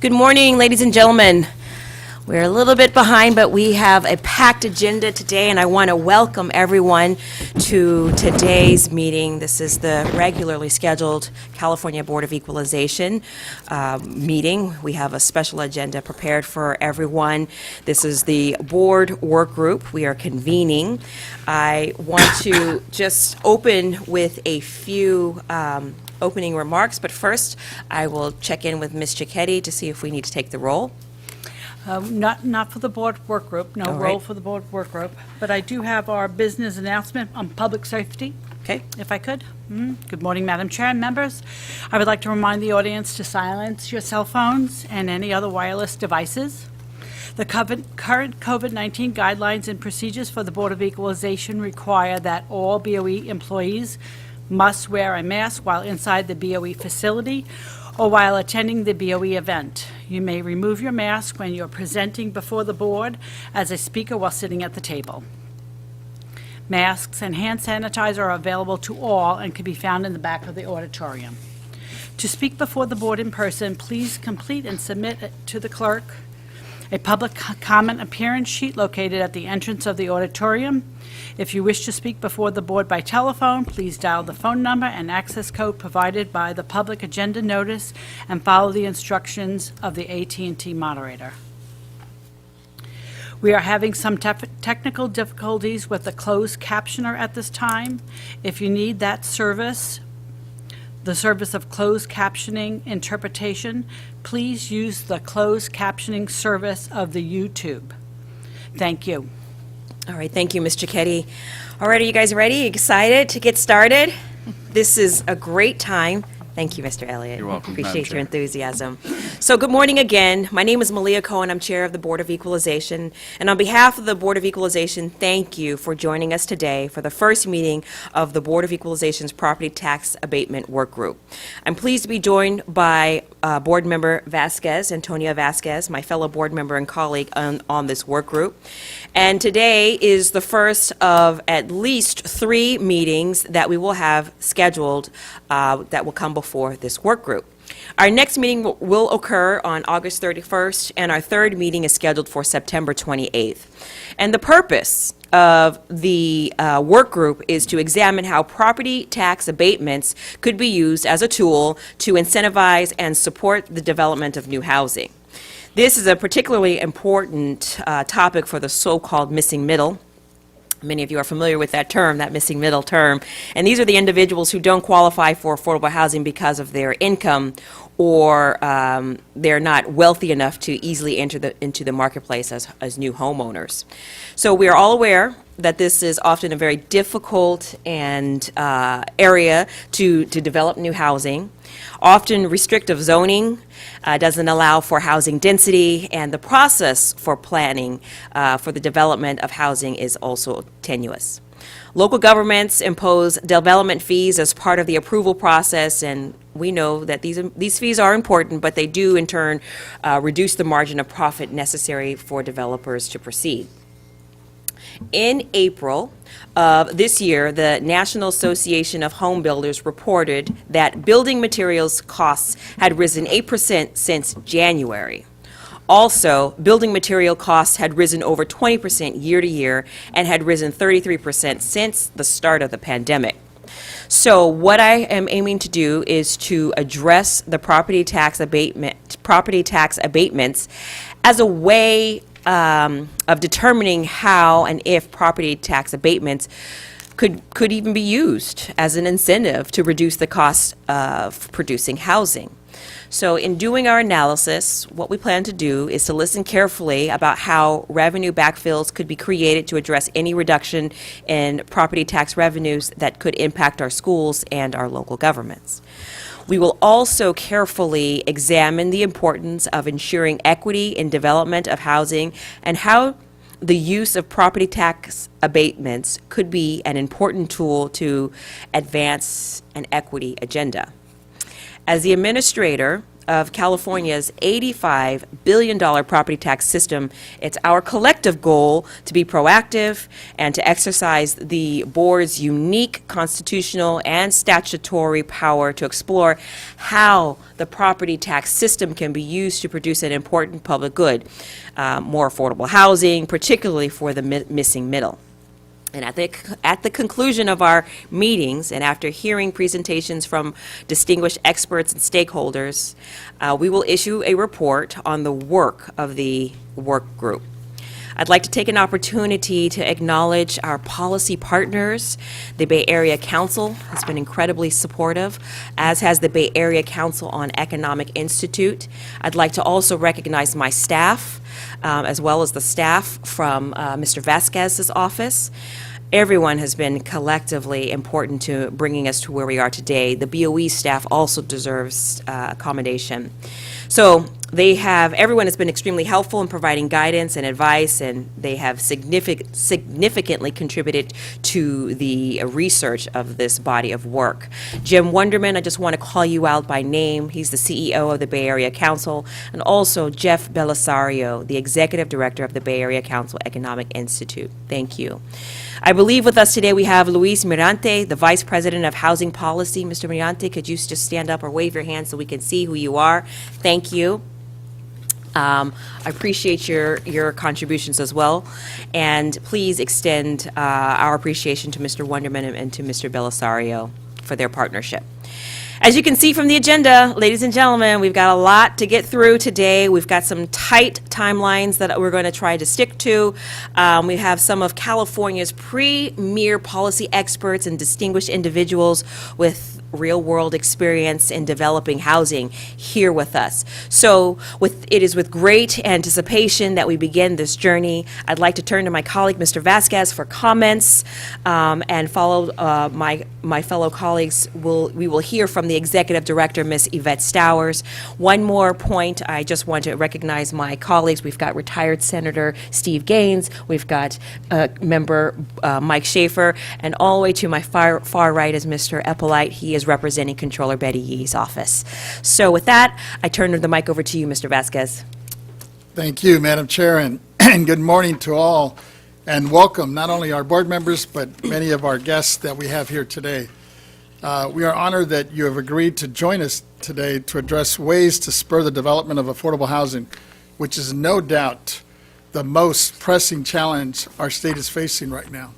Good morning, ladies and gentlemen. We're a little bit behind, but we have a packed agenda today, and I want to welcome everyone to today's meeting. This is the regularly scheduled California Board of Equalization meeting. We have a special agenda prepared for everyone. This is the board work group we are convening. I want to just open with a few opening remarks, but first I will check in with Ms. Cicchetti to see if we need to take the roll. Not for the board work group, no All role right. for the board work group, but I do have our business announcement on public safety, Okay? if I could. Good morning, Madam Chair and members. I would like to remind the audience to silence your cell phones and any other wireless devices. The current COVID-19 guidelines and procedures for the Board of Equalization require that all BOE employees must wear a mask while inside the BOE facility or while attending the BOE event. You may remove your mask when you're presenting before the board as a speaker while sitting at the table. Masks and hand sanitizer are available to all and can be found in the back of the auditorium. To speak before the board in person, please complete and submit it to the clerk a public comment appearance sheet located at the entrance of the auditorium. If you wish to speak before the board by telephone, please dial the phone number and access code provided by the public agenda notice and follow the instructions of the AT&T moderator. We are having some technical difficulties with the closed captioner at this time. If you need that service, the service of closed captioning interpretation, please use the closed captioning service of the YouTube. Thank you. All right, thank you, Ms. Cicchetti. All right, are you guys ready? Excited to get started? This is a great time. Thank you, Mr. Elliott. You're welcome, Madam Appreciate your Chair. enthusiasm. So good morning again. My name is Malia Cohen. I'm Chair of the Board of Equalization. And on behalf of the Board of Equalization, thank you for joining us today for the first meeting of the Board of Equalization's Property Tax Abatement Work Group. I'm pleased to be joined by Board Member Vasquez, Antonia Vasquez, my fellow board member and colleague on this work group. And today is the first of at least 3 meetings that we will have scheduled that will come before this work group. Our next meeting will occur on August 31st, and our third meeting is scheduled for September 28th. And the purpose of the work group is to examine how property tax abatements could be used as a tool to incentivize and support the development of new housing. This is a particularly important topic for the so-called missing middle. Many of you are familiar with that term, that missing middle term. And these are the individuals who don't qualify for affordable housing because of their income or they're not wealthy enough to easily enter into the marketplace as new homeowners. So we are all aware that this is often a very difficult and area to develop new housing. Often restrictive zoning doesn't allow for housing density, and the process for planning for the development of housing is also tenuous. Local governments impose development fees as part of the approval process, and we know that these fees are important, but they do in turn reduce the margin of profit necessary for developers to proceed. In April of this year, the National Association of Home Builders reported that building materials costs had risen 8% since January. Also, building material costs had risen over 20% year to year and had risen 33% since the start of the pandemic. So what I am aiming to do is to address the property tax abatements as a way of determining how and if property tax abatements could even be used as an incentive to reduce the cost of producing housing. So in doing our analysis, what we plan to do is to listen carefully about how revenue backfills could be created to address any reduction in property tax revenues that could impact our schools and our local governments. We will also carefully examine the importance of ensuring equity in development of housing and how the use of property tax abatements could be an important tool to advance an equity agenda. As the administrator of California's $85 billion property tax system, it's our collective goal to be proactive and to exercise the board's unique constitutional and statutory power to explore how the property tax system can be used to produce an important public good, more affordable housing, particularly for the missing middle. And at the conclusion of our meetings, and after hearing presentations from distinguished experts and stakeholders, we will issue a report on the work of the work group. I'd like to take an opportunity to acknowledge our policy partners. The Bay Area Council has been incredibly supportive, as has the Bay Area Council on Economic Institute. I'd like to also recognize my staff, as well as the staff from Mr. Vasquez's office. Everyone has been collectively important to bringing us to where we are today. The BOE staff also deserves accommodation. So everyone has been extremely helpful in providing guidance and advice, and they have significantly contributed to the research of this body of work. Jim Wonderman, I just want to call you out by name. He's the CEO of the Bay Area Council, and also Jeff Belisario, the Executive Director of the Bay Area Council Economic Institute. Thank you. I believe with us today we have Luis Mirante, the Vice President of Housing Policy. Mr. Mirante, could you just stand up or wave your hand so we can see who you are? Thank you. I appreciate your contributions as well. And please extend our appreciation to Mr. Wonderman and to Mr. Belisario for their partnership. As you can see from the agenda, ladies and gentlemen, we've got a lot to get through today. We've got some tight timelines that we're going to try to stick to. We have some of California's premier policy experts and distinguished individuals with real-world experience in developing housing here with us. So it is with great anticipation that we begin this journey. I'd like to turn to my colleague, Mr. Vasquez, for comments, and follow my fellow colleagues. We will hear from the Executive Director, Ms. Yvette Stowers. One more point, I just want to recognize my colleagues. We've got retired Senator Steve Gaines, we've got Member Mike Schaefer, and all the way to my far right is Mr. Eppolite. He is representing Controller Betty Yee's office. So with that, I turn the mic over to you, Mr. Vasquez. Thank you, Madam Chair, and good morning to all, and welcome not only our board members, but many of our guests that we have here today. We are honored that you have agreed to join us today to address ways to spur the development of affordable housing, which is no doubt the most pressing challenge our state is facing right now.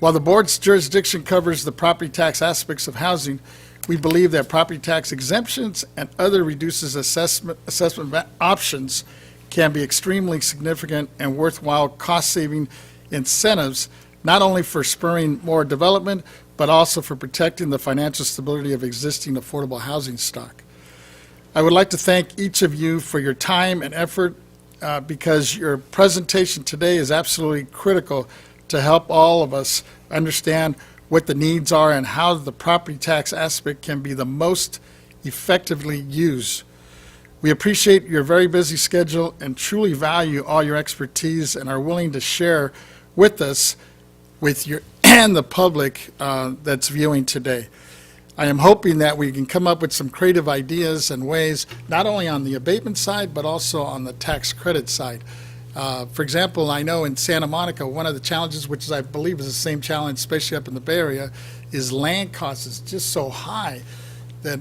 While the board's jurisdiction covers the property tax aspects of housing, we believe that property tax exemptions and other reduces assessment options can be extremely significant and worthwhile cost-saving incentives, not only for spurring more development, but also for protecting the financial stability of existing affordable housing stock. I would like to thank each of you for your time and effort because your presentation today is absolutely critical to help all of us understand what the needs are and how the property tax aspect can be the most effectively used. We appreciate your very busy schedule and truly value all your expertise and are willing to share with us with your and the public that's viewing today. I am hoping that we can come up with some creative ideas and ways, not only on the abatement side, but also on the tax credit side. For example, I know in Santa Monica, one of the challenges, which I believe is the same challenge, especially up in the Bay Area, is land costs is just so high that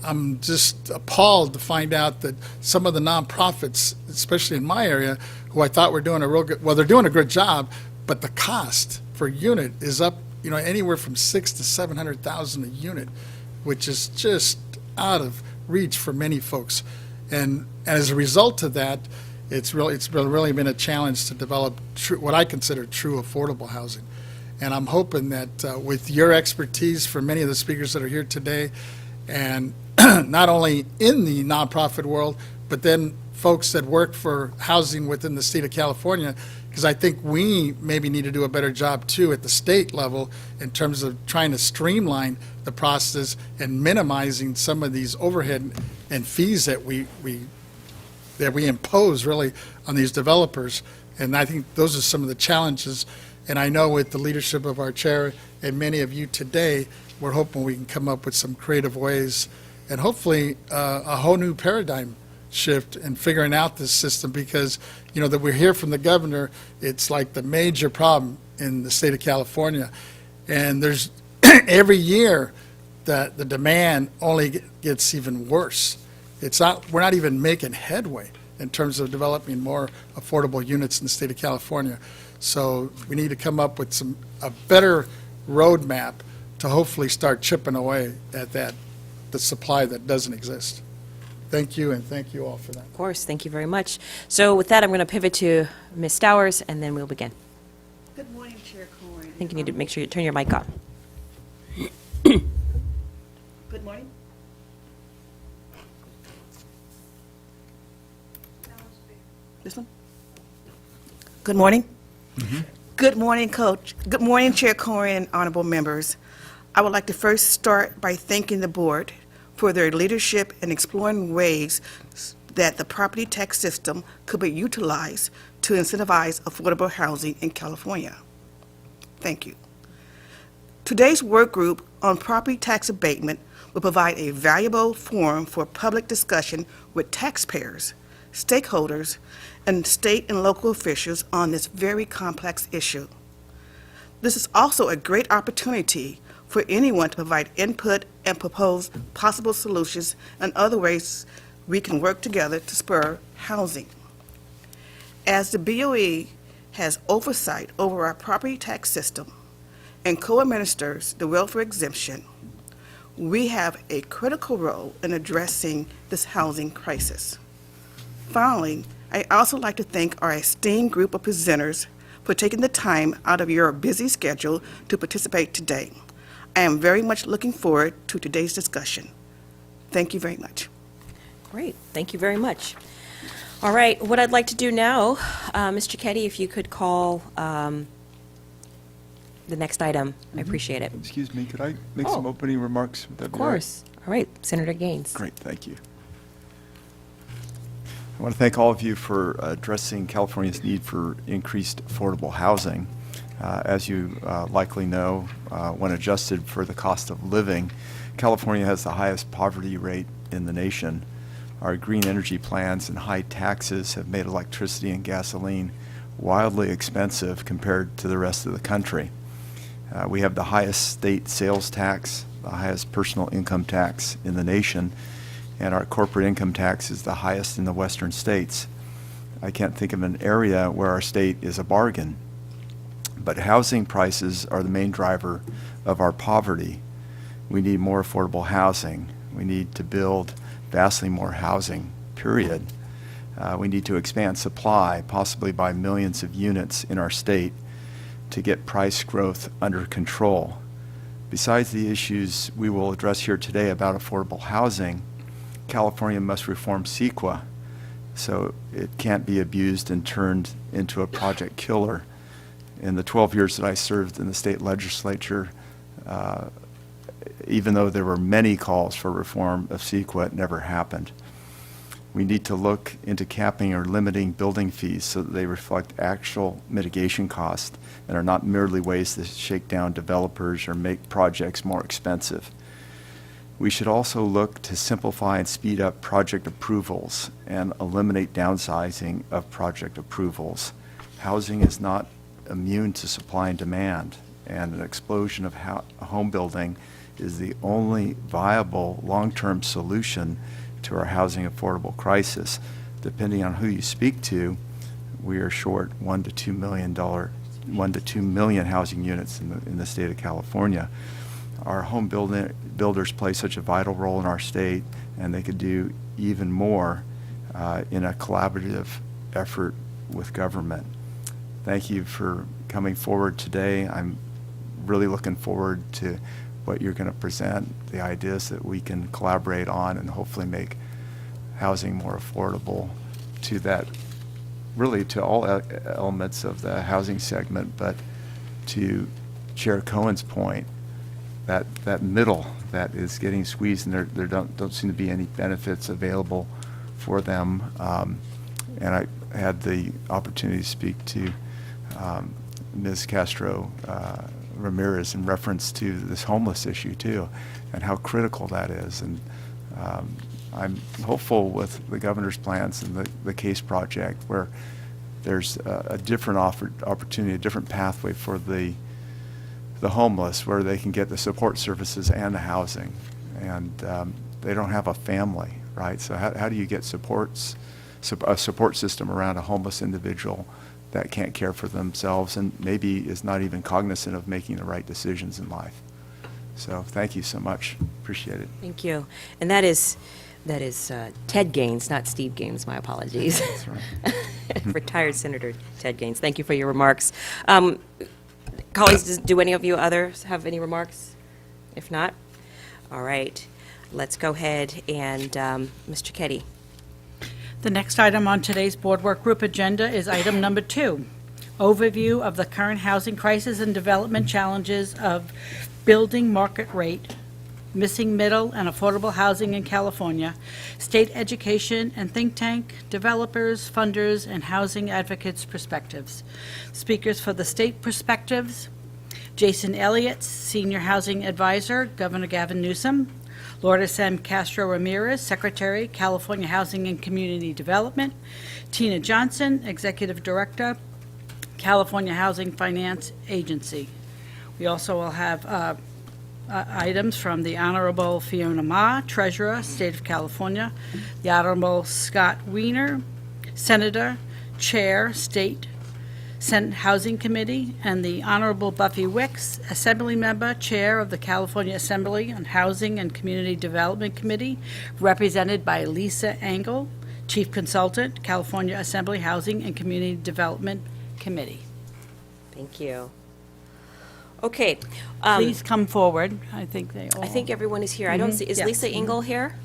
I'm just appalled to find out that some of the nonprofits, especially in my area, who I thought were doing a real good, well, they're doing a good job, but the cost per unit is up, anywhere from $600,000 to $700,000 a unit, which is just out of reach for many folks. And as a result of that, it's really been a challenge to develop what I consider true affordable housing. And I'm hoping that with your expertise from many of the speakers that are here today, and not only in the nonprofit world, but then folks that work for housing within the state of California, because I think we maybe need to do a better job too at the state level in terms of trying to streamline the process and minimizing some of these overhead and fees that we impose really on these developers. And I think those are some of the challenges. And I know with the leadership of our chair and many of you today, we're hoping we can come up with some creative ways and hopefully a whole new paradigm shift in figuring out this system, because, that we hear from the governor, it's like the major problem in the state of California. And there's every year that the demand only gets even worse. We're not even making headway in terms of developing more affordable units in the state of California. So we need to come up with a better roadmap to hopefully start chipping away at the supply that doesn't exist. Thank you, and thank you all for that. Of course, thank you very much. So with that, I'm going to pivot to Ms. Stowers, and then we'll begin. Good morning, Chair Cohen. I think you need to make sure you turn your mic on. Good morning. This one? Good morning. Good morning, Coach. Good morning, Chair Cohen and honorable members. I would like to first start by thanking the board for their leadership in exploring ways that the property tax system could be utilized to incentivize affordable housing in California. Thank you. Today's work group on property tax abatement will provide a valuable forum for public discussion with taxpayers, stakeholders, and state and local officials on this very complex issue. This is also a great opportunity for anyone to provide input and propose possible solutions and other ways we can work together to spur housing. As the BOE has oversight over our property tax system and co-administers the welfare exemption, we have a critical role in addressing this housing crisis. Finally, I also like to thank our esteemed group of presenters for taking the time out of your busy schedule to participate today. I am very much looking forward to today's discussion. Thank you very much. Great, thank you very much. All right, what I'd like to do now, Ms. Cicchetti, if you could call the next item, I appreciate it. Excuse me, could I make some opening remarks? Would that Of be all right? course. All right, Senator Gaines. Great, thank you. I want to thank all of you for addressing California's need for increased affordable housing. As you likely know, when adjusted for the cost of living, California has the highest poverty rate in the nation. Our green energy plans and high taxes have made electricity and gasoline wildly expensive compared to the rest of the country. We have the highest state sales tax, the highest personal income tax in the nation, and our corporate income tax is the highest in the western states. I can't think of an area where our state is a bargain. But housing prices are the main driver of our poverty. We need more affordable housing. We need to build vastly more housing, period. We need to expand supply, possibly by millions of units in our state, to get price growth under control. Besides the issues we will address here today about affordable housing, California must reform CEQA so it can't be abused and turned into a project killer. In the 12 years that I served in the state legislature, even though there were many calls for reform of CEQA, it never happened. We need to look into capping or limiting building fees so that they reflect actual mitigation costs and are not merely ways to shake down developers or make projects more expensive. We should also look to simplify and speed up project approvals and eliminate downsizing of project approvals. Housing is not immune to supply and demand, and an explosion of home building is the only viable long-term solution to our housing affordable crisis. Depending on who you speak to, we are short $1 to $2 million housing units in the state of California. Our home builders play such a vital role in our state, and they could do even more in a collaborative effort with government. Thank you for coming forward today. I'm really looking forward to what you're going to present, the ideas that we can collaborate on and hopefully make housing more affordable to that, really to all elements of the housing segment, but to Chair Cohen's point, that middle that is getting squeezed, and there don't seem to be any benefits available for them. And I had the opportunity to speak to Ms. Castro Ramirez in reference to this homeless issue too, and how critical that is. And I'm hopeful with the governor's plans and the CASE project, where there's a different opportunity, a different pathway for the homeless, where they can get the support services and the housing. And they don't have a family, right? So how do you get a support system around a homeless individual that can't care for themselves and maybe is not even cognizant of making the right decisions in life? So thank you so much. Appreciate it. Thank you. And that is Ted Gaines, not Steve Gaines, my apologies. That's right. Retired Senator Ted Gaines. Thank you for your remarks. Colleagues, do any of you others have any remarks? If not, all right. Let's go ahead and, Mr. Keddy. The next item on today's Board Work Group agenda is item number 2, overview of the current housing crisis and development challenges of building market rate, missing middle and affordable housing in California, state education and think tank, developers, funders, and housing advocates' perspectives. Speakers for the state perspectives: Jason Elliott, Senior Housing Advisor, Governor Gavin Newsom; Lourdes M. Castro Ramirez, Secretary, California Housing and Community Development; Tina Johnson, Executive Director, California Housing Finance Agency. We also will have items from the Honorable Fiona Ma, Treasurer, State of California; the Honorable Scott Wiener, Senator, Chair, State Senate Housing Committee; and the Honorable Buffy Wicks, Assembly Member, Chair of the California Assembly on Housing and Community Development Committee, represented by Lisa Engel, Chief Consultant, California Assembly Housing and Community Development Committee. Thank you. Okay. Please come forward. I think they all... I think everyone is here. I don't see, is yes. Lisa Engel here?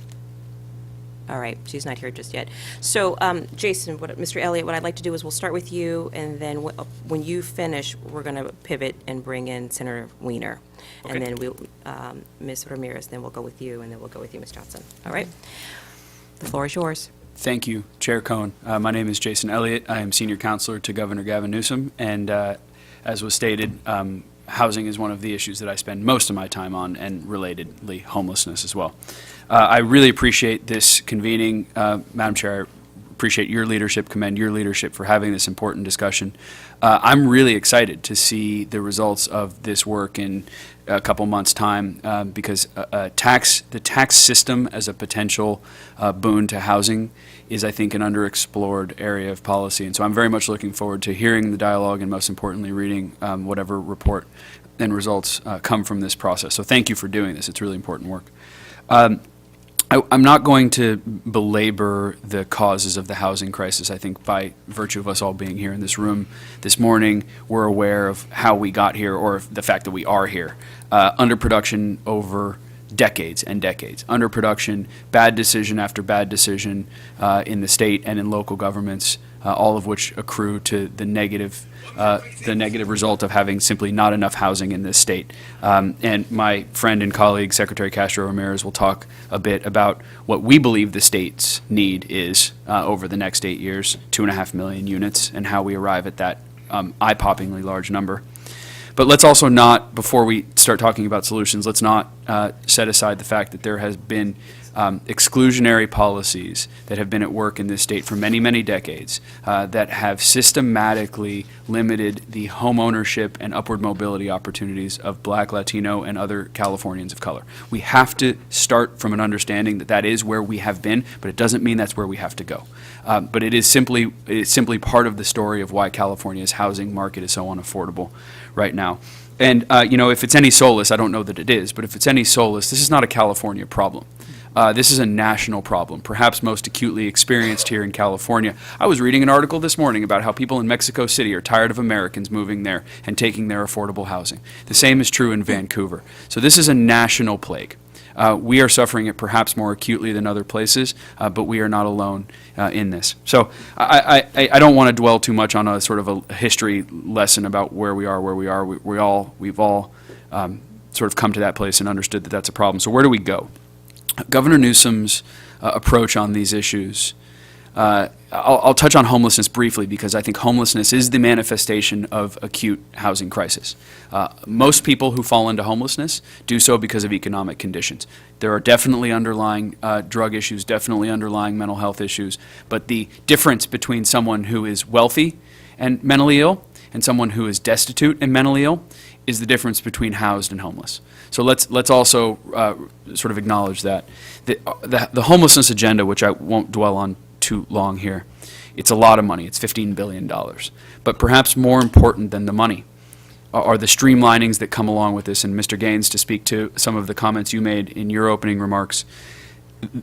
All right, she's not here just yet. So, Jason, Mr. Elliott, what I'd like to do is we'll start with you, and then when you finish, we're going to pivot and bring in Senator Wiener. Okay. And then we'll, Ms. Ramirez, then we'll go with you, and then we'll go with you, Ms. Johnson. All right? The floor is yours. Thank you, Chair Cohen. My name is Jason Elliott. I am Senior Counselor to Governor Gavin Newsom, and as was stated, housing is one of the issues that I spend most of my time on, and relatedly, homelessness as well. I really appreciate this convening, Madam Chair. I appreciate your leadership, commend your leadership for having this important discussion. I'm really excited to see the results of this work in a couple months' time, because the tax system as a potential boon to housing is, I think, an underexplored area of policy. And so I'm very much looking forward to hearing the dialogue and, most importantly, reading whatever report and results come from this process. So thank you for doing this. It's really important work. I'm not going to belabor the causes of the housing crisis. I think by virtue of us all being here in this room this morning, we're aware of how we got here, or the fact that we are here. Underproduction over decades and decades. Underproduction, bad decision after bad decision in the state and in local governments, all of which accrue to the negative result of having simply not enough housing in this state. And my friend and colleague, Secretary Castro Ramirez, will talk a bit about what we believe the state's need is over the next 8 years, 2.5 million units, and how we arrive at that eye-poppingly large number. But let's also not, before we start talking about solutions, let's not set aside the fact that there has been exclusionary policies that have been at work in this state for many, many decades that have systematically limited the home ownership and upward mobility opportunities of Black, Latino, and other Californians of color. We have to start from an understanding that that is where we have been, but it doesn't mean that's where we have to go. But it is simply part of the story of why California's housing market is so unaffordable right now. And, if it's any solace, I don't know that it is, but if it's any solace, this is not a California problem. This is a national problem, perhaps most acutely experienced here in California. I was reading an article this morning about how people in Mexico City are tired of Americans moving there and taking their affordable housing. The same is true in Vancouver. So this is a national plague. We are suffering it perhaps more acutely than other places, but we are not alone in this. So I don't want to dwell too much on a sort of a history lesson about where we are. We've all sort of come to that place and understood that that's a problem. So where do we go? Governor Newsom's approach on these issues I'll touch on homelessness briefly because I think homelessness is the manifestation of acute housing crisis. Most people who fall into homelessness do so because of economic conditions. There are definitely underlying drug issues, definitely underlying mental health issues, but the difference between someone who is wealthy and mentally ill and someone who is destitute and mentally ill is the difference between housed and homeless. So let's also sort of acknowledge that. The homelessness agenda, which I won't dwell on too long here, it's a lot of money. It's $15 billion. But perhaps more important than the money are the streamlinings that come along with this. And Mr. Gaines, to speak to some of the comments you made in your opening remarks,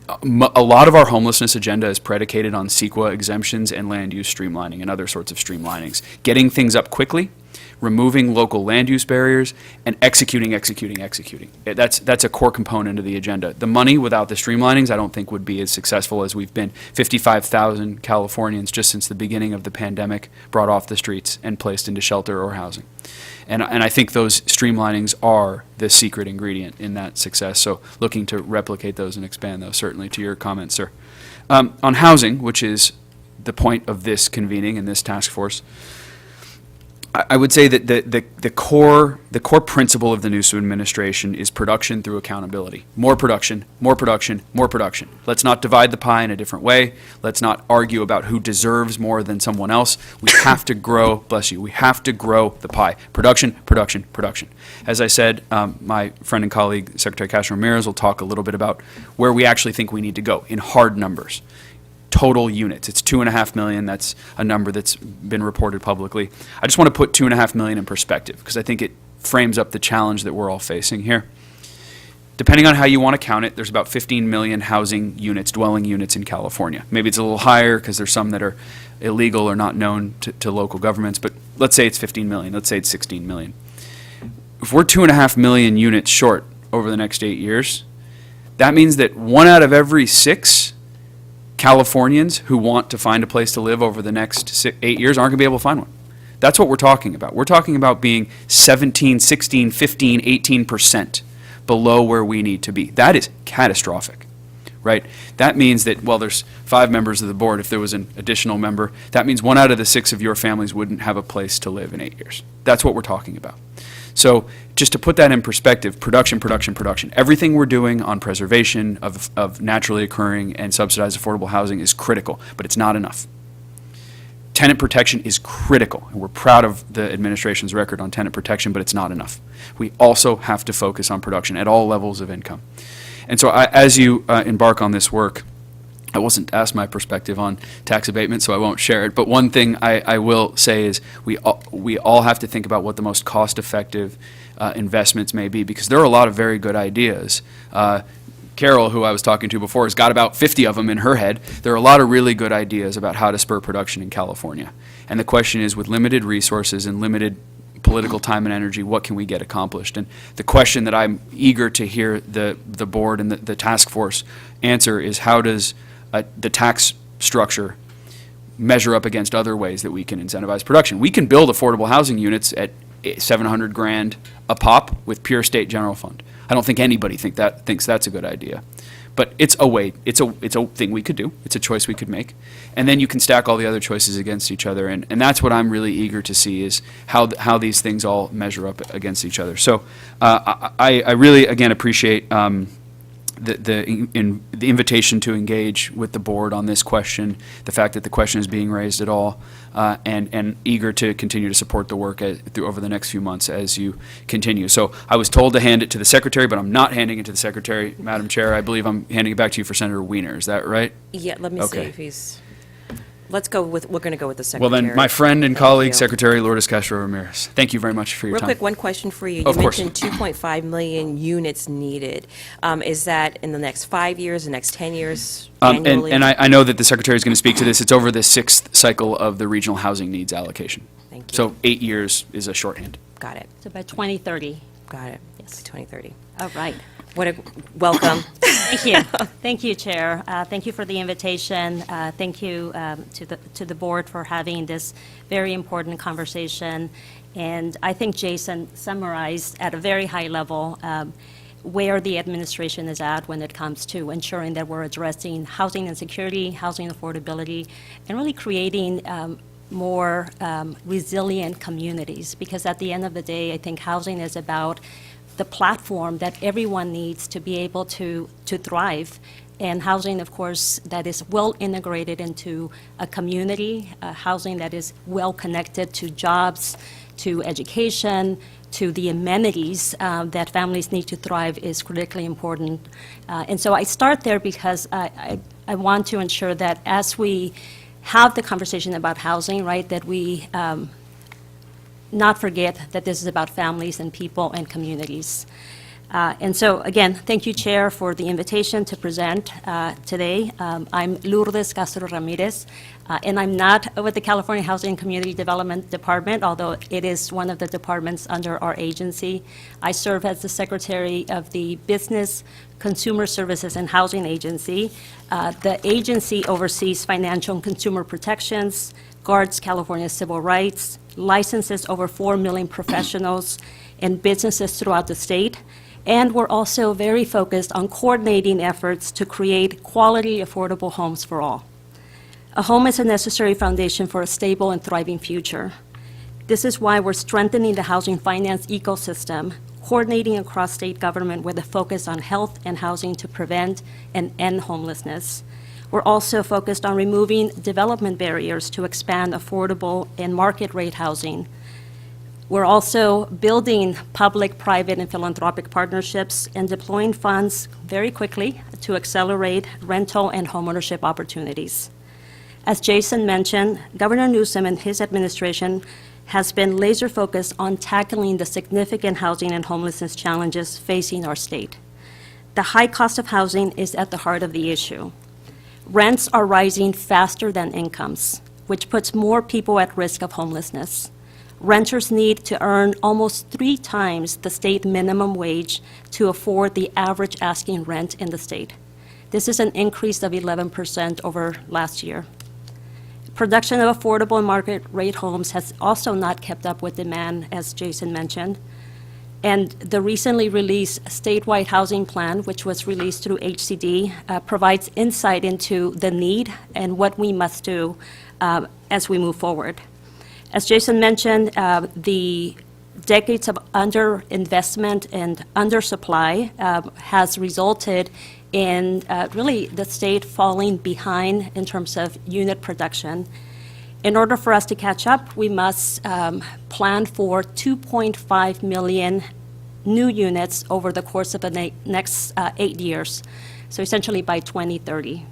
a lot of our homelessness agenda is predicated on CEQA exemptions and land use streamlining and other sorts of streamlinings. Getting things up quickly, removing local land use barriers, and executing. That's a core component of the agenda. The money without the streamlinings I don't think would be as successful as we've been. 55,000 Californians just since the beginning of the pandemic brought off the streets and placed into shelter or housing. And I think those streamlinings are the secret ingredient in that success. So looking to replicate those and expand those, certainly to your comments, sir. On housing, which is the point of this convening and this task force, I would say that the core principle of the Newsom administration is production through accountability. More production, more production, more production. Let's not divide the pie in a different way. Let's not argue about who deserves more than someone else. We have to grow, bless you, we have to grow the pie. Production, production, production. As I said, my friend and colleague, Secretary Castro Ramirez, will talk a little bit about where we actually think we need to go in hard numbers. Total units. It's 2.5 million. That's a number that's been reported publicly. I just want to put 2.5 million in perspective because I think it frames up the challenge that we're all facing here. Depending on how you want to count it, there's about 15 million housing units, dwelling units in California. Maybe it's a little higher because there's some that are illegal or not known to local governments, but let's say it's 15 million. Let's say it's 16 million. If we're 2.5 million units short over the next 8 years, that means that 1 out of every 6 Californians who want to find a place to live over the next 8 years aren't going to be able to find one. That's what we're talking about. We're talking about being 17, 16, 15, 18% below where we need to be. That is catastrophic, right? That means that, well, there's 5 members of the board. If there was an additional member, that means 1 out of the 6 of your families wouldn't have a place to live in 8 years. That's what we're talking about. So just to put that in perspective, production, production, production. Everything we're doing on preservation of naturally occurring and subsidized affordable housing is critical, but it's not enough. Tenant protection is critical, and we're proud of the administration's record on tenant protection, but it's not enough. We also have to focus on production at all levels of income. And so as you embark on this work, I wasn't asked my perspective on tax abatement, so I won't share it. But one thing I will say is we all have to think about what the most cost-effective investments may be, because there are a lot of very good ideas. Carol, who I was talking to before, has got about 50 of them in her head. There are a lot of really good ideas about how to spur production in California. And the question is, with limited resources and limited political time and energy, what can we get accomplished? And the question that I'm eager to hear the board and the task force answer is, how does the tax structure measure up against other ways that we can incentivize production? We can build affordable housing units at $700,000 a pop with pure state general fund. I don't think anybody thinks that's a good idea, but it's a way. It's a thing we could do. It's a choice we could make, and then you can stack all the other choices against each other, and that's what I'm really eager to see, is how these things all measure up against each other. So I really again appreciate the invitation to engage with the board on this question, the fact that the question is being raised at all, and eager to continue to support the work over the next few months as you continue. So I was told to hand it to the secretary, but I'm not handing it to the secretary, Madam Chair. I believe I'm handing it back to you for Senator Wiener. Is that right? Yeah, let me see Okay. if he's, we're going to go with the Well, secretary. then, my friend and Thank colleague, you. Secretary Lourdes Castro Ramirez, thank you very much for your Real time. quick, one question for you. Of You course. mentioned 2.5 million units needed. Is that in the next 5 years, the next 10 years, annually? And I know that the secretary is going to speak to this. It's over the 6th cycle of the regional housing needs allocation. Thank you. So 8 years is a shorthand. Got it, So by 2030. got it. Yes. 2030. All right. Welcome. Thank you. Thank you, Chair. Thank you for the invitation. Thank you to the board for having this very important conversation. And I think Jason summarized at a very high level where the administration is at when it comes to ensuring that we're addressing housing insecurity, housing affordability, and really creating more resilient communities. Because at the end of the day, I think housing is about the platform that everyone needs to be able to thrive. And housing, of course, that is well integrated into a community, housing that is well connected to jobs, to education, to the amenities that families need to thrive is critically important. And so I start there because I want to ensure that as we have the conversation about housing, right, that we not forget that this is about families and people and communities. And so, again, thank you, Chair, for the invitation to present today. I'm Lourdes Castro Ramirez, and I'm not with the California Housing and Community Development Department, although it is one of the departments under our agency. I serve as the Secretary of the Business, Consumer Services, and Housing Agency. The agency oversees financial and consumer protections, guards California's civil rights, licenses over 4 million professionals and businesses throughout the state. And we're also very focused on coordinating efforts to create quality, affordable homes for all. A home is a necessary foundation for a stable and thriving future. This is why we're strengthening the housing finance ecosystem, coordinating across state government with a focus on health and housing to prevent and end homelessness. We're also focused on removing development barriers to expand affordable and market rate housing. We're also building public, private, and philanthropic partnerships and deploying funds very quickly to accelerate rental and homeownership opportunities. As Jason mentioned, Governor Newsom and his administration has been laser-focused on tackling the significant housing and homelessness challenges facing our state. The high cost of housing is at the heart of the issue. Rents are rising faster than incomes, which puts more people at risk of homelessness. Renters need to earn almost 3 times the state minimum wage to afford the average asking rent in the state. This is an increase of 11% over last year. Production of affordable and market rate homes has also not kept up with demand, as Jason mentioned. And the recently released statewide housing plan, which was released through HCD, provides insight into the need and what we must do as we move forward. As Jason mentioned, the decades of underinvestment and undersupply has resulted in really the state falling behind in terms of unit production. In order for us to catch up, we must plan for 2.5 million new units over the course of the next 8 years, so essentially by 2030.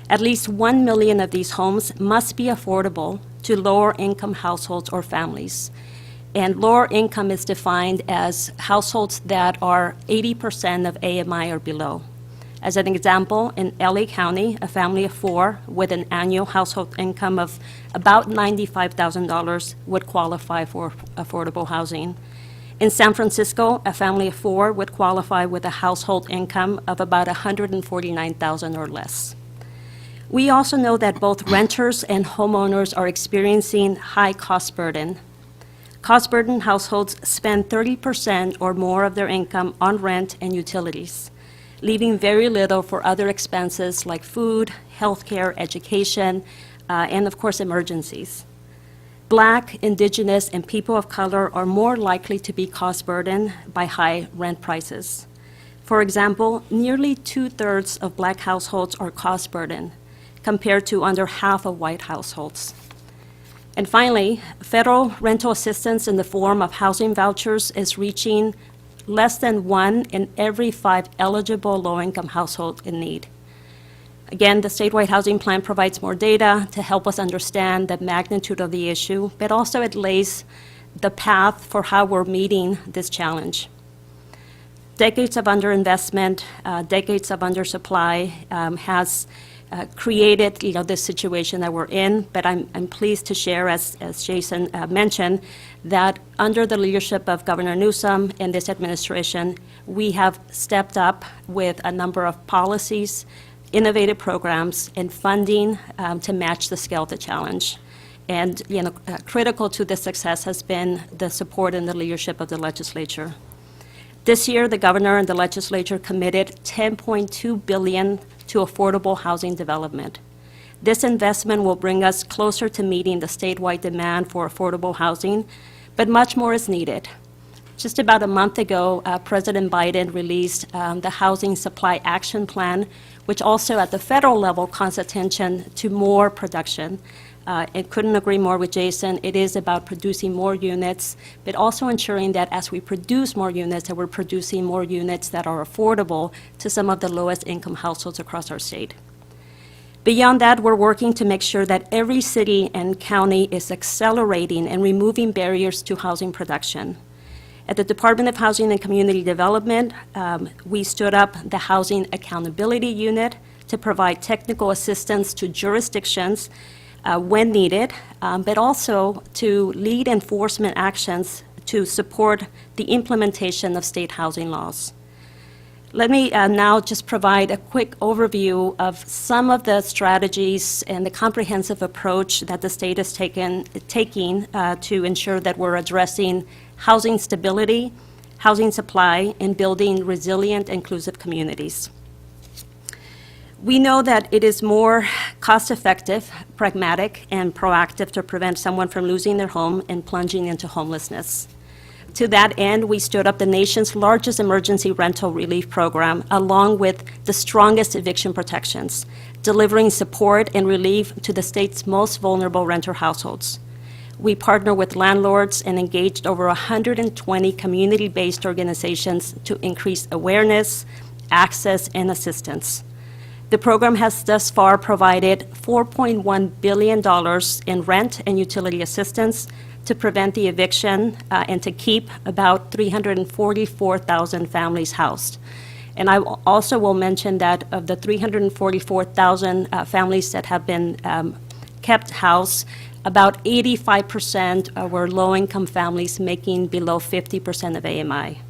At least 1 million of these homes must be affordable to lower-income households or families. And lower income is defined as households that are 80% of AMI or below. As an example, in LA County, a family of 4 with an annual household income of about $95,000 would qualify for affordable housing. In San Francisco, a family of 4 would qualify with a household income of about $149,000 or less. We also know that both renters and homeowners are experiencing high cost burden. Cost burden households spend 30% or more of their income on rent and utilities, leaving very little for other expenses like food, healthcare, education, and of course emergencies. Black, Indigenous, and people of color are more likely to be cost burdened by high rent prices. For example, nearly 2/3 of Black households are cost burdened, compared to under half of white households. And finally, federal rental assistance in the form of housing vouchers is reaching less than 1 in every 5 eligible low-income households in need. Again, the statewide housing plan provides more data to help us understand the magnitude of the issue, but also it lays the path for how we're meeting this challenge. Decades of underinvestment, decades of undersupply has created, this situation that we're in. But I'm pleased to share, as Jason mentioned, that under the leadership of Governor Newsom and this administration, we have stepped up with a number of policies, innovative programs, and funding to match the scale of the challenge. And critical to this success has been the support and the leadership of the legislature. This year, the governor and the legislature committed $10.2 billion to affordable housing development. This investment will bring us closer to meeting the statewide demand for affordable housing, but much more is needed. Just about a month ago, President Biden released the Housing Supply Action Plan, which also at the federal level calls attention to more production. And couldn't agree more with Jason. It is about producing more units, but also ensuring that as we produce more units, that we're producing more units that are affordable to some of the lowest income households across our state. Beyond that, we're working to make sure that every city and county is accelerating and removing barriers to housing production. At the Department of Housing and Community Development, we stood up the Housing Accountability Unit to provide technical assistance to jurisdictions when needed, but also to lead enforcement actions to support the implementation of state housing laws. Let me now just provide a quick overview of some of the strategies and the comprehensive approach that the state is taking to ensure that we're addressing housing stability, housing supply, and building resilient, inclusive communities. We know that it is more cost-effective, pragmatic, and proactive to prevent someone from losing their home and plunging into homelessness. To that end, we stood up the nation's largest emergency rental relief program, along with the strongest eviction protections, delivering support and relief to the state's most vulnerable renter households. We partner with landlords and engaged over 120 community-based organizations to increase awareness, access, and assistance. The program has thus far provided $4.1 billion in rent and utility assistance to prevent the eviction and to keep about 344,000 families housed. And I also will mention that of the 344,000 families that have been kept housed, about 85% were low-income families making below 50% of AMI.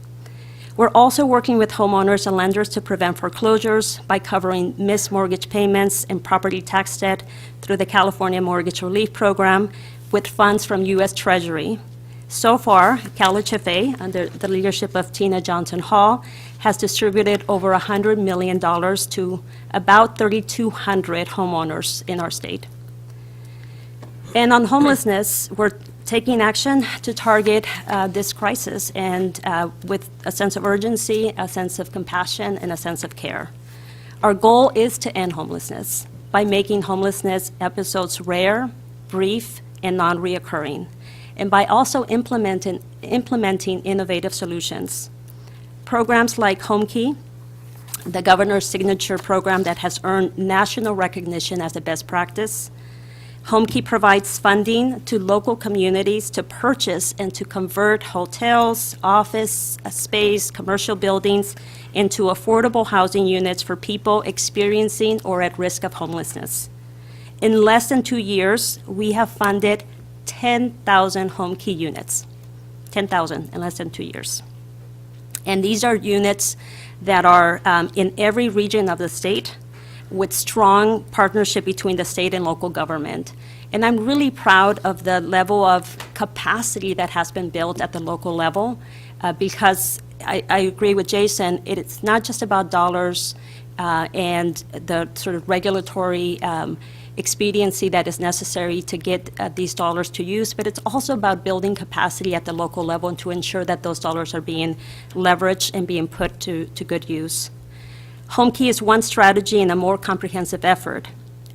We're also working with homeowners and lenders to prevent foreclosures by covering missed mortgage payments and property tax debt through the California Mortgage Relief Program with funds from U.S. Treasury. So far, CalHFA, under the leadership of Tina Johnson Hall, has distributed over $100 million to about 3,200 homeowners in our state. And on homelessness, we're taking action to target this crisis and with a sense of urgency, a sense of compassion, and a sense of care. Our goal is to end homelessness by making homelessness episodes rare, brief, and non-reoccurring, and by also implementing innovative solutions. Programs like HomeKey, the governor's signature program that has earned national recognition as a best practice. HomeKey provides funding to local communities to purchase and to convert hotels, office space, commercial buildings into affordable housing units for people experiencing or at risk of homelessness. In less than 2 years, we have funded 10,000 HomeKey units, 10,000 in less than 2 years. And these are units that are in every region of the state, with strong partnership between the state and local government. And I'm really proud of the level of capacity that has been built at the local level because I agree with Jason, it's not just about dollars and the sort of regulatory expediency that is necessary to get these dollars to use, but it's also about building capacity at the local level and to ensure that those dollars are being leveraged and being put to good use. HomeKey is one strategy in a more comprehensive effort.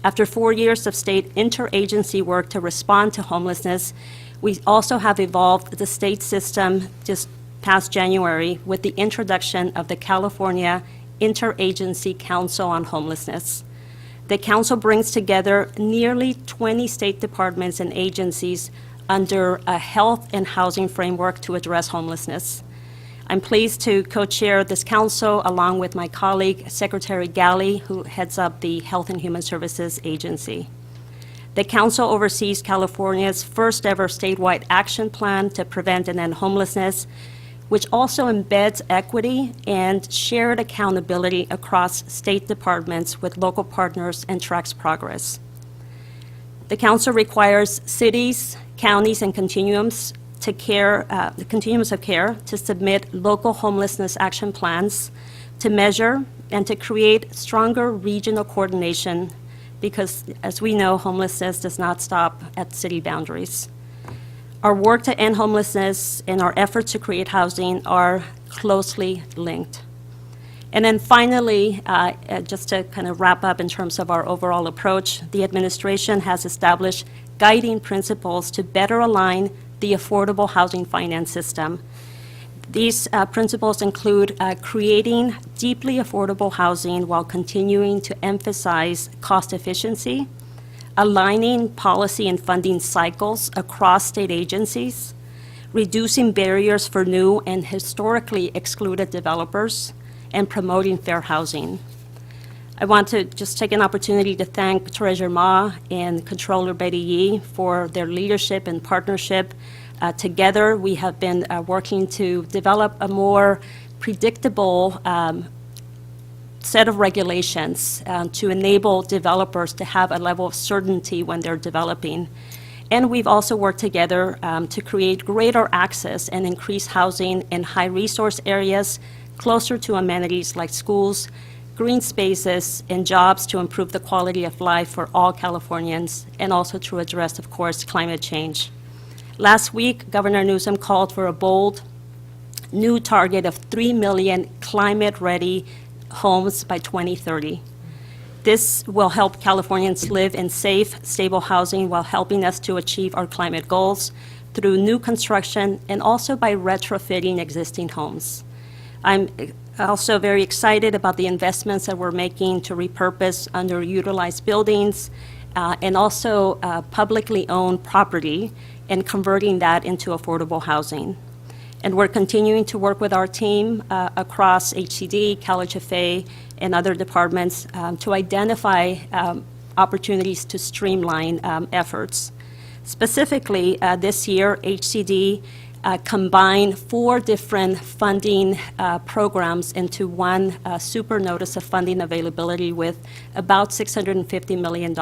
After 4 years of state interagency work to respond to homelessness, we also have evolved the state system just past January with the introduction of the California Interagency Council on Homelessness. The council brings together nearly 20 state departments and agencies under a health and housing framework to address homelessness. I'm pleased to co-chair this council along with my colleague, Secretary Galley, who heads up the Health and Human Services Agency. The council oversees California's first ever statewide action plan to prevent and end homelessness, which also embeds equity and shared accountability across state departments with local partners and tracks progress. The council requires cities, counties, and continuums to care, the continuums of care, to submit local homelessness action plans, to measure and to create stronger regional coordination, because as we know, homelessness does not stop at city boundaries. Our work to end homelessness and our efforts to create housing are closely linked. And then finally, just to kind of wrap up in terms of our overall approach, the administration has established guiding principles to better align the affordable housing finance system. These principles include creating deeply affordable housing while continuing to emphasize cost efficiency, aligning policy and funding cycles across state agencies, reducing barriers for new and historically excluded developers, and promoting fair housing. I want to just take an opportunity to thank Treasurer Ma and Controller Betty Yee for their leadership and partnership. Together, we have been working to develop a more predictable set of regulations to enable developers to have a level of certainty when they're developing. And we've also worked together to create greater access and increase housing in high-resource areas closer to amenities like schools, green spaces, and jobs to improve the quality of life for all Californians, and also to address, of course, climate change. Last week, Governor Newsom called for a bold new target of 3 million climate-ready homes by 2030. This will help Californians live in safe, stable housing while helping us to achieve our climate goals through new construction and also by retrofitting existing homes. I'm also very excited about the investments that we're making to repurpose underutilized buildings and also publicly owned property and converting that into affordable housing. And we're continuing to work with our team across HCD, CalHFA, and other departments to identify opportunities to streamline efforts. Specifically, this year, HCD combined 4 different funding programs into one super notice of funding availability with about $650 million.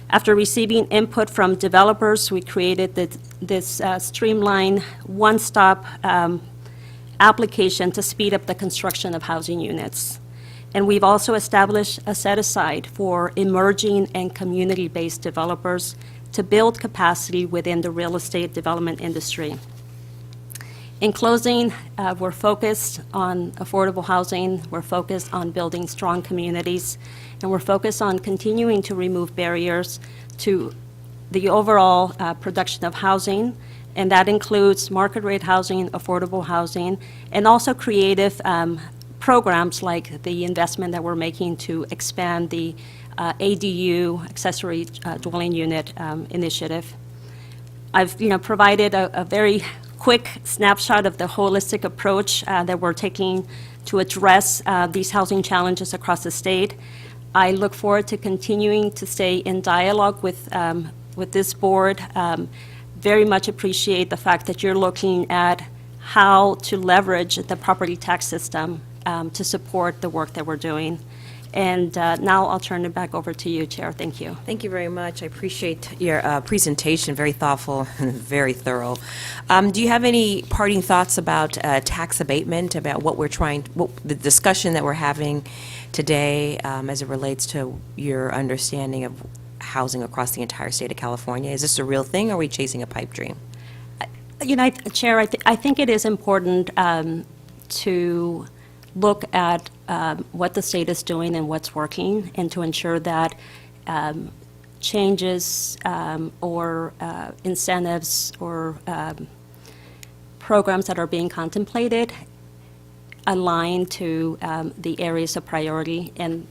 After receiving input from developers, we created this streamlined one-stop application to speed up the construction of housing units. And we've also established a set-aside for emerging and community-based developers to build capacity within the real estate development industry. In closing, we're focused on affordable housing, we're focused on building strong communities, and we're focused on continuing to remove barriers to the overall production of housing, and that includes market rate housing, affordable housing, and also creative programs like the investment that we're making to expand the ADU, accessory dwelling unit initiative. I've provided a very quick snapshot of the holistic approach that we're taking to address these housing challenges across the state. I look forward to continuing to stay in dialogue with this board. Very much appreciate the fact that you're looking at how to leverage the property tax system to support the work that we're doing. And now I'll turn it back over to you, Chair. Thank you. Thank you very much. I appreciate your presentation, very thoughtful and very thorough. Do you have any parting thoughts about tax abatement, about what the discussion that we're having today as it relates to your understanding of housing across the entire state of California? Is this a real thing, or are we chasing a pipe dream? Chair, I think it is important to look at what the state is doing and what's working, and to ensure that changes or incentives or programs that are being contemplated align to the areas of priority. And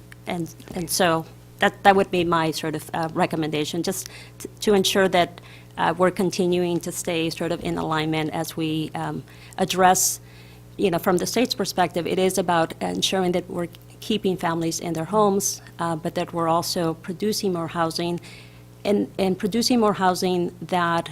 so that would be my sort of recommendation, just to ensure that we're continuing to stay sort of in alignment as we address. From the state's perspective, it is about ensuring that we're keeping families in their homes, but that we're also producing more housing, and producing more housing that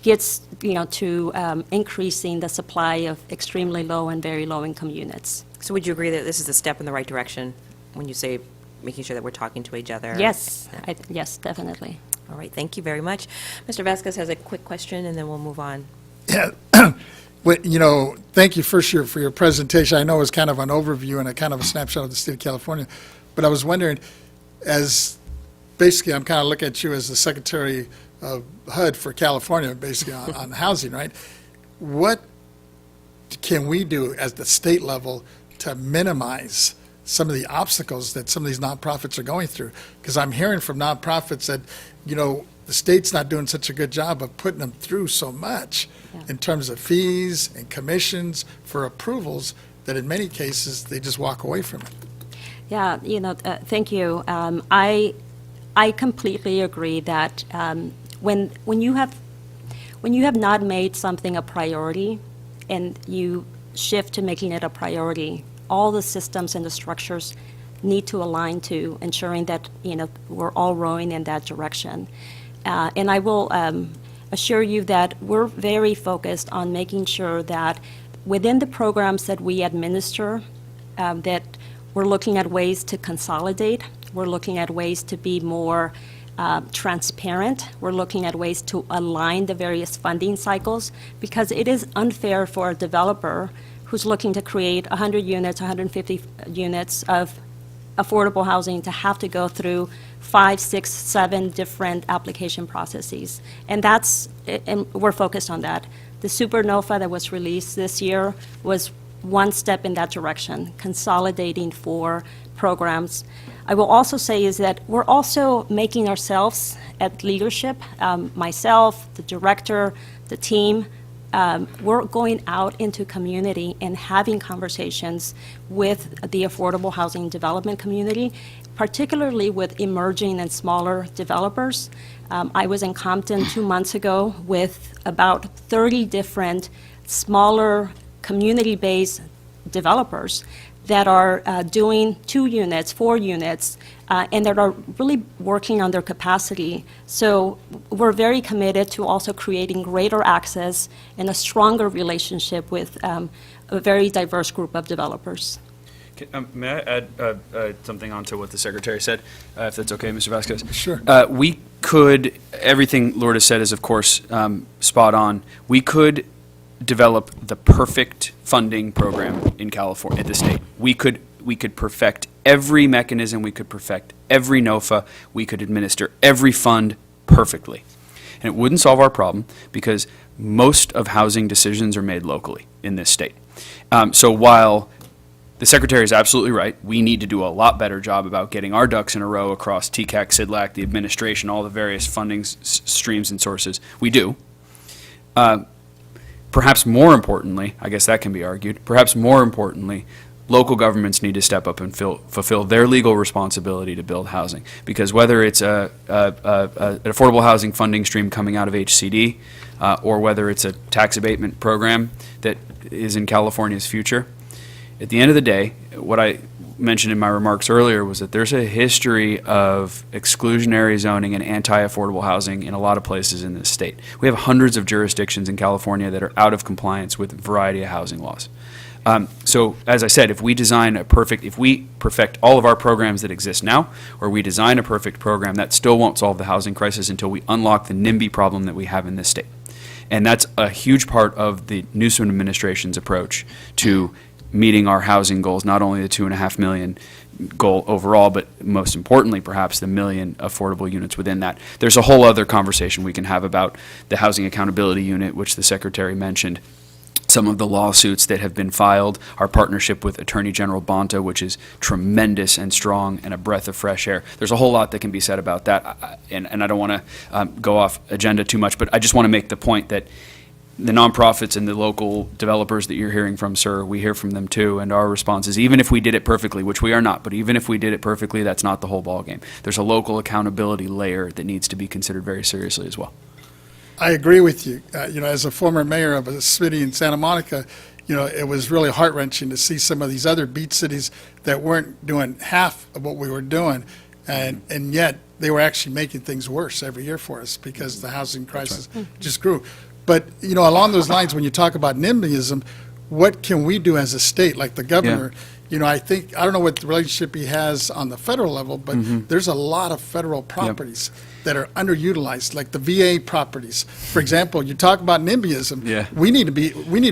gets, to increasing the supply of extremely low and very low-income units. So would you agree that this is a step in the right direction when you say making sure that we're talking to each other? Yes, yes, definitely. All right, thank you very much. Mr. Vasquez has a quick question, and then we'll move on. Yeah, thank you first for your presentation. I know it was kind of an overview and a kind of a snapshot of the state of California, but I was wondering, basically, I'm kind of looking at you as the Secretary of HUD for California, basically on housing, right? What can we do at the state level to minimize some of the obstacles that some of these nonprofits are going through? Because I'm hearing from nonprofits that, the state's not doing such a good job of putting them through so much in terms of fees and commissions for approvals that in many cases, they just walk away from it. Yeah, thank you. I completely agree that when you have not made something a priority and you shift to making it a priority, all the systems and the structures need to align to ensuring that we're all rowing in that direction. And I will assure you that we're very focused on making sure that within the programs that we administer, that we're looking at ways to consolidate. We're looking at ways to be more transparent. We're looking at ways to align the various funding cycles, because it is unfair for a developer who's looking to create 100 units, 150 units of affordable housing to have to go through 5, 6, 7 different application processes. And we're focused on that. The Supernova that was released this year was one step in that direction, consolidating 4 programs. I will also say is that we're also making ourselves at leadership, myself, the director, the team, we're going out into community and having conversations with the affordable housing development community, particularly with emerging and smaller developers. I was in Compton 2 months ago with about 30 different smaller community-based developers that are doing 2 units, 4 units, and that are really working on their capacity. So we're very committed to also creating greater access and a stronger relationship with a very diverse group of developers. May I add something onto what the Secretary said, if that's okay, Mr. Vasquez? Sure. We could, everything Lourdes said is, of course, spot on. We could develop the perfect funding program in California, at the state. We could perfect every mechanism, we could perfect every NOFA, we could administer every fund perfectly. And it wouldn't solve our problem, because most of housing decisions are made locally in this state. So while the Secretary is absolutely right, we need to do a lot better job about getting our ducks in a row across TCAC, CIDLAC, the administration, all the various funding streams and sources. We do. Perhaps more importantly, I guess that can be argued, perhaps more importantly, local governments need to step up and fulfill their legal responsibility to build housing. Because whether it's an affordable housing funding stream coming out of HCD, or whether it's a tax abatement program that is in California's future, at the end of the day, what I mentioned in my remarks earlier was that there's a history of exclusionary zoning and anti-affordable housing in a lot of places in this state. We have hundreds of jurisdictions in California that are out of compliance with a variety of housing laws. So, as I said, if we perfect all of our programs that exist now, or we design a perfect program, that still won't solve the housing crisis until we unlock the NIMBY problem that we have in this state. And that's a huge part of the Newsom administration's approach to meeting our housing goals, not only the 2.5 million goal overall, but most importantly, perhaps the 1 million affordable units within that. There's a whole other conversation we can have about the Housing Accountability Unit, which the Secretary mentioned, some of the lawsuits that have been filed, our partnership with Attorney General Bonta, which is tremendous and strong and a breath of fresh air. There's a whole lot that can be said about that, and I don't want to go off agenda too much, but I just want to make the point that the nonprofits and the local developers that you're hearing from, sir, we hear from them too, and our response is, even if we did it perfectly, which we are not, but even if we did it perfectly, that's not the whole ballgame. There's a local accountability layer that needs to be considered very seriously as well. I agree with you. As a former mayor of a city in Santa Monica, it was really heart-wrenching to see some of these other beach cities that weren't doing half of what we were doing, and yet they were actually making things worse every year for us because the housing crisis just grew. But, along those lines, when you talk about NIMBYism, what can we do as a state, like the governor? I don't know what the relationship he has on the federal level, but there's a lot of federal properties that are underutilized, like the VA properties. For example, you talk about NIMBYism. Yeah. We need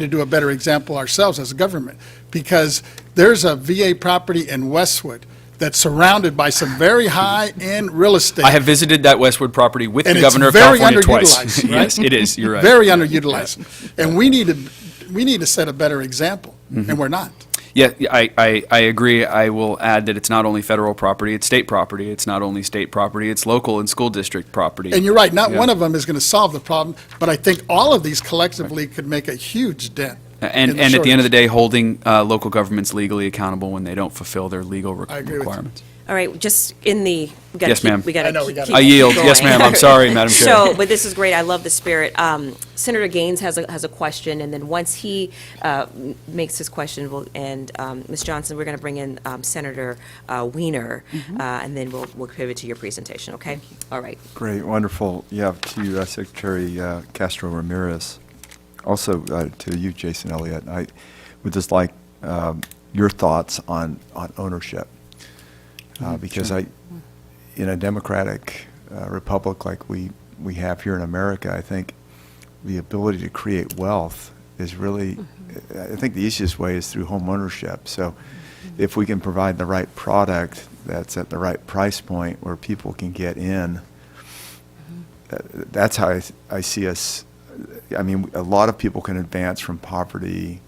to do a better example ourselves as a government, because there's a VA property in Westwood that's surrounded by some very high-end real estate. I have visited that Westwood property with And the it's governor of very California twice. underutilized, right? Yes, it is, you're right. Very underutilized. And we need to set a better example, and we're not. Yeah, I agree. I will add that it's not only federal property, it's state property. It's not only state property, it's local and school district property. And you're right, not Yeah. one of them is going to solve the problem, but I think all of these collectively could make a huge dent. And in the at the end of the shortage. day, holding local governments legally accountable when they don't fulfill their legal I agree with you. requirements. All right, just in the, we gotta Yes, keep- ma'am. we gotta I know, we keep- gotta- keep I yield. Yes, going. ma'am. I'm sorry, Madam Chair. So, but this is great. I love the spirit. Senator Gaines has a question, and then once he makes his question, and Ms. Johnson, we're going to bring in Senator Weiner, and then we'll pivot to your presentation, okay? All right. Great, wonderful. Yeah, to Secretary Castro Ramirez. Also to you, Jason Elliott. I would just like your thoughts on ownership. Because in a democratic republic like we have here in America, I think the ability to create wealth is really, I think the easiest way is through home ownership. So if we can provide the right product that's at the right price point where people can get in, that's how I see us. I mean, a lot of people can advance from poverty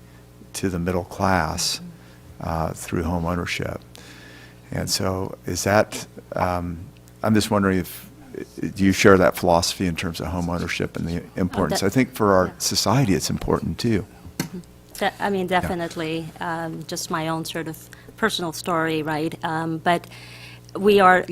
to the middle class through home ownership. And so is that, I'm just wondering if, do you share that philosophy in terms of home ownership and the importance? I think for our society, it's important too. I mean, definitely, just my own sort of personal story, right? But we are,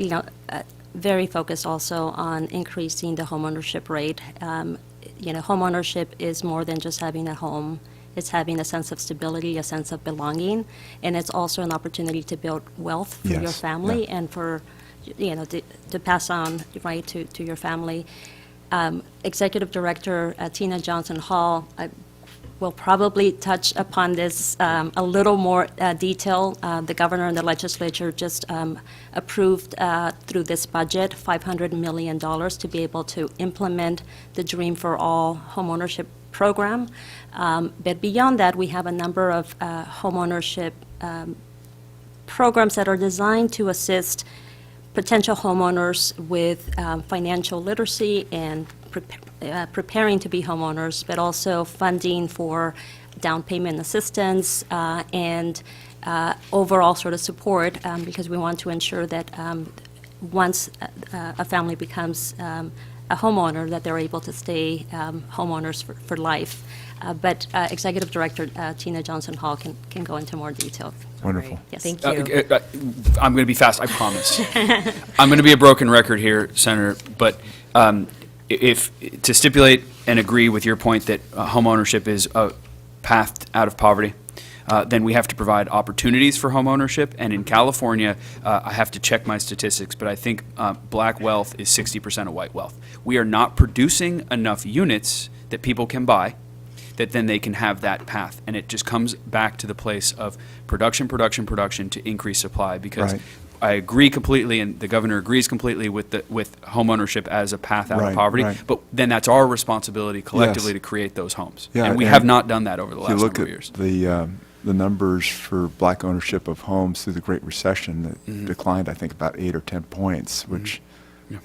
very focused also on increasing the homeownership rate. Homeownership is more than just having a home. It's having a sense of stability, a sense of belonging, and it's also an opportunity to build wealth for your Yes, family yeah. and for, to pass on, right, to your family. Executive Director Tina Johnson Hall will probably touch upon this a little more detail. The governor and the legislature just approved through this budget $500 million to be able to implement the Dream for All homeownership program. But beyond that, we have a number of homeownership programs that are designed to assist potential homeowners with financial literacy and preparing to be homeowners, but also funding for down payment assistance and overall sort of support, because we want to ensure that once a family becomes a homeowner, that they're able to stay homeowners for life. But Executive Director Tina Johnson Hall can go into more detail. Wonderful. Yes. Thank you. I'm going to be fast, I promise. I'm going to be a broken record here, Senator, but if, to stipulate and agree with your point that homeownership is a path out of poverty, then we have to provide opportunities for homeownership. And in California, I have to check my statistics, but I think black wealth is 60% of white wealth. We are not producing enough units that people can buy, that then they can have that path. And it just comes back to the place of production to increase supply, because Right. I agree completely, and the governor agrees completely with homeownership as a path out of Right, poverty. right. But then that's our responsibility collectively Yes. to create those homes. Yeah, And we and have not done that over the If you last look number of years. at the numbers for black ownership of homes through the Great Recession, it declined, I think, about 8 or 10 points, which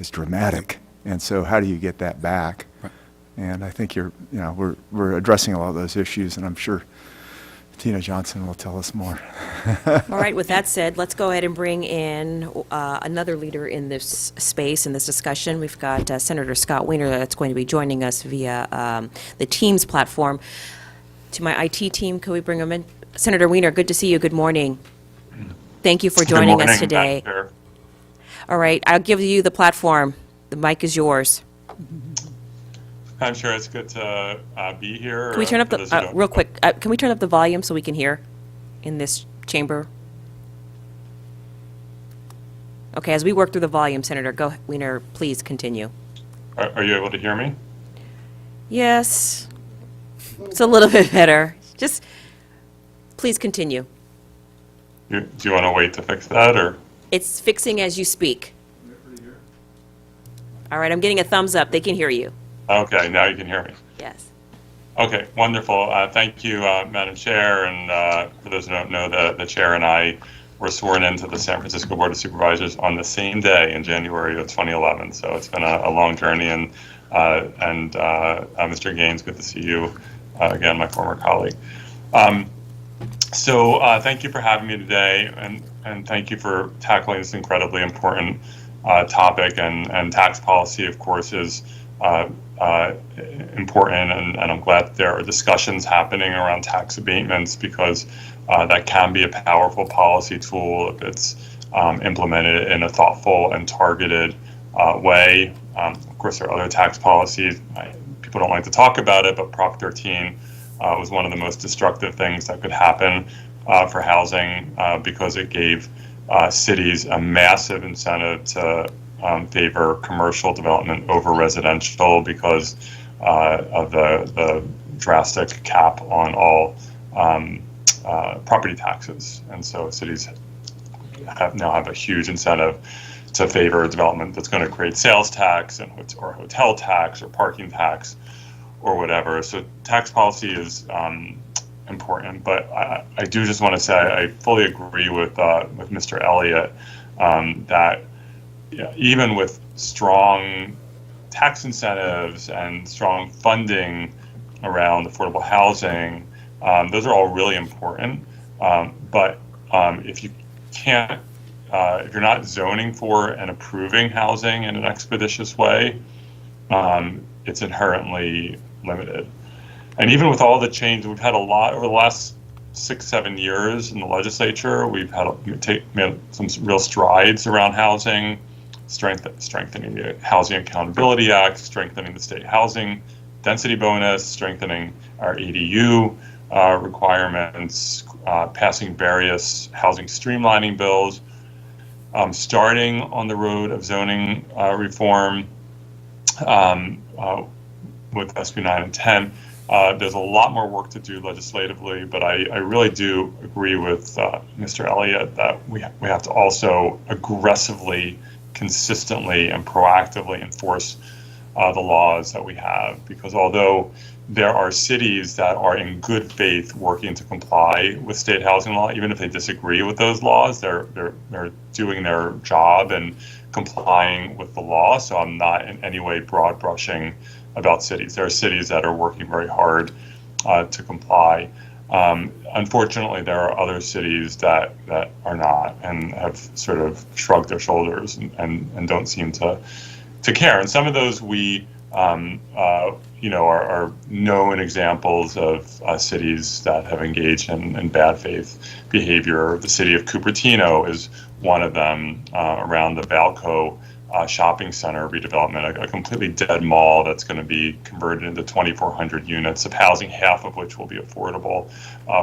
is dramatic. And so how do you get that back? Right. And I think we're addressing a lot of those issues, and I'm sure Tina Johnson will tell us more. All right, with that said, let's go ahead and bring in another leader in this space, in this discussion. We've got Senator Scott Weiner that's going to be joining us via the Teams platform. To my IT team, could we bring him in? Senator Weiner, good to see you. Good morning. Thank you for joining us today. All right, I'll give you the platform. The mic is yours. I'm sure it's good to be here. Can we turn up for those the, who don't- real quick, can we turn up the volume so we can hear in this chamber? Okay, as we work through the volume, Senator Weiner, please continue. Are you able to hear me? Yes, it's a little bit better. Just, please continue. Do you want to wait to fix that, or? It's fixing as you speak. All right, I'm getting a thumbs up. They can hear you. Okay, now you can hear me. Yes. Okay, wonderful. Thank you, Madam Chair. And for those who don't know, the chair and I were sworn into the San Francisco Board of Supervisors on the same day in January of 2011. So it's been a long journey. And Mr. Gaines, good to see you again, my former colleague. So thank you for having me today, and thank you for tackling this incredibly important topic. And tax policy, of course, is important, and I'm glad that there are discussions happening around tax abatements, because that can be a powerful policy tool if it's implemented in a thoughtful and targeted way. Of course, there are other tax policies. People don't like to talk about it, but Prop 13 was one of the most destructive things that could happen for housing, because it gave cities a massive incentive to favor commercial development over residential, because of the drastic cap on all property taxes. And so cities now have a huge incentive to favor development that's going to create sales tax or hotel tax or parking tax or whatever. So tax policy is important, but I do just want to say I fully agree with Mr. Elliott that even with strong tax incentives and strong funding around affordable housing, those are all really important. But if you can't, if you're not zoning for and approving housing in an expeditious way, it's inherently limited. And even with all the change, we've had a lot over the last 6-7 years in the legislature. We've made some real strides around housing, strengthening the Housing Accountability Act, strengthening the state housing density bonus, strengthening our ADU requirements, passing various housing streamlining bills, starting on the road of zoning reform with SB 9 and 10. There's a lot more work to do legislatively, but I really do agree with Mr. Elliott that we have to also aggressively, consistently, and proactively enforce the laws that we have, because although there are cities that are in good faith working to comply with state housing law, even if they disagree with those laws, they're doing their job and complying with the law. So I'm not in any way broad brushing about cities. There are cities that are working very hard to comply. Unfortunately, there are other cities that are not and have sort of shrugged their shoulders and don't seem to care. And some of those we are known examples of cities that have engaged in bad faith behavior. The city of Cupertino is one of them, around the Valco shopping center redevelopment, a completely dead mall that's going to be converted into 2,400 units of housing, half of which will be affordable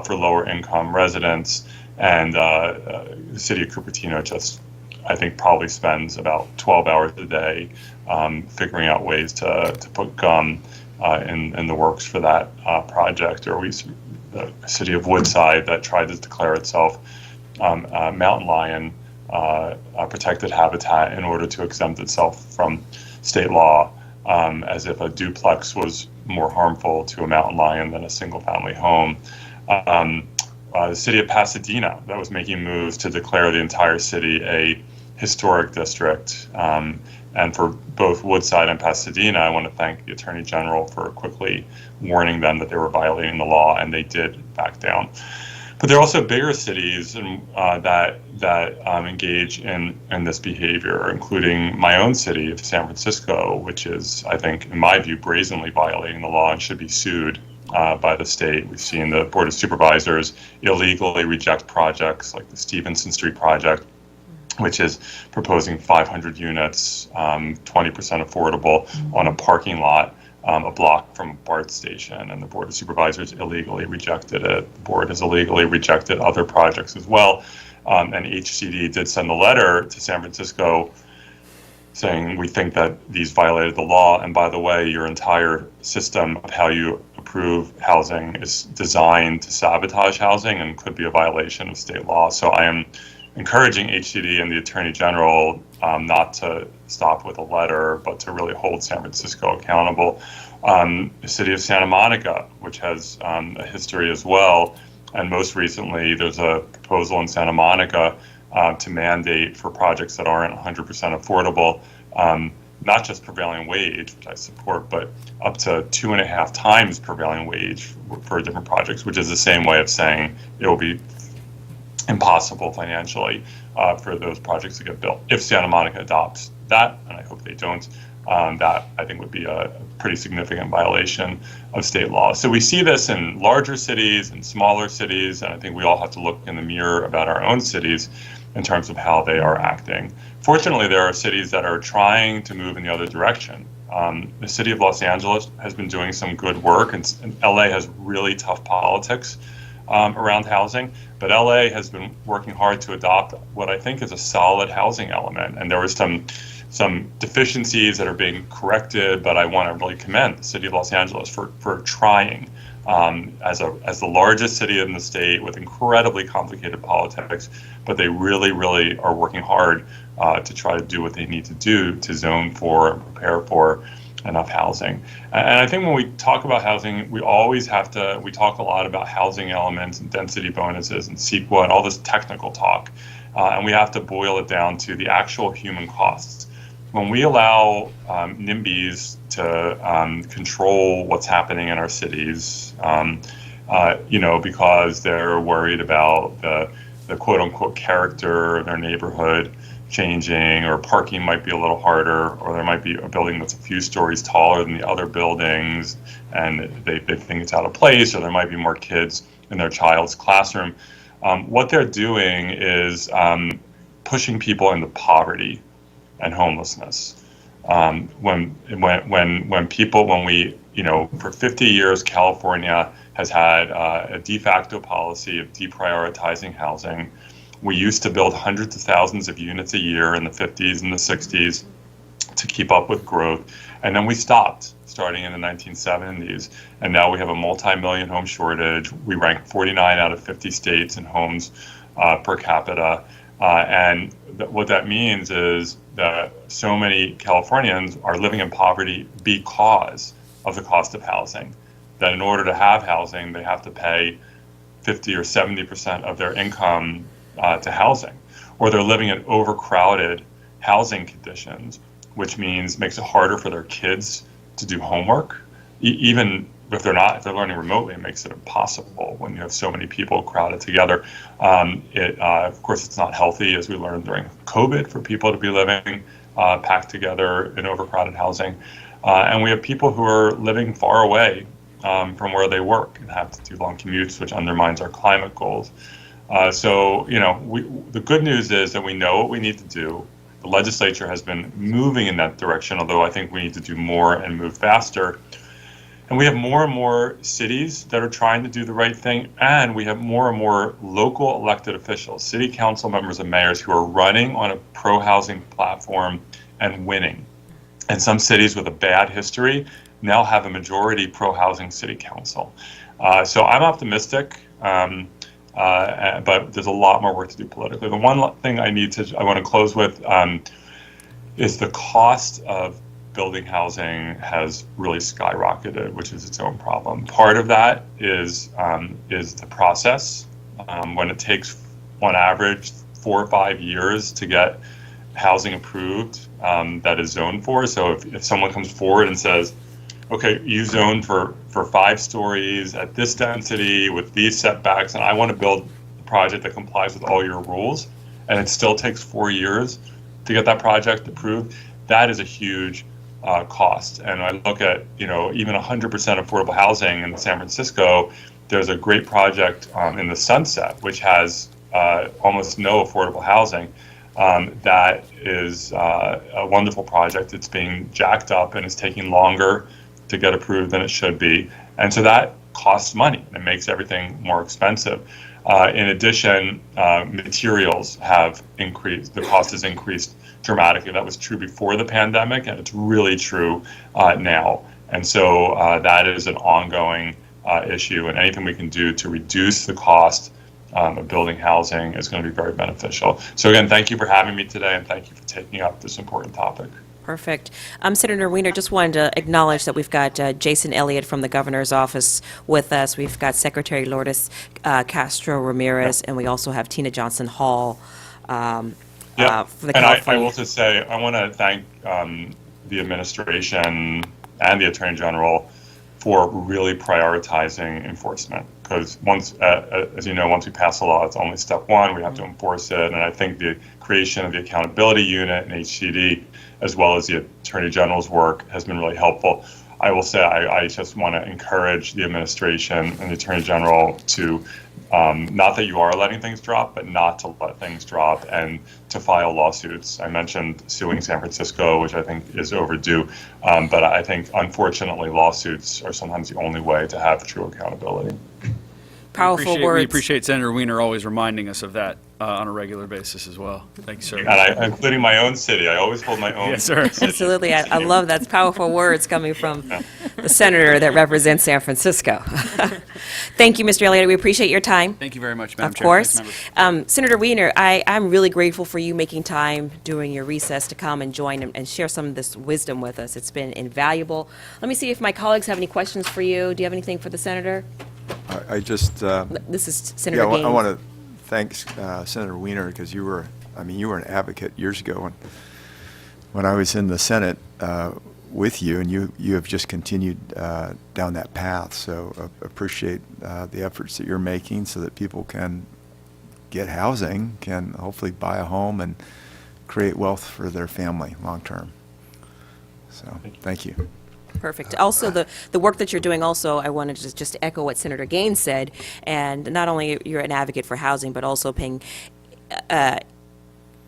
for lower income residents. And the city of Cupertino just, I think, probably spends about 12 hours a day figuring out ways to put gum in the works for that project. Or the city of Woodside that tried to declare itself mountain lion protected habitat in order to exempt itself from state law, as if a duplex was more harmful to a mountain lion than a single family home. The city of Pasadena that was making moves to declare the entire city a historic district. And for both Woodside and Pasadena, I want to thank the Attorney General for quickly warning them that they were violating the law, and they did back down. But there are also bigger cities that engage in this behavior, including my own city of San Francisco, which is, I think, in my view, brazenly violating the law and should be sued by the state. We've seen the Board of Supervisors illegally reject projects like the Stevenson Street project, which is proposing 500 units, 20% affordable on a parking lot a block from a BART station, and the Board of Supervisors illegally rejected it. The board has illegally rejected other projects as well, and HCD did send a letter to San Francisco saying, we think that these violated the law, and by the way, your entire system of how you approve housing is designed to sabotage housing and could be a violation of state law. So I am encouraging HCD and the Attorney General not to stop with a letter, but to really hold San Francisco accountable. The city of Santa Monica, which has a history as well, and most recently there's a proposal in Santa Monica to mandate for projects that aren't 100% affordable, not just prevailing wage, which I support, but up to 2.5 times prevailing wage for different projects, which is the same way of saying it will be impossible financially for those projects to get built. If Santa Monica adopts that, and I hope they don't, that I think would be a pretty significant violation of state law. So we see this in larger cities and smaller cities, and I think we all have to look in the mirror about our own cities in terms of how they are acting. Fortunately, there are cities that are trying to move in the other direction. The city of Los Angeles has been doing some good work, and LA has really tough politics around housing, but LA has been working hard to adopt what I think is a solid housing element. And there was some deficiencies that are being corrected, but I want to really commend the city of Los Angeles for trying. As the largest city in the state with incredibly complicated politics, but they really, really are working hard to try to do what they need to do to zone for and prepare for enough housing. And I think when we talk about housing, we talk a lot about housing elements and density bonuses and CEQA and all this technical talk, and we have to boil it down to the actual human costs. When we allow NIMBYs to control what's happening in our cities, because they're worried about the quote unquote character of their neighborhood changing, or parking might be a little harder, or there might be a building that's a few stories taller than the other buildings and they think it's out of place, or there might be more kids in their child's classroom. What they're doing is pushing people into poverty and homelessness. When we, for 50 years, California has had a de facto policy of deprioritizing housing. We used to build hundreds of thousands of units a year in the 50s and the 60s to keep up with growth. And then we stopped starting in the 1970s. And now we have a multi-million home shortage. We rank 49 out of 50 states in homes per capita. And what that means is that so many Californians are living in poverty because of the cost of housing, that in order to have housing, they have to pay 50 or 70% of their income to housing, or they're living in overcrowded housing conditions, which makes it harder for their kids to do homework. Even if they're learning remotely, it makes it impossible when you have so many people crowded together. Of course, it's not healthy, as we learned during COVID, for people to be living packed together in overcrowded housing. And we have people who are living far away from where they work and have to do long commutes, which undermines our climate goals. The good news is that we know what we need to do. The legislature has been moving in that direction, although I think we need to do more and move faster. And we have more and more cities that are trying to do the right thing, and we have more and more local elected officials, city council members and mayors, who are running on a pro-housing platform and winning. And some cities with a bad history now have a majority pro-housing city council. So I'm optimistic, but there's a lot more work to do politically. The one thing I want to close with is the cost of building housing has really skyrocketed, which is its own problem. Part of that is the process. When it takes, on average, 4 or 5 years to get housing approved that is zoned for. So if someone comes forward and says, okay, you zoned for 5 stories at this density with these setbacks, and I want to build a project that complies with all your rules, and it still takes 4 years to get that project approved, that is a huge cost. And I look at, even 100% affordable housing in San Francisco. There's a great project in the Sunset, which has almost no affordable housing. That is a wonderful project. It's being jacked up and it's taking longer to get approved than it should be. And so that costs money and makes everything more expensive. In addition, materials have increased. The cost has increased dramatically. That was true before the pandemic, and it's really true now. And so that is an ongoing issue, and anything we can do to reduce the cost of building housing is going to be very beneficial. So again, thank you for having me today, and thank you for taking up this important topic. Perfect. Senator Wiener, just wanted to acknowledge that we've got Jason Elliott from the governor's office with us. We've got Secretary Lourdes Castro Ramirez, and we also have Tina Johnson Hall from the And I California. will just say, I want to thank the administration and the Attorney General for really prioritizing enforcement. Because once, as you know, once we pass a law, it's only step one. We have to enforce it. And I think the creation of the accountability unit and HCD, as well as the Attorney General's work, has been really helpful. I will say I just want to encourage the administration and the Attorney General to, not that you are letting things drop, but not to let things drop and to file lawsuits. I mentioned suing San Francisco, which I think is overdue, but I think, unfortunately, lawsuits are sometimes the only way to have true accountability. Powerful We words. appreciate Senator Wiener always reminding us of that on a regular basis as well. Thank you, sir. And including my own city. I always hold my own Yes, sir. city. Absolutely. I love that's powerful words coming from the senator that represents San Francisco. Thank you, Mr. Elliott. We appreciate your time. Thank you very much, Madam Of Chair. course. Thanks, members. Senator Wiener, I'm really grateful for you making time during your recess to come and join and share some of this wisdom with us. It's been invaluable. Let me see if my colleagues have any questions for you. Do you have anything for the senator? I just, This is Senator yeah, Gaines. I want to thank Senator Wiener, because you were an advocate years ago when I was in the Senate with you, and you have just continued down that path. So appreciate the efforts that you're making so that people can get housing, can hopefully buy a home and create wealth for their family long term. So thank you. Perfect. Also, the work that you're doing also, I wanted to just echo what Senator Gaines said, and not only you're an advocate for housing, but also paying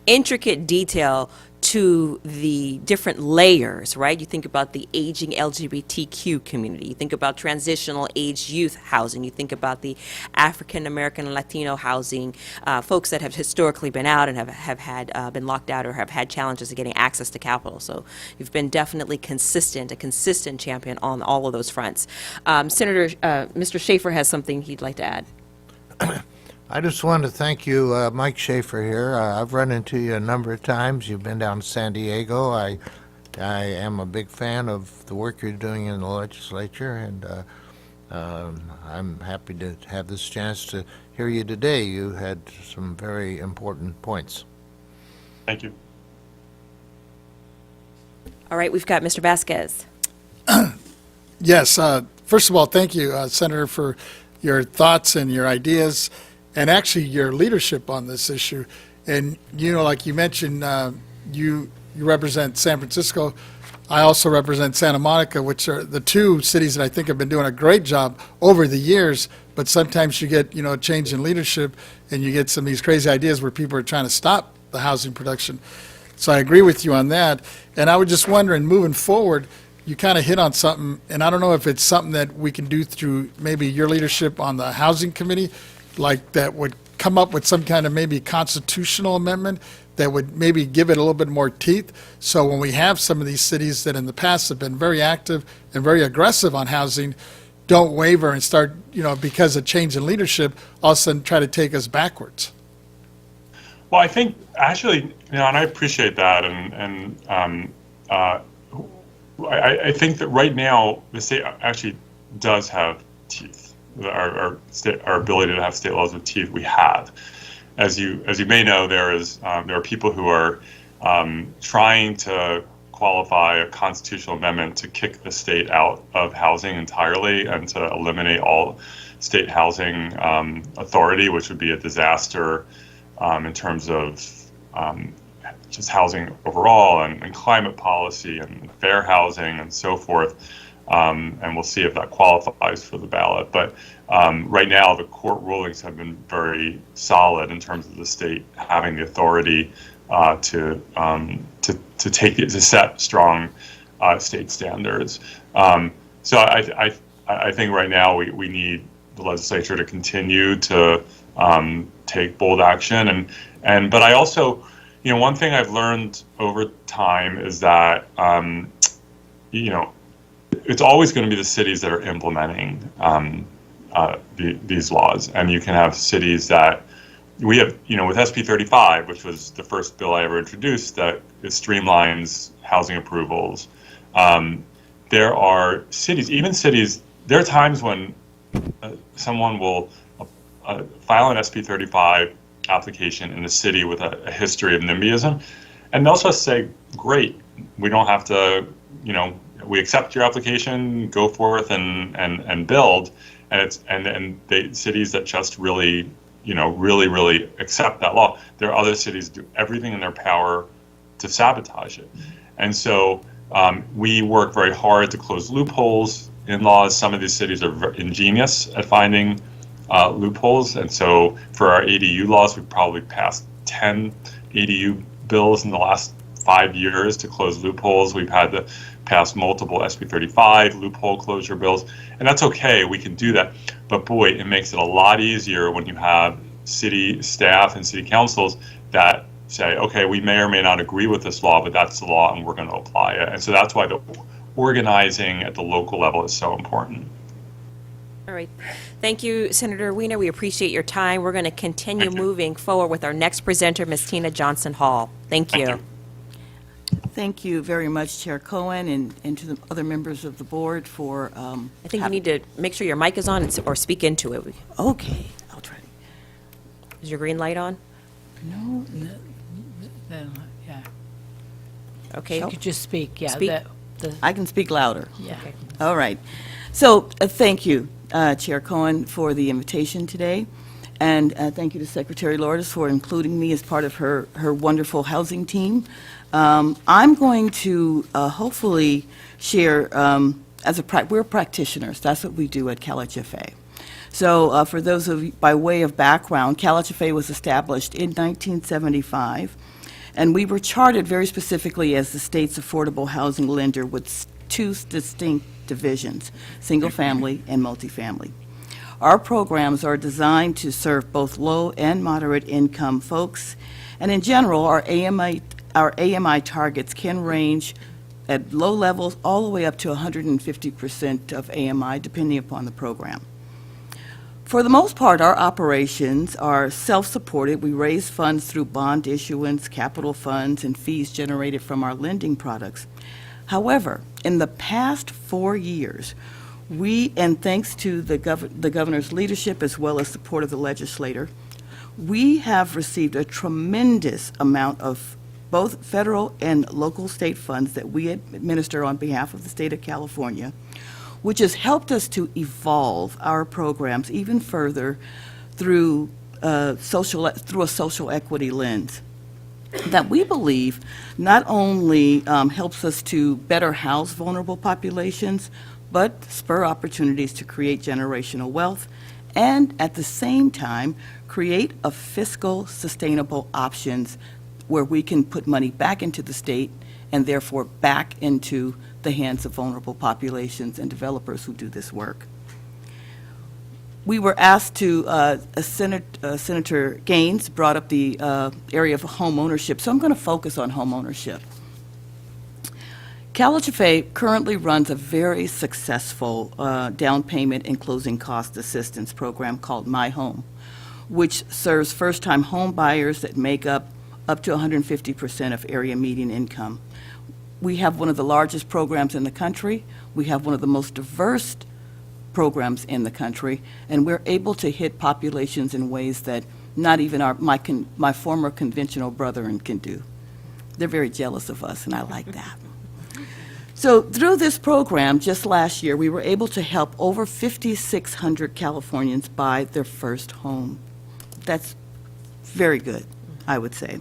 intricate detail to the different layers, right? You think about the aging LGBTQ community. You think about transitional age youth housing. You think about the African American and Latino housing, folks that have historically been out and have had been locked out or have had challenges of getting access to capital. So you've been definitely a consistent champion on all of those fronts. Senator, Mr. Schaefer has something he'd like to add. I just wanted to thank you, Mike Schaefer here. I've run into you a number of times. You've been down to San Diego. I am a big fan of the work you're doing in the legislature, and I'm happy to have this chance to hear you today. You had some very important points. Thank you. All right, we've got Mr. Vasquez. Yes, first of all, thank you, Senator, for your thoughts and your ideas, and actually your leadership on this issue. And, like you mentioned, you represent San Francisco. I also represent Santa Monica, which are the two cities that I think have been doing a great job over the years. But sometimes you get, a change in leadership, and you get some of these crazy ideas where people are trying to stop the housing production. So I agree with you on that. And I was just wondering, moving forward, you kind of hit on something, and I don't know if it's something that we can do through maybe your leadership on the Housing Committee, like that would come up with some kind of maybe constitutional amendment that would maybe give it a little bit more teeth. So when we have some of these cities that in the past have been very active and very aggressive on housing, don't waver and start, because of change in leadership, all of a sudden try to take us backwards. Well, I think actually, and I appreciate that, and I think that right now the state actually does have teeth. Our ability to have state laws with teeth, we have. As you may know, there are people who are trying to qualify a constitutional amendment to kick the state out of housing entirely and to eliminate all state housing authority, which would be a disaster in terms of just housing overall and climate policy and fair housing and so forth. And we'll see if that qualifies for the ballot. But right now, the court rulings have been very solid in terms of the state having the authority to set strong state standards. So I think right now we need the legislature to continue to take bold action. But I also, one thing I've learned over time is that it's always going to be the cities that are implementing these laws. And you can have cities that we have, with SB 35, which was the first bill I ever introduced, that it streamlines housing approvals. There are cities, there are times when someone will file an SB 35 application in the city with a history of NIMBYism, and they'll just say, great, we don't have to, we accept your application, go forth and build. And the cities that just really, really accept that law. There are other cities do everything in their power to sabotage it. And so we work very hard to close loopholes in laws. Some of these cities are ingenious at finding loopholes. And so for our ADU laws, we've probably passed 10 ADU bills in the last 5 years to close loopholes. We've had to pass multiple SB 35 loophole closure bills, and that's okay, we can do that. But boy, it makes it a lot easier when you have city staff and city councils that say, okay, we may or may not agree with this law, but that's the law and we're going to apply it. And so that's why the organizing at the local level is so important. All right. Thank you, Senator Weiner. We appreciate your time. We're going to continue moving forward with our next presenter, Ms. Tina Johnson Hall. Thank you. Thank you very much, Chair Cohen, and to the other members of the board for... I think you need to make sure your mic is on or speak into it. Okay, I'll try. Is your green light on? No, Yeah, Okay. you could just speak, yeah. Speak. I can speak louder. Yeah. All right. So, thank you, Chair Cohen, for the invitation today. And thank you to Secretary Lourdes for including me as part of her wonderful housing team. I'm going to hopefully share, we're practitioners. That's what we do at CalHFA. So for those of you, by way of background, CalHFA was established in 1975, and we were chartered very specifically as the state's affordable housing lender with two distinct divisions, single-family and multifamily. Our programs are designed to serve both low and moderate income folks, and in general, our AMI targets can range at low levels all the way up to 150% of AMI, depending upon the program. For the most part, our operations are self-supported. We raise funds through bond issuance, capital funds, and fees generated from our lending products. However, in the past 4 years, and thanks to the governor's leadership as well as support of the legislator, we have received a tremendous amount of both federal and local state funds that we administer on behalf of the state of California, which has helped us to evolve our programs even further through a social equity lens that we believe not only helps us to better house vulnerable populations, but spur opportunities to create generational wealth and at the same time create a fiscal sustainable options where we can put money back into the state and therefore back into the hands of vulnerable populations and developers who do this work. We were asked to, Senator Gaines brought up the area of home ownership, so I'm going to focus on home ownership. CalHFA currently runs a very successful down payment and closing cost assistance program called My Home, which serves first-time home buyers that make up to 150% of area median income. We have one of the largest programs in the country. We have one of the most diverse programs in the country, and we're able to hit populations in ways that not even my former conventional brethren can do. They're very jealous of us, and I like that. So through this program, just last year, we were able to help over 5,600 Californians buy their first home. That's very good, I would say.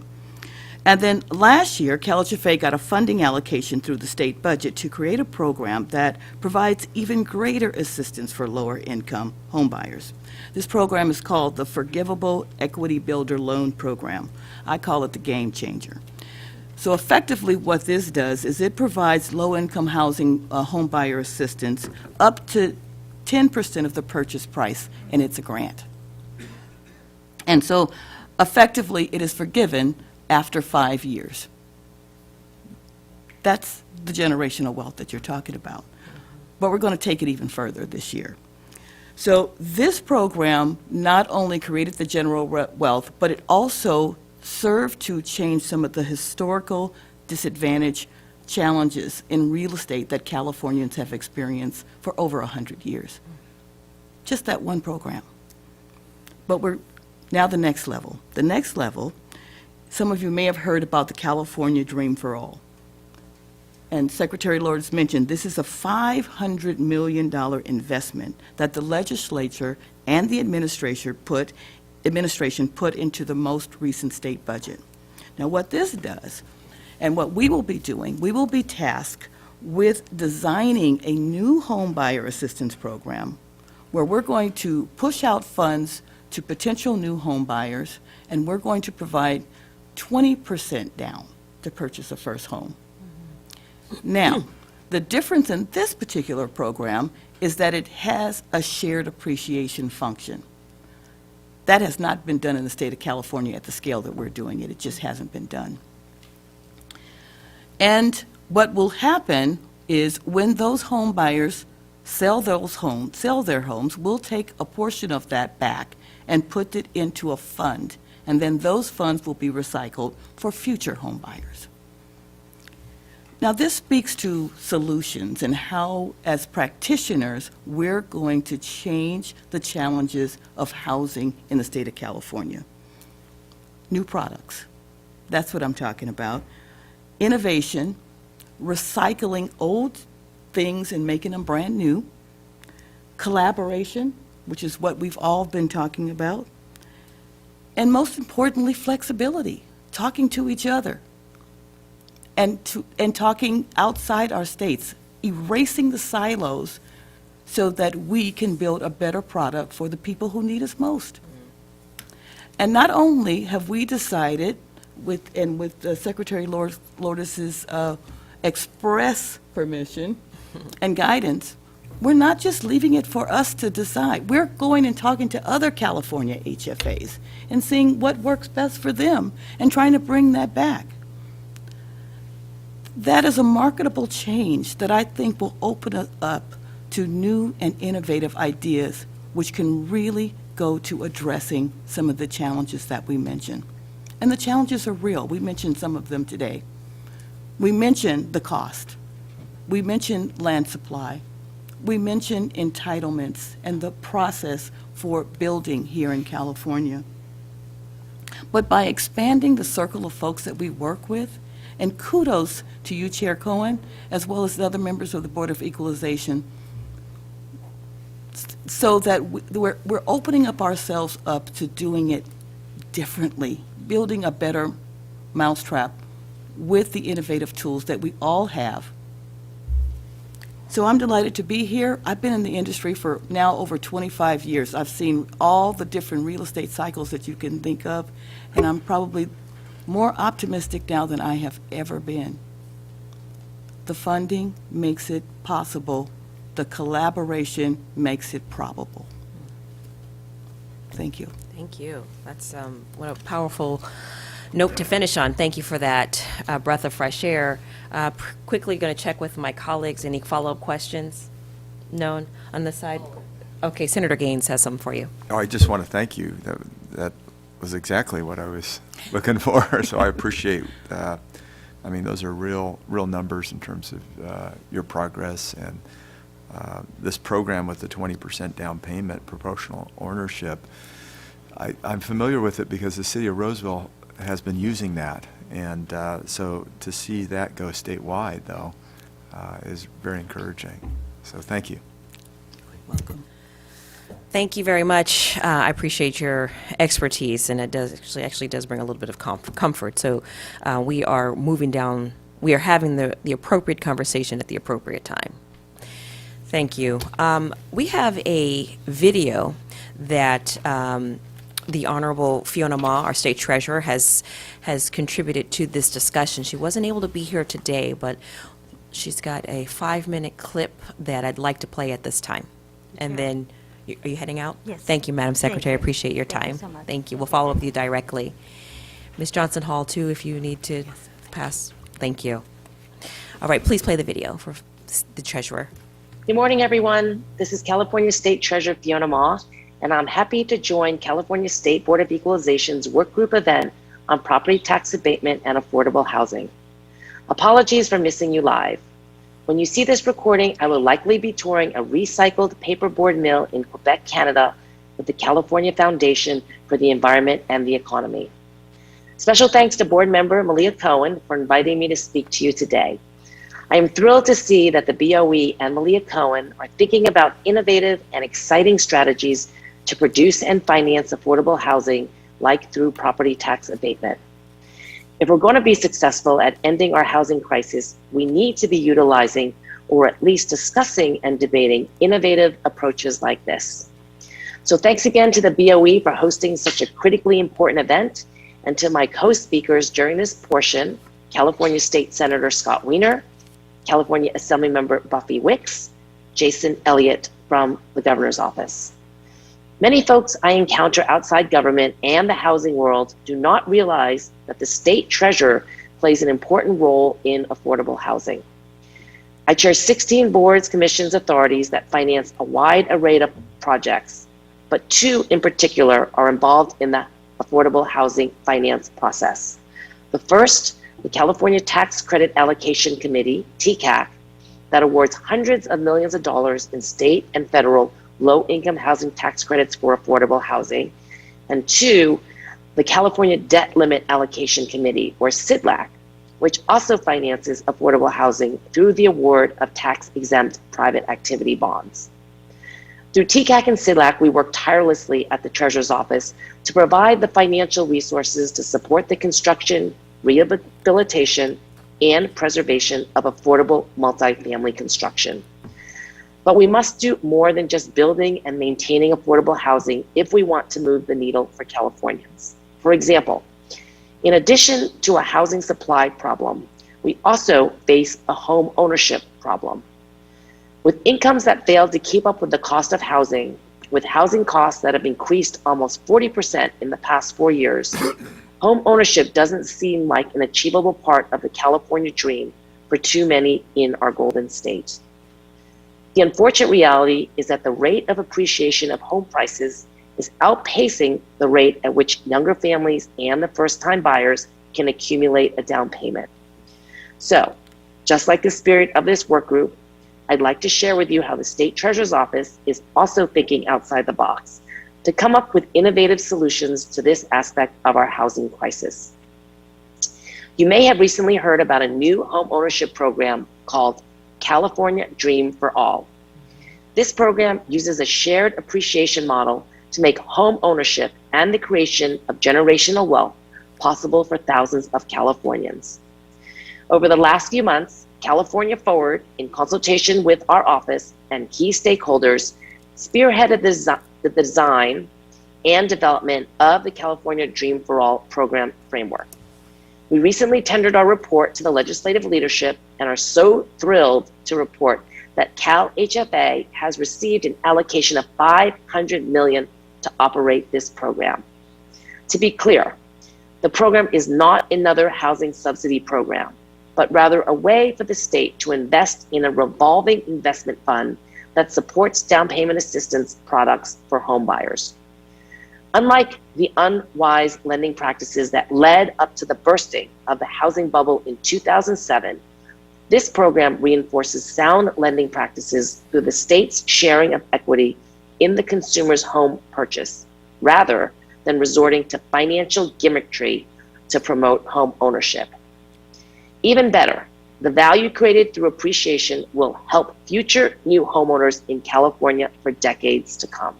And then last year, CalHFA got a funding allocation through the state budget to create a program that provides even greater assistance for lower income homebuyers. This program is called the Forgivable Equity Builder Loan Program. I call it the game changer. So effectively what this does is it provides low-income housing homebuyer assistance up to 10% of the purchase price, and it's a grant. And so effectively it is forgiven after 5 years. That's the generational wealth that you're talking about. But we're going to take it even further this year. So this program not only created the general wealth, but it also served to change some of the historical disadvantage challenges in real estate that Californians have experienced for over 100 years. Just that one program. But we're now the next level. The next level, some of you may have heard about the California Dream for All. And Secretary Lourdes mentioned this is a $500 million investment that the legislature and the administration put into the most recent state budget. Now, what this does, and what we will be doing, we will be tasked with designing a new home buyer assistance program where we're going to push out funds to potential new home buyers, and we're going to provide 20% down to purchase a first home. Now, the difference in this particular program is that it has a shared appreciation function. That has not been done in the state of California at the scale that we're doing it. It just hasn't been done. And what will happen is when those home buyers sell their homes, we'll take a portion of that back and put it into a fund, and then those funds will be recycled for future home buyers. Now, this speaks to solutions and how, as practitioners, we're going to change the challenges of housing in the state of California. New products, that's what I'm talking about. Innovation, recycling old things and making them brand new. Collaboration, which is what we've all been talking about. And most importantly, flexibility, talking to each other. And talking outside our states, erasing the silos so that we can build a better product for the people who need us most. And not only have we decided, with Secretary Lourdes's express permission and guidance, we're not just leaving it for us to decide. We're going and talking to other California HFAs and seeing what works best for them and trying to bring that back. That is a marketable change that I think will open us up to new and innovative ideas which can really go to addressing some of the challenges that we mentioned. And the challenges are real. We mentioned some of them today. We mentioned the cost. We mentioned land supply. We mentioned entitlements and the process for building here in California. But by expanding the circle of folks that we work with, and kudos to you, Chair Cohen, as well as the other members of the Board of Equalization, so that we're opening up ourselves up to doing it differently, building a better mousetrap with the innovative tools that we all have. So I'm delighted to be here. I've been in the industry for now over 25 years. I've seen all the different real estate cycles that you can think of, and I'm probably more optimistic now than I have ever been. The funding makes it possible. The collaboration makes it probable. Thank you. Thank you. That's what a powerful note to finish on. Thank you for that breath of fresh air. Quickly going to check with my colleagues. Any follow-up questions? None on this side? Okay, Senator Gaines has some for you. Oh, I just want to thank you. That was exactly what I was looking for, so I appreciate that. I mean, those are real numbers in terms of your progress, and this program with the 20% down payment, proportional ownership. I'm familiar with it because the city of Roseville has been using that, and so to see that go statewide, though, is very encouraging. So thank you. Welcome. Thank you very much. I appreciate your expertise, and it does actually does bring a little bit of comfort. So we are moving down. We are having the appropriate conversation at the appropriate time. Thank you. We have a video that the Honorable Fiona Ma, our State Treasurer, has contributed to this discussion. She wasn't able to be here today, but she's got a 5-minute clip that I'd like to play at this time. And then, are you heading out? Yes. Thank you, Madam Secretary. I appreciate your Thank you time. so much. Thank you. We'll follow up with you directly. Ms. Johnson Hall, too, if you need to pass. Thank you. All right, please play the video for the Treasurer. Good morning, everyone. This is California State Treasurer Fiona Ma, and I'm happy to join California State Board of Equalization's work group event on property tax abatement and affordable housing. Apologies for missing you live. When you see this recording, I will likely be touring a recycled paperboard mill in Quebec, Canada, with the California Foundation for the Environment and the Economy. Special thanks to board member Malia Cohen for inviting me to speak to you today. I am thrilled to see that the BOE and Malia Cohen are thinking about innovative and exciting strategies to produce and finance affordable housing, like through property tax abatement. If we're going to be successful at ending our housing crisis, we need to be utilizing, or at least discussing and debating, innovative approaches like this. So thanks again to the BOE for hosting such a critically important event, and to my co-speakers during this portion, California State Senator Scott Wiener, California Assemblymember Buffy Wicks, Jason Elliott from the governor's office. Many folks I encounter outside government and the housing world do not realize that the state treasurer plays an important role in affordable housing. I chair 16 boards, commissions, authorities that finance a wide array of projects, but 2 in particular are involved in the affordable housing finance process. The first, the California Tax Credit Allocation Committee, TCAC, that awards hundreds of millions of dollars in state and federal low-income housing tax credits for affordable housing. And 2, the California Debt Limit Allocation Committee, or CDLAC, which also finances affordable housing through the award of tax-exempt private activity bonds. Through TCAC and CDLAC, we work tirelessly at the Treasurer's Office to provide the financial resources to support the construction, rehabilitation, and preservation of affordable multifamily construction. But we must do more than just building and maintaining affordable housing if we want to move the needle for Californians. For example, in addition to a housing supply problem, we also face a home ownership problem. With incomes that fail to keep up with the cost of housing, with housing costs that have increased almost 40% in the past 4 years, home ownership doesn't seem like an achievable part of the California dream for too many in our Golden State. The unfortunate reality is that the rate of appreciation of home prices is outpacing the rate at which younger families and the first-time buyers can accumulate a down payment. So, just like the spirit of this work group, I'd like to share with you how the State Treasurer's Office is also thinking outside the box to come up with innovative solutions to this aspect of our housing crisis. You may have recently heard about a new home ownership program called California Dream for All. This program uses a shared appreciation model to make home ownership and the creation of generational wealth possible for thousands of Californians. Over the last few months, California Forward, in consultation with our office and key stakeholders, spearheaded the design and development of the California Dream for All program framework. We recently tendered our report to the legislative leadership and are so thrilled to report that Cal HFA has received an allocation of $500 million to operate this program. To be clear, the program is not another housing subsidy program, but rather a way for the state to invest in a revolving investment fund that supports down payment assistance products for home buyers. Unlike the unwise lending practices that led up to the bursting of the housing bubble in 2007, this program reinforces sound lending practices through the state's sharing of equity in the consumer's home purchase, rather than resorting to financial gimmickry to promote home ownership. Even better, the value created through appreciation will help future new homeowners in California for decades to come.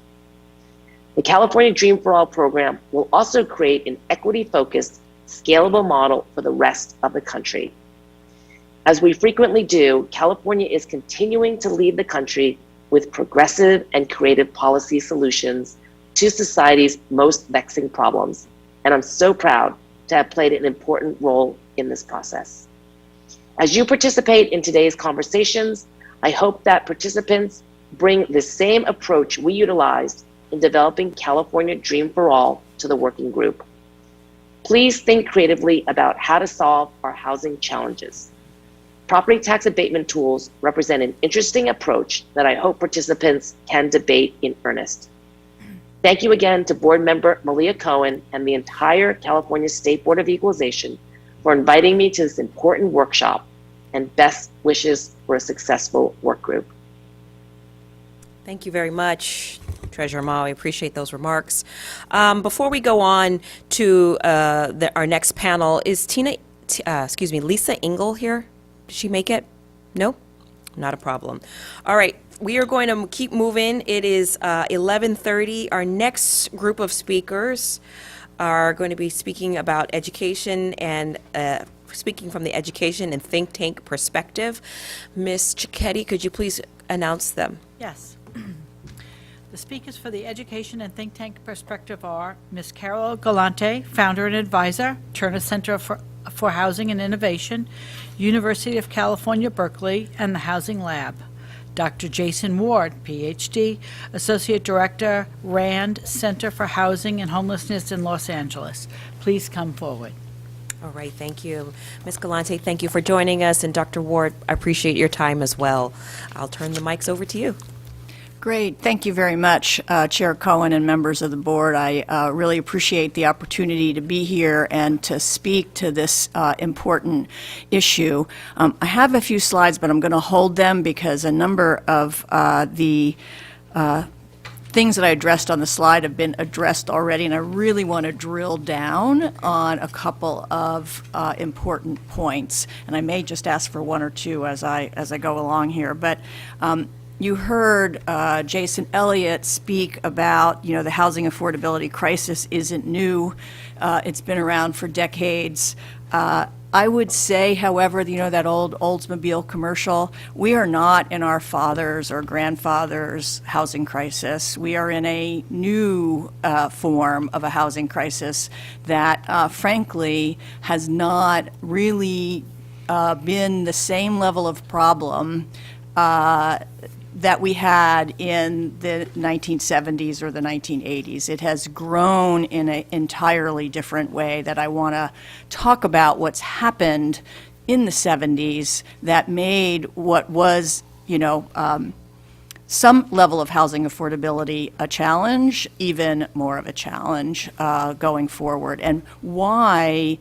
The California Dream for All program will also create an equity-focused, scalable model for the rest of the country. As we frequently do, California is continuing to lead the country with progressive and creative policy solutions to society's most vexing problems, and I'm so proud to have played an important role in this process. As you participate in today's conversations, I hope that participants bring the same approach we utilized in developing California Dream for All to the working group. Please think creatively about how to solve our housing challenges. property tax abatement tools represent an interesting approach that I hope participants can debate in earnest. Thank you again to Board Member Malia Cohen and the entire California State Board of Equalization for inviting me to this important workshop, and best wishes for a successful work group. Thank you very much, Treasurer Ma. We appreciate those remarks. Before we go on to our next panel, is Lisa Engel here? Did she make it? No? Not a problem. All right, we are going to keep moving. It is 11:30. Our next group of speakers are going to be speaking about education and speaking from the education and think tank perspective. Ms. Cicchetti, could you please announce them? Yes. The speakers for the education and think tank perspective are Ms. Carol Galante, founder and advisor, Turner Center for Housing and Innovation, University of California, Berkeley, and the Housing Lab. Dr. Jason Ward, PhD, Associate Director, RAND Center for Housing and Homelessness in Los Angeles. Please come forward. All right, thank you. Ms. Galante, thank you for joining us, and Dr. Ward, I appreciate your time as well. I'll turn the mics over to you. Great. Thank you very much, Chair Cohen and members of the board. I really appreciate the opportunity to be here and to speak to this important issue. I have a few slides, but I'm going to hold them because a number of the things that I addressed on the slide have been addressed already, and I really want to drill down on a couple of important points. And I may just ask for one or two as I go along here. But you heard Jason Elliott speak about, the housing affordability crisis isn't new. It's been around for decades. I would say, however, that old Oldsmobile commercial, we are not in our father's or grandfather's housing crisis. We are in a new form of a housing crisis that, frankly, has not really been the same level of problem that we had in the 1970s or the 1980s. It has grown in an entirely different way that I want to talk about what's happened in the 70s that made what was, some level of housing affordability a challenge, even more of a challenge going forward, and why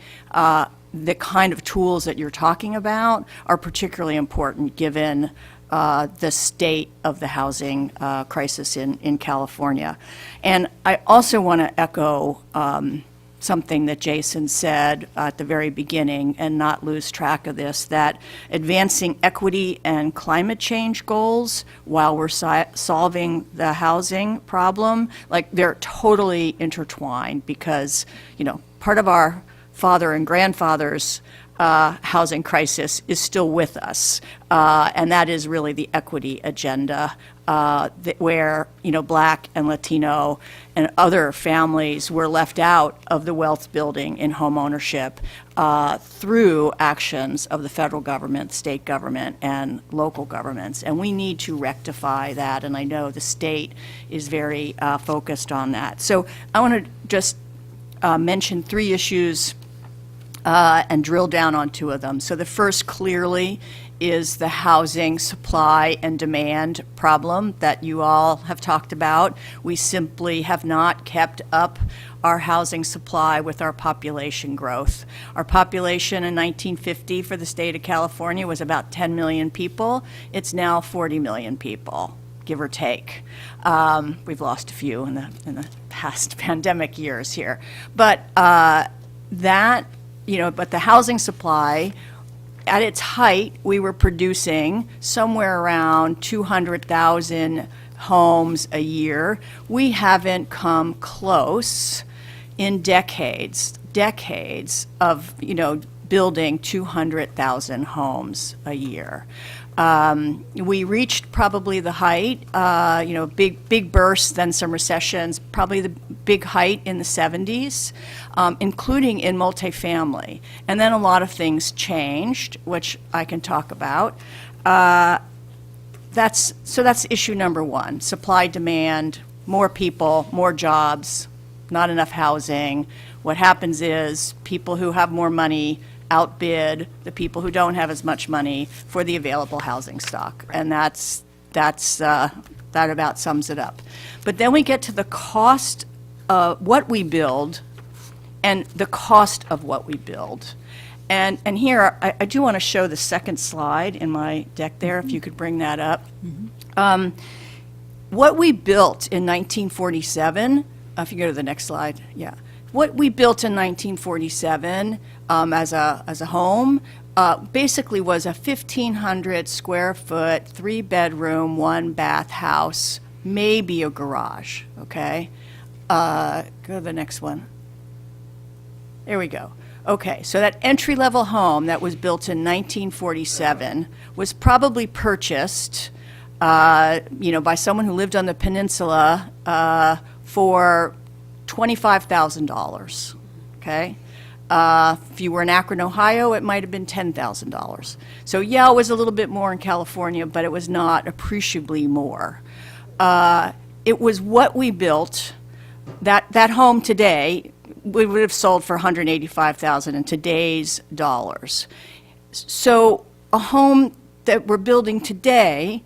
the kind of tools that you're talking about are particularly important given the state of the housing crisis in California. And I also want to echo something that Jason said at the very beginning and not lose track of this, that advancing equity and climate change goals while we're solving the housing problem, they're totally intertwined because, part of our father and grandfather's housing crisis is still with us, and that is really the equity agenda, where Black and Latino and other families were left out of the wealth building in home ownership through actions of the federal government, state government, and local governments, and we need to rectify that. And I know the state is very focused on that. So I want to just mention three issues and drill down on two of them. So the first clearly is the housing supply and demand problem that you all have talked about. We simply have not kept up our housing supply with our population growth. Our population in 1950 for the state of California was about 10 million people. It's now 40 million people, give or take. We've lost a few in the past pandemic years here. But but the housing supply, at its height, we were producing somewhere around 200,000 homes a year. We haven't come close in decades of, building 200,000 homes a year. We reached probably the height, big bursts, then some recessions, probably the big height in the 70s, including in multifamily. And then a lot of things changed, which I can talk about. That's issue number one, supply, demand, more people, more jobs, not enough housing. what happens is people who have more money outbid the people who don't have as much money for the available housing stock. And that about sums it up. But then we get to the cost of what we build and the cost of what we build. And here, I do want to show the second slide in my deck there, if you could bring that up. What we built in 1947, if you go to the next slide, yeah. What we built in 1947 as a home basically was a 1,500 square foot, 3-bedroom, 1-bath house, maybe a garage, okay? Go to the next one. There we go. Okay, so that entry-level home that was built in 1947 was probably purchased, by someone who lived on the peninsula for $25,000, okay? If you were in Akron, Ohio, it might have been $10,000. So yeah, it was a little bit more in California, but it was not appreciably more. It was what we built. That home today, we would have sold for $185,000 in today's dollars. So a home that we're building today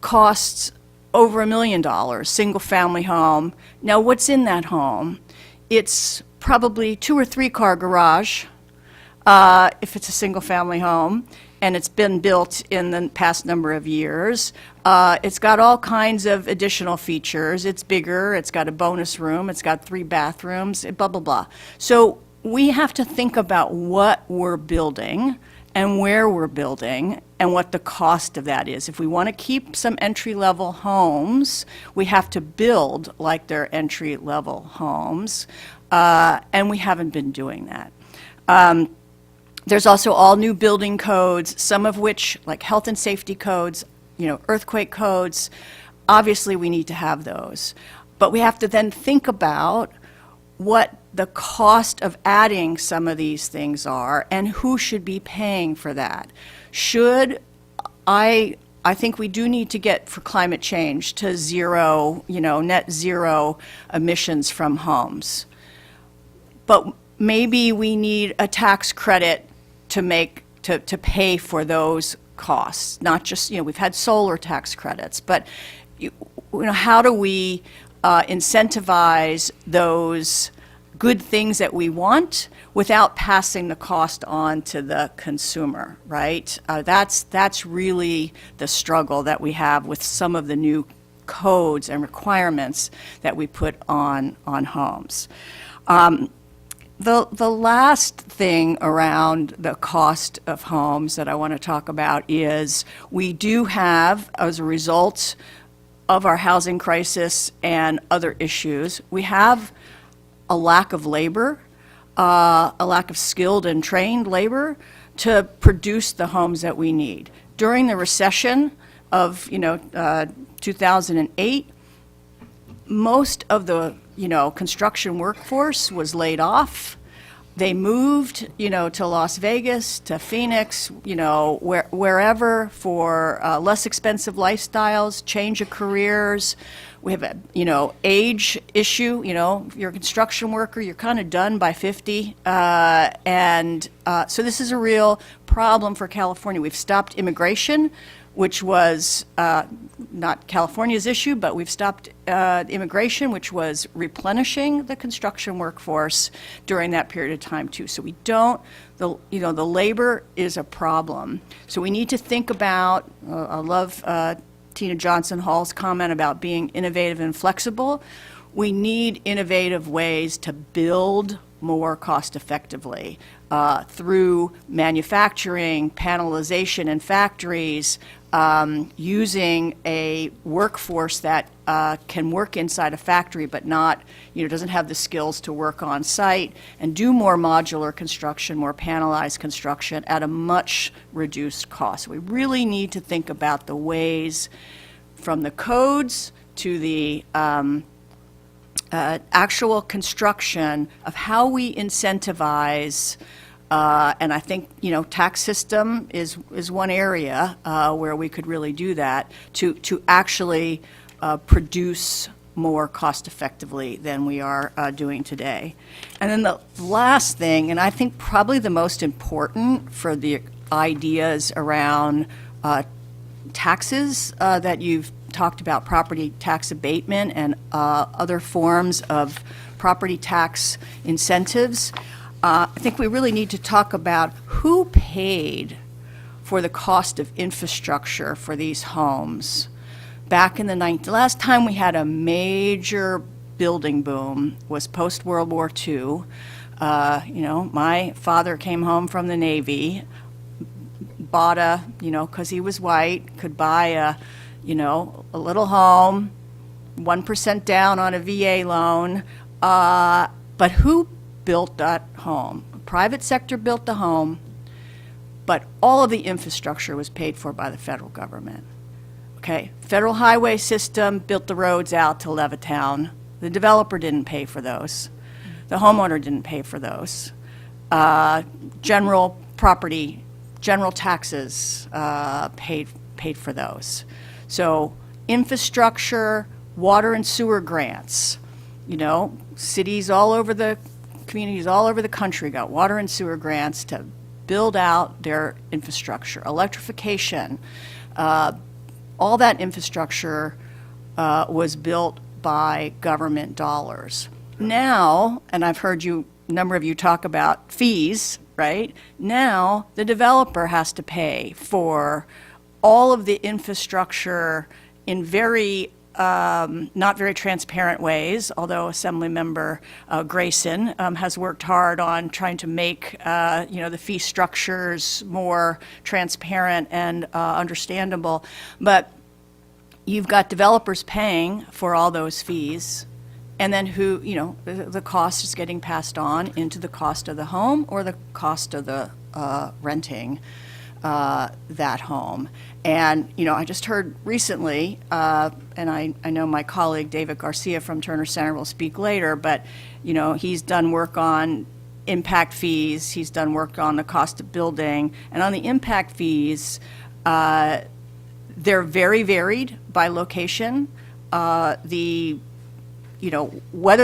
costs over $1 million, single-family home. Now, what's in that home? It's probably 2 or 3 car garage, if it's a single-family home, and it's been built in the past number of years. It's got all kinds of additional features. It's bigger, it's got a bonus room, it's got 3 bathrooms, blah, blah, blah. So we have to think about what we're building and where we're building and what the cost of that is. If we want to keep some entry-level homes, we have to build like they're entry-level homes, and we haven't been doing that. There's also all new building codes, some of which, like health and safety codes, earthquake codes. Obviously, we need to have those. But we have to then think about what the cost of adding some of these things are and who should be paying for that. I think we do need to get, for climate change, to zero, net zero emissions from homes. But maybe we need a tax credit to pay for those costs, not just, we've had solar tax credits, but how do we incentivize those good things that we want without passing the cost on to the consumer, right? That's really the struggle that we have with some of the new codes and requirements that we put on homes. The last thing around the cost of homes that I want to talk about is we do have, as a result of our housing crisis and other issues, we have a lack of labor, a lack of skilled and trained labor to produce the homes that we need. During the recession of 2008, most of the construction workforce was laid off. They moved, to Las Vegas, to Phoenix, wherever for less expensive lifestyles, change of careers. We have a, age issue. If you're a construction worker, you're kind of done by 50. So this is a real problem for California. We've stopped immigration, which was not California's issue, but we've stopped immigration, which was replenishing the construction workforce during that period of time too. So we don't, the labor is a problem. So we need to think about, I love Tina Johnson Hall's comment about being innovative and flexible. We need innovative ways to build more cost effectively through manufacturing, panelization in factories, using a workforce that can work inside a factory but not, doesn't have the skills to work on site, and do more modular construction, more panelized construction at a much reduced cost. We really need to think about the ways from the codes to the actual construction of how we incentivize, and I think, tax system is one area where we could really do that to actually produce more cost-effectively than we are doing today. And then the last thing, and I think probably the most important for the ideas around taxes that you've talked about, property tax abatement and other forms of property tax incentives, I think we really need to talk about who paid for the cost of infrastructure for these homes. Back in the last time we had a major building boom was post-World War II. My father came home from the Navy, bought because he was white, could buy a little home, 1% down on a VA loan. But who built that home? The private sector built the home, but all of the infrastructure was paid for by the federal government. Okay, federal highway system built the roads out to Levittown. The developer didn't pay for those. The homeowner didn't pay for those. General property, general taxes paid for those. So infrastructure, water and sewer grants, cities all over the communities all over the country got water and sewer grants to build out their infrastructure, electrification. All that infrastructure was built by government dollars. Now, and I've heard a number of you talk about fees, right? Now, the developer has to pay for all of the infrastructure in not very transparent ways, although Assemblymember Grayson has worked hard on trying to make the fee structures more transparent and understandable. But you've got developers paying for all those fees, and then the cost is getting passed on into the cost of the home or the cost of the renting that home. And, I just heard recently, and I know my colleague David Garcia from Turner Center will speak later, but, he's done work on impact fees, he's done work on the cost of building, and on the impact fees, they're very varied by location. Whether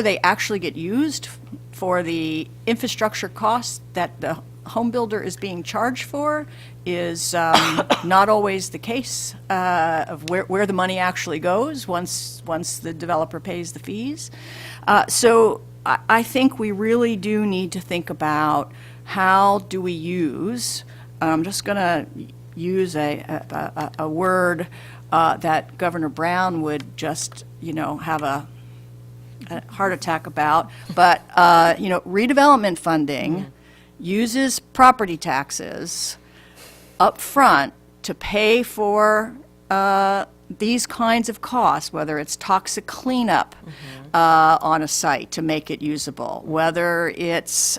they actually get used for the infrastructure costs that the home builder is being charged for is not always the case of where the money actually goes once the developer pays the fees. So I think we really do need to think about how do we use, I'm just going to use a word that Governor Brown would just, have a heart attack about, but, redevelopment funding uses property taxes up front to pay for these kinds of costs, whether it's toxic cleanup on a site to make it usable, whether it's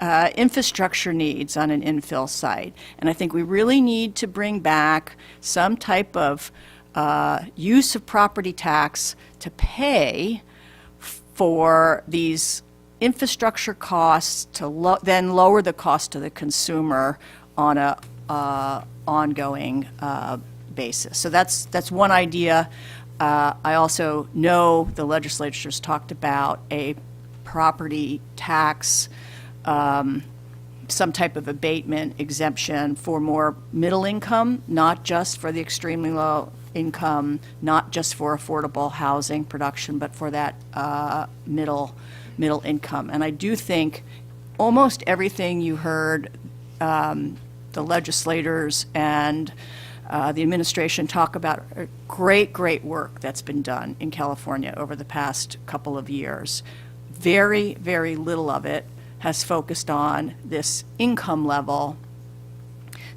infrastructure needs on an infill site. And I think we really need to bring back some type of use of property tax to pay for these infrastructure costs to then lower the cost to the consumer on a ongoing basis. So that's one idea. I also know the legislature's talked about a property tax, some type of abatement exemption for more middle income, not just for the extremely low income, not just for affordable housing production, but for that middle income. And I do think almost everything you heard the legislators and the administration talk about great work that's been done in California over the past couple of years. Very, very little of it has focused on this income level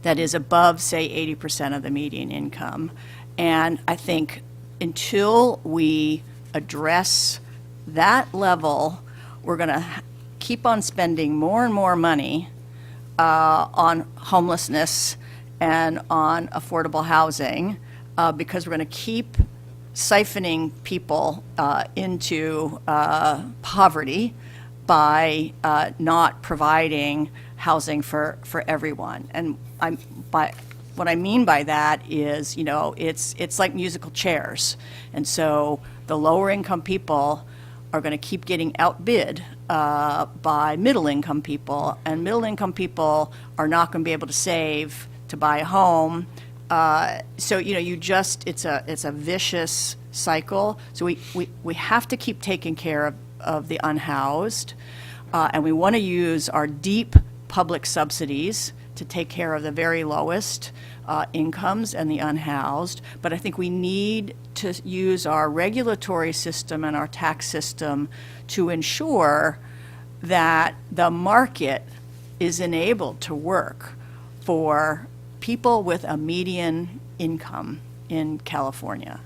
that is above, say, 80% of the median income. And I think until we address that level, we're going to keep on spending more and more money on homelessness and on affordable housing because we're going to keep siphoning people into poverty by not providing housing for everyone. And what I mean by that is, it's like musical chairs. And so the lower-income people are going to keep getting outbid by middle-income people, and middle-income people are not going to be able to save to buy a home. So, it's a vicious cycle. So we have to keep taking care of the unhoused, and we want to use our deep public subsidies to take care of the very lowest incomes and the unhoused. But I think we need to use our regulatory system and our tax system to ensure that the market is enabled to work for people with a median income in California,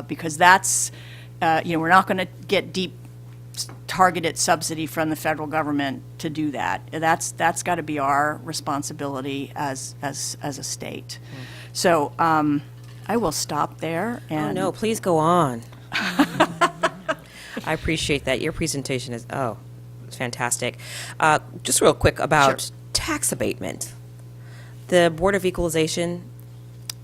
because that's, we're not going to get deep targeted subsidy from the federal government to do that. That's got to be our responsibility as a state. So I will stop there. Oh, And no, please go on. I appreciate that. Your presentation is, it's fantastic. Just real quick about Sure. tax abatement. The Board of Equalization,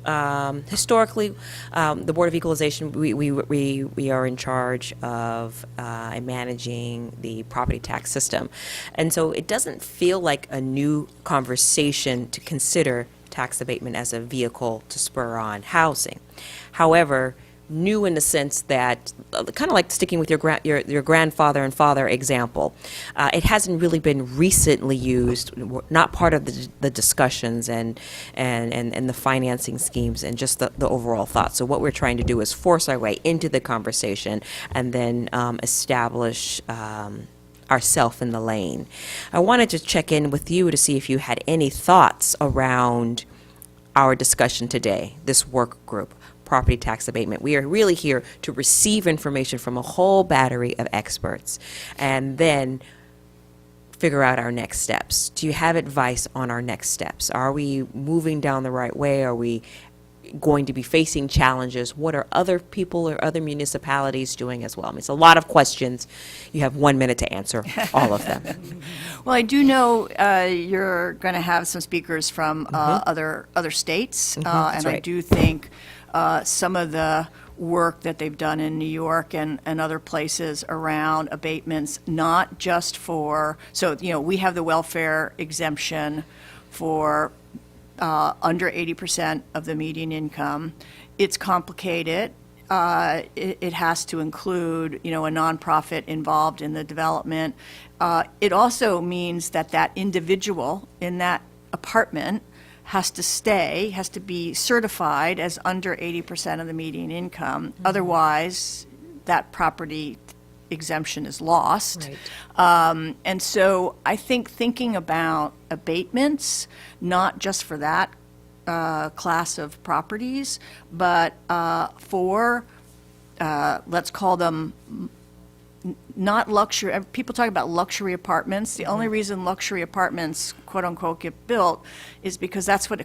historically, the Board of Equalization, we are in charge of managing the property tax system. And so it doesn't feel like a new conversation to consider tax abatement as a vehicle to spur on housing. However, new in the sense that, kind of like sticking with your grandfather and father example, it hasn't really been recently used, not part of the discussions and the financing schemes and just the overall thought. So what we're trying to do is force our way into the conversation and then establish ourselves in the lane. I wanted to check in with you to see if you had any thoughts around our discussion today, this work group, property tax abatement. We are really here to receive information from a whole battery of experts and then figure out our next steps. Do you have advice on our next steps? Are we moving down the right way? Are we going to be facing challenges? What are other people or other municipalities doing as well? I mean, it's a lot of questions. You have 1 minute to answer all of them. Well, I do know you're going to have some speakers from other states, and I right. do think some of the work that they've done in New York and other places around abatements, not just for, so, we have the welfare exemption for under 80% of the median income. It's complicated. It has to include, a nonprofit involved in the development. It also means that individual in that apartment has to be certified as under 80% of the median income. Otherwise, that property exemption is lost. Right. And so I think thinking about abatements, not just for that class of properties, but for, let's call them not luxury. People talk about luxury apartments. The only reason luxury apartments, quote unquote, get built is because that's what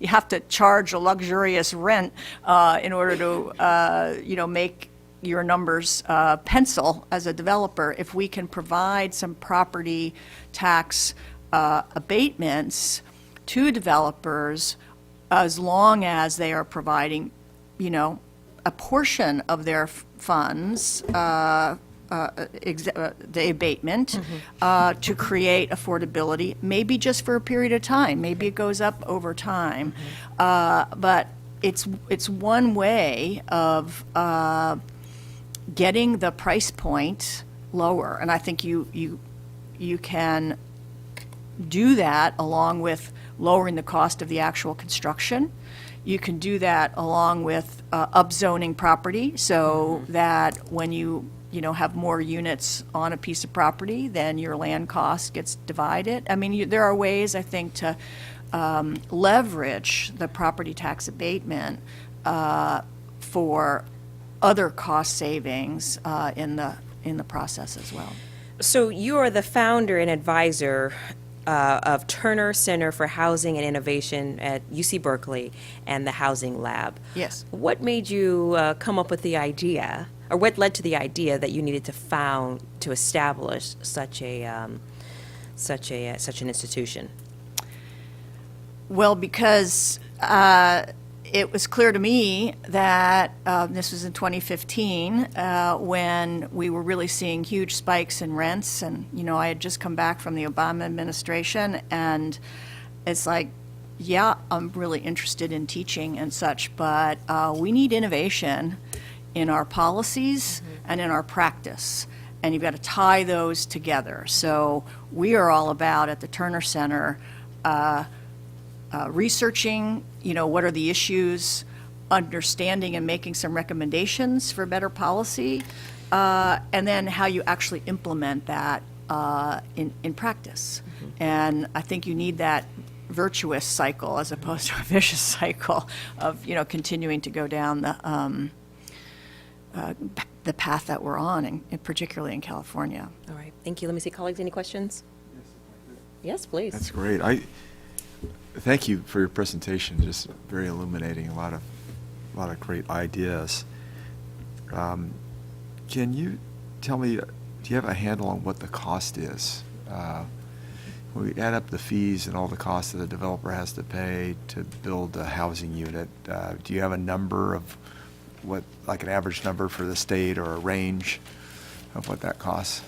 you have to charge a luxurious rent in order to, make your numbers pencil as a developer. If we can provide some property tax abatements to developers, as long as they are providing, a portion of their funds, the abatement, to create affordability, maybe just for a period of time. Maybe it goes up over time. But it's one way of getting the price point lower. And I think you can do that along with lowering the cost of the actual construction. You can do that along with upzoning property, so that when you have more units on a piece of property, then your land cost gets divided. I mean, there are ways, I think, to leverage the property tax abatement for other cost savings in the process as well. So you are the founder and advisor of Turner Center for Housing and Innovation at UC Berkeley and the Housing Lab. Yes. What made you come up with the idea, or what led to the idea that you needed to establish such an institution? Well, because it was clear to me that this was in 2015 when we were really seeing huge spikes in rents. And, I had just come back from the Obama administration, and it's like, yeah, I'm really interested in teaching and such, but we need innovation in our policies and in our practice. And you've got to tie those together. So we are all about, at the Turner Center, researching, what are the issues, understanding and making some recommendations for better policy, and then how you actually implement that in practice. And I think you need that virtuous cycle as opposed to a vicious cycle of, continuing to go down the path that we're on, and particularly in California. All right, thank you. Let me see, colleagues, any questions? Yes, please. That's great. Thank you for your presentation, just very illuminating, a lot of great ideas. Can you tell me, do you have a handle on what the cost is? When we add up the fees and all the costs that the developer has to pay to build a housing unit, do you have a number of what, like an average number for the state or a range of what that costs?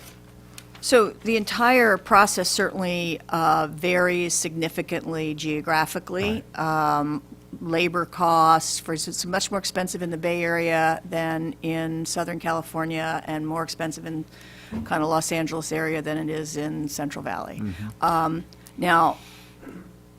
So the entire process certainly varies significantly geographically. Labor costs, for instance, it's much more expensive in the Bay Area than in Southern California, and more expensive in kind of Los Angeles area than it is in Central Valley. Now,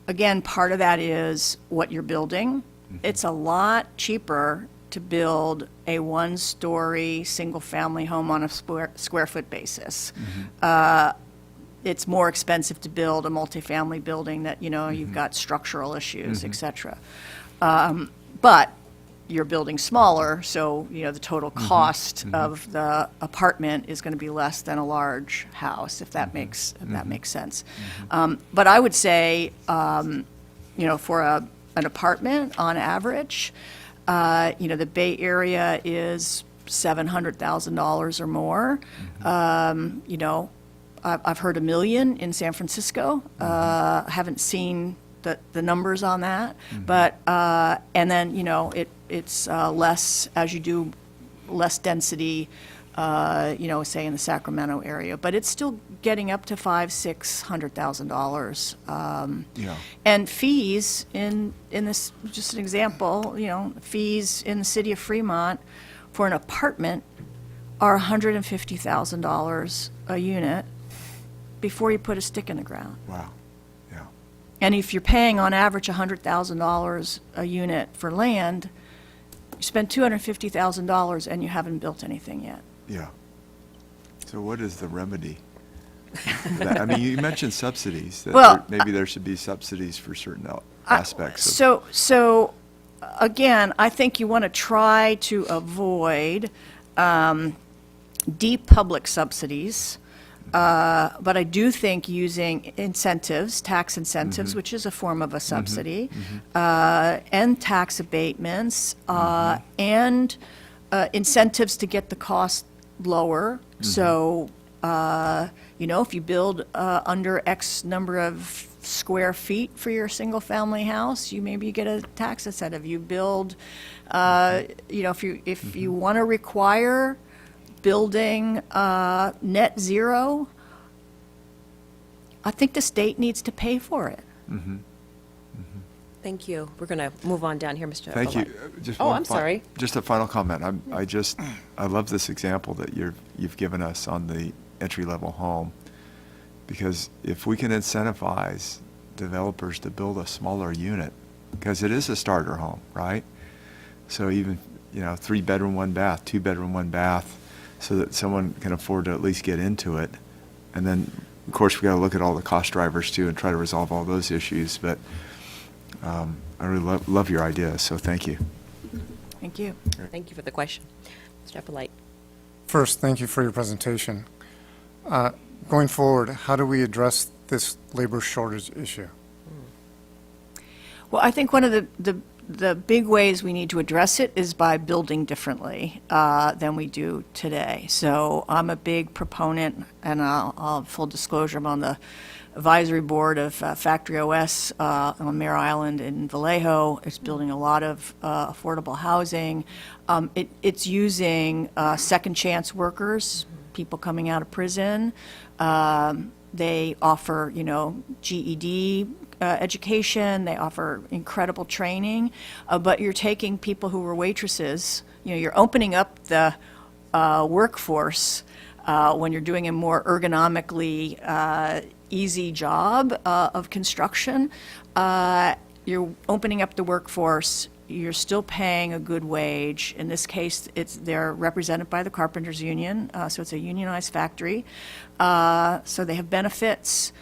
again, part of that is what you're building. It's a lot cheaper to build a one-story, single-family home on a square foot basis. It's more expensive to build a multifamily building that, you've got structural issues, et cetera. But you're building smaller, so, the total cost of the apartment is going to be less than a large house, if that makes sense. But I would say, for an apartment on average, the Bay Area is $700,000 or more. I've heard $1 million in San Francisco. I haven't seen the numbers on that, but and then it's less as you do less density. Say in the Sacramento area, but it's still getting up to $500,000-$600,000. And fees in this, just an example, fees in the city of Fremont for an apartment are $150,000 a unit before you put a stick in the ground. Wow. Yeah. And if you're paying on average $100,000 a unit for land, you spend $250,000 and you haven't built anything yet. Yeah. So what is the remedy for that? I mean, you mentioned subsidies. That maybe there should be subsidies for certain aspects. So again, I think you want to try to avoid deep public subsidies. But I do think using incentives, tax incentives, which is a form of a subsidy, and tax abatements, and incentives to get the cost lower. So, if you build under X number of square feet for your single-family house, maybe you get a tax incentive. You build, if you want to require building net zero, I think the state needs to pay for it. Thank you. We're going to move on down here, Mr. Thank you. I'm sorry. Just a final comment. I love this example that you've given us on the entry-level home, because if we can incentivize developers to build a smaller unit, because it is a starter home, right? So even 3-bedroom, 1-bath, 2-bedroom, 1-bath, so that someone can afford to at least get into it, and then of course we got to look at all the cost drivers too and try to resolve all those issues. But I really love your idea, so thank you. Thank you. Thank you for the question. Mr. Eppolite. First, thank you for your presentation. Going forward, how do we address this labor shortage issue? Well, I think one of the the big ways we need to address it is by building differently than we do today. So I'm a big proponent, and I'll full disclosure, I'm on the advisory board of Factory OS on Mare Island in Vallejo. It's building a lot of affordable housing. It's using second chance workers, people coming out of prison. They offer, GED education. They offer incredible training. But you're taking people who were waitresses, you're opening up the workforce when you're doing a more ergonomically easy job of construction. You're opening up the workforce. You're still paying a good wage. In this case, they're represented by the Carpenters Union, so it's a unionized factory. So they have benefits.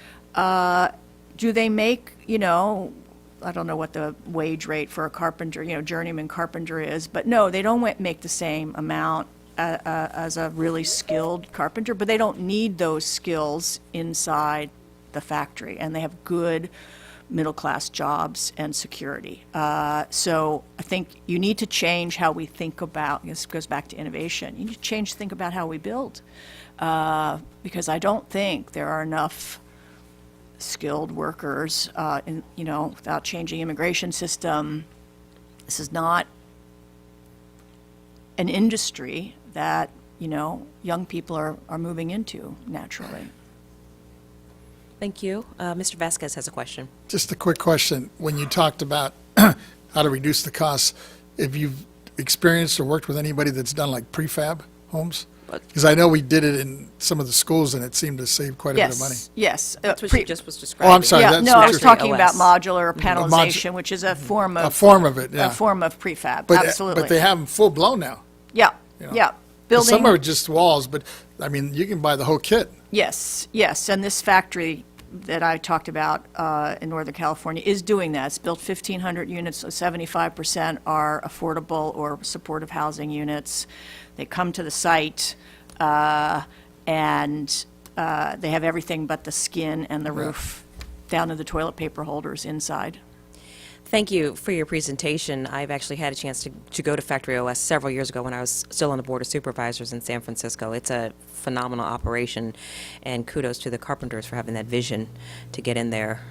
Do they make, I don't know what the wage rate for a carpenter, journeyman carpenter is, but no, they don't make the same amount as a really skilled carpenter, but they don't need those skills inside the factory, and they have good middle-class jobs and security. So I think you need to change how we think about, this goes back to innovation, you need to think about how we build, because I don't think there are enough skilled workers, without changing immigration system. This is not an industry that, young people are moving into naturally. Thank you. Mr. Vasquez has a question. Just a quick question. When you talked about how to reduce the costs, have you experienced or worked with anybody that's done like prefab homes? Because I know we did it in some of the schools, and it seemed to save quite a bit of money. Yes. That's what she just was describing. Oh, I'm sorry. Yeah, that's no, what I was you're- talking about OS. modular panelization, which is a form of. A form of it, yeah. A form of prefab, But, absolutely. But they have them full-blown now. Yeah, know. yeah. 'Cause Building. some are just walls, but, I mean, you can buy the whole kit. Yes, and this factory that I talked about in Northern California is doing that. It's built 1,500 units, so 75% are affordable or supportive housing units. They come to the site, and they have everything but the skin and the roof, down to the toilet paper holders inside. Thank you for your presentation. I've actually had a chance to go to Factory OS several years ago when I was still on the Board of Supervisors in San Francisco. It's a phenomenal operation, and kudos to the carpenters for having that vision to get in there.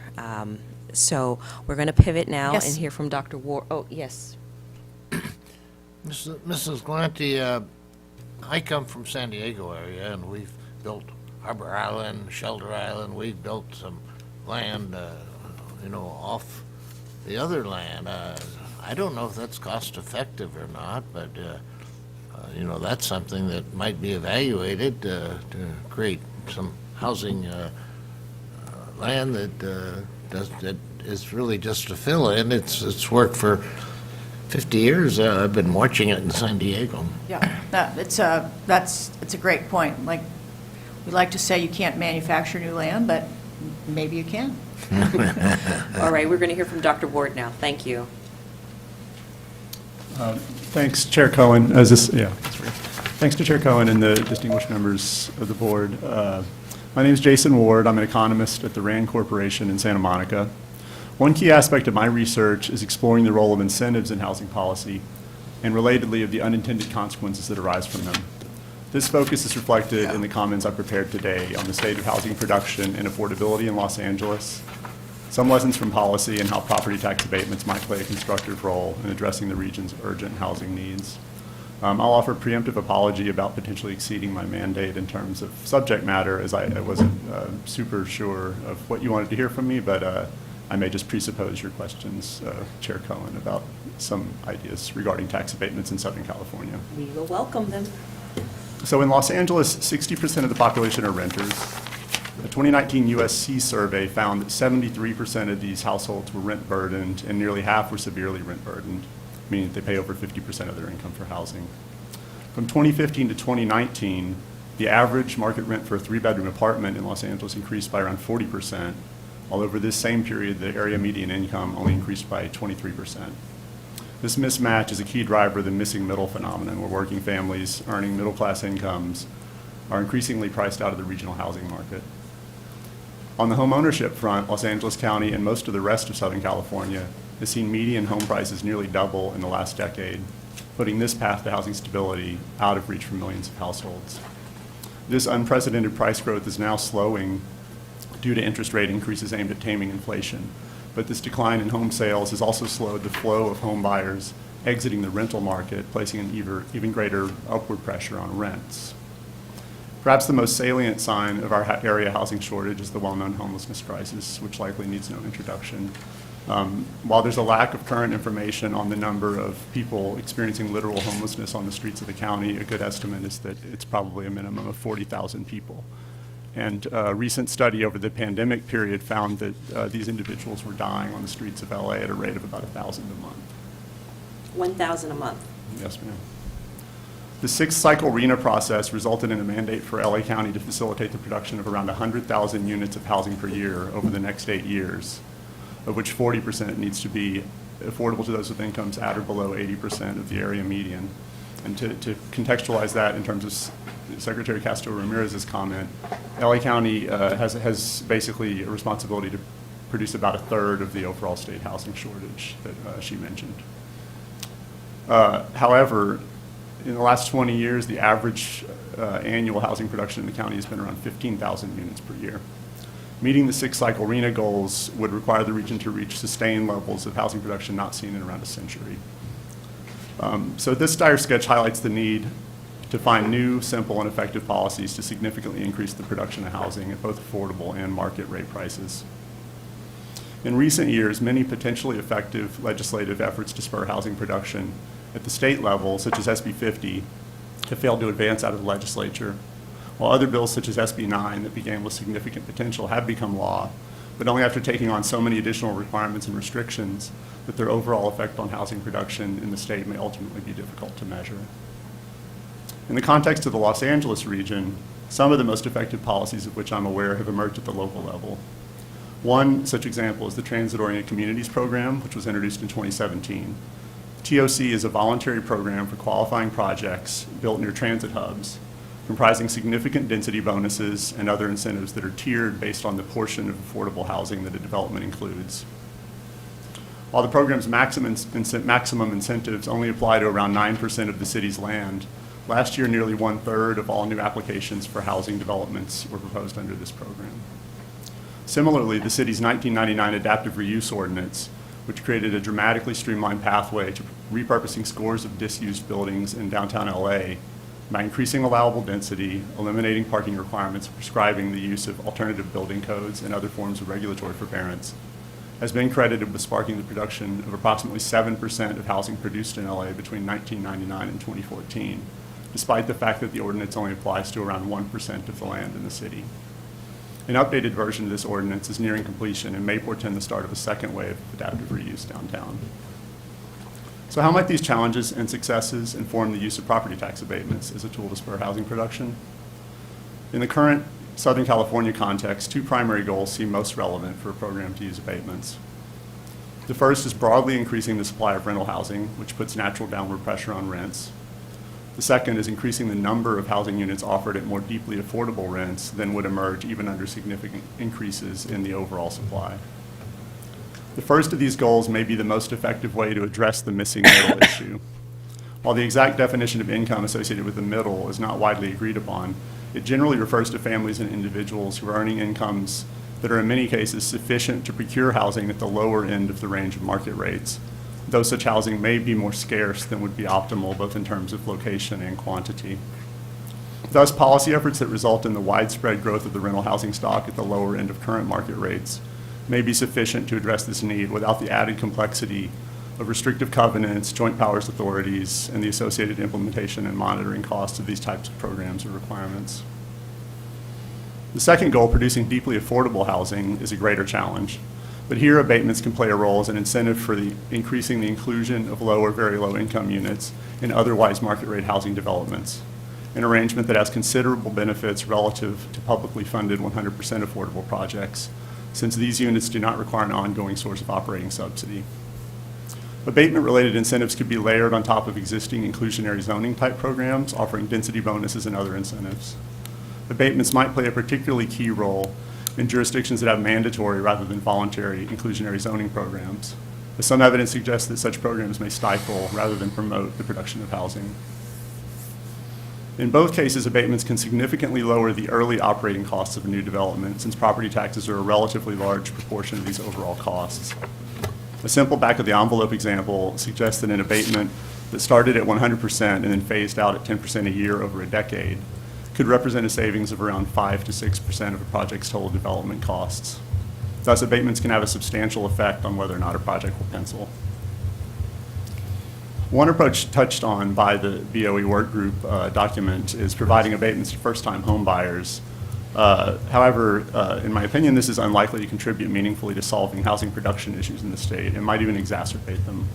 So we're going to pivot now Yes. and hear from Dr. Ward. Oh, yes. Mrs. Galante, I come from San Diego area, and we've built Harbor Island, Shelter Island. We've built some land, off the other land. I don't know if that's cost effective or not, but that's something that might be evaluated to create some housing land that is really just a fill-in. It's worked for 50 years. I've been watching it in San Diego. Yeah, it's a great point. Like, we like to say you can't manufacture new land, but maybe you can. All right, we're going to hear from Dr. Ward now. Thank you. Thanks, Chair Cohen. Thanks to Chair Cohen and the distinguished members of the board. My name is Jason Ward. I'm an economist at the RAND Corporation in Santa Monica. One key aspect of my research is exploring the role of incentives in housing policy and relatedly of the unintended consequences that arise from them. This focus is reflected in the comments I prepared today on the state of housing production and affordability in Los Angeles, some lessons from policy and how property tax abatements might play a constructive role in addressing the region's urgent housing needs. I'll offer a preemptive apology about potentially exceeding my mandate in terms of subject matter, as I wasn't super sure of what you wanted to hear from me, but I may just presuppose your questions, Chair Cohen, about some ideas regarding tax abatements in Southern California. We will welcome them. So in Los Angeles, 60% of the population are renters. A 2019 USC survey found that 73% of these households were rent burdened and nearly half were severely rent burdened, meaning that they pay over 50% of their income for housing. From 2015 to 2019, the average market rent for a 3-bedroom apartment in Los Angeles increased by around 40%, while over this same period, the area median income only increased by 23%. This mismatch is a key driver of the missing middle phenomenon, where working families earning middle-class incomes are increasingly priced out of the regional housing market. On the home ownership front, Los Angeles County and most of the rest of Southern California has seen median home prices nearly double in the last decade, putting this path to housing stability out of reach for millions of households. This unprecedented price growth is now slowing due to interest rate increases aimed at taming inflation. But this decline in home sales has also slowed the flow of home buyers exiting the rental market, placing an even greater upward pressure on rents. Perhaps the most salient sign of our area housing shortage is the well-known homelessness crisis, which likely needs no introduction. While there's a lack of current information on the number of people experiencing literal homelessness on the streets of the county, a good estimate is that it's probably a minimum of 40,000 people. And a recent study over the pandemic period found that these individuals were dying on the streets of LA at a rate of about 1,000 a month. 1,000 a month. Yes, ma'am. The six-cycle RENA process resulted in a mandate for LA County to facilitate the production of around 100,000 units of housing per year over the next 8 years, of which 40% needs to be affordable to those with incomes at or below 80% of the area median. And to contextualize that in terms of Secretary Castro Ramirez's comment, LA County has basically a responsibility to produce about a third of the overall state housing shortage that she mentioned. However, in the last 20 years, the average annual housing production in the county has been around 15,000 units per year. Meeting the six-cycle RENA goals would require the region to reach sustained levels of housing production not seen in around a century. So this dire sketch highlights the need to find new, simple, and effective policies to significantly increase the production of housing at both affordable and market rate prices. In recent years, many potentially effective legislative efforts to spur housing production at the state level, such as SB 50, have failed to advance out of the legislature, while other bills such as SB 9 that began with significant potential have become law, but only after taking on so many additional requirements and restrictions that their overall effect on housing production in the state may ultimately be difficult to measure. In the context of the Los Angeles region, some of the most effective policies of which I'm aware have emerged at the local level. One such example is the Transit-Oriented Communities Program, which was introduced in 2017. TOC is a voluntary program for qualifying projects built near transit hubs, comprising significant density bonuses and other incentives that are tiered based on the portion of affordable housing that a development includes. While the program's maximum incentives only apply to around 9% of the city's land, last year nearly 1/3 of all new applications for housing developments were proposed under this program. Similarly, the city's 1999 Adaptive Reuse Ordinance, which created a dramatically streamlined pathway to repurposing scores of disused buildings in downtown LA by increasing allowable density, eliminating parking requirements, and prescribing the use of alternative building codes and other forms of regulatory forbearance, has been credited with sparking the production of approximately 7% of housing produced in LA between 1999 and 2014, despite the fact that the ordinance only applies to around 1% of the land in the city. An updated version of this ordinance is nearing completion and may portend the start of a second wave of adaptive reuse downtown. So how might these challenges and successes inform the use of property tax abatements as a tool to spur housing production? In the current Southern California context, two primary goals seem most relevant for a program to use abatements. The first is broadly increasing the supply of rental housing, which puts natural downward pressure on rents. The second is increasing the number of housing units offered at more deeply affordable rents than would emerge even under significant increases in the overall supply. The first of these goals may be the most effective way to address the missing middle issue. While the exact definition of income associated with the middle is not widely agreed upon, it generally refers to families and individuals who are earning incomes that are in many cases sufficient to procure housing at the lower end of the range of market rates, though such housing may be more scarce than would be optimal both in terms of location and quantity. Thus, policy efforts that result in the widespread growth of the rental housing stock at the lower end of current market rates may be sufficient to address this need without the added complexity of restrictive covenants, joint powers authorities, and the associated implementation and monitoring costs of these types of programs or requirements. The second goal, producing deeply affordable housing, is a greater challenge. But here, abatements can play a role as an incentive for increasing the inclusion of low or very low income units in otherwise market rate housing developments, an arrangement that has considerable benefits relative to publicly funded 100% affordable projects, since these units do not require an ongoing source of operating subsidy. Abatement-related incentives could be layered on top of existing inclusionary zoning type programs, offering density bonuses and other incentives. Abatements might play a particularly key role in jurisdictions that have mandatory rather than voluntary inclusionary zoning programs, Some evidence suggests that such programs may stifle rather than promote the production of housing. In both cases, abatements can significantly lower the early operating costs of a new development, since property taxes are a relatively large proportion of these overall costs. A simple back-of-the-envelope example suggests that an abatement that started at 100% and then phased out at 10% a year over a decade could represent a savings of around 5 to 6% of a project's total development costs. Thus, abatements can have a substantial effect on whether or not a project will pencil. One approach touched on by the BOE work group document is providing abatements to first-time home buyers. However, in my opinion, this is unlikely to contribute meaningfully to solving housing production issues in the state. It might even exacerbate them.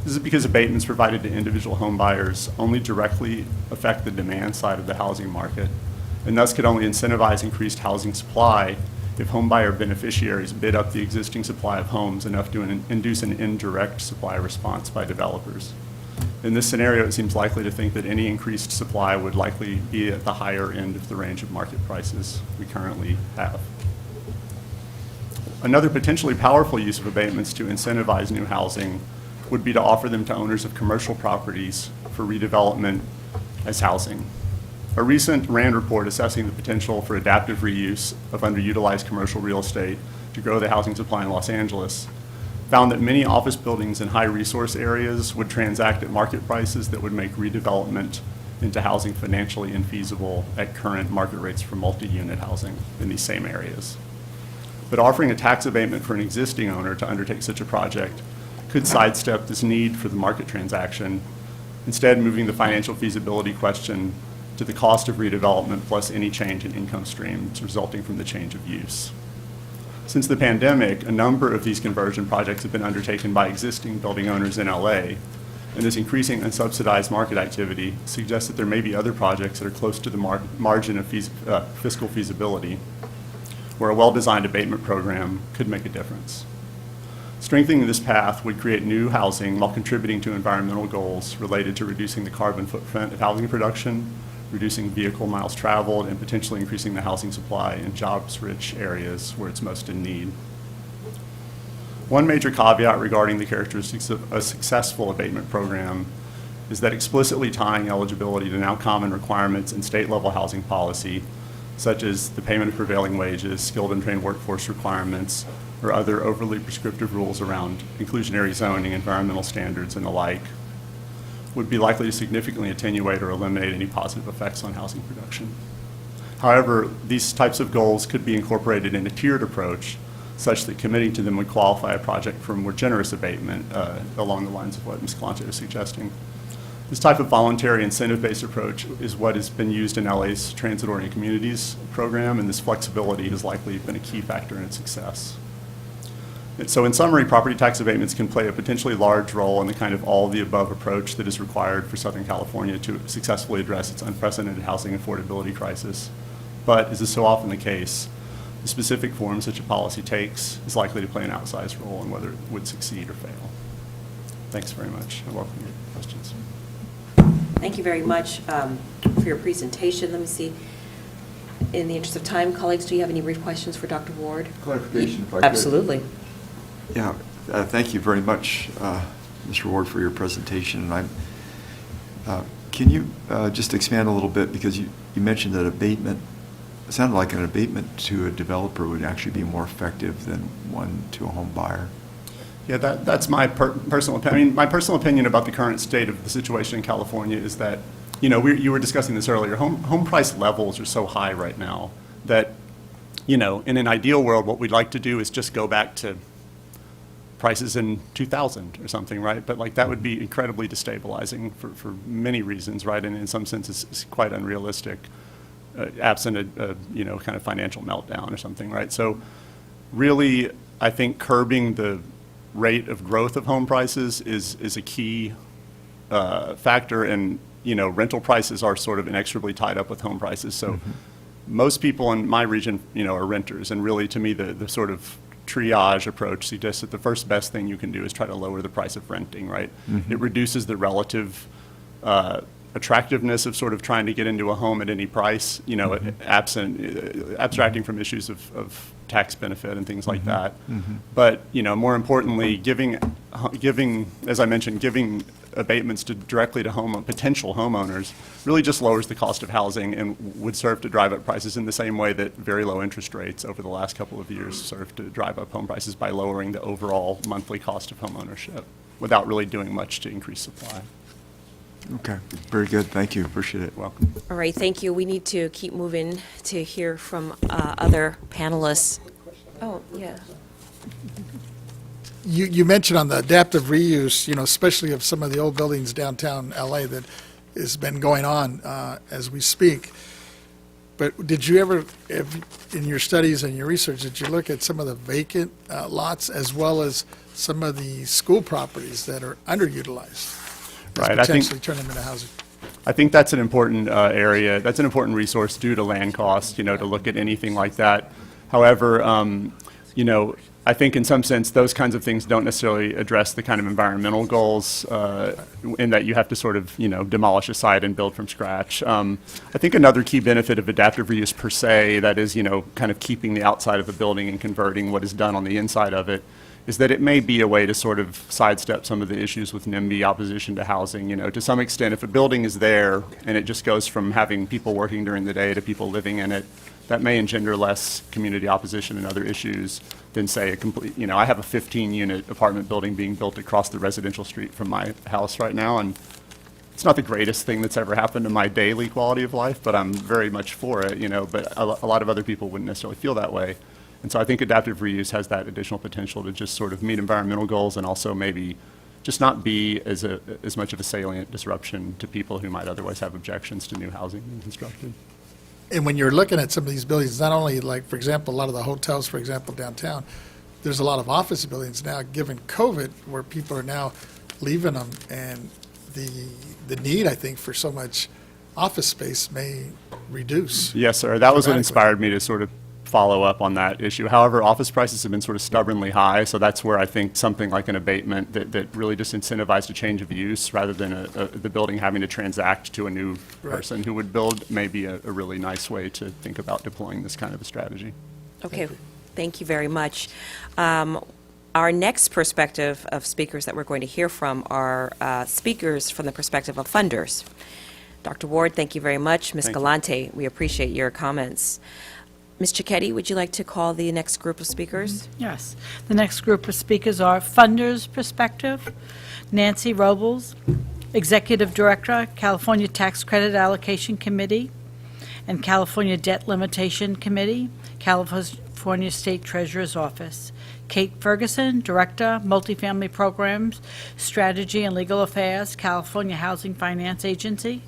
This is because abatements provided to individual home buyers only directly affect the demand side of the housing market, and thus could only incentivize increased housing supply if homebuyer beneficiaries bid up the existing supply of homes enough to induce an indirect supply response by developers. In this scenario, it seems likely to think that any increased supply would likely be at the higher end of the range of market prices we currently have. Another potentially powerful use of abatements to incentivize new housing would be to offer them to owners of commercial properties for redevelopment as housing. A recent RAND report assessing the potential for adaptive reuse of underutilized commercial real estate to grow the housing supply in Los Angeles found that many office buildings in high-resource areas would transact at market prices that would make redevelopment into housing financially infeasible at current market rates for multi-unit housing in these same areas. But offering a tax abatement for an existing owner to undertake such a project could sidestep this need for the market transaction, instead moving the financial feasibility question to the cost of redevelopment plus any change in income streams resulting from the change of use. Since the pandemic, a number of these conversion projects have been undertaken by existing building owners in LA, and this increasing unsubsidized market activity suggests that there may be other projects that are close to the margin of fiscal feasibility, where a well-designed abatement program could make a difference. Strengthening this path would create new housing while contributing to environmental goals related to reducing the carbon footprint of housing production, reducing vehicle miles traveled, and potentially increasing the housing supply in jobs-rich areas where it's most in need. One major caveat regarding the characteristics of a successful abatement program is that explicitly tying eligibility to now common requirements in state-level housing policy, such as the payment of prevailing wages, skilled and trained workforce requirements, or other overly prescriptive rules around inclusionary zoning, environmental standards, and the like, would be likely to significantly attenuate or eliminate any positive effects on housing production. However, these types of goals could be incorporated in a tiered approach such that committing to them would qualify a project for more generous abatement along the lines of what Ms. Calante was suggesting. This type of voluntary incentive-based approach is what has been used in LA's Transit-Oriented Communities program, and this flexibility has likely been a key factor in its success. So in summary, property tax abatements can play a potentially large role in the kind of all-of-the-above approach that is required for Southern California to successfully address its unprecedented housing affordability crisis. But, as is so often the case, the specific form such a policy takes is likely to play an outsized role in whether it would succeed or fail. Thanks very much. I welcome your questions. Thank you very much for your presentation. Let me see. In the interest of time, colleagues, do you have any brief questions for Dr. Ward? Clarification, if I could. Absolutely. Yeah, thank you very much, Mr. Ward, for your presentation. And can you just expand a little bit, because you mentioned that abatement, it sounded like an abatement to a developer would actually be more effective than one to a home buyer. Yeah, that's my personal opinion. I mean, my personal opinion about the current state of the situation in California is that, you were discussing this earlier, home price levels are so high right now that, in an ideal world, what we'd like to do is just go back to prices in 2000 or something, right? But that would be incredibly destabilizing for many reasons, right? And in some sense, it's quite unrealistic, absent a kind of financial meltdown or something, right? So really, I think curbing the rate of growth of home prices is a key factor, and rental prices are sort of inexorably tied up with home prices. So most people in my region, are renters, and really, to me, the sort of triage approach suggests that the first best thing you can do is try to lower the price of renting, right? It reduces the relative attractiveness of sort of trying to get into a home at any price, abstracting from issues of tax benefit and things like that. But, more importantly, giving, as I mentioned, giving abatements directly to potential homeowners really just lowers the cost of housing and would serve to drive up prices in the same way that very low interest rates over the last couple of years served to drive up home prices by lowering the overall monthly cost of home ownership without really doing much to increase supply. Okay, very good. Thank you. Appreciate it. Welcome. All right, thank you. We need to keep moving to hear from other panelists. Oh, yeah. You mentioned on the adaptive reuse, especially of some of the old buildings downtown LA that has been going on as we speak. But did you ever, in your studies and your research, did you look at some of the vacant lots as well as some of the school properties that are underutilized? Right, Potentially turn them into housing. I think that's an important area. That's an important resource due to land cost, to look at anything like that. However, I think in some sense those kinds of things don't necessarily address the kind of environmental goals in that you have to sort of, demolish a site and build from scratch. I think another key benefit of adaptive reuse per se, that is, kind of keeping the outside of a building and converting what is done on the inside of it, is that it may be a way to sort of sidestep some of the issues with NIMBY opposition to housing. To some extent, if a building is there and it just goes from having people working during the day to people living in it, that may engender less community opposition and other issues than, say, a complete, I have a 15-unit apartment building being built across the residential street from my house right now, and it's not the greatest thing that's ever happened to my daily quality of life, but I'm very much for it, but a lot of other people wouldn't necessarily feel that way. And so I think adaptive reuse has that additional potential to just sort of meet environmental goals and also maybe just not be as much of a salient disruption to people who might otherwise have objections to new housing being constructed. And when you're looking at some of these buildings, not only like, for example, a lot of the hotels, for example, downtown, there's a lot of office buildings now, given COVID, where people are now leaving them, and the need, I think, for so much office space may reduce. Yes, sir. That was what inspired me to sort of follow up on that issue. However, office prices have been sort of stubbornly high, so that's where I think something like an abatement that really just incentivized a change of use rather than the building having to transact to a new person who would build may be a really nice way to think about deploying this kind of a strategy. Okay, thank you very much. Our next perspective of speakers that we're going to hear from are speakers from the perspective of funders. Dr. Ward, thank you very much. Ms. Galante, we appreciate your comments. Ms. Cicchetti, would you like to call the next group of speakers? Yes. The next group of speakers are Funders Perspective, Nancy Robles, Executive Director, California Tax Credit Allocation Committee, and California Debt Limitation Committee, California State Treasurer's Office. Kate Ferguson, Director, Multifamily Programs, Strategy and Legal Affairs, California Housing Finance Agency.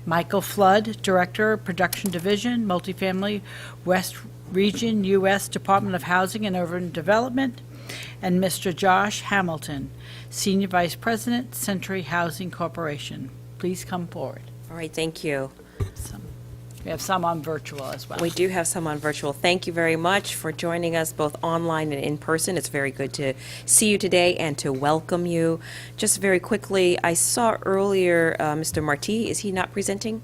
Michael Flood, Director, Production Division, Multifamily West Region, U.S. Department of Housing and Urban Development, and Mr. Josh Hamilton, Senior Vice President, Century Housing Corporation. Please come forward. All right, thank you. We have some on virtual as well. We do have some on virtual. Thank you very much for joining us both online and in person. It's very good to see you today and to welcome you. Just very quickly, I saw earlier Mr. Marti. Is he not presenting?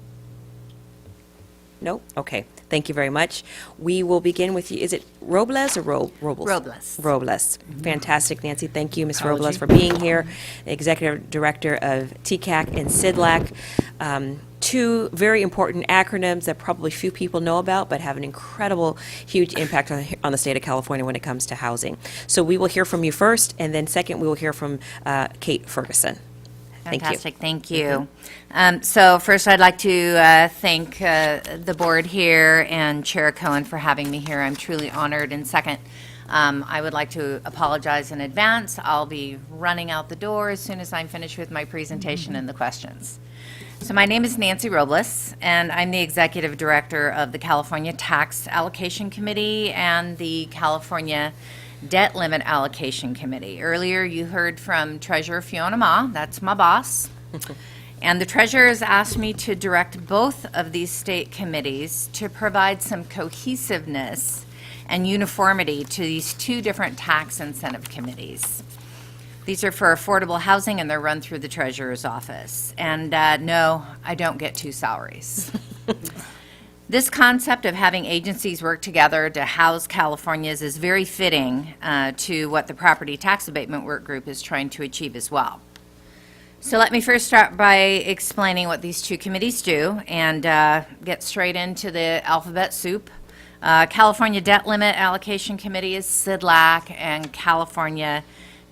No? Okay. Thank you very much. We will begin with you. Is it Robles or Robles? Robles. Robles. Fantastic, Nancy. Thank you, Ms. Robles, for being here. Executive Director of TCAC and CIDLAC. Two very important acronyms that probably few people know about, but have an incredible, huge impact on the state of California when it comes to housing. So we will hear from you first, and then second, we will hear from Kate Ferguson. Fantastic, thank you. So first, I'd like to thank the board here and Chair Cohen for having me here. I'm truly honored. And second, I would like to apologize in advance. I'll be running out the door as soon as I'm finished with my presentation and the questions. So my name is Nancy Robles, and I'm the Executive Director of the California Tax Allocation Committee and the California Debt Limit Allocation Committee. Earlier, you heard from Treasurer Fiona Ma, that's my boss, and the Treasurer has asked me to direct both of these state committees to provide some cohesiveness and uniformity to these two different tax incentive committees. These are for affordable housing, and they're run through the Treasurer's office. And no, I don't get two salaries. This concept of having agencies work together to house Californians is very fitting to what the Property Tax Abatement Work Group is trying to achieve as well. So let me first start by explaining what these two committees do and get straight into the alphabet soup. California Debt Limit Allocation Committee is CDLAC, and California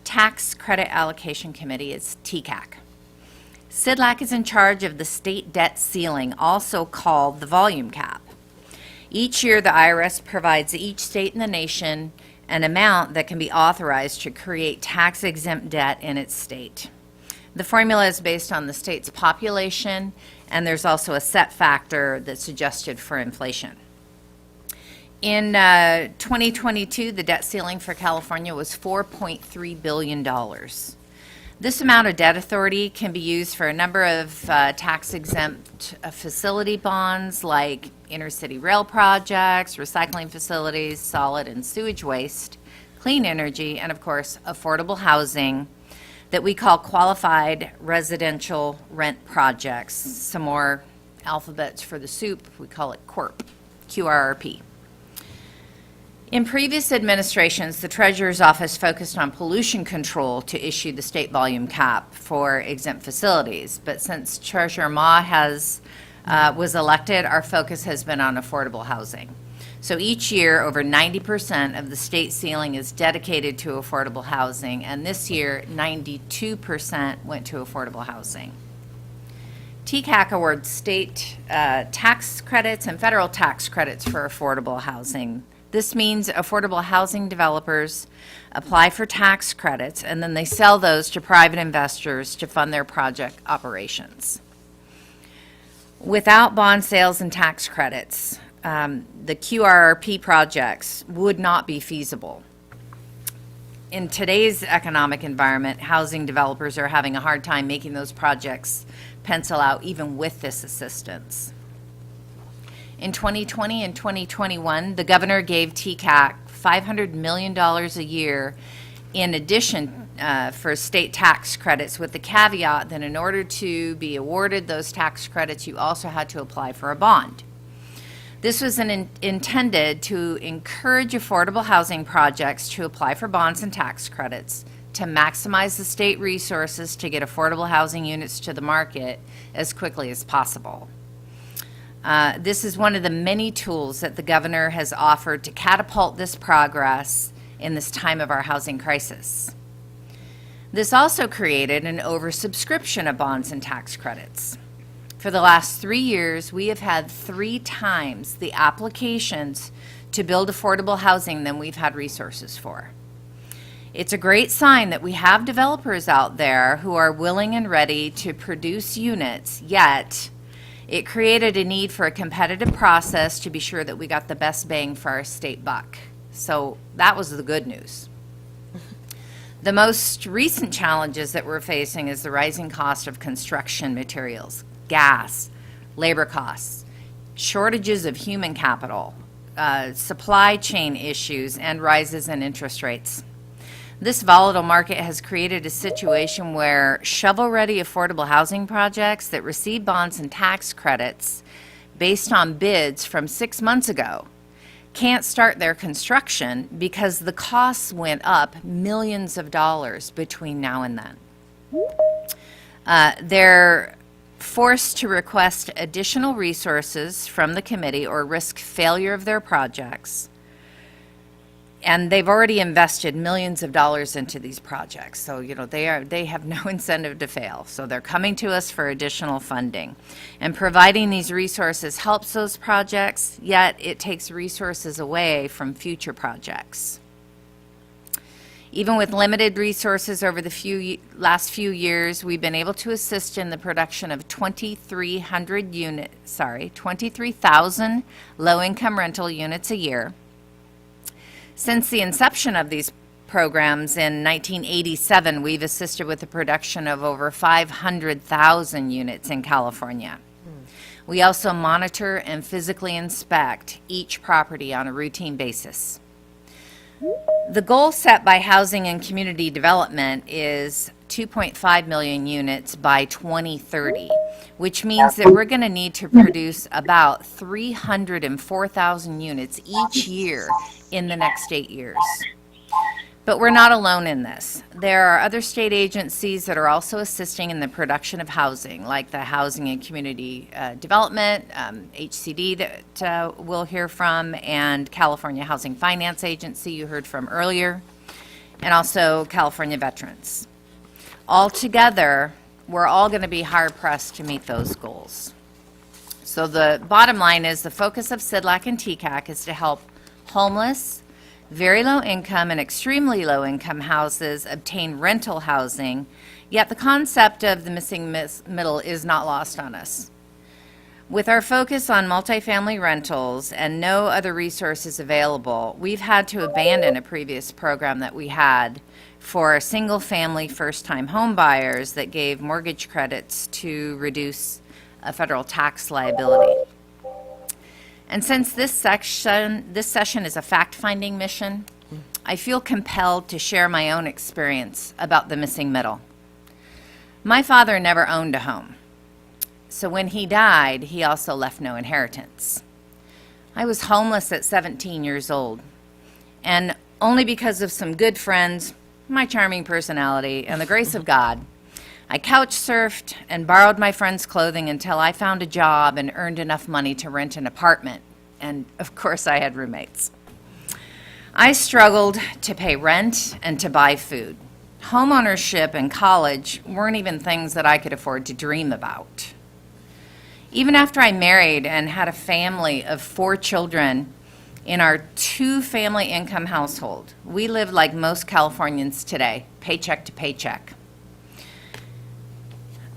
Tax Credit Allocation Committee is TCAC. CDLAC is in charge of the state debt ceiling, also called the volume cap. Each year, the IRS provides each state in the nation an amount that can be authorized to create tax-exempt debt in its state. The formula is based on the state's population, and there's also a set factor that's adjusted for inflation. In 2022, the debt ceiling for California was $4.3 billion. This amount of debt authority can be used for a number of tax-exempt facility bonds like intercity rail projects, recycling facilities, solid and sewage waste, clean energy, and of course, affordable housing that we call qualified residential rent projects. Some more alphabets for the soup, we call it QURP, QRRP. In previous administrations, the Treasurer's Office focused on pollution control to issue the state volume cap for exempt facilities. But since Treasurer Ma was elected, our focus has been on affordable housing. So each year, over 90% of the state ceiling is dedicated to affordable housing, and this year, 92% went to affordable housing. TCAC awards state tax credits and federal tax credits for affordable housing. This means affordable housing developers apply for tax credits, and then they sell those to private investors to fund their project operations. Without bond sales and tax credits, the QRRP projects would not be feasible. In today's economic environment, housing developers are having a hard time making those projects pencil out even with this assistance. In 2020 and 2021, the governor gave TCAC $500 million a year in addition for state tax credits, with the caveat that in order to be awarded those tax credits, you also had to apply for a bond. This was intended to encourage affordable housing projects to apply for bonds and tax credits to maximize the state resources to get affordable housing units to the market as quickly as possible. This is one of the many tools that the governor has offered to catapult this progress in this time of our housing crisis. This also created an oversubscription of bonds and tax credits. For the last 3 years, we have had 3 times the applications to build affordable housing than we've had resources for. It's a great sign that we have developers out there who are willing and ready to produce units, yet it created a need for a competitive process to be sure that we got the best bang for our state buck. So that was the good news. The most recent challenges that we're facing is the rising cost of construction materials, gas, labor costs, shortages of human capital, supply chain issues, and rises in interest rates. This volatile market has created a situation where shovel-ready affordable housing projects that receive bonds and tax credits based on bids from 6 months ago can't start their construction because the costs went up millions of dollars between now and then. They're forced to request additional resources from the committee or risk failure of their projects. And they've already invested millions of dollars into these projects. So, they have no incentive to fail. So they're coming to us for additional funding. And providing these resources helps those projects, yet it takes resources away from future projects. Even with limited resources over the last few years, we've been able to assist in the production of 23,000 low-income rental units a year. Since the inception of these programs in 1987, we've assisted with the production of over 500,000 units in California. We also monitor and physically inspect each property on a routine basis. The goal set by Housing and Community Development is 2.5 million units by 2030, which means that we're going to need to produce about 304,000 units each year in the next 8 years. But we're not alone in this. There are other state agencies that are also assisting in the production of housing, like the Housing and Community Development, HCD that we'll hear from, and California Housing Finance Agency you heard from earlier, and also California Veterans. Altogether, we're all going to be hard-pressed to meet those goals. So the bottom line is the focus of CIDLAC and TCAC is to help homeless, very low income and extremely low income houses obtain rental housing, yet the concept of the missing middle is not lost on us. With our focus on multifamily rentals and no other resources available, we've had to abandon a previous program that we had for single-family first-time home buyers that gave mortgage credits to reduce a federal tax liability. And since this session is a fact-finding mission, I feel compelled to share my own experience about the missing middle. My father never owned a home, so when he died, he also left no inheritance. I was homeless at 17 years old, and only because of some good friends, my charming personality, and the grace of God, I couch surfed and borrowed my friends' clothing until I found a job and earned enough money to rent an apartment. And of course, I had roommates. I struggled to pay rent and to buy food. Homeownership and college weren't even things that I could afford to dream about. Even after I married and had a family of 4 children in our 2-family income household, we lived like most Californians today, paycheck to paycheck,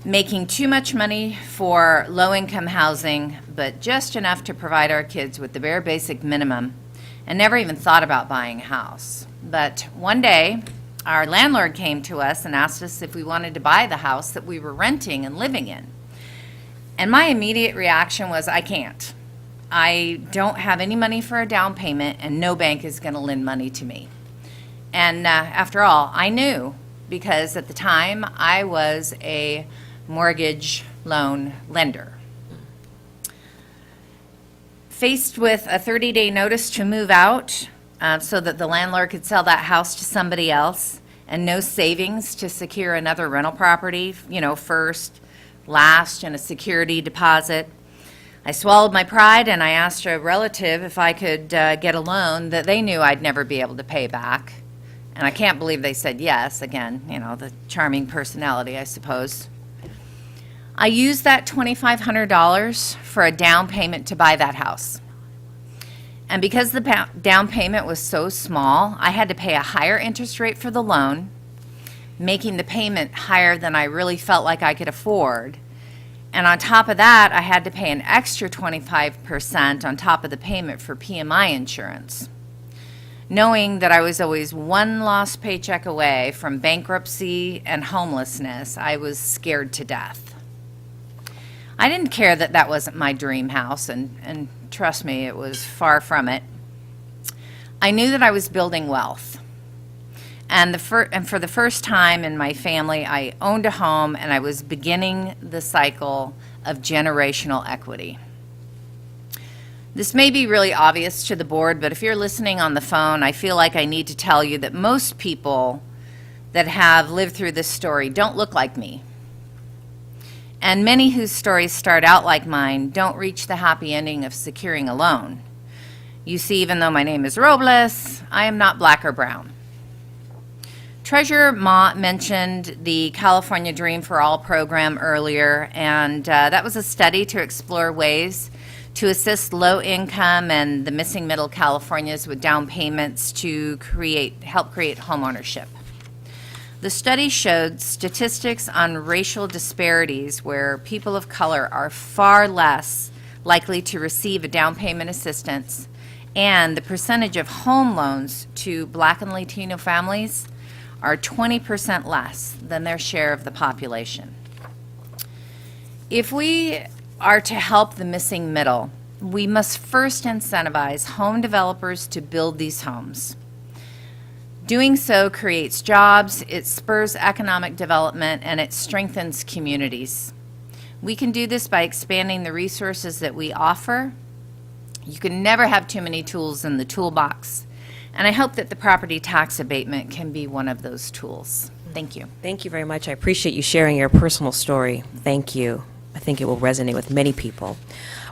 making too much money for low-income housing, but just enough to provide our kids with the bare basic minimum, and never even thought about buying a house. But one day, our landlord came to us and asked us if we wanted to buy the house that we were renting and living in. And my immediate reaction was, I can't. I don't have any money for a down payment, and no bank is going to lend money to me. And after all, I knew, because at the time, I was a mortgage loan lender. Faced with a 30-day notice to move out so that the landlord could sell that house to somebody else, and no savings to secure another rental property, first, last, and a security deposit, I swallowed my pride and I asked a relative if I could get a loan that they knew I'd never be able to pay back. And I can't believe they said yes. Again, the charming personality, I suppose. I used that $2,500 for a down payment to buy that house. And because the down payment was so small, I had to pay a higher interest rate for the loan, making the payment higher than I really felt like I could afford. And on top of that, I had to pay an extra 25% on top of the payment for PMI insurance. Knowing that I was always one lost paycheck away from bankruptcy and homelessness, I was scared to death. I didn't care that that wasn't my dream house, and trust me, it was far from it. I knew that I was building wealth. And for the first time in my family, I owned a home, and I was beginning the cycle of generational equity. This may be really obvious to the board, but if you're listening on the phone, I feel like I need to tell you that most people that have lived through this story don't look like me. And many whose stories start out like mine don't reach the happy ending of securing a loan. You see, even though my name is Robles, I am not black or brown. Treasurer Ma mentioned the California Dream for All program earlier, and that was a study to explore ways to assist low-income and the missing middle Californians with down payments to help create homeownership. The study showed statistics on racial disparities where people of color are far less likely to receive a down payment assistance, and the percentage of home loans to Black and Latino families are 20% less than their share of the population. If we are to help the missing middle, we must first incentivize home developers to build these homes. Doing so creates jobs, it spurs economic development, and it strengthens communities. We can do this by expanding the resources that we offer. You can never have too many tools in the toolbox, and I hope that the property tax abatement can be one of those tools. Thank you. Thank you very much. I appreciate you sharing your personal story. Thank you. I think it will resonate with many people.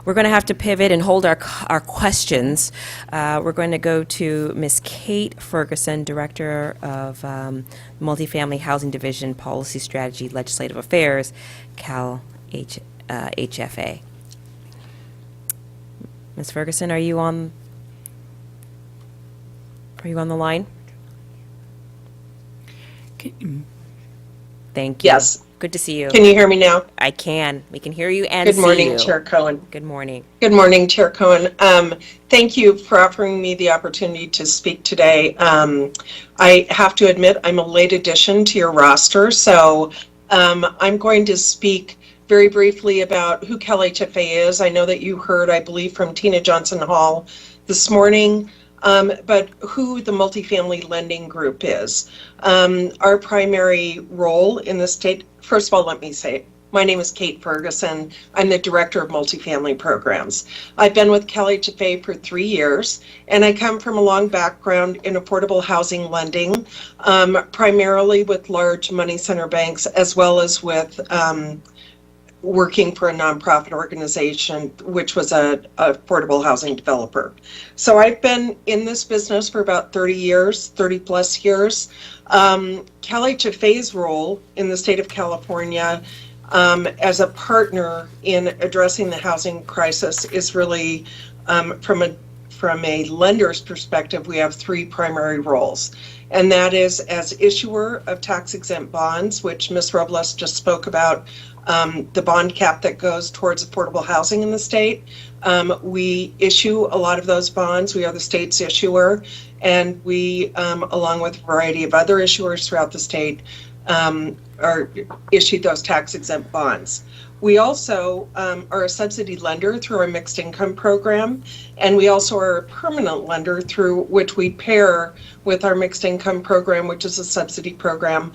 We're going to have to pivot and hold our questions. We're going to go to Ms. Kate Ferguson, Director of Multifamily Housing Division, Policy Strategy, Legislative Affairs, Cal HFA. Ms. Ferguson, are you on the line? Thank you. Yes. Good to see you. Can you hear me now? I can. We can hear you and see you. Good morning, Chair Cohen. Good morning. Good morning, Chair Cohen. Thank you for offering me the opportunity to speak today. I have to admit I'm a late addition to your roster, so I'm going to speak very briefly about who Cal HFA is. I know that you heard, I believe, from Tina Johnson Hall this morning. But who the multifamily lending group is. Our primary role in the state, first of all, let me say, my name is Kate Ferguson. I'm the Director of Multifamily Programs. I've been with Cal HFA for 3 years, and I come from a long background in affordable housing lending, primarily with large money center banks, as well as with working for a nonprofit organization, which was a affordable housing developer. So I've been in this business for about 30 years, 30 plus years. Cal HFA's role in the state of California as a partner in addressing the housing crisis is really, from a lender's perspective, we have 3 primary roles. And that is as issuer of tax-exempt bonds, which Ms. Robles just spoke about, the bond cap that goes towards affordable housing in the state. We issue a lot of those bonds. We are the state's issuer, and we, along with a variety of other issuers throughout the state, are issued those tax-exempt bonds. We also are a subsidy lender through our mixed income program, and we also are a permanent lender through which we pair with our mixed income program, which is a subsidy program.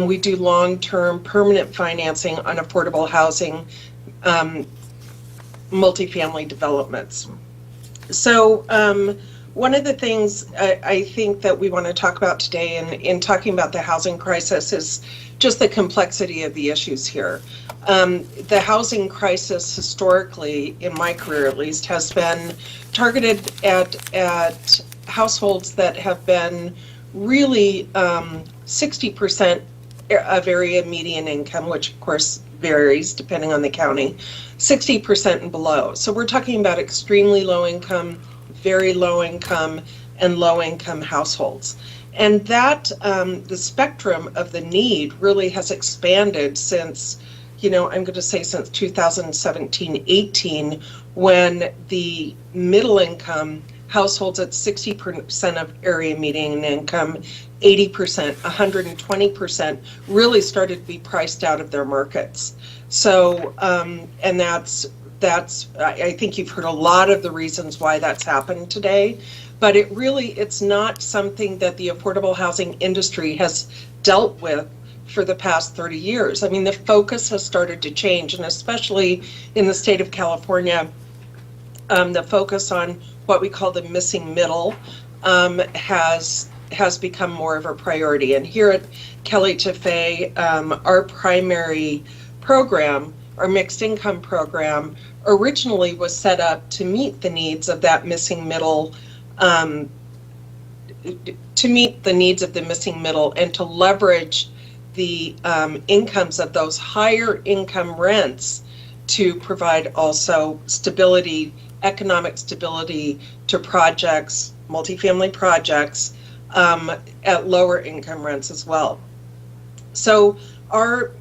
We do long-term permanent financing on affordable housing, multifamily developments. So one of the things I think that we want to talk about today in talking about the housing crisis is just the complexity of the issues here. The housing crisis historically, in my career at least, has been targeted at households that have been really 60% of area median income, which of course varies depending on the county, 60% and below. So we're talking about extremely low income, very low income, and low income households. And that the spectrum of the need really has expanded since, I'm going to say since 2017-18, when the middle income households at 60% of area median income, 80%, 120% really started to be priced out of their markets. So, and that's I think you've heard a lot of the reasons why that's happened today, but it's not something that the affordable housing industry has dealt with for the past 30 years. I mean, the focus has started to change, and especially in the state of California, the focus on what we call the missing middle has become more of a priority. And here at Cal HFA, our primary program, our mixed income program, originally was set up to meet the needs of that missing middle, and to leverage the incomes of those higher income rents to provide also stability, economic stability to projects, multifamily projects, at lower income rents as well. So our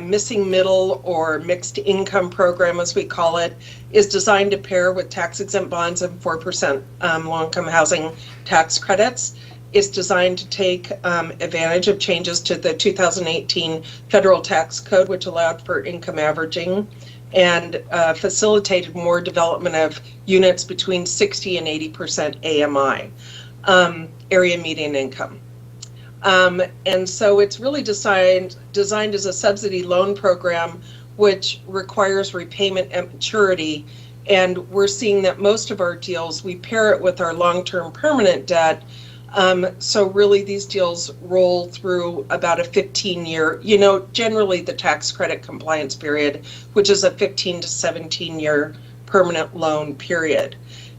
missing middle or mixed income program, as we call it, is designed to pair with tax-exempt bonds and 4% low-income housing tax credits. It's designed to take advantage of changes to the 2018 federal tax code, which allowed for income averaging and facilitated more development of units between 60 and 80% AMI, area median income. And so it's really designed as a subsidy loan program, which requires repayment at maturity. And we're seeing that most of our deals, we pair it with our long-term permanent debt. So really these deals roll through about a 15-year, generally the tax credit compliance period, which is a 15 to 17-year permanent loan period.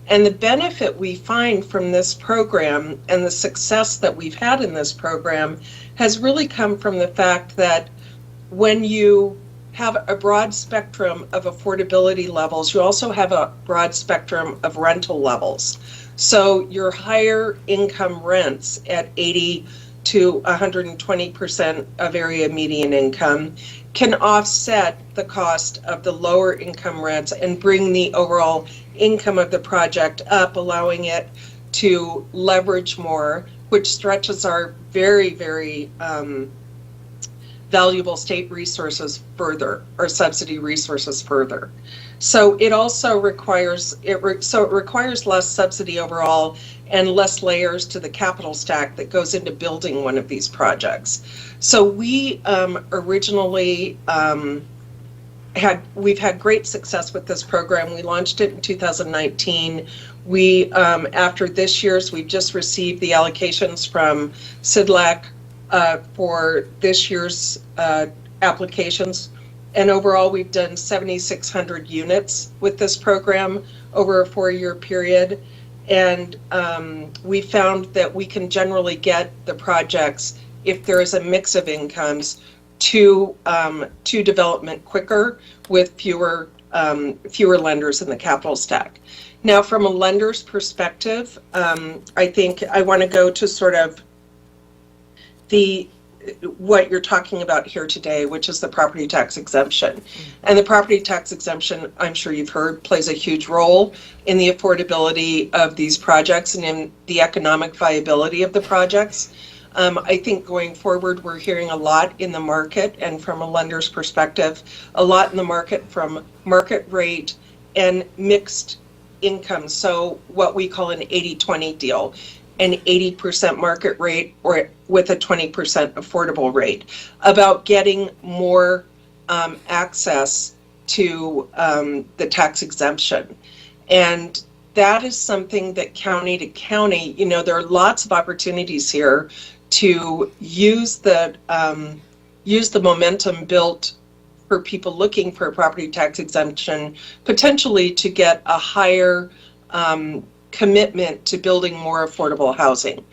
And the benefit we find from this program and the success that we've had in this program has really come from the fact that when you have a broad spectrum of affordability levels, you also have a broad spectrum of rental levels. So your higher income rents at 80 to 120% of area median income can offset the cost of the lower income rents and bring the overall income of the project up, allowing it to leverage more, which stretches our very, very valuable state resources further, or subsidy resources further. So it also requires, it requires less subsidy overall and less layers to the capital stack that goes into building one of these projects. So we originally we've had great success with this program. We launched it in 2019. We, after this year's, we've just received the allocations from CIDLAC for this year's applications. And overall, we've done 7,600 units with this program over a 4-year period. And we found that we can generally get the projects, if there is a mix of incomes, to development quicker with fewer lenders in the capital stack. Now, from a lender's perspective, I think I want to go to sort of what you're talking about here today, which is the property tax exemption. And the property tax exemption, I'm sure you've heard, plays a huge role in the affordability of these projects and in the economic viability of the projects. I think going forward, we're hearing a lot in the market, and from a lender's perspective, a lot in the market from market rate and mixed income. So what we call an 80-20 deal, an 80% market rate or with a 20% affordable rate, about getting more access to the tax exemption. And that is something that county to county, there are lots of opportunities here to use the momentum built for people looking for a property tax exemption, potentially to get a higher commitment to building more affordable housing,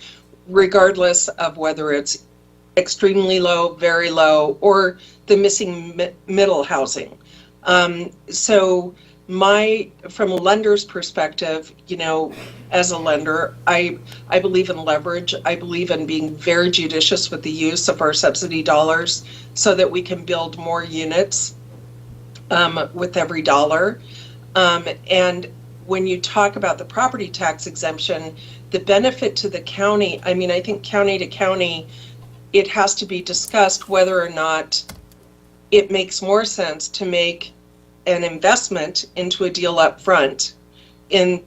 regardless of whether it's extremely low, very low, or the missing middle housing. So from a lender's perspective, as a lender, I believe in leverage. I believe in being very judicious with the use of our subsidy dollars so that we can build more units with every dollar. And when you talk about the property tax exemption, the benefit to the county, I think county to county, it has to be discussed whether or not it makes more sense to make an investment into a deal up front in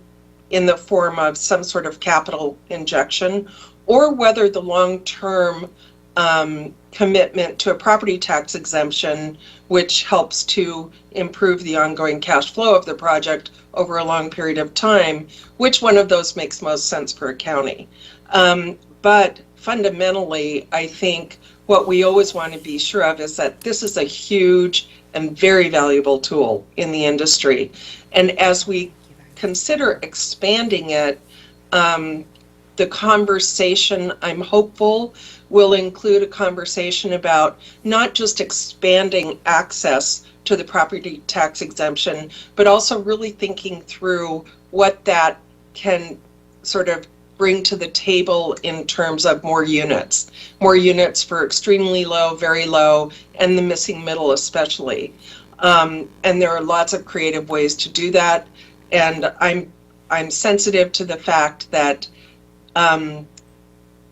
the form of some sort of capital injection, or whether the long-term commitment to a property tax exemption, which helps to improve the ongoing cash flow of the project over a long period of time, which one of those makes most sense for a county. But fundamentally, I think what we always want to be sure of is that this is a huge and very valuable tool in the industry. And as we consider expanding it, the conversation, I'm hopeful, will include a conversation about not just expanding access to the property tax exemption, but also really thinking through what that can sort of bring to the table in terms of more units for extremely low, very low, and the missing middle especially. And there are lots of creative ways to do that. And I'm sensitive to the fact that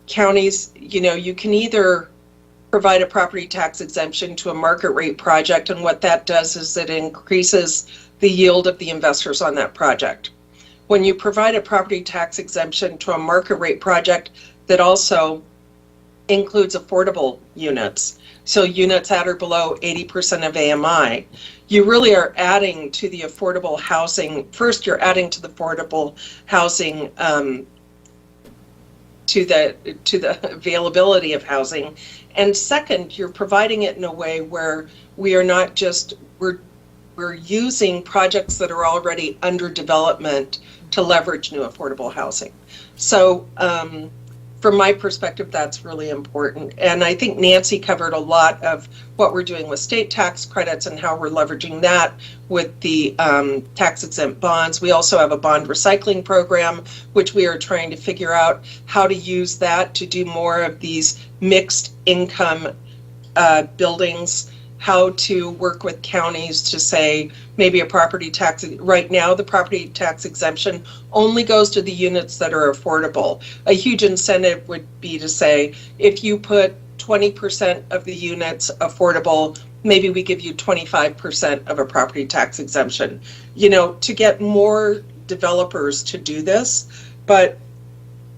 counties, you can either provide a property tax exemption to a market rate project, and what that does is it increases the yield of the investors on that project. When you provide a property tax exemption to a market rate project that also includes affordable units. So units at or below 80% of AMI. You really are adding to the affordable housing. First, you're adding to the affordable housing, to the availability of housing. And second, you're providing it in a way where we are not just, we're using projects that are already under development to leverage new affordable housing. So from my perspective, that's really important. And I think Nancy covered a lot of what we're doing with state tax credits and how we're leveraging that with the tax exempt bonds. We also have a bond recycling program, which we are trying to figure out how to use that to do more of these mixed income buildings, how to work with counties to say maybe a property tax. Right now, the property tax exemption only goes to the units that are affordable. A huge incentive would be to say, if you put 20% of the units affordable, maybe we give you 25% of a property tax exemption, you know, to get more developers to do this. But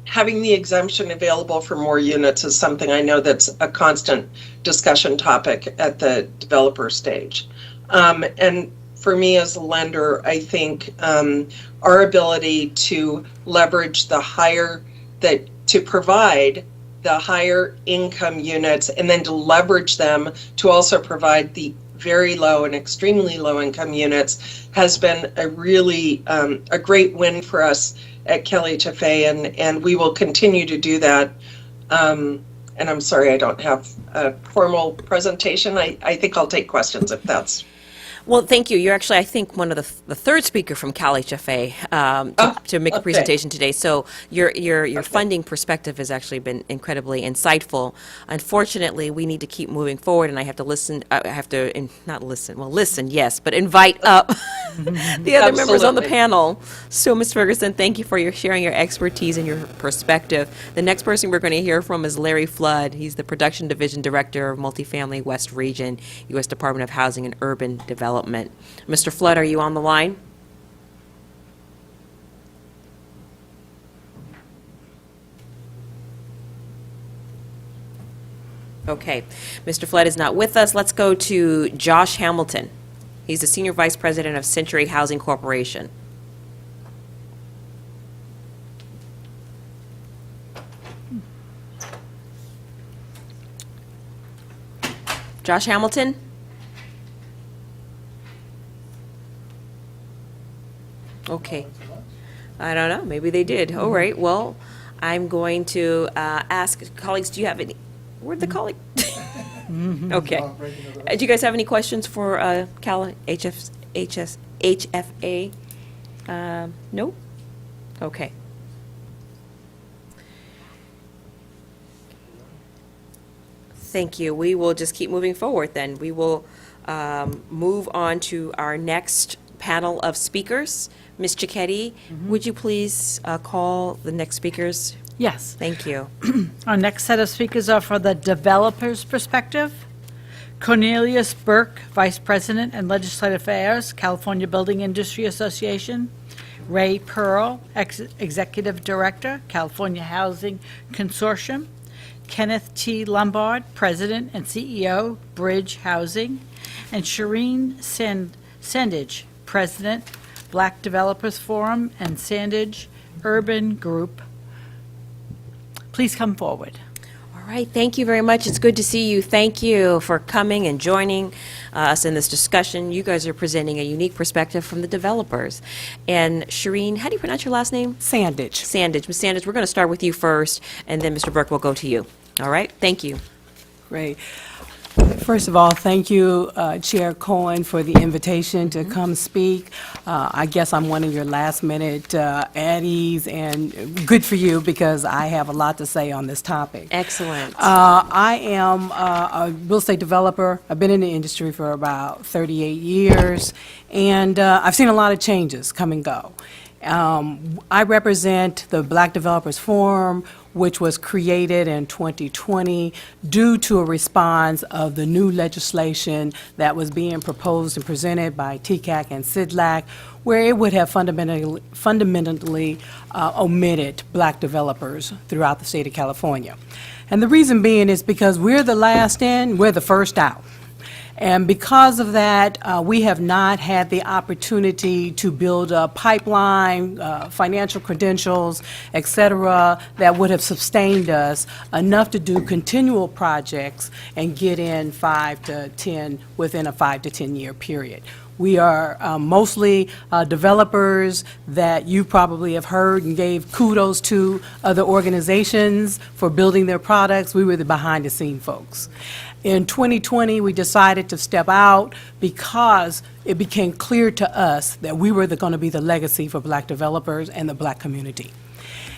having the exemption available for more units is something I know that's a constant discussion topic at the developer stage. And for me as a lender, I think our ability to leverage the higher, to provide the higher income units and then to leverage them to also provide the very low and extremely low income units has been a really a great win for us at Kelly Taffe, and we will continue to do that. And I'm sorry I don't have a formal presentation. I think I'll take questions if that's. Well, thank you. You're actually, I think, one of the third speaker from Cali Cafe to make a presentation today. So your funding perspective has actually been incredibly insightful. Unfortunately, we need to keep moving forward, and I have to listen. I have to not listen. Well, listen, yes, but invite up the other members on the panel. So, Ms. Ferguson, thank you for sharing your expertise and your perspective. The next person we're going to hear from is Larry Flood. He's the Production Division Director of Multifamily West Region, U.S. Department of Housing and Urban Development. Mr. Flood, are you on the line? Okay. Mr. Flood is not with us. Let's go to Josh Hamilton. He's the Senior Vice President of Century Housing Corporation. Josh Hamilton? Okay. I don't know. Maybe they did. All right. Well, I'm going to ask colleagues, do you have any? Where'd the colleague? Okay. Do you guys have any questions for Cal HFA? No? Okay. Thank you. We will just keep moving forward then. We will move on to our next panel of speakers. Ms. Cicchetti, would you please call the next speakers? Yes. Thank you. Our next set of speakers are for the developer's perspective. Cornelius Burke, Vice President and Legislative Affairs, California Building Industry Association. Ray Pearl, Executive Director, California Housing Consortium. Kenneth T. Lombard, President and CEO, Bridge Housing. And Shireen Sandage, President, Black Developers Forum and Sandage Urban Group. Please come forward. All right, thank you very much. It's good to see you. Thank you for coming and joining us in this discussion. You guys are presenting a unique perspective from the developers. And Shireen, how do you pronounce your last name? Sandage. Sandage. Ms. Sandage, we're going to start with you first, and then Mr. Burke will go to you. All right, thank you. Great. First of all, thank you, Chair Cohen, for the invitation to come speak. I guess I'm one of your last-minute addies, and good for you, because I have a lot to say on this topic. Excellent. I am a real estate developer. I've been in the industry for about 38 years, and I've seen a lot of changes come and go. I represent the Black Developers Forum, which was created in 2020 due to a response of the new legislation that was being proposed and presented by TCAC and CIDLAC, where it would have fundamentally omitted Black developers throughout the state of California. And the reason being is because we're the last in, we're the first out. And because of that, we have not had the opportunity to build a pipeline, financial credentials, et cetera, that would have sustained us enough to do continual projects and get in 5 to 10 within a 5 to 10 year period. We are mostly developers that you probably have heard and gave kudos to other organizations for building their products. We were the behind-the-scene folks. In 2020, we decided to step out because it became clear to us that we were going to be the legacy for black developers and the black community.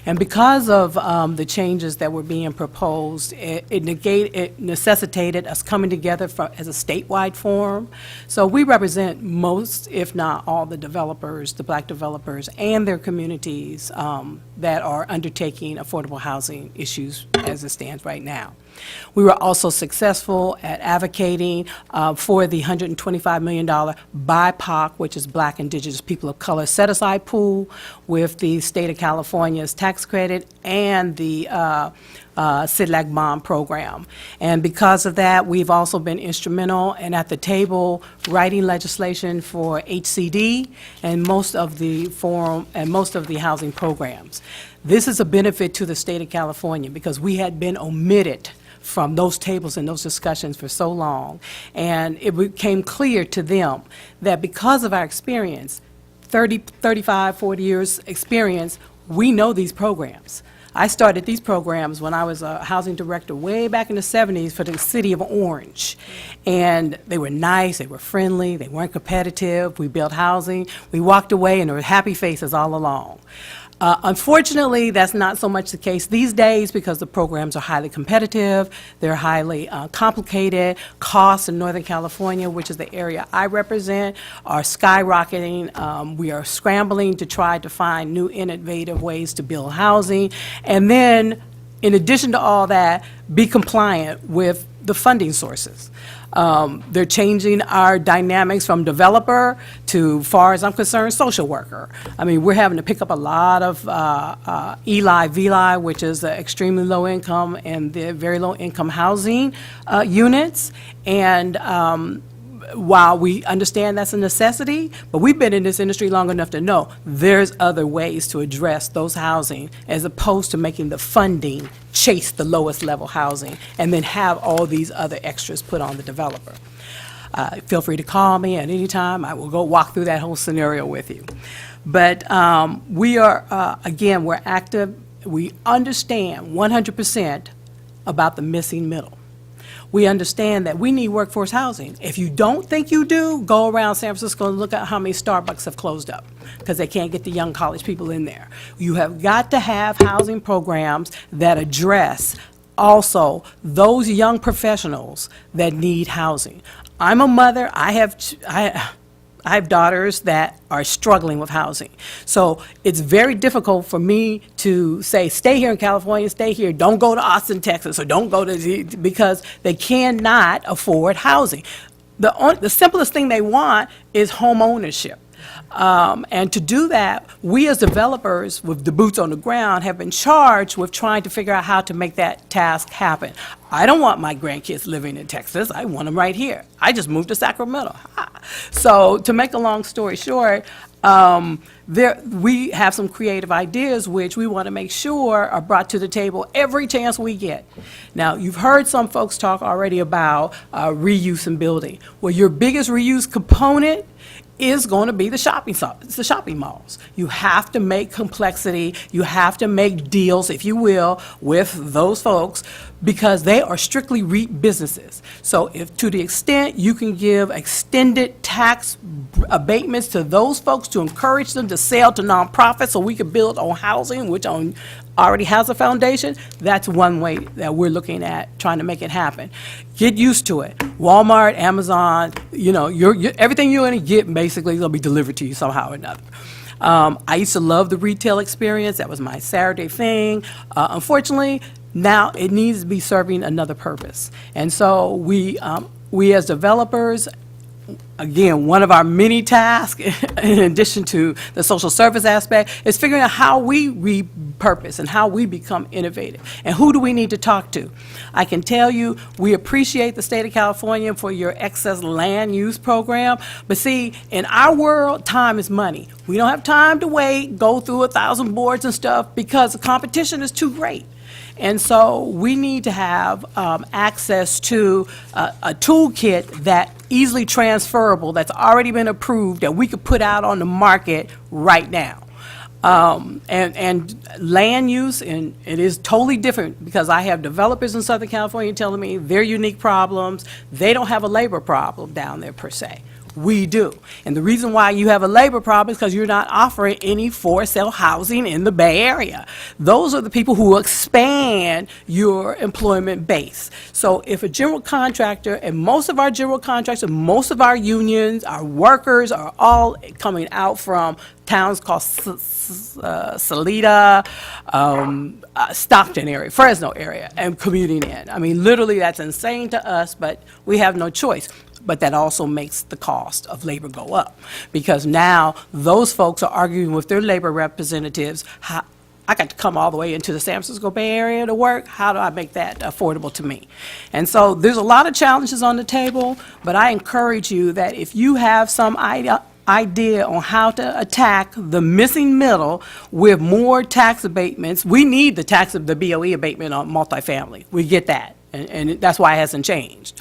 And because of the changes that were being proposed, it necessitated us coming together as a statewide forum. So we represent most, if not all, the developers, the black developers, and their communities that are undertaking affordable housing issues as it stands right now. We were also successful at advocating for the $125 million BIPOC, which is Black, Indigenous, People of Color, set-aside pool with the state of California's tax credit and the CIDLAC bond program. And because of that, we've also been instrumental and at the table writing legislation for HCD and most of the forum and most of the housing programs. This is a benefit to the state of California because we had been omitted from those tables and those discussions for so long. And it became clear to them that because of our experience, 30, 35, 40 years experience, we know these programs. I started these programs when I was a housing director way back in the 70s for the city of Orange. And they were nice, they were friendly, they weren't competitive, we built housing, we walked away and there were happy faces all along. Unfortunately, that's not so much the case these days because the programs are highly competitive, they're highly complicated. Costs in Northern California, which is the area I represent, are skyrocketing. We are scrambling to try to find new innovative ways to build housing. And then, in addition to all that, be compliant with the funding sources. They're changing our dynamics from developer to, far as I'm concerned, social worker. I mean, we're having to pick up a lot of ELI, VLI, which is the extremely low income and the very low income housing units. And while we understand that's a necessity, but we've been in this industry long enough to know there's other ways to address those housing as opposed to making the funding chase the lowest level housing and then have all these other extras put on the developer. Feel free to call me at any time. I will go walk through that whole scenario with you. But we are, again, we're active. We understand 100% about the missing middle. We understand that we need workforce housing. If you don't think you do, go around San Francisco and look at how many Starbucks have closed up because they can't get the young college people in there. You have got to have housing programs that address also those young professionals that need housing. I'm a mother. I have daughters that are struggling with housing. So it's very difficult for me to say, stay here in California, stay here, don't go to Austin, Texas, or don't go to, because they cannot afford housing. The simplest thing they want is home ownership. And to do that, we as developers with the boots on the ground have been charged with trying to figure out how to make that task happen. I don't want my grandkids living in Texas. I want them right here. I just moved to Sacramento. So to make a long story short, we have some creative ideas which we want to make sure are brought to the table every chance we get. Now, you've heard some folks talk already about reuse and building. Well, your biggest reuse component is going to be the shopping malls. You have to make complexity, you have to make deals, if you will, with those folks because they are strictly REIT businesses. So if to the extent you can give extended tax abatements to those folks to encourage them to sell to nonprofits so we can build on housing, which already has a foundation, that's one way that we're looking at trying to make it happen. Get used to it. Walmart, Amazon, everything you're going to get basically is going to be delivered to you somehow or another. I used to love the retail experience. That was my Saturday thing. Unfortunately, now it needs to be serving another purpose. And so we as developers, again, one of our many tasks, in addition to the social service aspect, is figuring out how we repurpose and how we become innovative. And who do we need to talk to? I can tell you, we appreciate the state of California for your excess land use program. But see, in our world, time is money. We don't have time to wait, go through 1,000 boards and stuff, because the competition is too great. And so we need to have access to a toolkit that easily transferable, that's already been approved, that we could put out on the market right now. And land use, and it is totally different, because I have developers in Southern California telling me their unique problems. They don't have a labor problem down there per se. We do. And the reason why you have a labor problem is because you're not offering any for-sale housing in the Bay Area. Those are the people who expand your employment base. So if a general contractor, and most of our general contractors, most of our unions, our workers are all coming out from towns called Salida, Stockton area, Fresno area, and commuting in. I mean, literally, that's insane to us, but we have no choice. But that also makes the cost of labor go up, because now those folks are arguing with their labor representatives, I got to come all the way into the San Francisco Bay Area to work. How do I make that affordable to me? And so there's a lot of challenges on the table, but I encourage you that if you have some idea on how to attack the missing middle with more tax abatements. We need the BOE abatement on multifamily. We get that, and that's why it hasn't changed.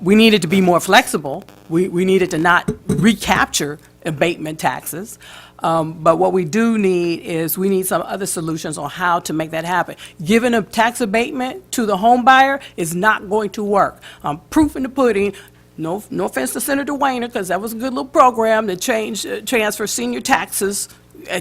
We need it to be more flexible. We need it to not recapture abatement taxes. But what we do need is we need some other solutions on how to make that happen. Giving a tax abatement to the home buyer is not going to work. Proof in the pudding. No offense to Senator Weiner, because that was a good little program to transfer senior taxes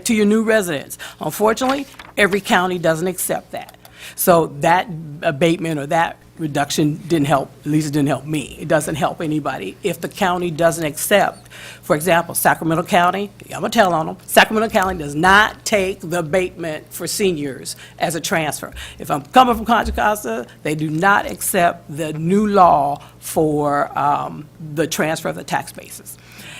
to your new residents. Unfortunately, every county doesn't accept that. So that abatement or that reduction didn't help, at least it didn't help me. It doesn't help anybody if the county doesn't accept. For example, Sacramento County, I'm going to tell on them, Sacramento County does not take the abatement for seniors as a transfer. If I'm coming from Contra Costa, they do not accept the new law for the transfer of the tax basis.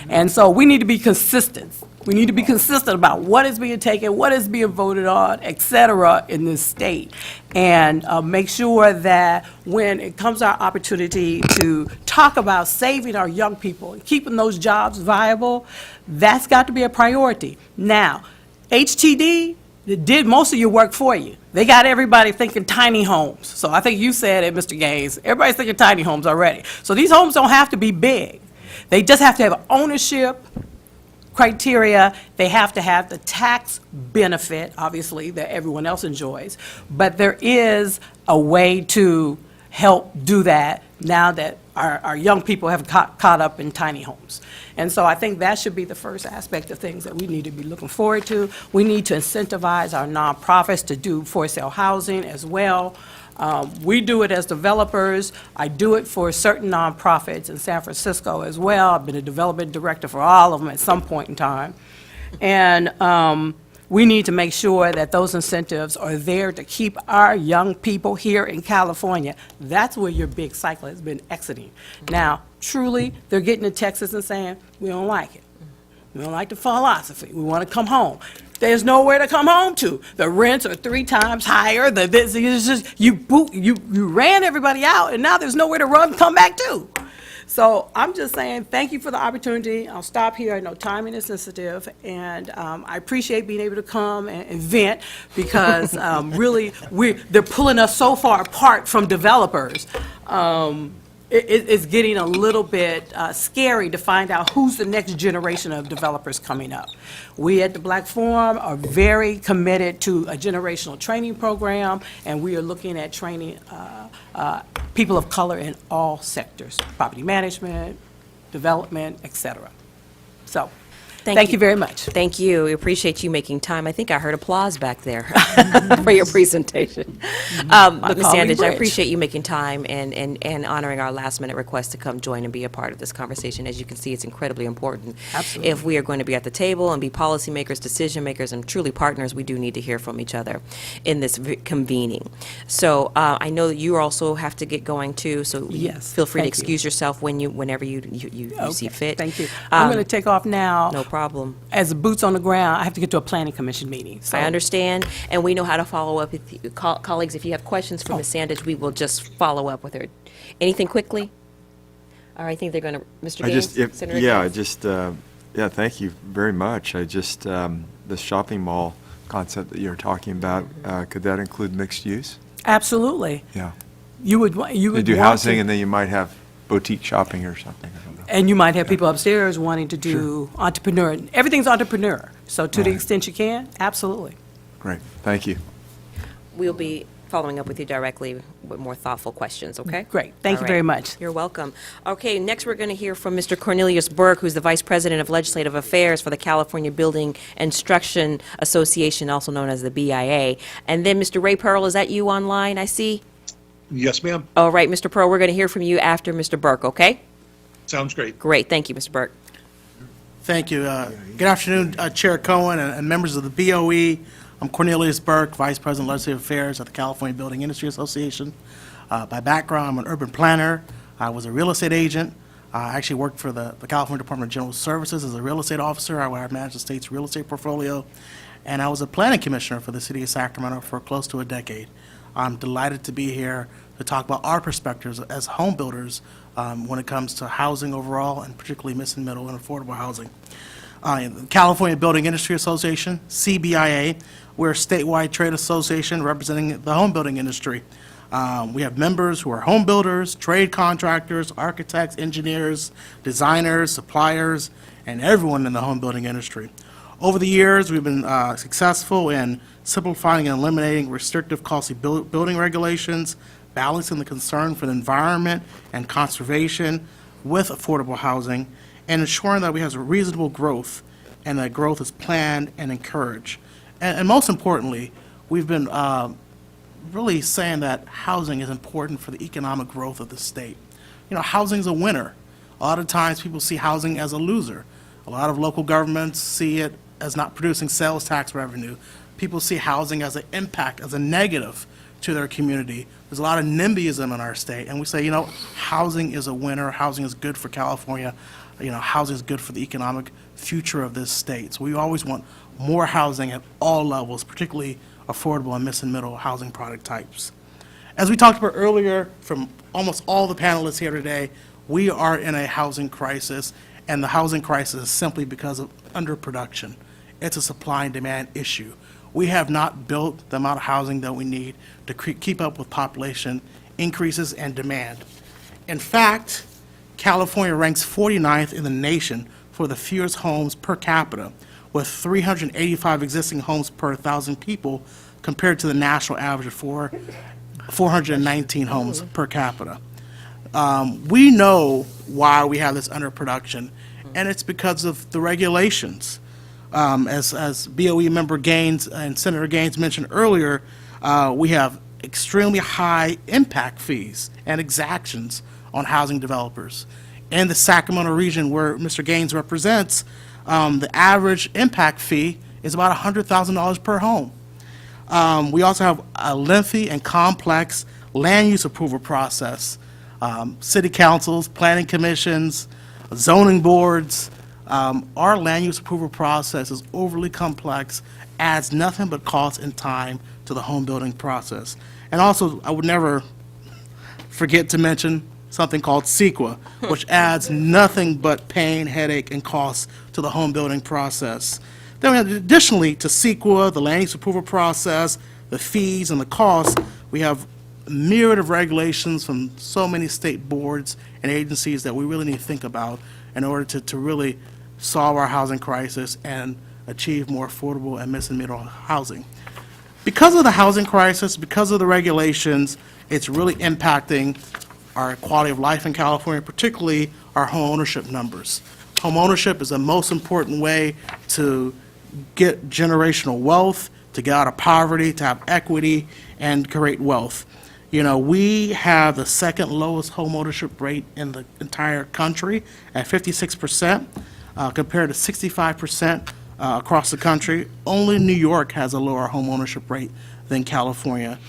And so we need to be consistent. We need to be consistent about what is being taken, what is being voted on, et cetera, in this state. And make sure that when it comes our opportunity to talk about saving our young people and keeping those jobs viable, that's got to be a priority. Now, HTD did most of your work for you. They got everybody thinking tiny homes. So I think you said it, Mr. Gaines. Everybody's thinking tiny homes already. So these homes don't have to be big. They just have to have ownership criteria. They have to have the tax benefit, obviously, that everyone else enjoys. But there is a way to help do that now that our young people have caught up in tiny homes. And so I think that should be the first aspect of things that we need to be looking forward to. We need to incentivize our nonprofits to do for-sale housing as well. We do it as developers. I do it for certain nonprofits in San Francisco as well. I've been a development director for all of them at some point in time. And we need to make sure that those incentives are there to keep our young people here in California. That's where your big cycle has been exiting. Now, truly, they're getting to Texas and saying, we don't like it. We don't like the philosophy. We want to come home. There's nowhere to come home to. The rents are 3 times higher. It's just, you ran everybody out, and now there's nowhere to run and come back to. So I'm just saying, thank you for the opportunity. I'll stop here. I know timing is sensitive, and I appreciate being able to come and vent, because really, they're pulling us so far apart from developers. It's getting a little bit scary to find out who's the next generation of developers coming up. We at the Black Forum are very committed to a generational training program, and we are looking at training people of color in all sectors, property management, development, et cetera. So Thank you very much. Thank you. We appreciate you making time. I think I heard applause back there for your presentation. Look, Ms. calling Sandage, I bridge. appreciate you making time and honoring our last-minute request to come join and be a part of this conversation. As you can see, it's incredibly important. Absolutely. If we are going to be at the table and be policymakers, decision makers, and truly partners, we do need to hear from each other in this convening. So I know that you also have to get going too, so Yes, feel free to thank you. excuse yourself whenever you see Okay, fit. Thank you. I'm going to take off now. No problem. As boots on the ground, I have to get to a planning commission meeting. So I understand, and we know how to follow up with you. Colleagues, if you have questions for Ms. Sandage, we will just follow up with her. Anything quickly? All right, I think they're going to, Mr. Gaines? Senator Gaines? Thank you very much. The shopping mall concept that you're talking about, could that include mixed use? Absolutely. Yeah. You would do want housing, to- and then you might have boutique shopping or something. I don't know. And you might have people upstairs wanting to do entrepreneur. Everything's entrepreneur. So to the Right. extent you can, absolutely. Great, thank you. We'll be following up with you directly with more thoughtful questions, okay? Great. Thank All you very right. much. You're welcome. Okay, next we're going to hear from Mr. Cornelius Burke, who's the Vice President of Legislative Affairs for the California Building Instruction Association, also known as the BIA. And then Mr. Ray Pearl, is that you online, I see? Yes, ma'am. All right, Mr. Pearl, we're going to hear from you after Mr. Burke, okay? Sounds great. Great, thank you, Mr. Burke. Thank you. Good afternoon, Chair Cohen and members of the BOE. I'm Cornelius Burke, Vice President of Legislative Affairs at the California Building Industry Association. By background, I'm an urban planner. I was a real estate agent. I actually worked for the California Department of General Services as a real estate officer. I managed the state's real estate portfolio. And I was a planning commissioner for the city of Sacramento for close to a decade. I'm delighted to be here to talk about our perspectives as home builders when it comes to housing overall, and particularly mid and middle and affordable housing. The California Building Industry Association, CBIA, we're a statewide trade association representing the home building industry. We have members who are home builders, trade contractors, architects, engineers, designers, suppliers, and everyone in the home building industry. Over the years, we've been successful in simplifying and eliminating restrictive, costly building regulations, balancing the concern for the environment and conservation with affordable housing, and ensuring that we have reasonable growth and that growth is planned and encouraged. And most importantly, we've been really saying that housing is important for the economic growth of the state. You know, housing's a winner. A lot of times people see housing as a loser. A lot of local governments see it as not producing sales tax revenue. People see housing as an impact, as a negative to their community. There's a lot of NIMBYism in our state, and we say, you know, housing is a winner, housing is good for California, you know, housing is good for the economic future of this state. So we always want more housing at all levels, particularly affordable and mid and middle housing product types. As we talked about earlier from almost all the panelists here today, we are in a housing crisis, and the housing crisis is simply because of underproduction. It's a supply and demand issue. We have not built the amount of housing that we need to keep up with population increases and demand. In fact, California ranks 49th in the nation for the fewest homes per capita, with 385 existing homes per 1,000 people compared to the national average of 419 homes per capita. We know why we have this underproduction, and it's because of the regulations. As BOE member Gaines and Senator Gaines mentioned earlier, we have extremely high impact fees and exactions on housing developers. In the Sacramento region where Mr. Gaines represents, the average impact fee is about $100,000 per home. We also have a lengthy and complex land use approval process. City councils, planning commissions, zoning boards. Our land use approval process is overly complex, adds nothing but cost and time to the home building process. And also, I would never forget to mention something called CEQA, which adds nothing but pain, headache, and cost to the home building process. Then we have, additionally to CEQA, the land use approval process, the fees and the costs, we have a myriad of regulations from so many state boards and agencies that we really need to think about in order to really solve our housing crisis and achieve more affordable and mid and middle housing. Because of the housing crisis, because of the regulations, it's really impacting our quality of life in California, particularly our home ownership numbers. Homeownership is the most important way to get generational wealth, to get out of poverty, to have equity, and create wealth. You know, we have the second lowest homeownership rate in the entire country at 56%, compared to 65% across the country. Only New York has a lower homeownership rate than California.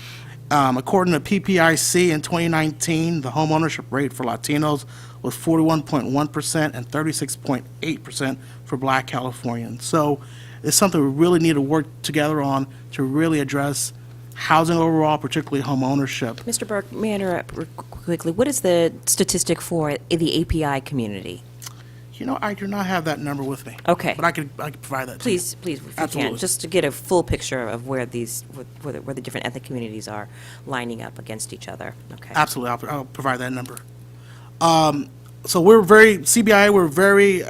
According to PPIC in 2019, the homeownership rate for Latinos was 41.1% and 36.8% for Black Californians. So it's something we really need to work together on to really address housing overall, particularly home ownership. Mr. Burke, may I interrupt quickly? What is the statistic for the API community? You know, I do not have that number with me. Okay. But I could provide that to you. Please, if you Absolutely. can, just to get a full picture of where where the different ethnic communities are lining up against each other. Okay. Absolutely, I'll provide that number. So CBI, we're very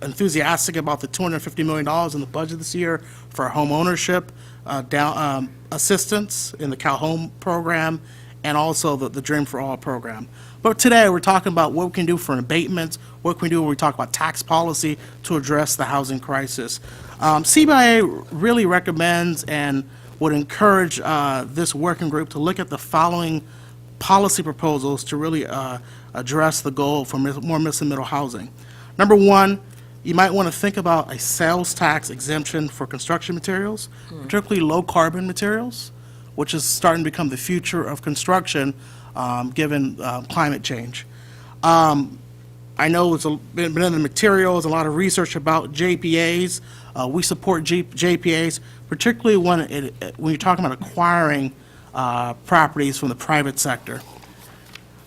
enthusiastic about the $250 million in the budget this year for home ownership, assistance in the Cal Home program, and also the Dream for All program. But today, we're talking about what we can do for abatements, what can we do when we talk about tax policy to address the housing crisis. CBIA really recommends and would encourage this working group to look at the following policy proposals to really address the goal for more middle housing. Number one, you might want to think about a sales tax exemption for construction materials, particularly low-carbon materials, which is starting to become the future of construction given climate change. I know it's been in the materials, a lot of research about JPAs. We support JPAs, particularly when you're talking about acquiring properties from the private sector.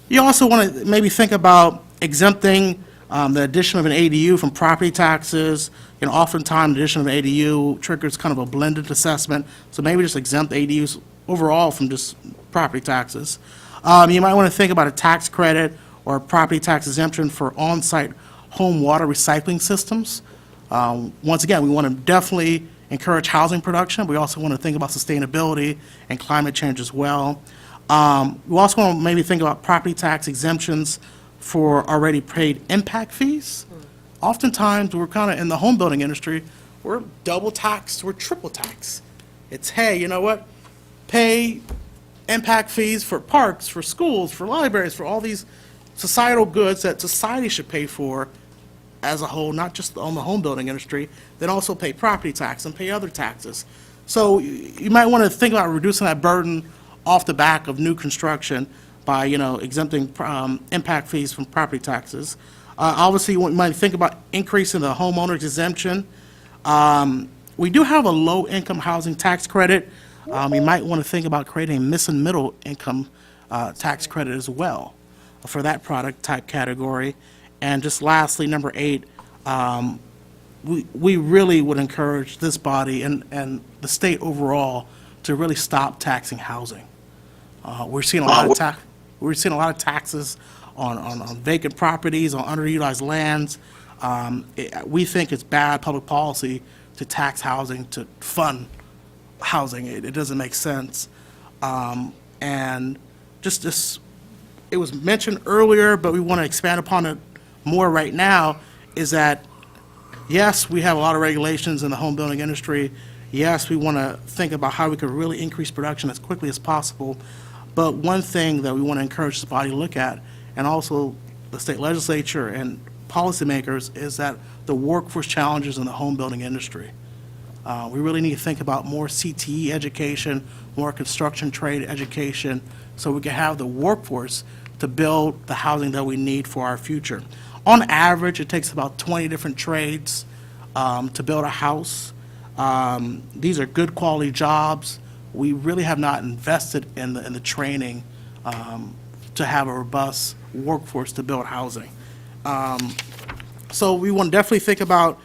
You also want to maybe think about exempting the addition of an ADU from property taxes. You know, oftentimes the addition of an ADU triggers kind of a blended assessment, so maybe just exempt ADUs overall from just property taxes. You might want to think about a tax credit or a property tax exemption for on-site home water recycling systems. Once again, we want to definitely encourage housing production. We also want to think about sustainability and climate change as well. We also want to maybe think about property tax exemptions for already paid impact fees. Oftentimes, we're kind of in the home building industry, we're double taxed, we're triple taxed. It's, hey, you know what? Pay impact fees for parks, for schools, for libraries, for all these societal goods that society should pay for as a whole, not just on the home building industry, then also pay property tax and pay other taxes. So you might want to think about reducing that burden off the back of new construction by, you know, exempting impact fees from property taxes. Obviously, you might think about increasing the homeowner's exemption. We do have a low-income housing tax credit. You might want to think about creating a middle income tax credit as well for that product type category. And just lastly, number 8, we really would encourage this body and the state overall to really stop taxing housing. We're seeing a lot of taxes on vacant properties, on underutilized lands. We think it's bad public policy to tax housing to fund housing. It doesn't make sense. And just this, it was mentioned earlier, but we want to expand upon it more right now, is that, yes, we have a lot of regulations in the home building industry. Yes, we want to think about how we could really increase production as quickly as possible. But one thing that we want to encourage the body to look at, and also the state legislature and policymakers, is that the workforce challenges in the home building industry. We really need to think about more CTE education, more construction trade education, so we can have the workforce to build the housing that we need for our future. On average, it takes about 20 different trades to build a house. These are good quality jobs. We really have not invested in the training to have a robust workforce to build housing. So we want to definitely think about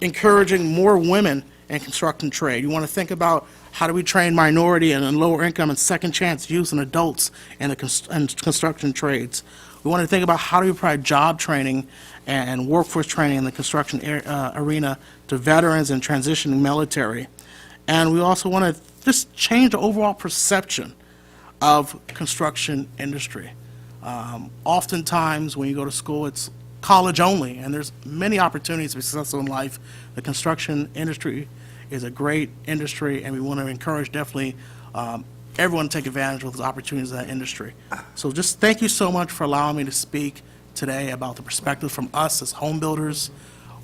encouraging more women in construction trade. You want to think about how do we train minority and lower income and second chance youth and adults in the construction trades. We want to think about how do we provide job training and workforce training in the construction arena to veterans and transitioning military. And we also want to just change the overall perception of construction industry. Oftentimes when you go to school, it's college only, and there's many opportunities to be successful in life. The construction industry is a great industry, and we want to encourage definitely everyone to take advantage of those opportunities in that industry. So just thank you so much for allowing me to speak today about the perspective from us as home builders.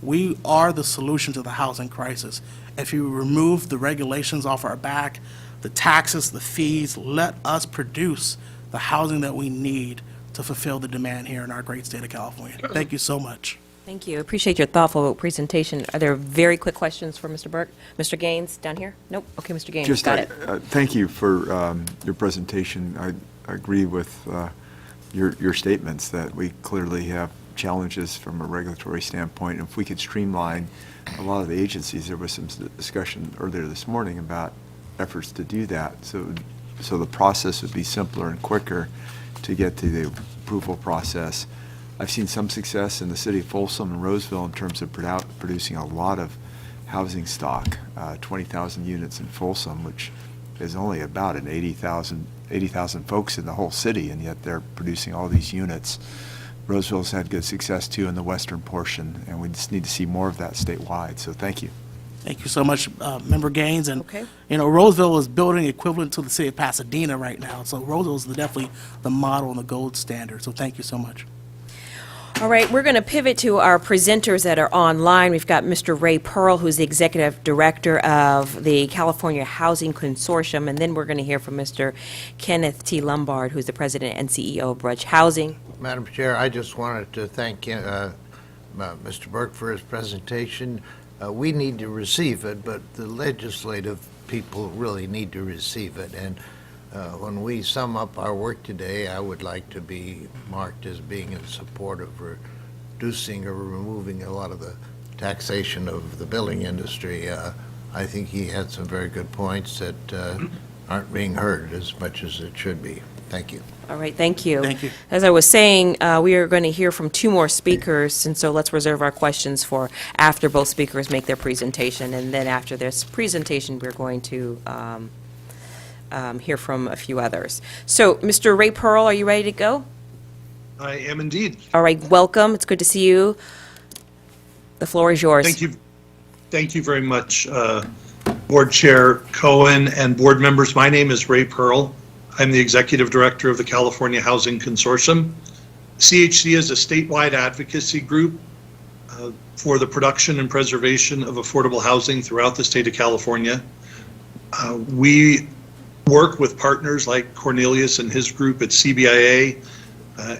We are the solution to the housing crisis. If you remove the regulations off our back, the taxes, the fees, let us produce the housing that we need to fulfill the demand here in our great state of California. Thank you so much. Thank you. Appreciate your thoughtful presentation. Are there very quick questions for Mr. Burke? Mr. Gaines, down here? Nope. Okay, Mr. Gaines, Just, got it. thank you for your presentation. I agree with your statements that we clearly have challenges from a regulatory standpoint. If we could streamline a lot of the agencies, there was some discussion earlier this morning about efforts to do that. So the process would be simpler and quicker to get to the approval process. I've seen some success in the city of Folsom and Roseville in terms of producing a lot of housing stock, 20,000 units in Folsom, which is only about an 80,000 folks in the whole city, and yet they're producing all these units. Roseville's had good success too in the western portion, and we just need to see more of that statewide. So thank you. Thank you so much, Member Gaines. And, Okay. Roseville is building equivalent to the city of Pasadena right now. So Roseville is definitely the model and the gold standard. So thank you so much. All right, we're going to pivot to our presenters that are online. We've got Mr. Ray Pearl, who's the Executive Director of the California Housing Consortium, and then we're going to hear from Mr. Kenneth T. Lombard, who's the President and CEO of Brudge Housing. Madam Chair, I just wanted to thank Mr. Burke for his presentation. We need to receive it, but the legislative people really need to receive it. And when we sum up our work today, I would like to be marked as being in support of reducing or removing a lot of the taxation of the building industry. I think he had some very good points that aren't being heard as much as it should be. Thank you. All right, thank you. Thank you. As I was saying, we are going to hear from two more speakers, and so let's reserve our questions for after both speakers make their presentation, and then after this presentation, we're going to hear from a few others. So, Mr. Ray Pearl, are you ready to go? I am indeed. All right, welcome. It's good to see you. The floor is yours. Thank you. Thank you very much, Board Chair Cohen and board members. My name is Ray Pearl. I'm the Executive Director of the California Housing Consortium. CHC is a statewide advocacy group for the production and preservation of affordable housing throughout the state of California. We work with partners like Cornelius and his group at CBIA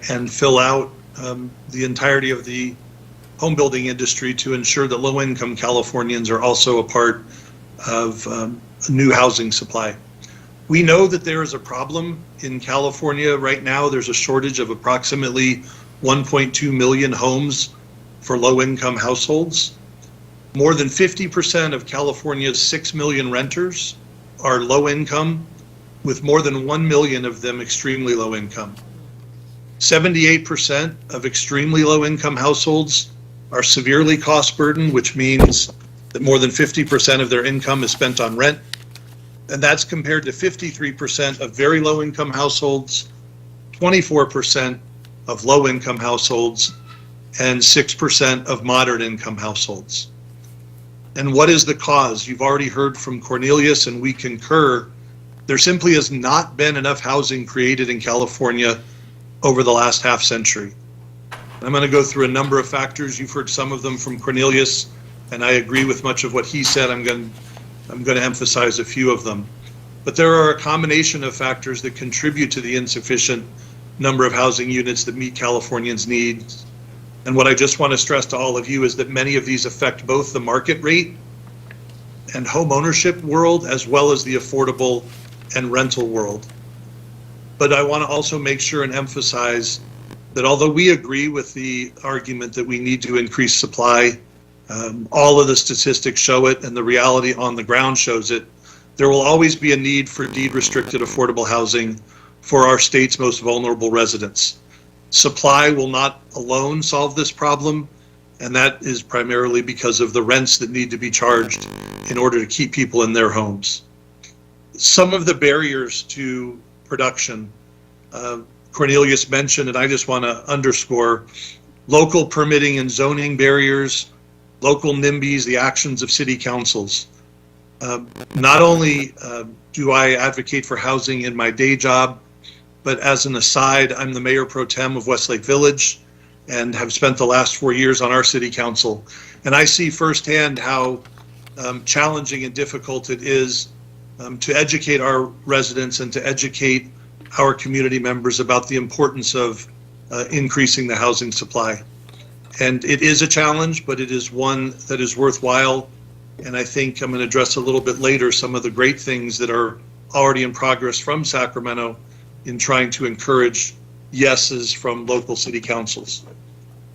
and fill out the entirety of the home building industry to ensure that low-income Californians are also a part of a new housing supply. We know that there is a problem in California right now. There's a shortage of approximately 1.2 million homes for low-income households. More than 50% of California's 6 million renters are low-income, with more than 1 million of them extremely low-income. 78% of extremely low-income households are severely cost-burdened, which means that more than 50% of their income is spent on rent. And that's compared to 53% of very low-income households, 24% of low-income households, and 6% of moderate-income households. And what is the cause? You've already heard from Cornelius, and we concur. There simply has not been enough housing created in California over the last half century. I'm going to go through a number of factors. You've heard some of them from Cornelius, and I agree with much of what he said. I'm going to emphasize a few of them. But there are a combination of factors that contribute to the insufficient number of housing units that meet Californians' needs. And what I just want to stress to all of you is that many of these affect both the market rate and home ownership world, as well as the affordable and rental world. But I want to also make sure and emphasize that although we agree with the argument that we need to increase supply, all of the statistics show it, and the reality on the ground shows it. There will always be a need for deed-restricted affordable housing for our state's most vulnerable residents. Supply will not alone solve this problem, and that is primarily because of the rents that need to be charged in order to keep people in their homes. Some of the barriers to production, Cornelius mentioned, and I just want to underscore, local permitting and zoning barriers, local NIMBYs, the actions of city councils. Not only do I advocate for housing in my day job, but as an aside, I'm the mayor pro tem of Westlake Village and have spent the last 4 years on our city council. And I see firsthand how challenging and difficult it is to educate our residents and to educate our community members about the importance of increasing the housing supply. And it is a challenge, but it is one that is worthwhile. And I think I'm going to address a little bit later some of the great things that are already in progress from Sacramento in trying to encourage yeses from local city councils.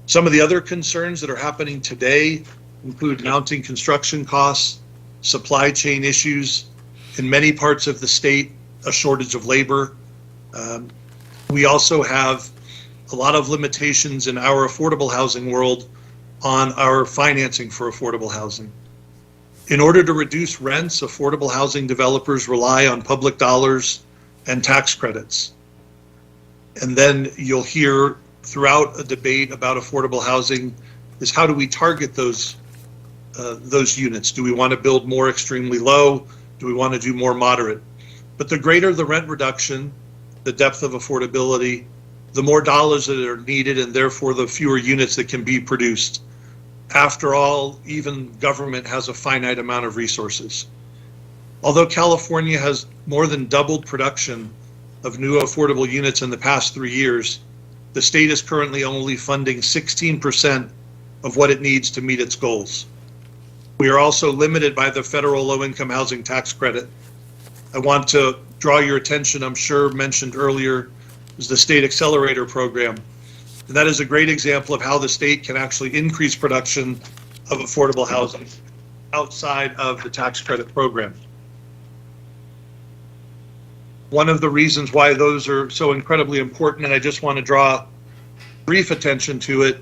Some of the other concerns that are happening today include mounting construction costs, supply chain issues, in many parts of the state, a shortage of labor. We also have a lot of limitations in our affordable housing world on our financing for affordable housing. In order to reduce rents, affordable housing developers rely on public dollars and tax credits. And then you'll hear throughout a debate about affordable housing is how do we target those units? Do we want to build more extremely low? Do we want to do more moderate? But the greater the rent reduction, the depth of affordability, the more dollars that are needed, and therefore the fewer units that can be produced. After all, even government has a finite amount of resources. Although California has more than doubled production of new affordable units in the past 3 years, the state is currently only funding 16% of what it needs to meet its goals. We are also limited by the federal low-income housing tax credit. I want to draw your attention, I'm sure mentioned earlier, is the state accelerator program. And that is a great example of how the state can actually increase production of affordable housing outside of the tax credit program. One of the reasons why those are so incredibly important, and I just want to draw brief attention to it,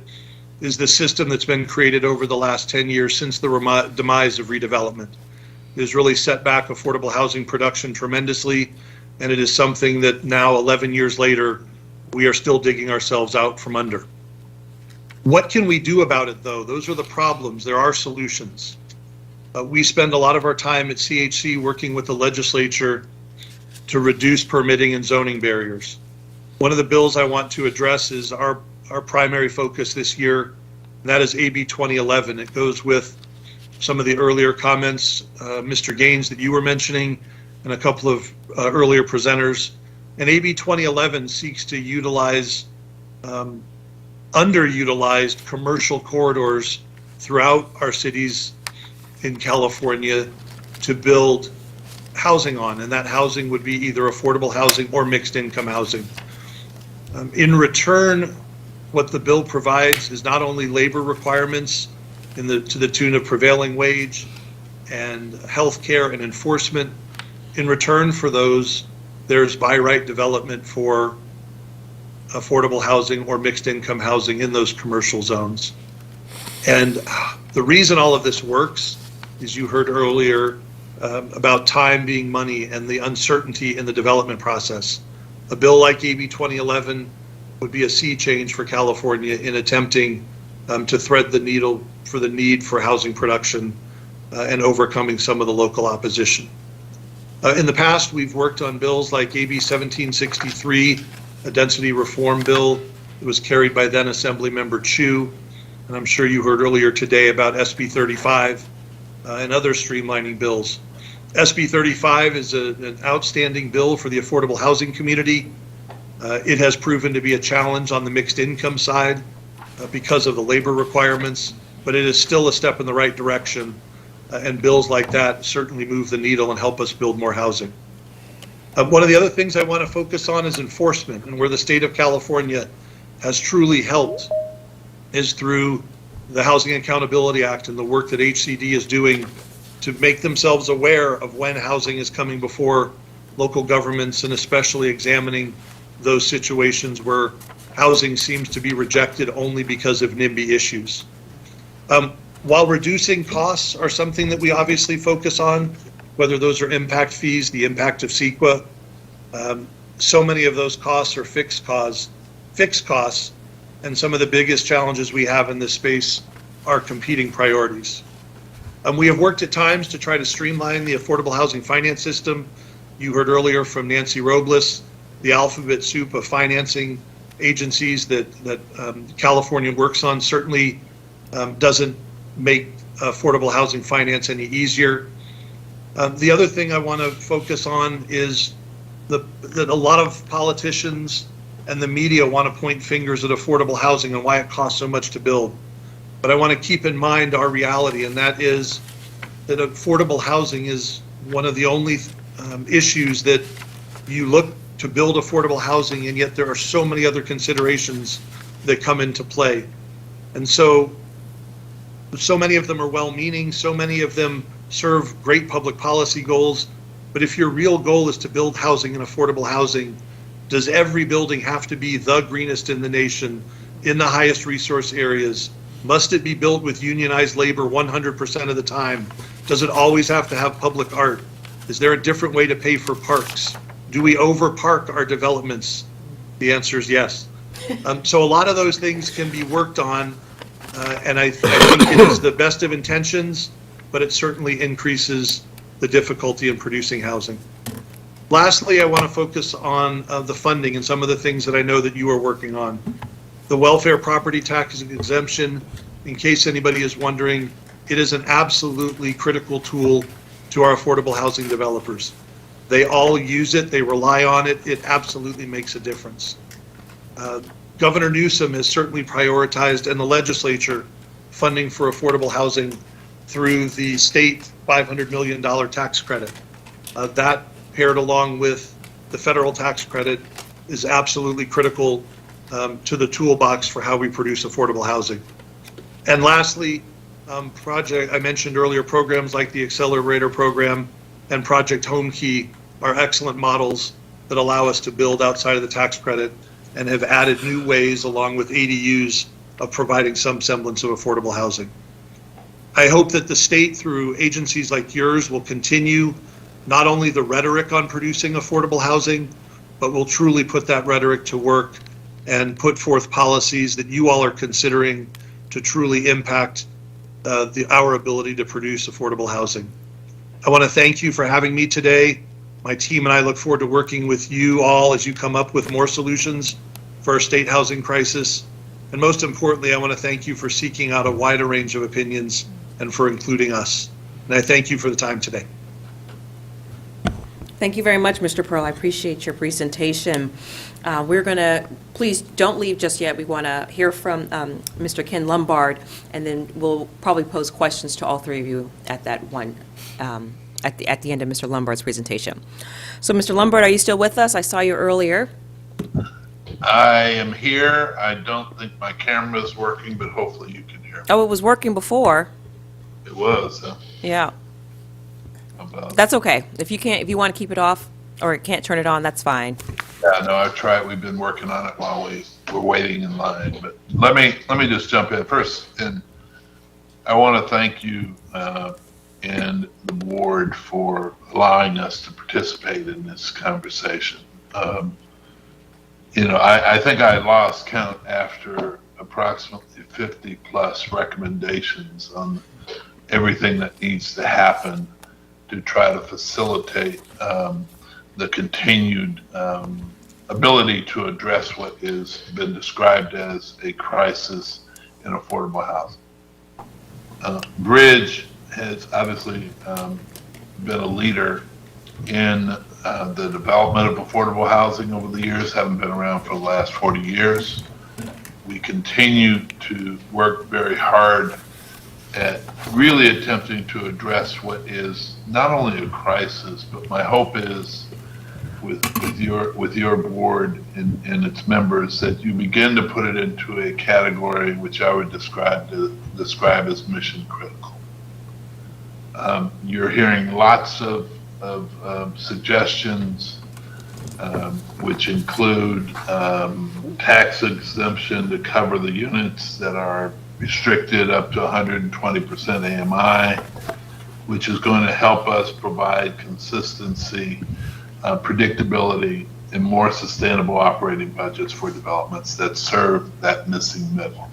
is the system that's been created over the last 10 years since the demise of redevelopment. It has really set back affordable housing production tremendously, and it is something that now, 11 years later, we are still digging ourselves out from under. What can we do about it, though? Those are the problems. There are solutions. We spend a lot of our time at CHC working with the legislature to reduce permitting and zoning barriers. One of the bills I want to address is our primary focus this year, and that is AB 2011. It goes with some of the earlier comments, Mr. Gaines, that you were mentioning, and a couple of earlier presenters. And AB 2011 seeks to utilize underutilized commercial corridors throughout our cities in California to build housing on, and that housing would be either affordable housing or mixed income housing. In return, what the bill provides is not only labor requirements to the tune of prevailing wage and health care and enforcement. In return for those, there's by right development for affordable housing or mixed income housing in those commercial zones. And the reason all of this works is you heard earlier about time being money and the uncertainty in the development process. A bill like AB 2011 would be a sea change for California in attempting to thread the needle for the need for housing production and overcoming some of the local opposition. In the past, we've worked on bills like AB 1763, a density reform bill that was carried by then Assemblymember Chu, and I'm sure you heard earlier today about SB 35 and other streamlining bills. SB 35 is an outstanding bill for the affordable housing community. It has proven to be a challenge on the mixed income side because of the labor requirements, but it is still a step in the right direction, and bills like that certainly move the needle and help us build more housing. One of the other things I want to focus on is enforcement, and where the state of California has truly helped is through the Housing Accountability Act and the work that HCD is doing to make themselves aware of when housing is coming before local governments, and especially examining those situations where housing seems to be rejected only because of NIMBY issues. While reducing costs are something that we obviously focus on, whether those are impact fees, the impact of CEQA, so many of those costs are fixed costs, and some of the biggest challenges we have in this space are competing priorities. We have worked at times to try to streamline the affordable housing finance system. You heard earlier from Nancy Robles, the alphabet soup of financing agencies that California works on certainly doesn't make affordable housing finance any easier. The other thing I want to focus on is that a lot of politicians and the media want to point fingers at affordable housing and why it costs so much to build. But I want to keep in mind our reality, and that is that affordable housing is one of the only issues that you look to build affordable housing, and yet there are so many other considerations that come into play. And so many of them are well-meaning, so many of them serve great public policy goals, but if your real goal is to build housing and affordable housing, does every building have to be the greenest in the nation, in the highest resource areas? Must it be built with unionized labor 100% of the time? Does it always have to have public art? Is there a different way to pay for parks? Do we overpark our developments? The answer is yes. So a lot of those things can be worked on, and I think it is the best of intentions, but it certainly increases the difficulty in producing housing. Lastly, I want to focus on the funding and some of the things that I know that you are working on. The welfare property tax exemption, in case anybody is wondering, it is an absolutely critical tool to our affordable housing developers. They all use it, they rely on it, it absolutely makes a difference. Governor Newsom has certainly prioritized, and the legislature, funding for affordable housing through the state $500 million tax credit. That paired along with the federal tax credit is absolutely critical to the toolbox for how we produce affordable housing. And lastly, I mentioned earlier, programs like the Accelerator Program and Project Home Key are excellent models that allow us to build outside of the tax credit and have added new ways, along with ADUs, of providing some semblance of affordable housing. I hope that the state, through agencies like yours, will continue not only the rhetoric on producing affordable housing, but will truly put that rhetoric to work and put forth policies that you all are considering to truly impact our ability to produce affordable housing. I want to thank you for having me today. My team and I look forward to working with you all as you come up with more solutions for our state housing crisis. And most importantly, I want to thank you for seeking out a wider range of opinions and for including us. And I thank you for the time today. Thank you very much, Mr. Pearl. I appreciate your presentation. We're going to, please don't leave just yet. We want to hear from Mr. Ken Lombard, and then we'll probably pose questions to all three of you at that one, at the end of Mr. Lombard's presentation. So, Mr. Lombard, are you still with us? I saw you earlier. I am here. I don't think my camera is working, but hopefully you can hear me. Oh, it was working before. It was, huh? Yeah. How about- That's okay. If you want to keep it off or can't turn it on, that's fine. Yeah, no, I've tried. We've been working on it while we're waiting in line. But let me just jump in first, and I want to thank you and the board for allowing us to participate in this conversation. I think I lost count after approximately 50 plus recommendations on everything that needs to happen to try to facilitate the continued ability to address what has been described as a crisis in affordable housing. Bridge has obviously been a leader in the development of affordable housing over the years, haven't been around for the last 40 years. We continue to work very hard at really attempting to address what is not only a crisis, but my hope is with your board and its members that you begin to put it into a category which I would describe as mission critical. You're hearing lots of suggestions, which include tax exemption to cover the units that are restricted up to 120% AMI, which is going to help us provide consistency, predictability, and more sustainable operating budgets for developments that serve that missing middle.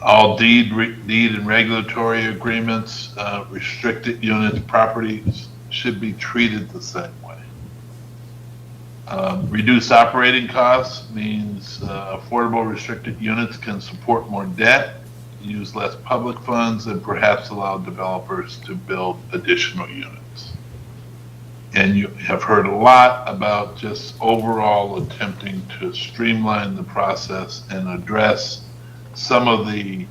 All deed and regulatory agreements, restricted units properties should be treated the same way. Reduce operating costs means affordable restricted units can support more debt, use less public funds, and perhaps allow developers to build additional units. And you have heard a lot about just overall attempting to streamline the process and address some of the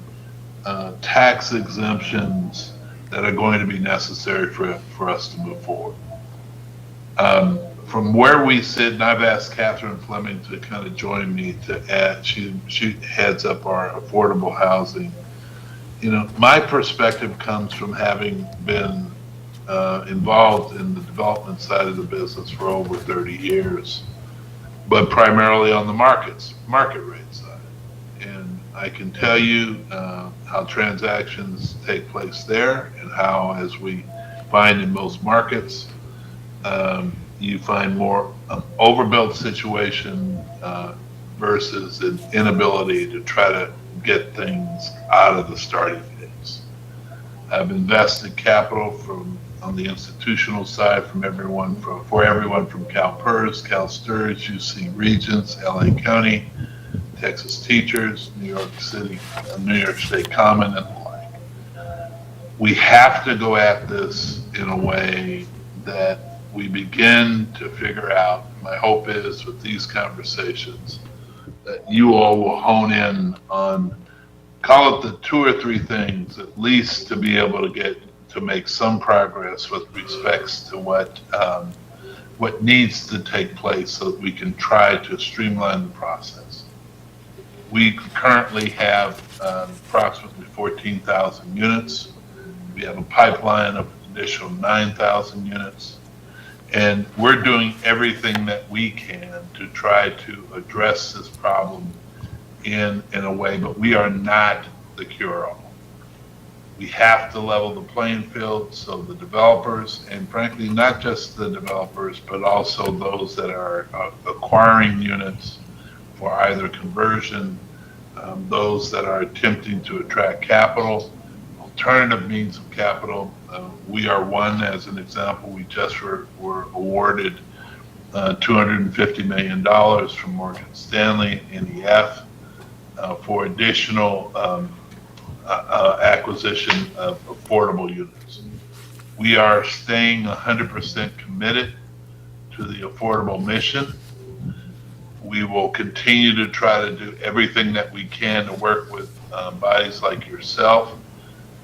tax exemptions that are going to be necessary for us to move forward. From where we sit, and I've asked Catherine Fleming to kind of join me to add, she heads up our affordable housing. You know, my perspective comes from having been involved in the development side of the business for over 30 years, but primarily on the market rate side. And I can tell you how transactions take place there and how, as we find in most markets, you find more overbuilt situation versus an inability to try to get things out of the starting phase. I've invested capital on the institutional side for everyone from CalPERS, CalSTRS, UC Regents, LA County, Texas Teachers, New York City, New York State Common, and the like. We have to go at this in a way that we begin to figure out. My hope is with these conversations that you all will hone in on, call it the 2 or 3 things at least, to be able to make some progress with respects to what needs to take place so that we can try to streamline the process. We currently have approximately 14,000 units. We have a pipeline of an additional 9,000 units. And we're doing everything that we can to try to address this problem in a way, but we are not the cure-all. We have to level the playing field so the developers, and frankly, not just the developers, but also those that are acquiring units for either conversion, those that are attempting to attract capital, alternative means of capital. We are one, as an example. We just were awarded $250 million from Morgan Stanley, NEF, for additional acquisition of affordable units. We are staying 100% committed to the affordable mission. We will continue to try to do everything that we can to work with bodies like yourself,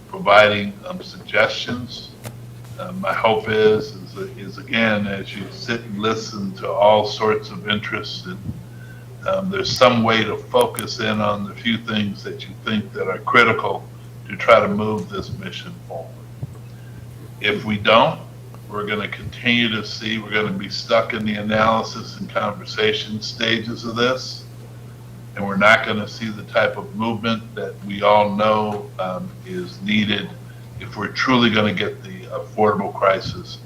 providing suggestions. My hope is again, as you sit and listen to all sorts of interests, and there's some way to focus in on the few things that you think that are critical to try to move this mission forward. If we don't, we're going to continue to see, we're going to be stuck in the analysis and conversation stages of this, and we're not going to see the type of movement that we all know is needed if we're truly going to get the affordable crisis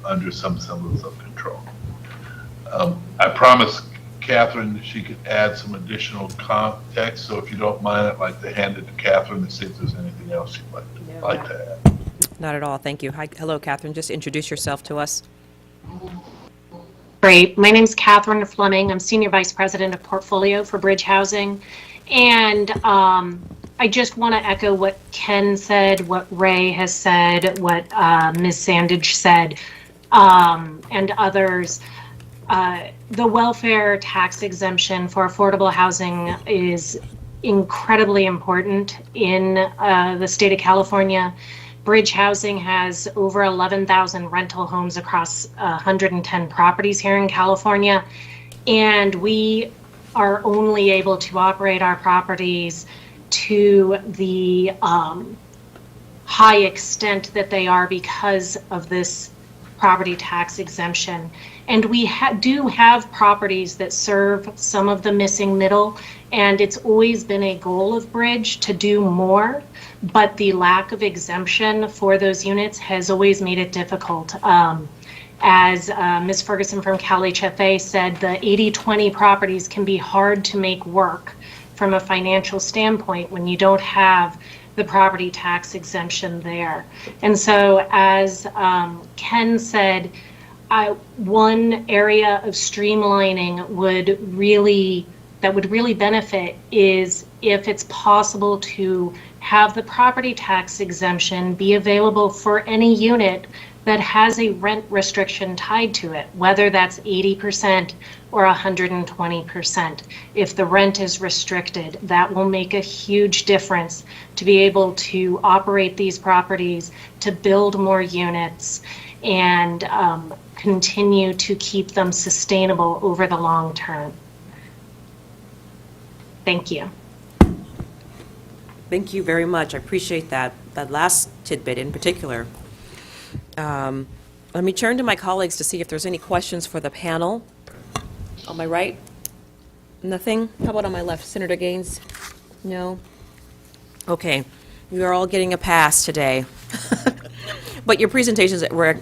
under some semblance of control. I promised Catherine that she could add some additional context, so if you don't mind, I'd like to hand it to Catherine to see if there's anything else you'd like to add. Not at all, thank you. Hi, hello, Catherine, just introduce yourself to us. Great. My name is Catherine Fleming. I'm Senior Vice President of Portfolio for Bridge Housing. And I just want to echo what Ken said, what Ray has said, what Ms. Sandage said, and others. The welfare tax exemption for affordable housing is incredibly important in the state of California. Bridge Housing has over 11,000 rental homes across 110 properties here in California, and we are only able to operate our properties to the high extent that they are because of this property tax exemption. And we do have properties that serve some of the missing middle, and it's always been a goal of Bridge to do more, but the lack of exemption for those units has always made it difficult. As Ms. Ferguson from Cal HFA said, the 80/20 properties can be hard to make work from a financial standpoint when you don't have the property tax exemption there. And so as Ken said, one area of streamlining that would really benefit is if it's possible to have the property tax exemption be available for any unit that has a rent restriction tied to it, whether that's 80% or 120%. If the rent is restricted, that will make a huge difference to be able to operate these properties, to build more units, and continue to keep them sustainable over the long term. Thank you. Thank you very much. I appreciate that last tidbit in particular. Let me turn to my colleagues to see if there's any questions for the panel. On my right? Nothing? How about on my left? Senator Gaines? No? Okay. We are all getting a pass today. But your presentations were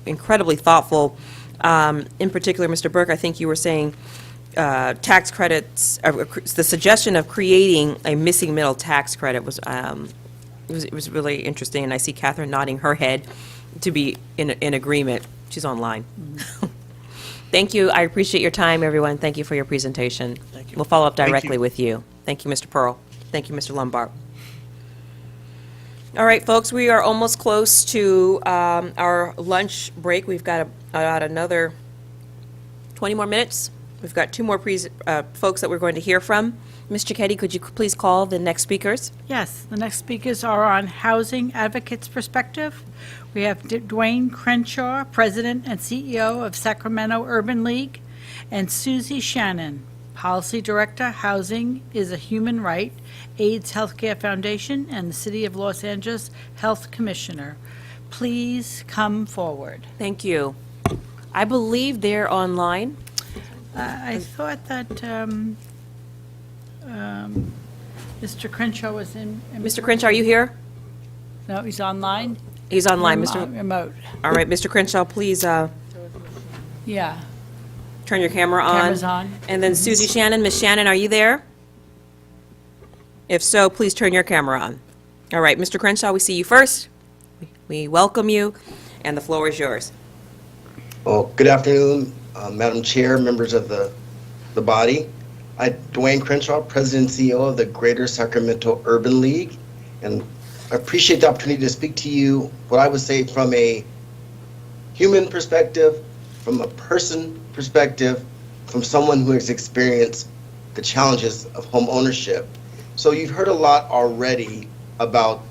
incredibly thoughtful. In particular, Mr. Burke, I think you were saying tax credits, the suggestion of creating a missing middle tax credit was it was really interesting, and I see Catherine nodding her head to be in agreement. She's online. Mm-hmm. Thank you. I appreciate your time, everyone. Thank you for your presentation. Thank you. We'll follow up Thank directly you. with you. Thank you, Mr. Pearl. Thank you, Mr. Lombard. All right, folks, we are almost close to our lunch break. We've got about another 20 more minutes. We've got two more folks that we're going to hear from. Ms. Cicchetti, could you please call the next speakers? Yes, the next speakers are on Housing Advocates Perspective. We have Dwayne Crenshaw, President and CEO of Sacramento Urban League, and Susie Shannon, Policy Director, Housing is a Human Right, AIDS Healthcare Foundation, and the City of Los Angeles Health Commissioner. Please come forward. Thank you. I believe they're online. I thought that Mr. Crenshaw was in. Mr. Crenshaw, are you here? No, he's online. He's online, Mr. Remote. All right, Mr. Crenshaw, please Yeah. turn your camera on. Camera's on. And then Susie Shannon, Ms. Shannon, are you there? If so, please turn your camera on. All right, Mr. Crenshaw, we see you first. We welcome you, and the floor is yours. Well, good afternoon, Madam Chair, members of the body. I'm Dwayne Crenshaw, President and CEO of the Greater Sacramento Urban League, and I appreciate the opportunity to speak to you, what I would say from a human perspective, from a person perspective, from someone who has experienced the challenges of home ownership. So you've heard a lot already about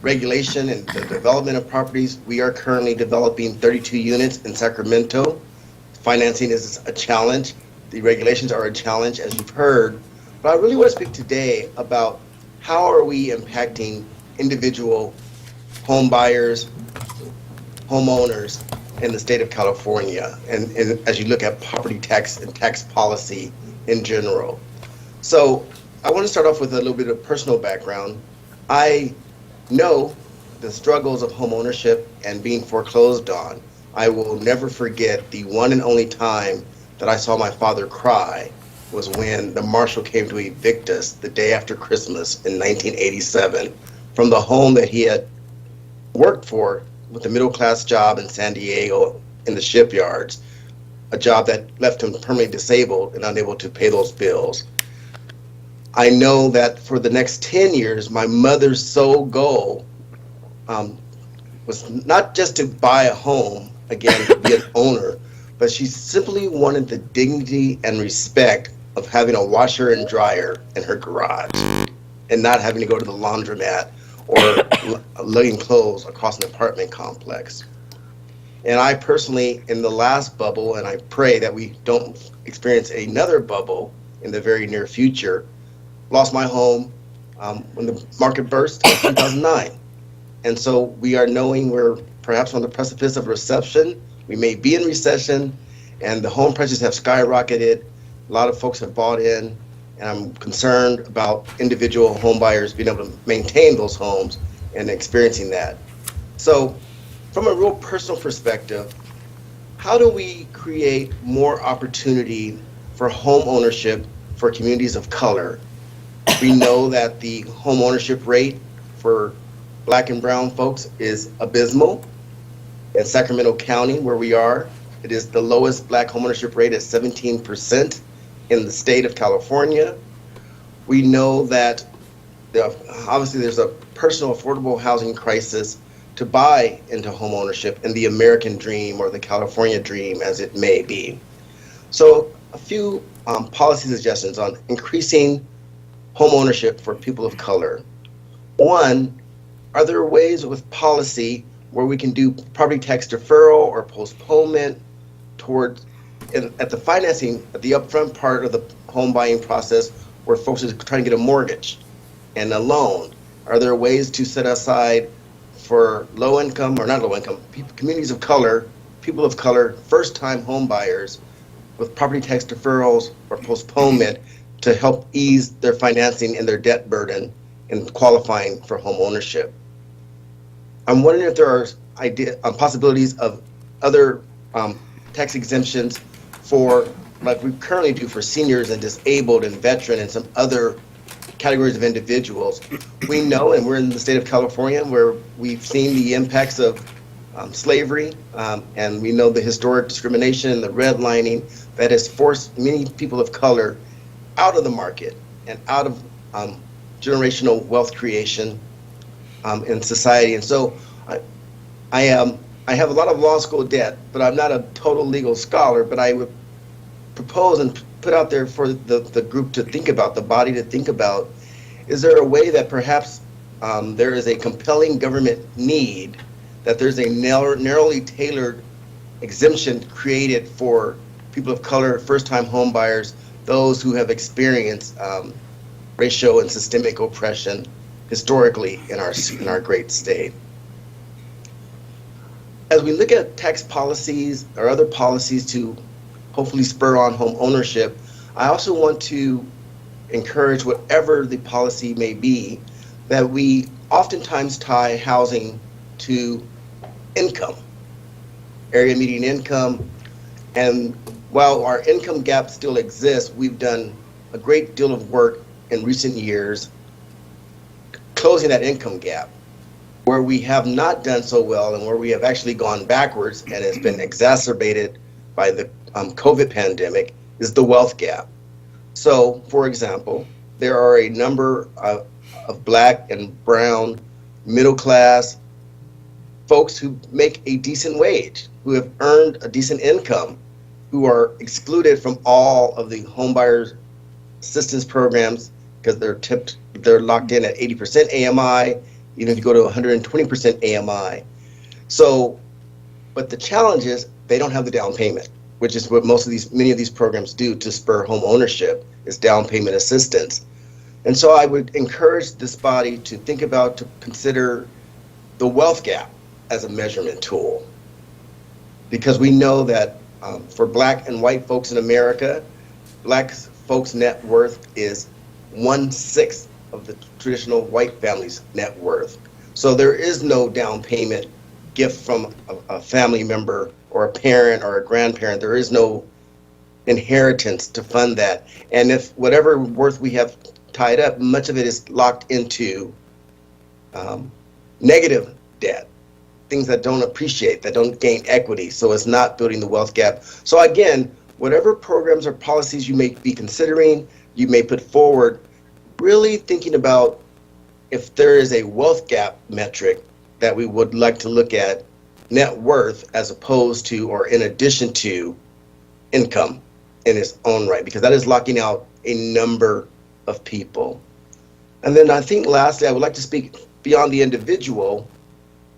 regulation and the development of properties. We are currently developing 32 units in Sacramento. Financing is a challenge. The regulations are a challenge, as you've heard. But I really want to speak today about how are we impacting individual home buyers, homeowners in the state of California, and as you look at property tax and tax policy in general. So I want to start off with a little bit of personal background. I know the struggles of home ownership and being foreclosed on. I will never forget the one and only time that I saw my father cry was when the marshal came to evict us the day after Christmas in 1987 from the home that he had worked for with a middle-class job in San Diego in the shipyards, a job that left him permanently disabled and unable to pay those bills. I know that for the next 10 years, my mother's sole goal was not just to buy a home, again, to be an owner, but she simply wanted the dignity and respect of having a washer and dryer in her garage and not having to go to the laundromat or lugging clothes across an apartment complex. And I personally, in the last bubble, and I pray that we don't experience another bubble in the very near future, lost my home when the market burst in 2009. And so we are knowing we're perhaps on the precipice of recession. We may be in recession, and the home prices have skyrocketed. A lot of folks have bought in, and I'm concerned about individual home buyers being able to maintain those homes and experiencing that. So from a real personal perspective, how do we create more opportunity for home ownership for communities of color? We know that the home ownership rate for Black and brown folks is abysmal. In Sacramento County, where we are, it is the lowest Black homeownership rate at 17% in the state of California. We know that obviously there's a personal affordable housing crisis to buy into home ownership in the American dream or the California dream, as it may be. So a few policy suggestions on increasing home ownership for people of color. One, are there ways with policy where we can do property tax deferral or postponement towards at the financing, at the upfront part of the home buying process where folks are trying to get a mortgage and a loan? Are there ways to set aside for low income, or not low income, communities of color, people of color, first time home buyers with property tax deferrals or postponement to help ease their financing and their debt burden in qualifying for home ownership? I'm wondering if there are possibilities of other tax exemptions for, like we currently do for seniors and disabled and veteran and some other categories of individuals. We know, and we're in the state of California where we've seen the impacts of slavery, and we know the historic discrimination and the redlining that has forced many people of color out of the market and out of generational wealth creation in society. And so I have a lot of law school debt, but I'm not a total legal scholar, but I would propose and put out there for the group to think about, the body to think about, is there a way that perhaps there is a compelling government need, that there's a narrowly tailored exemption created for people of color, first-time home buyers, those who have experienced racial and systemic oppression historically in our great state. As we look at tax policies or other policies to hopefully spur on home ownership, I also want to encourage, whatever the policy may be, that we oftentimes tie housing to income, area median income. And while our income gap still exists, we've done a great deal of work in recent years closing that income gap. Where we have not done so well and where we have actually gone backwards and it's been exacerbated by the COVID pandemic is the wealth gap. So, for example, there are a number of Black and brown middle class folks who make a decent wage, who have earned a decent income, who are excluded from all of the homebuyers assistance programs because they're locked in at 80% AMI, even if you go to 120% AMI. So, but the challenge is they don't have the down payment, which is what many of these programs do to spur home ownership, is down payment assistance. And so I would encourage this body to think about, to consider the wealth gap as a measurement tool. Because we know that for Black and white folks in America, Black folks' net worth is 1/6 of the traditional white family's net worth. So there is no down payment gift from a family member or a parent or a grandparent. There is no inheritance to fund that. And if whatever worth we have tied up, much of it is locked into negative debt, things that don't appreciate, that don't gain equity. So it's not building the wealth gap. So again, whatever programs or policies you may be considering, you may put forward, really thinking about if there is a wealth gap metric that we would like to look at, net worth as opposed to or in addition to income in its own right, because that is locking out a number of people. And then I think lastly, I would like to speak beyond the individual,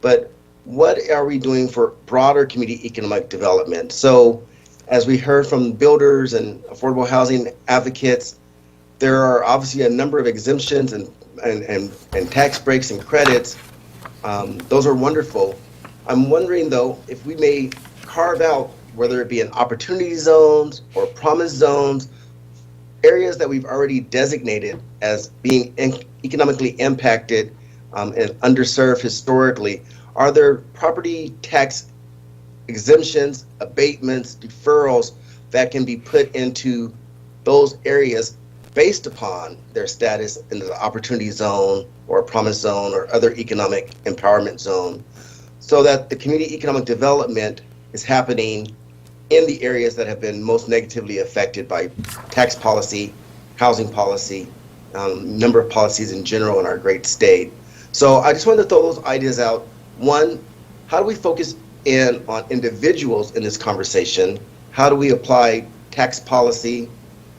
but what are we doing for broader community economic development? So as we heard from builders and affordable housing advocates, there are obviously a number of exemptions and tax breaks and credits. Those are wonderful. I'm wondering though, if we may carve out, whether it be in opportunity zones or promise zones, areas that we've already designated as being economically impacted and underserved historically. Are there property tax exemptions, abatements, deferrals that can be put into those areas based upon their status in the opportunity zone or a promise zone or other economic empowerment zone, so that the community economic development is happening in the areas that have been most negatively affected by tax policy, housing policy, number of policies in general in our great state. So I just wanted to throw those ideas out. One, how do we focus in on individuals in this conversation? How do we apply tax policy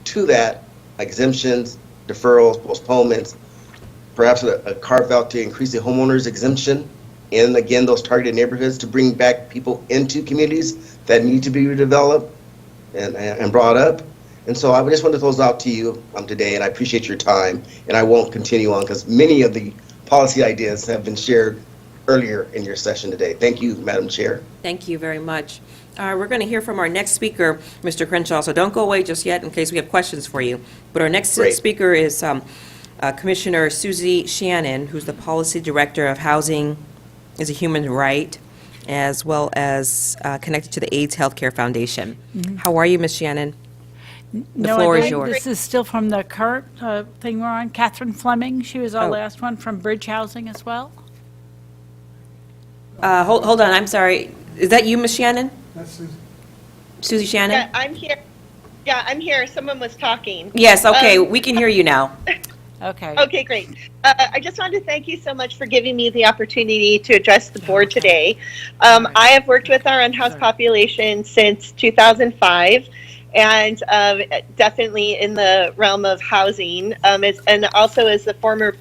to that, exemptions, deferrals, postponements, perhaps a carve out to increase the homeowners exemption, and again, those targeted neighborhoods to bring back people into communities that need to be redeveloped and brought up. And so I just wanted to throw those out to you today, and I appreciate your time, and I won't continue on because many of the policy ideas have been shared earlier in your session today. Thank you, Madam Chair. Thank you very much. We're going to hear from our next speaker, Mr. Crenshaw, so don't go away just yet in case we have questions for you. But our next Great. speaker is Commissioner Susie Shannon, who's the Policy Director of Housing is a Human Right, as well as connected to the AIDS Healthcare Foundation. How are you, Ms. Shannon? The floor is yours. This is still from the current thing we're on. Catherine Fleming, she was our last one from Bridge Housing as well. Hold on, I'm sorry. Is that you, Ms. Shannon? That's Susie. Susie Shannon? Yeah, I'm here. Yeah, I'm here. Someone was talking. Yes, okay, we can hear you now. Okay. Okay, great. I just wanted to thank you so much for giving me the opportunity to address the board today. I have worked with our unhoused population since 2005, and definitely in the realm of housing, and also as the former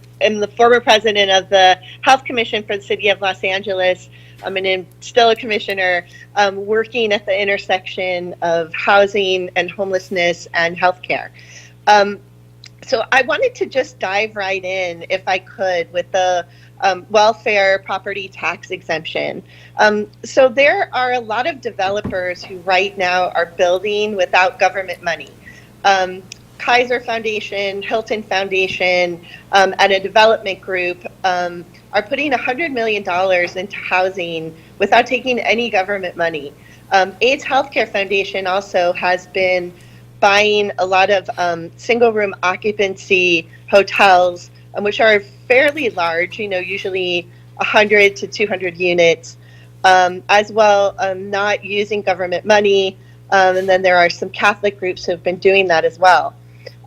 president of the Health Commission for the City of Los Angeles. And I'm still a commissioner working at the intersection of housing and homelessness and healthcare. So I wanted to just dive right in, if I could, with the welfare property tax exemption. So there are a lot of developers who right now are building without government money. Kaiser Foundation, Hilton Foundation, and a development group are putting $100 million into housing without taking any government money. AIDS Healthcare Foundation also has been buying a lot of single-room occupancy hotels, which are fairly large, usually 100 to 200 units, as well, not using government money. And then there are some Catholic groups who have been doing that as well.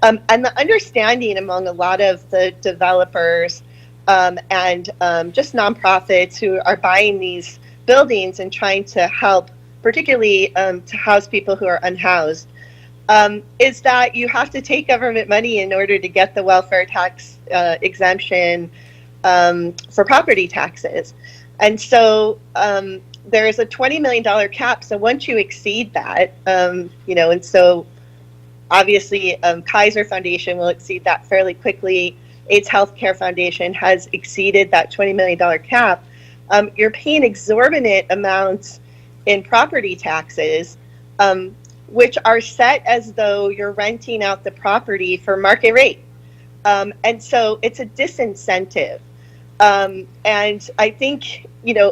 And the understanding among a lot of the developers and just nonprofits who are buying these buildings and trying to help, particularly to house people who are unhoused, is that you have to take government money in order to get the welfare tax exemption for property taxes. And so there is a $20 million cap. So once you exceed that, and so obviously Kaiser Foundation will exceed that fairly quickly. AIDS Healthcare Foundation has exceeded that $20 million cap. You're paying exorbitant amounts in property taxes, which are set as though you're renting out the property for market rate. And so it's a disincentive. And I think,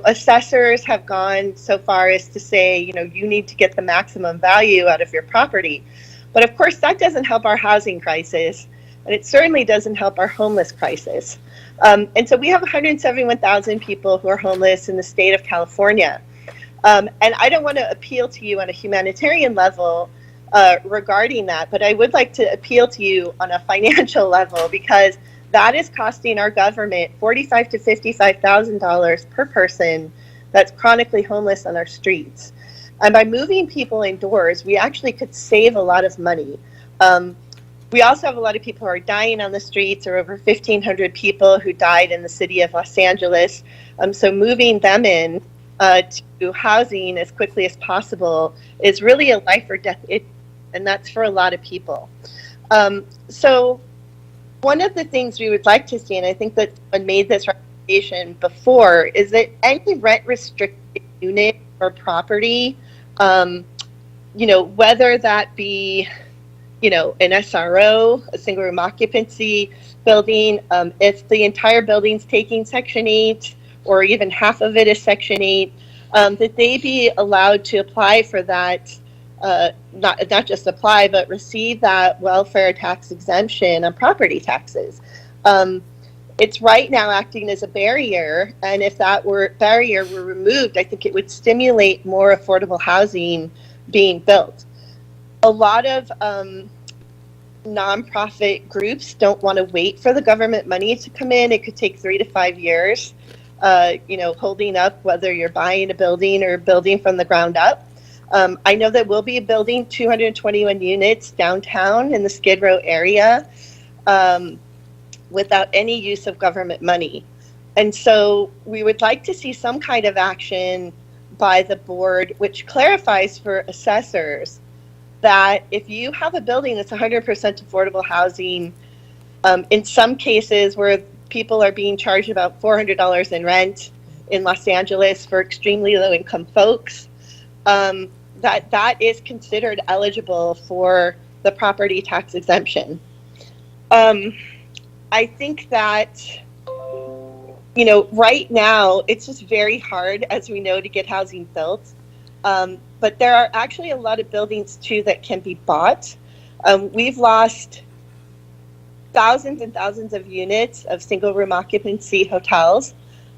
assessors have gone so far as to say, you need to get the maximum value out of your property. But of course, that doesn't help our housing crisis, and it certainly doesn't help our homeless crisis. And so we have 171,000 people who are homeless in the state of California. And I don't want to appeal to you on a humanitarian level regarding that, but I would like to appeal to you on a financial level, because that is costing our government $45,000 to $55,000 per person that's chronically homeless on our streets. And by moving people indoors, we actually could save a lot of money. We also have a lot of people who are dying on the streets. There are over 1,500 people who died in the city of Los Angeles. So moving them in to housing as quickly as possible is really a life or death, and that's for a lot of people. So one of the things we would like to see, and I think that I made this recommendation before, is that any rent restricted unit or property, whether that be, an SRO, a single room occupancy building, if the entire building's taking Section 8, or even half of it is Section 8, that they be allowed to apply for that, not just apply, but receive that welfare tax exemption on property taxes. It's right now acting as a barrier, and if that barrier were removed, I think it would stimulate more affordable housing being built. A lot of nonprofit groups don't want to wait for the government money to come in. It could take 3 to 5 years, holding up whether you're buying a building or building from the ground up. I know that we'll be building 221 units downtown in the Skid Row area without any use of government money. And so we would like to see some kind of action by the board which clarifies for assessors that if you have a building that's 100% affordable housing, in some cases where people are being charged about $400 in rent in Los Angeles for extremely low income folks, that is considered eligible for the property tax exemption. I think that, right now it's just very hard, as we know, to get housing built. But there are actually a lot of buildings too that can be bought. We've lost thousands and thousands of units of single room occupancy hotels,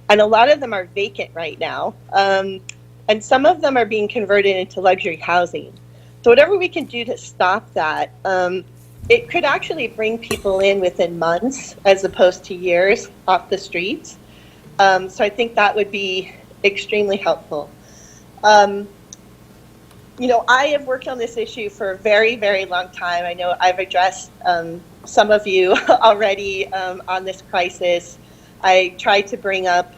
and a lot of them are vacant right now. And some of them are being converted into luxury housing. So whatever we can do to stop that, it could actually bring people in within months as opposed to years off the streets. So I think that would be extremely helpful. I have worked on this issue for a very, very long time. I know I've addressed some of you already on this crisis. I tried to bring up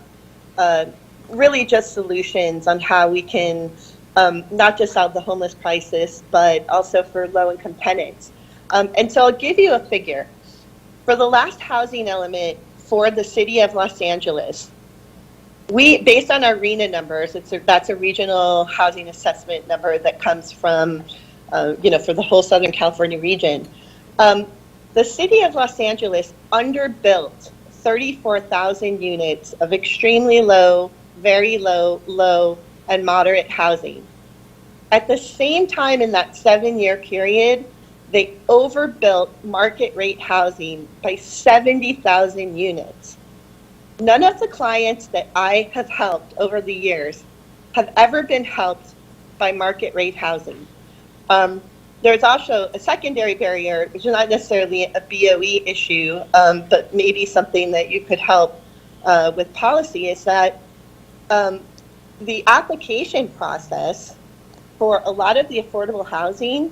really just solutions on how we can not just solve the homeless crisis, but also for low-income tenants. And so I'll give you a figure. For the last housing element for the city of Los Angeles, based on our RENA numbers, that's a regional housing assessment number that comes from, for the whole Southern California region. The city of Los Angeles underbuilt 34,000 units of extremely low, very low, low, and moderate housing. At the same time in that 7-year period, they overbuilt market rate housing by 70,000 units. None of the clients that I have helped over the years have ever been helped by market rate housing. There's also a secondary barrier, which is not necessarily a BOE issue, but maybe something that you could help with policy, is that the application process for a lot of the affordable housing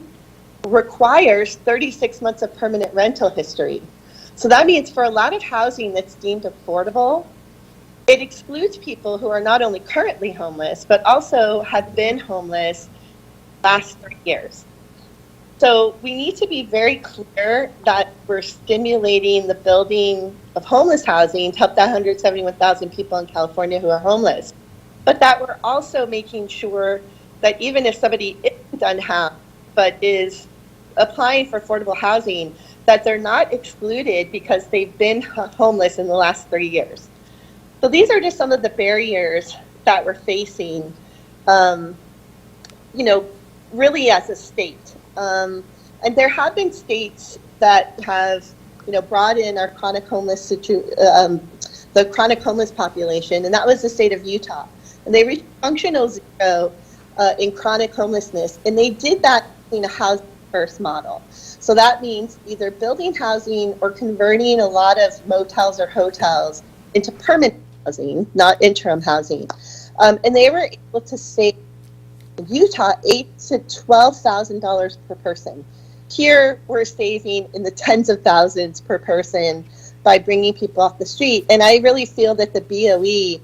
requires 36 months of permanent rental history. So that means for a lot of housing that's deemed affordable, it excludes people who are not only currently homeless, but also have been homeless the last 3 years. So we need to be very clear that we're stimulating the building of homeless housing to help that 171,000 people in California who are homeless, but that we're also making sure that even if somebody isn't unhoused, but is applying for affordable housing, that they're not excluded because they've been homeless in the last 3 years. So these are just some of the barriers that we're facing, really as a state. And there have been states that have, brought in our chronic homeless the chronic homeless population, and that was the state of Utah. And they reached functional zero in chronic homelessness, and they did that in a housing first model. So that means either building housing or converting a lot of motels or hotels into permanent housing, not interim housing. And they were able to save in Utah $8,000 to $12,000 per person. Here we're saving in the tens of thousands per person by bringing people off the street. And I really feel that the BOE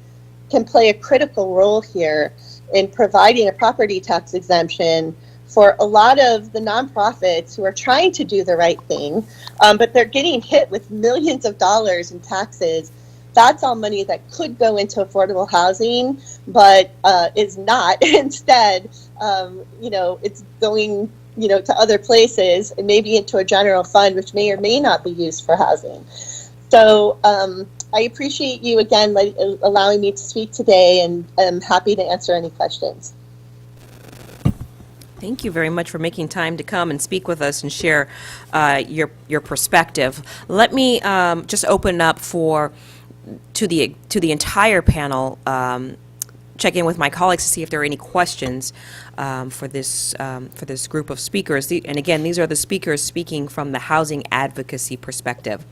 can play a critical role here in providing a property tax exemption for a lot of the nonprofits who are trying to do the right thing, but they're getting hit with millions of dollars in taxes. That's all money that could go into affordable housing, but is not. Instead, it's going, to other places and maybe into a general fund, which may or may not be used for housing. So I appreciate you again allowing me to speak today, and I'm happy to answer any questions. Thank you very much for making time to come and speak with us and share your perspective. Let me just open up to the entire panel. Check in with my colleagues to see if there are any questions for this group of speakers. And again, these are the speakers speaking from the housing advocacy perspective.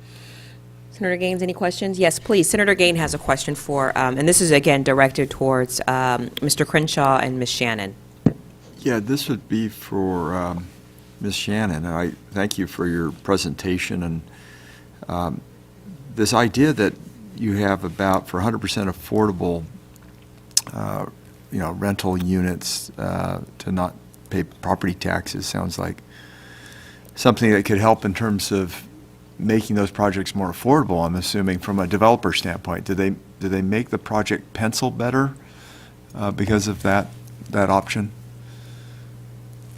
Senator Gaines, any questions? Yes, please. Senator Gaines has a question for, and this is again directed towards Mr. Crenshaw and Ms. Shannon. Yeah, this would be for Ms. Shannon. I thank you for your presentation and this idea that you have about for 100% affordable, rental units to not pay property taxes sounds like something that could help in terms of making those projects more affordable. I'm assuming from a developer standpoint, do they make the project pencil better because of that option?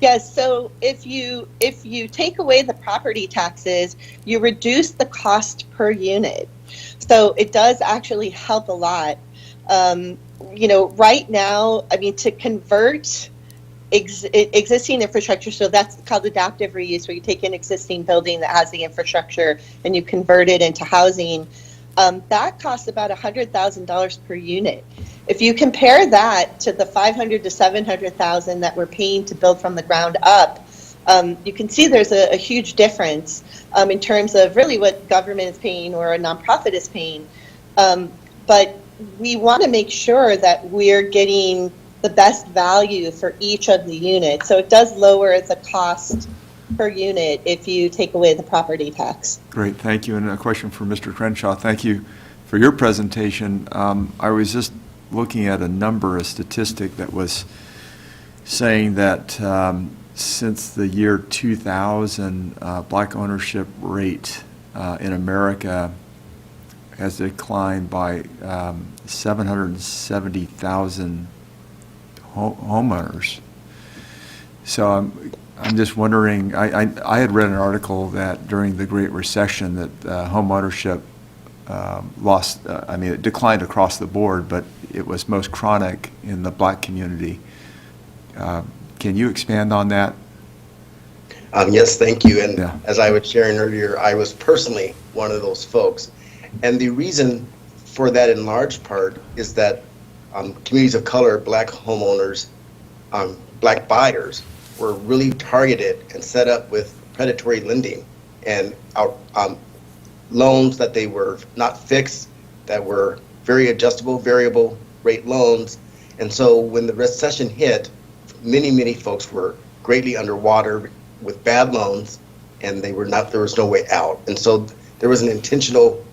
Yes, so if you take away the property taxes, you reduce the cost per unit. So it does actually help a lot. Right now, to convert existing infrastructure, so that's called adaptive reuse, where you take an existing building that has the infrastructure and you convert it into housing, that costs about $100,000 per unit. If you compare that to the $500,000 to $700,000 that we're paying to build from the ground up, you can see there's a huge difference in terms of really what government is paying or a nonprofit is paying. But we want to make sure that we're getting the best value for each of the units. So it does lower the cost per unit if you take away the property tax. Great, thank you. And a question for Mr. Crenshaw. Thank you for your presentation. I was just looking at a statistic that was saying that since the year 2000, black ownership rate in America has declined by 770,000 homeowners. So I'm just wondering, I had read an article that during the Great Recession that home ownership it declined across the board, but it was most chronic in the black community. Can you expand on that? Yes, thank you. And Yeah. as I was sharing earlier, I was personally one of those folks. And the reason for that in large part is that communities of color, black homeowners, black buyers were really targeted and set up with predatory lending and loans that they were not fixed, that were very adjustable, variable rate loans. And so when the recession hit, many folks were greatly underwater with bad loans, and there was no way out. And so there was an intentional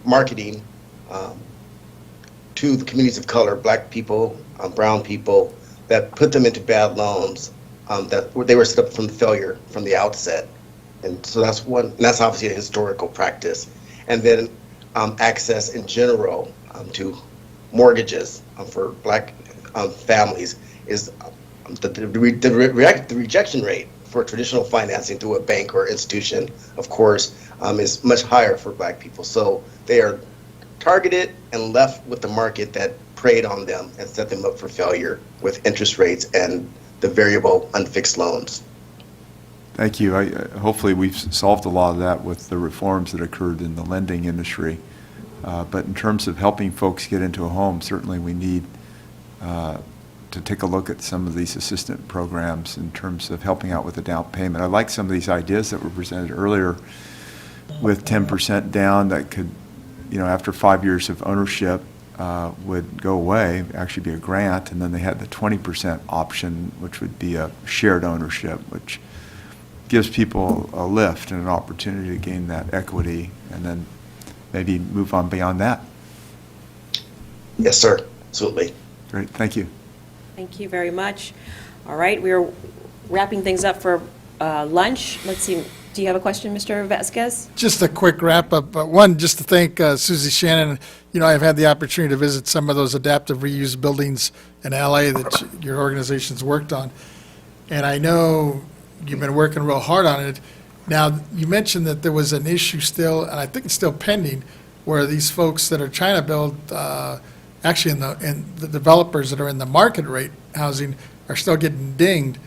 marketing to the communities of color, black people, brown people, that put them into bad loans that they were set up from failure from the outset. And so that's obviously a historical practice. And then access in general to mortgages for black families is the rejection rate for traditional financing through a bank or institution, of course, is much higher for black people. So they are targeted and left with the market that preyed on them and set them up for failure with interest rates and the variable unfixed loans. Thank you. Hopefully we've solved a lot of that with the reforms that occurred in the lending industry. But in terms of helping folks get into a home, certainly we need to take a look at some of these assistant programs in terms of helping out with the down payment. I like some of these ideas that were presented earlier with 10% down that could, after 5 years of ownership, would go away, actually be a grant, and then they had the 20% option, which would be a shared ownership, which gives people a lift and an opportunity to gain that equity and then maybe move on beyond that. Yes, sir. Absolutely. Great. Thank you. Thank you very much. All right, we're wrapping things up for lunch. Let's see, do you have a question, Mr. Vasquez? Just a quick wrap-up. One, just to thank Susie Shannon. I've had the opportunity to visit some of those adaptive reuse buildings in LA that your organization's worked on. And I know you've been working real hard on it. Now, you mentioned that there was an issue still, and I think it's still pending, where these folks that are trying to build, actually in the developers that are in the market rate housing are still getting dinged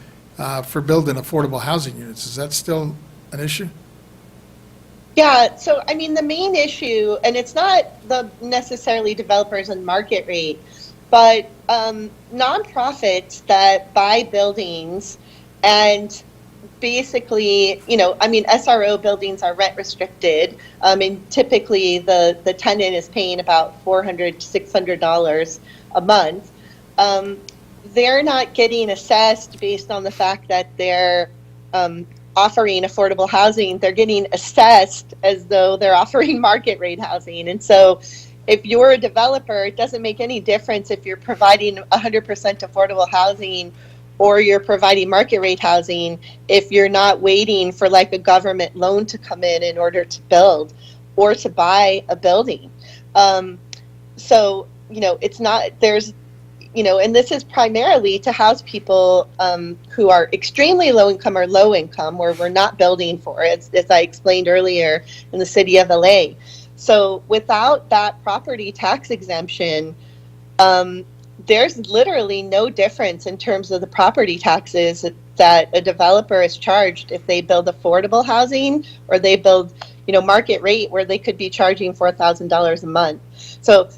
for building affordable housing units. Is that still an issue? Yeah, so I mean, the main issue, and it's not the necessarily developers and market rate, but nonprofits that buy buildings and basically, I mean, SRO buildings are rent restricted. And typically the tenant is paying about $400 to $600 a month. They're not getting assessed based on the fact that they're offering affordable housing. They're getting assessed as though they're offering market rate housing. And so if you're a developer, it doesn't make any difference if you're providing 100% affordable housing or you're providing market rate housing if you're not waiting for like a government loan to come in order to build or to buy a building. So, it's not, there's, and this is primarily to house people who are extremely low income or low income, where we're not building for it, as I explained earlier, in the city of LA. So without that property tax exemption, there's literally no difference in terms of the property taxes that a developer is charged if they build affordable housing or they build, market rate where they could be charging $4,000 a month. So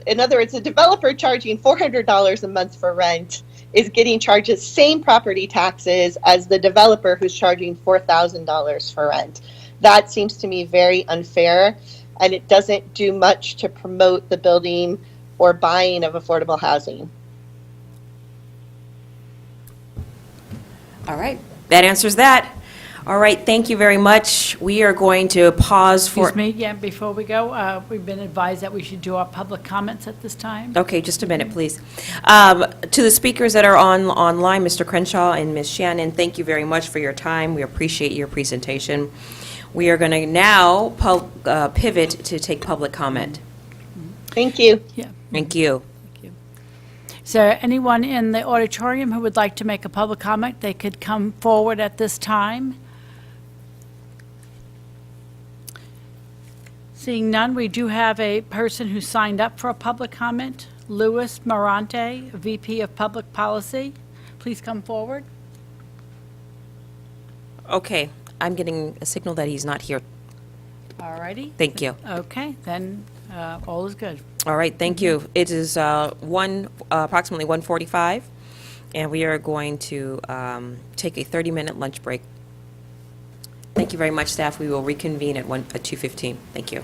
in other words, the developer charging $400 a month for rent is getting charged the same property taxes as the developer who's charging $4,000 for rent. That seems to me very unfair, and it doesn't do much to promote the building or buying of affordable housing. All right, that answers that. All right, thank you very much. We are going to pause for... Excuse me, yeah, before we go, we've been advised that we should do our public comments at this time. Okay, just a minute, please. To the speakers that are online, Mr. Crenshaw and Ms. Shannon, thank you very much for your time. We appreciate your presentation. We are going to now pivot to take public comment. Thank you. Yeah. Thank you. Is there anyone in the auditorium who would like to make a public comment? They could come forward at this time. Seeing none, we do have a person who signed up for a public comment, Louis Marante, VP of Public Policy. Please come forward. Okay, I'm getting a signal that he's not here. All righty. Thank you. Okay, then all is good. All right, thank you. It is approximately 1:45, and we are going to take a 30-minute lunch break. Thank you very much, staff. We will reconvene at 2:15. Thank you.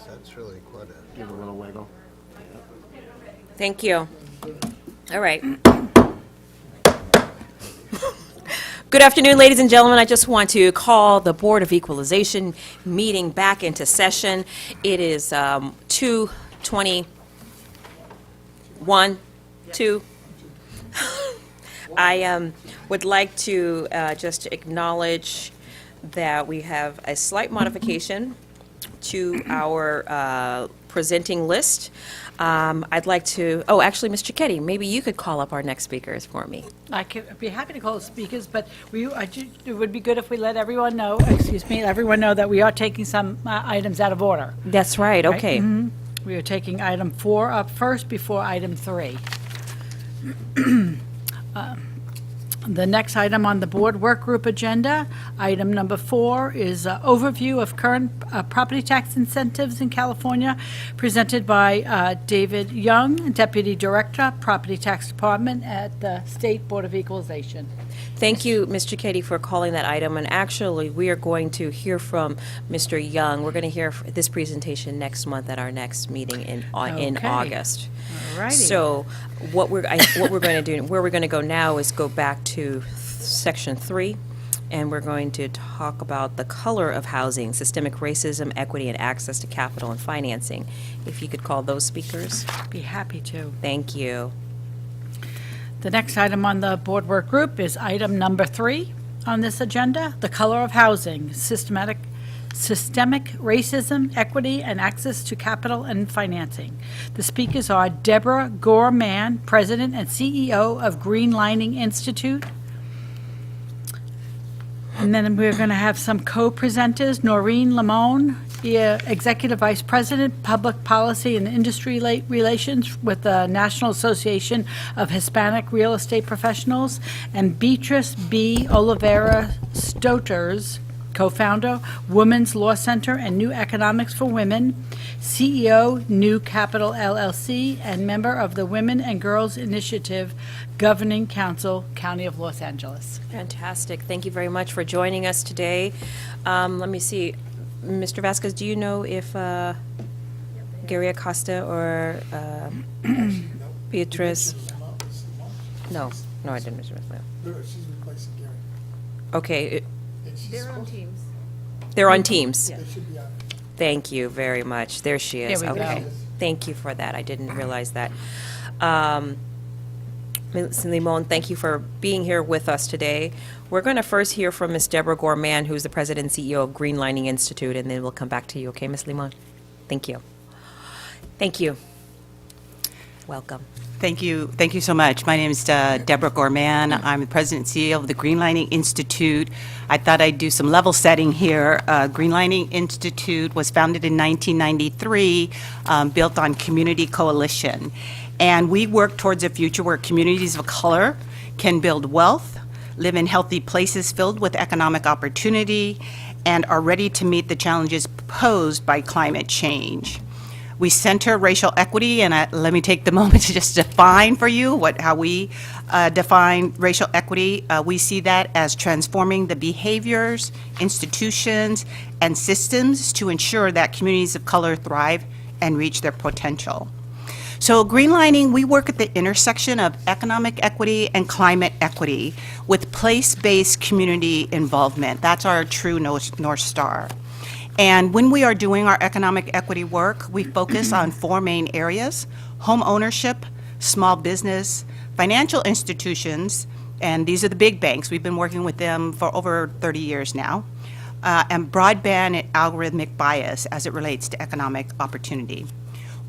That's really quite a... Give it a little wiggle. Thank you. All right. Good afternoon, ladies and gentlemen. I just want to call the Board of Equalization meeting back into session. It is 2:21. I would like to just acknowledge that we have a slight modification to our presenting list. I'd like to, oh, actually, Ms. Cicchetti, maybe you could call up our next speakers for me. I could be happy to call speakers, but it would be good if we let everyone know, everyone know that we are taking some items out of order. That's right, okay. Mhm. We are taking item 4 up first before item 3. The next item on the board work group agenda, item number 4, is overview of current property tax incentives in California, presented by David Young, Deputy Director, Property Tax Department at the State Board of Equalization. Thank you, Ms. Cicchetti, for calling that item, and actually, we are going to hear from Mr. Young. We're going to hear this presentation next month at our next meeting in August. All righty. So what we're going to do, where we're going to go now is go back to section 3, and we're going to talk about the color of housing, systemic racism, equity, and access to capital and financing. If you could call those speakers. Be happy to. Thank you. The next item on the board work group is item number 3 on this agenda, the color of housing, systemic racism, equity, and access to capital and financing. The speakers are Deborah Gorman, President and CEO of Green Lining Institute. And then we're going to have some co-presenters, Noreen Limon, Executive Vice President, Public Policy and Industry Relations with the National Association of Hispanic Real Estate Professionals, and Beatrice B. Oliveira Stoters, co-founder, Women's Law Center and New Economics for Women, CEO, New Capital LLC, and member of the Women and Girls Initiative Governing Council, County of Los Angeles. Fantastic. Thank you very much for joining us today. Let me see. Mr. Vasquez, do you know if Gary Acosta or Beatrice? No, I didn't. She's replacing Gary. Okay. They're on Teams. They're on Teams? They should be on. Thank you very much. There she is. There we go. Okay. Thank you for that. I didn't realize that. Ms. Limon, thank you for being here with us today. We're going to first hear from Ms. Deborah Gorman, who's the President and CEO of Green Lining Institute, and then we'll come back to you. Okay, Ms. Limon? Thank you. Thank you. Welcome. Thank you. Thank you so much. My name is Deborah Gorman. I'm the President and CEO of the Green Lining Institute. I thought I'd do some level setting here. Green Lining Institute was founded in 1993, built on community coalition. And we work towards a future where communities of color can build wealth, live in healthy places filled with economic opportunity, and are ready to meet the challenges posed by climate change. We center racial equity, and let me take the moment to just define for you how we define racial equity. We see that as transforming the behaviors, institutions, and systems to ensure that communities of color thrive and reach their potential. So Greenlining, we work at the intersection of economic equity and climate equity with place-based community involvement. That's our true North Star. And when we are doing our economic equity work, we focus on 4 main areas: home ownership, small business, financial institutions, and these are the big banks. We've been working with them for over 30 years now, and broadband and algorithmic bias as it relates to economic opportunity.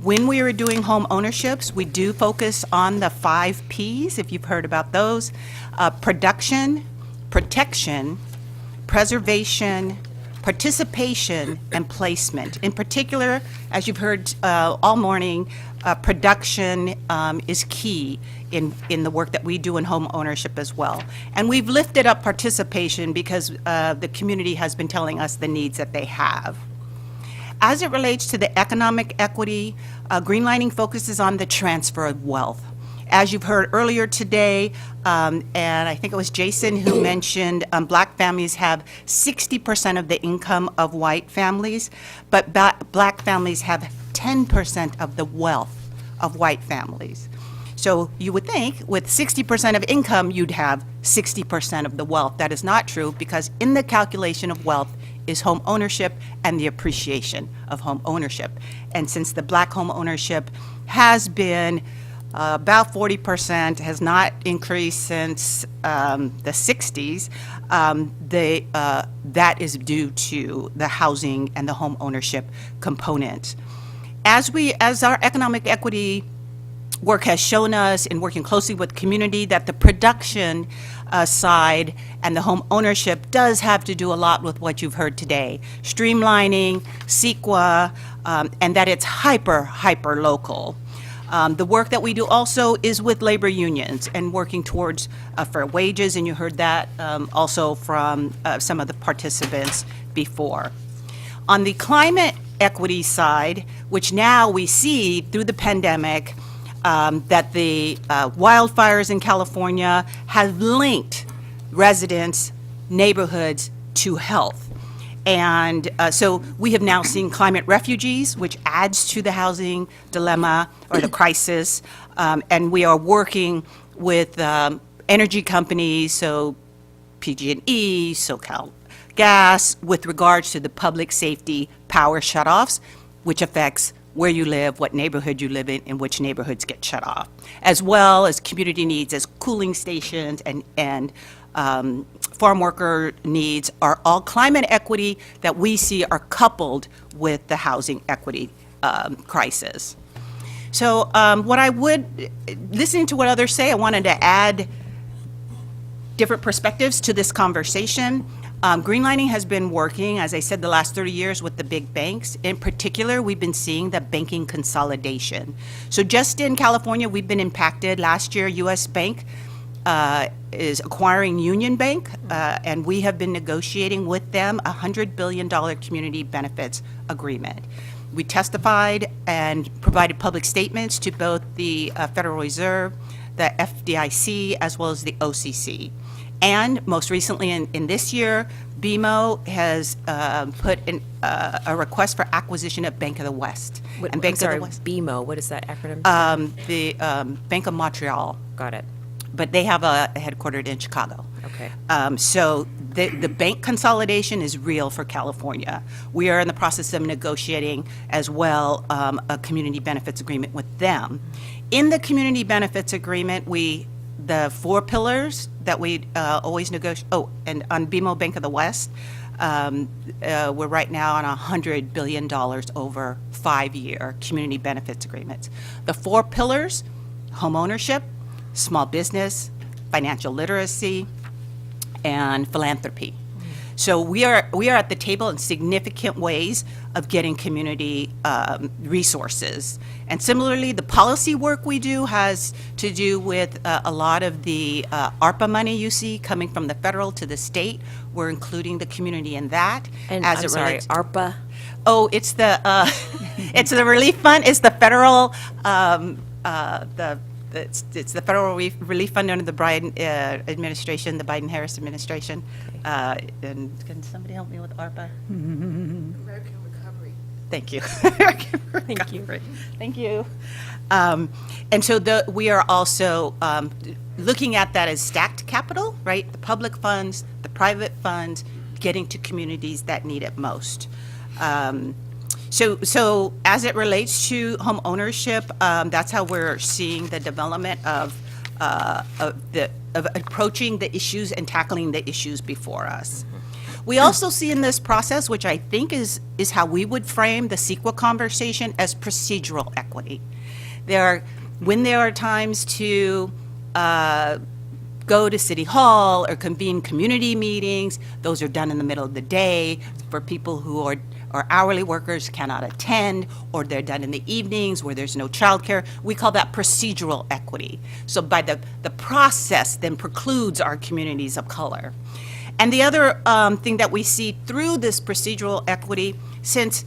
When we are doing home ownerships, we do focus on the 5 Ps, if you've heard about those: production, protection, preservation, participation, and placement. In particular, as you've heard all morning, production is key in the work that we do in home ownership as well. And we've lifted up participation because the community has been telling us the needs that they have. As it relates to the economic equity, Greenlining focuses on the transfer of wealth. As you've heard earlier today, and I think it was Jason who mentioned black families have 60% of the income of white families, but black families have 10% of the wealth of white families. So you would think with 60% of income, you'd have 60% of the wealth. That is not true, because in the calculation of wealth is home ownership and the appreciation of home ownership. And since the black home ownership has been about 40%, has not increased since the 60s, that is due to the housing and the home ownership component. As our economic equity work has shown us in working closely with community, that the production side and the home ownership does have to do a lot with what you've heard today: streamlining, CEQA, and that it's hyper local. The work that we do also is with labor unions and working towards fair wages, and you heard that also from some of the participants before. On the climate equity side, which now we see through the pandemic, that the wildfires in California have linked residents, neighborhoods to health. And so we have now seen climate refugees, which adds to the housing dilemma or the crisis. And we are working with energy companies, so PG&E, SoCal Gas, with regards to the public safety power shutoffs, which affects where you live, what neighborhood you live in, and which neighborhoods get shut off, as well as community needs as cooling stations and farm worker needs are all climate equity that we see are coupled with the housing equity crisis. So listening to what others say, I wanted to add different perspectives to this conversation. Greenlining has been working, as I said, the last 30 years with the big banks. In particular, we've been seeing the banking consolidation. So just in California, we've been impacted. Last year, U.S. Bank is acquiring Union Bank, and we have been negotiating with them a $100 billion community benefits agreement. We testified and provided public statements to both the Federal Reserve, the FDIC, as well as the OCC. And most recently in this year, BMO has put in a request for acquisition of Bank of the West. And Bank sorry, of the West, BMO, what is that acronym? the Bank of Montreal. Got it. But they have a headquartered in Chicago. Okay. So the bank consolidation is real for California. We are in the process of negotiating as well a community benefits agreement with them. In the community benefits agreement, the 4 pillars that we always negotiate, and on BMO Bank of the West, we're right now on $100 billion over 5-year community benefits agreements. The 4 pillars: home ownership, small business, financial literacy, and philanthropy. So we are at the table in significant ways of getting community resources. And similarly, the policy work we do has to do with a lot of the ARPA money you see coming from the federal to the state. We're including the community in that. And as I'm it sorry, relates ARPA? Oh, it's the It's the relief fund, it's the federal, it's the federal relief fund under the Biden administration, the Biden-Harris administration. And can somebody help me with ARPA? American Recovery. Thank you. Thank you. Thank you. And so we are also looking at that as stacked capital, right? The public funds, the private funds, getting to communities that need it most. So as it relates to home ownership, that's how we're seeing the development of approaching the issues and tackling the issues before us. We also see in this process, which I think is how we would frame the CEQA conversation, as procedural equity. When there are times to go to City Hall or convene community meetings, those are done in the middle of the day for people who are hourly workers cannot attend, or they're done in the evenings where there's no childcare. We call that procedural equity. So by the process then precludes our communities of color. And the other thing that we see through this procedural equity, since,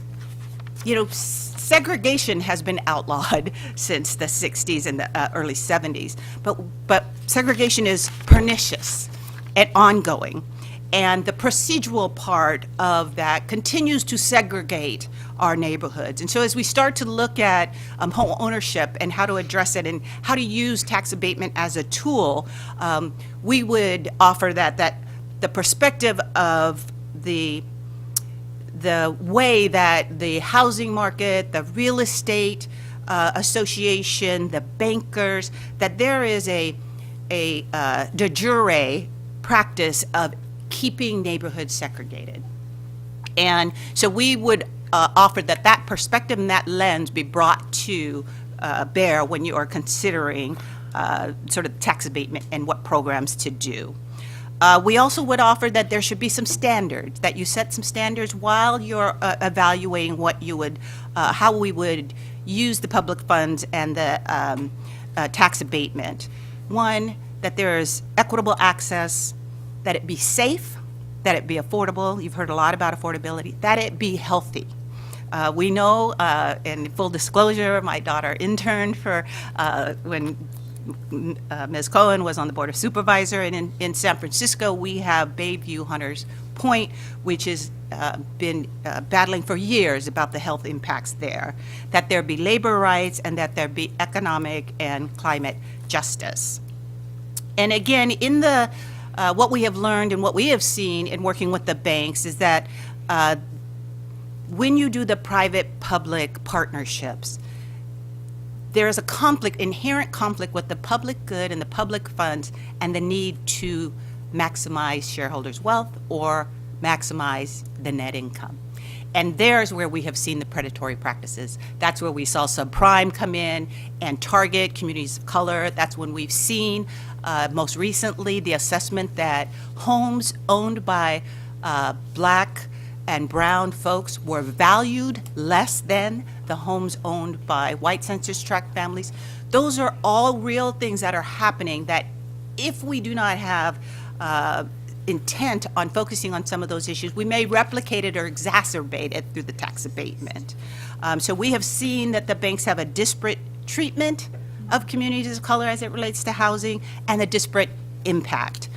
segregation has been outlawed since the 60s and the early 70s, but segregation is pernicious and ongoing. And the procedural part of that continues to segregate our neighborhoods. And so as we start to look at home ownership and how to address it and how to use tax abatement as a tool, we would offer that the perspective of the way that the housing market, the real estate association, the bankers, that there is a de jure practice of keeping neighborhoods segregated. And so we would offer that perspective and that lens be brought to bear when you are considering sort of tax abatement and what programs to do. We also would offer that there should be some standards, that you set some standards while you're evaluating what you would, how we would use the public funds and the tax abatement. One, that there is equitable access, that it be safe, that it be affordable. You've heard a lot about affordability. That it be healthy. We know, in full disclosure, my daughter interned for when Ms. Cohen was on the Board of Supervisors, and in San Francisco, we have Bayview Hunters Point, which has been battling for years about the health impacts there, that there be labor rights and that there be economic and climate justice. And again, in the what we have learned and what we have seen in working with the banks is that when you do the private-public partnerships, there is a conflict, inherent conflict with the public good and the public funds and the need to maximize shareholders' wealth or maximize the net income. And there's where we have seen the predatory practices. That's where we saw subprime come in and target communities of color. That's when we've seen, most recently, the assessment that homes owned by Black and brown folks were valued less than the homes owned by white census tract families. Those are all real things that are happening that if we do not have intent on focusing on some of those issues, we may replicate it or exacerbate it through the tax abatement. So we have seen that the banks have a disparate treatment of communities of color as it relates to housing and a disparate impact.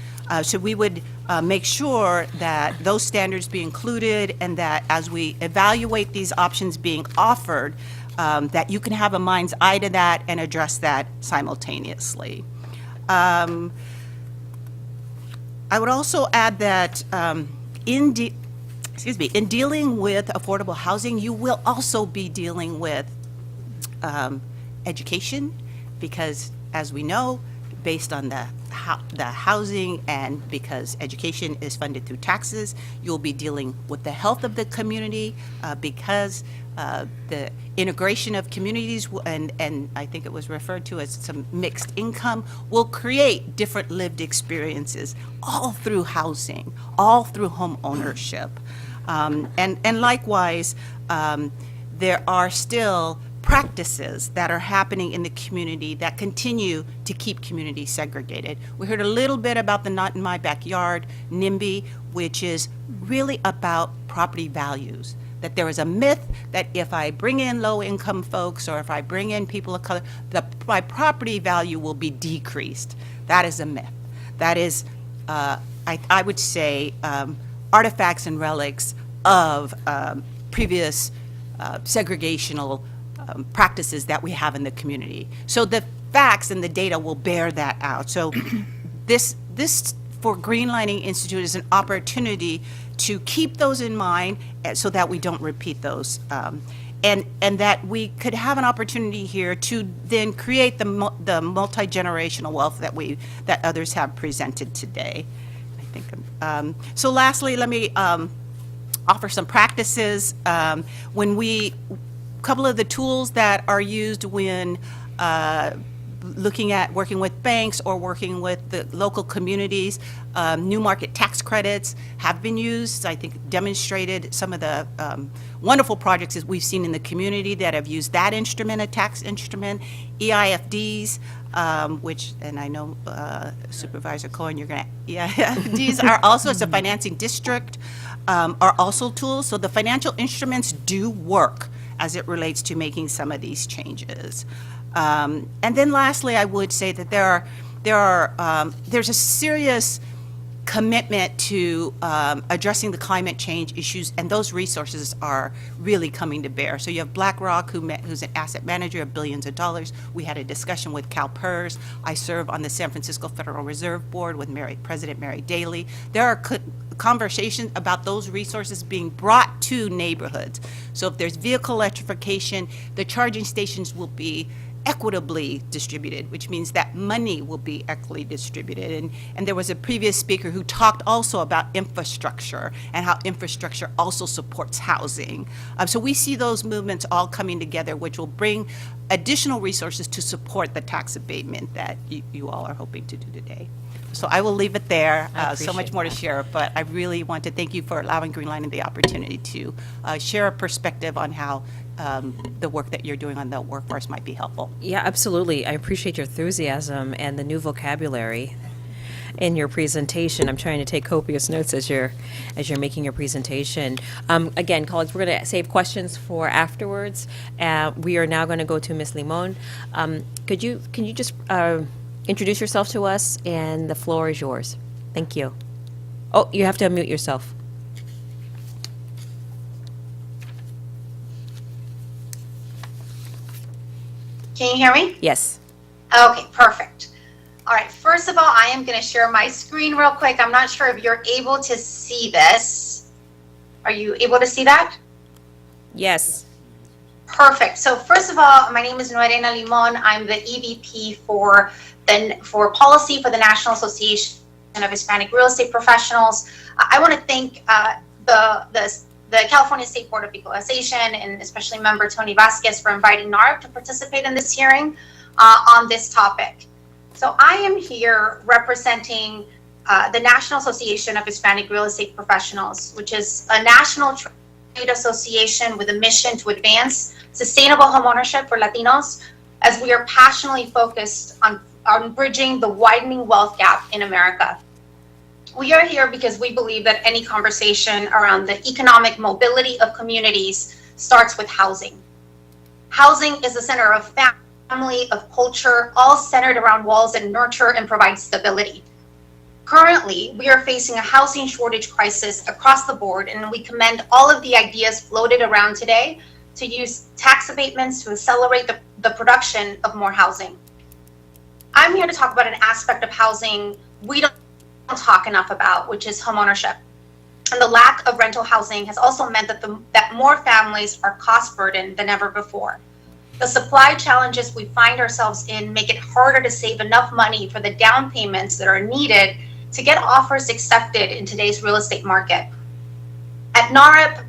So we would make sure that those standards be included and that as we evaluate these options being offered, that you can have a mind's eye to that and address that simultaneously. I would also add that in dealing with affordable housing, you will also be dealing with education, because as we know, based on the housing and because education is funded through taxes, you'll be dealing with the health of the community because the integration of communities and I think it was referred to as some mixed income will create different lived experiences all through housing, all through home ownership. And likewise, there are still practices that are happening in the community that continue to keep communities segregated. We heard a little bit about the Not in My Backyard, NIMBY, which is really about property values, that there is a myth that if I bring in low-income folks or if I bring in people of color, my property value will be decreased. That is a myth. That is, I would say, artifacts and relics of previous segregational practices that we have in the community. So the facts and the data will bear that out. So this for Greenlining Institute is an opportunity to keep those in mind so that we don't repeat those. And that we could have an opportunity here to then create the multi-generational wealth that others have presented today. I think. So lastly, let me offer some practices. Couple of the tools that are used when looking at working with banks or working with the local communities. New market tax credits have been used. I think demonstrated some of the wonderful projects that we've seen in the community that have used that instrument, a tax instrument. EIFDs, which, and I know Supervisor Cohen, you're going to, EIFDs are also, as a financing district, are also tools. So the financial instruments do work as it relates to making some of these changes. And then lastly, I would say that there's a serious commitment to addressing the climate change issues, and those resources are really coming to bear. So you have BlackRock, who's an asset manager of billions of dollars. We had a discussion with CalPERS. I serve on the San Francisco Federal Reserve Board with President Mary Daly. There are conversations about those resources being brought to neighborhoods. So if there's vehicle electrification, the charging stations will be equitably distributed, which means that money will be equitably distributed. And there was a previous speaker who talked also about infrastructure and how infrastructure also supports housing. So we see those movements all coming together, which will bring additional resources to support the tax abatement that you all are hoping to do today. So I will leave it there. So much more to share, but I really want to thank you for allowing Greenlining the opportunity to share a perspective on how the work that you're doing on the workforce might be helpful. Yeah, absolutely. I appreciate your enthusiasm and the new vocabulary in your presentation. I'm trying to take copious notes as you're making your presentation. Again, colleagues, we're going to save questions for afterwards. We are now going to go to Ms. Limon. Can you just introduce yourself to us, and the floor is yours. Thank you. Oh, you have to unmute yourself. Can you hear me? Yes. Okay, perfect. All right, first of all, I am going to share my screen real quick. I'm not sure if you're able to see this. Are you able to see that? Yes. Perfect. So first of all, my name is Norena Limon. I'm the EVP for policy for the National Association of Hispanic Real Estate Professionals. I want to thank the California State Board of Equalization and especially member Tony Vasquez for inviting NARP to participate in this hearing on this topic. So I am here representing the National Association of Hispanic Real Estate Professionals, which is a national trade association with a mission to advance sustainable homeownership for Latinos, as we are passionately focused on bridging the widening wealth gap in America. We are here because we believe that any conversation around the economic mobility of communities starts with housing. Housing is the center of family, of culture, all centered around walls that nurture and provide stability. Currently, we are facing a housing shortage crisis across the board, and we commend all of the ideas floated around today to use tax abatements to accelerate the production of more housing. I'm here to talk about an aspect of housing we don't talk enough about, which is homeownership. And the lack of rental housing has also meant that more families are cost burdened than ever before. The supply challenges we find ourselves in make it harder to save enough money for the down payments that are needed to get offers accepted in today's real estate market. At NARP,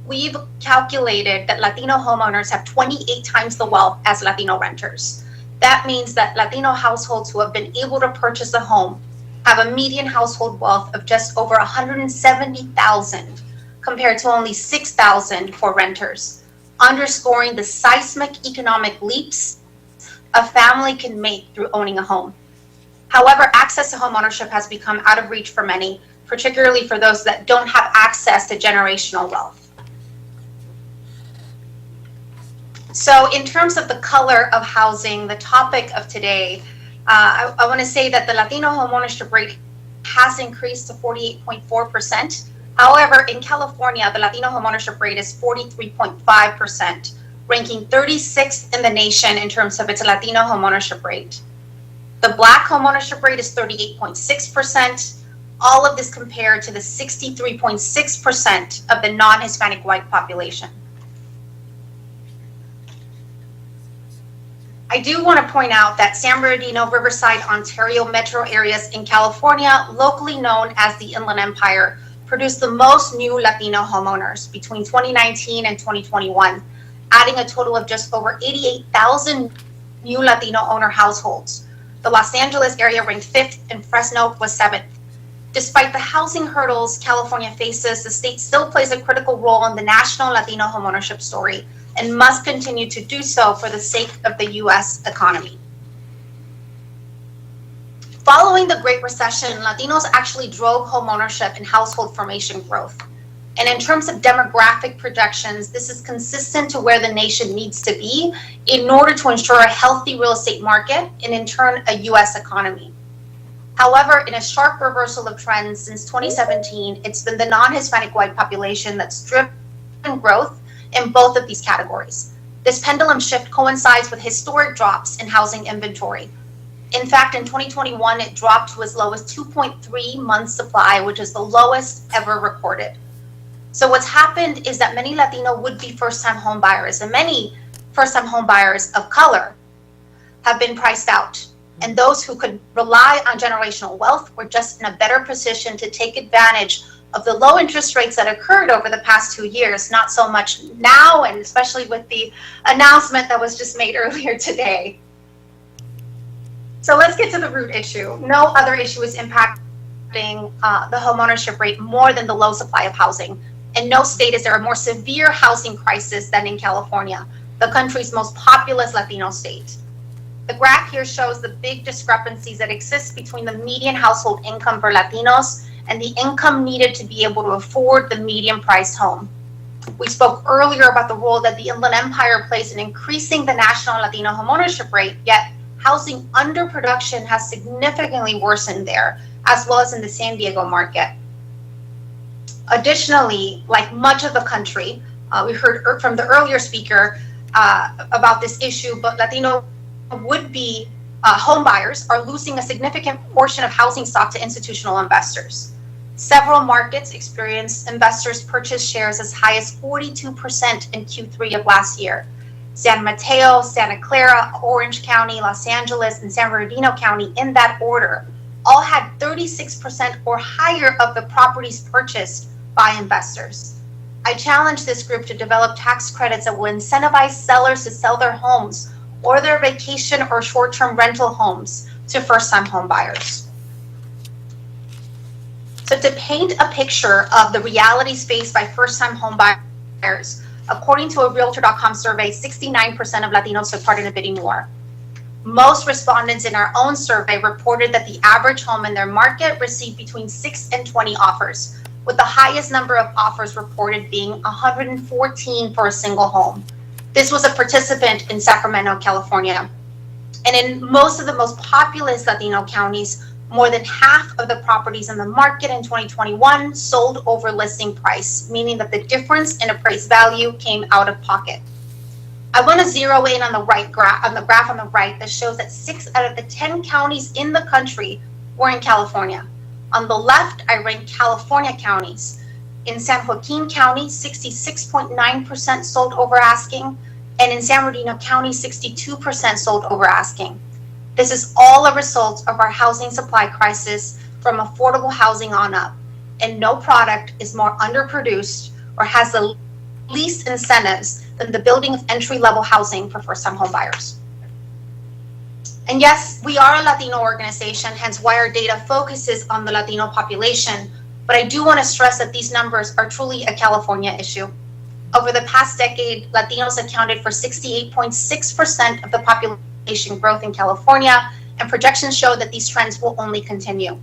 we've calculated that Latino homeowners have 28 times the wealth as Latino renters. That means that Latino households who have been able to purchase a home have a median household wealth of just over $170,000 compared to only $6,000 for renters, underscoring the seismic economic leaps a family can make through owning a home. However, access to homeownership has become out of reach for many, particularly for those that don't have access to generational wealth. So in terms of the color of housing, the topic of today, I want to say that the Latino homeownership rate has increased to 48.4%. However, in California, the Latino homeownership rate is 43.5%, ranking 36th in the nation in terms of its Latino homeownership rate. The Black homeownership rate is 38.6%. All of this compared to the 63.6% of the non-Hispanic white population. I do want to point out that San Bernardino, Riverside, Ontario metro areas in California, locally known as the Inland Empire, produced the most new Latino homeowners between 2019 and 2021, adding a total of just over 88,000 new Latino owner households. The Los Angeles area ranked 5th and Fresno was 7th. Despite the housing hurdles California faces, the state still plays a critical role in the national Latino homeownership story and must continue to do so for the sake of the U.S. economy. Following the Great Recession, Latinos actually drove homeownership and household formation growth. And in terms of demographic projections, this is consistent to where the nation needs to be in order to ensure a healthy real estate market and in turn a U.S. economy. However, in a sharp reversal of trends since 2017, it's been the non-Hispanic white population that's driven growth in both of these categories. This pendulum shift coincides with historic drops in housing inventory. In fact, in 2021, it dropped to as low as 2.3 months supply, which is the lowest ever recorded. So what's happened is that many Latino would-be first-time home buyers and many first-time home buyers of color have been priced out. And those who could rely on generational wealth were just in a better position to take advantage of the low interest rates that occurred over the past 2 years, not so much now, and especially with the announcement that was just made earlier today. So let's get to the root issue. No other issue is impacting the homeownership rate more than the low supply of housing. In no state is there a more severe housing crisis than in California, the country's most populous Latino state. The graph here shows the big discrepancies that exist between the median household income for Latinos and the income needed to be able to afford the median priced home. We spoke earlier about the role that the Inland Empire plays in increasing the national Latino homeownership rate, yet housing underproduction has significantly worsened there, as well as in the San Diego market. Additionally, like much of the country, we heard from the earlier speaker about this issue, but Latino would-be home buyers are losing a significant portion of housing stock to institutional investors. Several markets experienced investors purchase shares as high as 42% in Q3 of last year. San Mateo, Santa Clara, Orange County, Los Angeles, and San Bernardino County, in that order, all had 36% or higher of the properties purchased by investors. I challenge this group to develop tax credits that will incentivize sellers to sell their homes or their vacation or short-term rental homes to first-time home buyers. So to paint a picture of the realities faced by first-time home buyers, according to a Realtor.com survey, 69% of Latinos took part in a bidding war. Most respondents in our own survey reported that the average home in their market received between 6 and 20 offers, with the highest number of offers reported being 114 for a single home. This was a participant in Sacramento, California. And in most of the most populous Latino counties, more than half of the properties in the market in 2021 sold over listing price, meaning that the difference in appraised value came out of pocket. I want to zero in on the graph on the right that shows that 6 out of the 10 counties in the country were in California. On the left, I ranked California counties. In San Joaquin County, 66.9% sold over asking, and in San Bernardino County, 62% sold over asking. This is all a result of our housing supply crisis from affordable housing on up, and no product is more underproduced or has the least incentives than the building of entry-level housing for first-time home buyers. And yes, we are a Latino organization, hence why our data focuses on the Latino population. But I do want to stress that these numbers are truly a California issue. Over the past decade, Latinos accounted for 68.6% of the population growth in California, and projections show that these trends will only continue.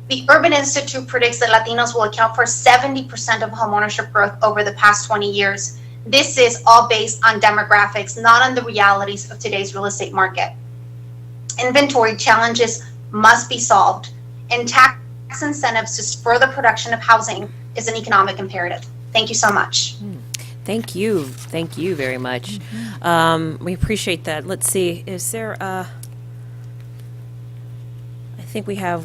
The Urban Institute predicts that Latinos will account for 70% of homeownership growth over the past 20 years, This is all based on demographics, not on the realities of today's real estate market. Inventory challenges must be solved, and tax incentives to spur the production of housing is an economic imperative. Thank you so much. Thank you. Thank you very much. We appreciate that. Let's see, is there, I think we have,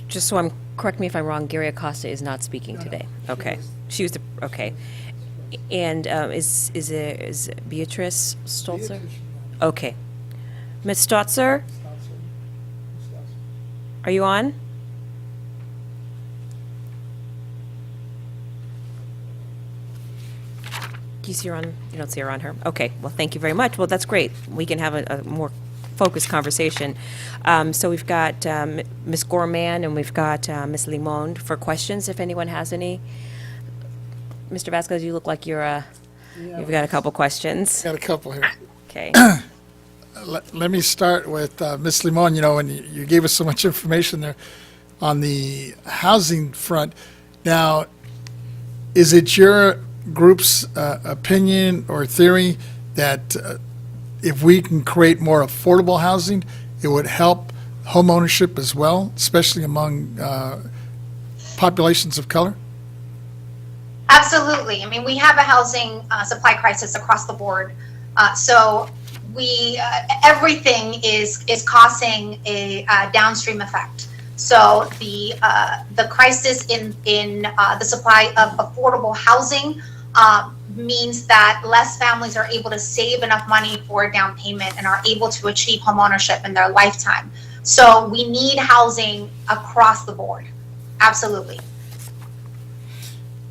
just so I'm, correct me if I'm wrong, Gary Acosta is not speaking today. Okay. She was, okay. And is Beatrice Stolzer? Okay. Ms. Stotzer? Are you on? Do you see her on? You don't see her on her? Okay, well, thank you very much. Well, that's great. We can have a more focused conversation. So we've got Ms. Gorman and we've got Ms. Limon for questions, if anyone has any. Mr. Vasquez, you look like you've got a couple questions. Got a couple here. Okay. Let me start with Ms. Limon. You know, and you gave us so much information there on the housing front. Now, is it your group's opinion or theory that if we can create more affordable housing, it would help home ownership as well, especially among populations of color? Absolutely. I mean, we have a housing supply crisis across the board. So everything is causing a downstream effect. So the crisis in the supply of affordable housing means that less families are able to save enough money for a down payment and are able to achieve homeownership in their lifetime. So we need housing across the board. Absolutely.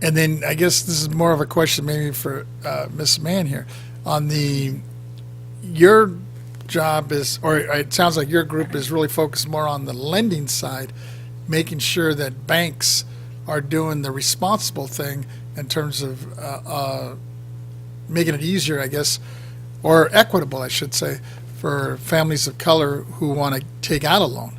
And then I guess this is more of a question maybe for Ms. Mann here. On your job is, or it sounds like your group is really focused more on the lending side, making sure that banks are doing the responsible thing in terms of making it easier, I guess, or equitable, I should say, for families of color who want to take out a loan.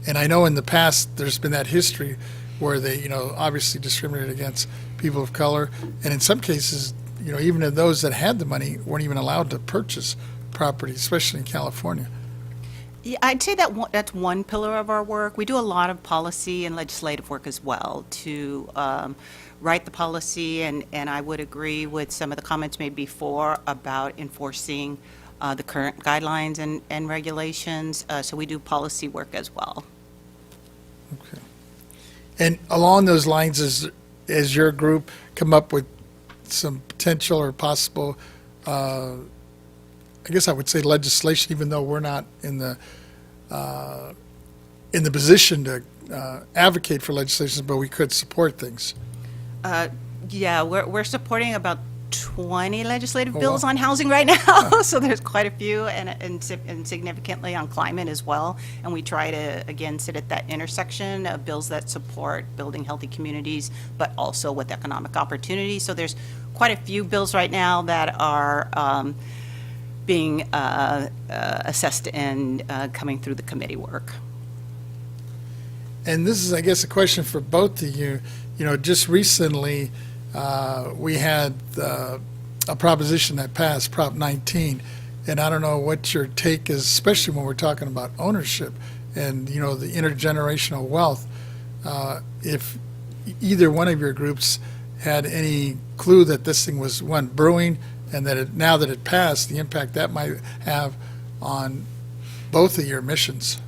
And I know in the past there's been that history where they, you know, obviously discriminated against people of color, and in some cases, you know, even those that had the money weren't even allowed to purchase property, especially in California. Yeah, I'd say that that's one pillar of our work. We do a lot of policy and legislative work as well to write the policy, and I would agree with some of the comments made before about enforcing the current guidelines and regulations. So we do policy work as well. Okay. And along those lines, as your group come up with some potential or possible, I guess I would say legislation, even though we're not in the position to advocate for legislation, but we could support things. Yeah, we're supporting about 20 legislative bills on housing right now, so there's quite a few, and significantly on climate as well. And we try to, again, sit at that intersection of bills that support building healthy communities, but also with economic opportunity. So there's quite a few bills right now that are being assessed and coming through the committee work. And this is, I guess, a question for both of you. You know, just recently, we had a proposition that passed, Prop 19, and I don't know what your take is, especially when we're talking about ownership and, you know, the intergenerational wealth. If either one of your groups had any clue that this thing was, one, brewing, and that now that it passed, the impact that might have on both of your missions.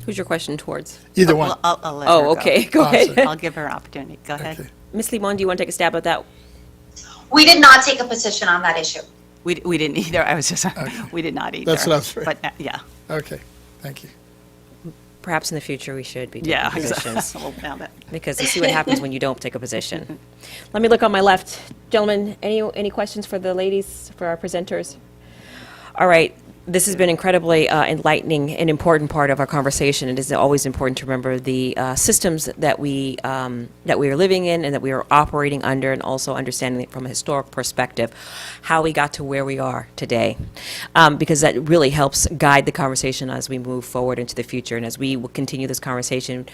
Who's your question towards? Either one. I'll let her go. Okay, go ahead. I'll give her an opportunity. Go ahead. Okay. Ms. Limon, do you want to take a stab at that? We did not take a position on that issue. We didn't either. I was just, we did not either. That's what I was afraid. But, yeah. Okay, thank you. Perhaps in the future we should be taking Yeah, positions. well, now that. Because you see what happens when you don't take a position. Let me look on my left. Gentlemen, any questions for the ladies, for our presenters? All right, This has been incredibly enlightening and important part of our conversation. It is always important to remember the systems that we are living in and that we are operating under, and also understanding it from a historic perspective, how we got to where we are today, because that really helps guide the conversation as we move forward into the future. And as we will continue this conversation,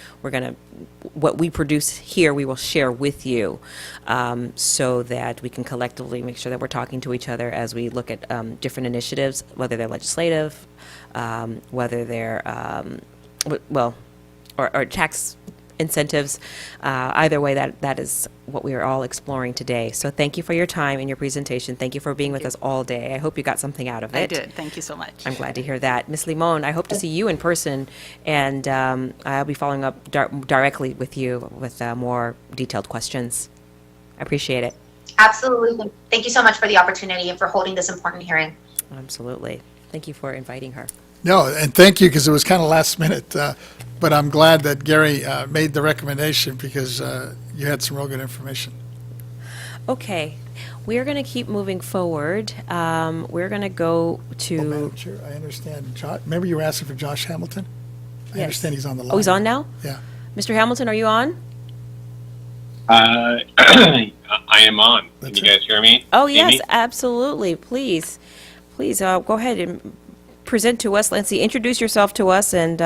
what we produce here, we will share with you, so that we can collectively make sure that we're talking to each other as we look at different initiatives, whether they're legislative, whether they're, or tax incentives. Either way, that is what we are all exploring today. So thank you for your time and your presentation. Thank you for being with us all day. I hope you got something out of it. I did. Thank you so much. I'm glad to hear that. Ms. Limon, I hope to see you in person, and I'll be following up directly with you with more detailed questions. I appreciate it. Absolutely. Thank you so much for the opportunity and for holding this important hearing. Absolutely. Thank you for inviting her. No, and thank you, because it was kind of last minute, but I'm glad that Gary made the recommendation, because you had some real good information. Okay, we are going to keep moving forward. We're going to go to... Madam Chair, I understand, remember you were asking for Josh Hamilton? I Yes. understand he's on the line. Oh, he's on now? Yeah. Mr. Hamilton, are you on? I am on. Can you guys hear me? Oh, See yes, me? absolutely. Please, go ahead and present to us. Lindsay, introduce yourself to us, and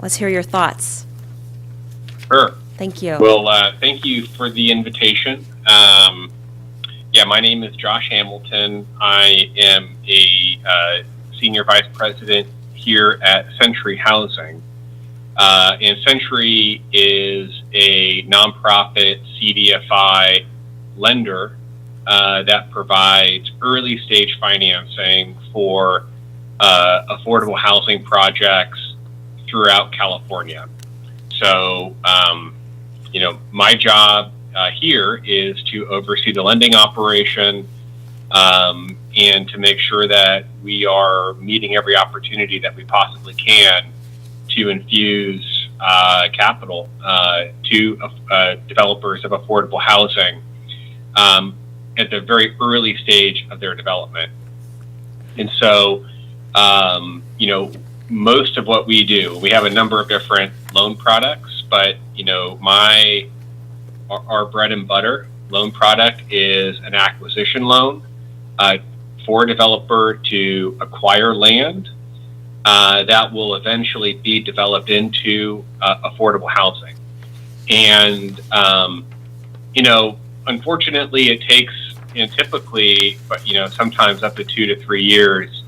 let's hear your thoughts. Sure. Thank you. Well, thank you for the invitation. Yeah, my name is Josh Hamilton. I am a senior vice president here at Century Housing. And Century is a nonprofit CDFI lender that provides early stage financing for affordable housing projects throughout California. So, my job here is to oversee the lending operation and to make sure that we are meeting every opportunity that we possibly can to infuse capital to developers of affordable housing at the very early stage of their development. And so, most of what we do, we have a number of different loan products, but, our bread and butter loan product is an acquisition loan for a developer to acquire land that will eventually be developed into affordable housing. And, unfortunately, it takes, typically, but, sometimes up to 2 to 3 years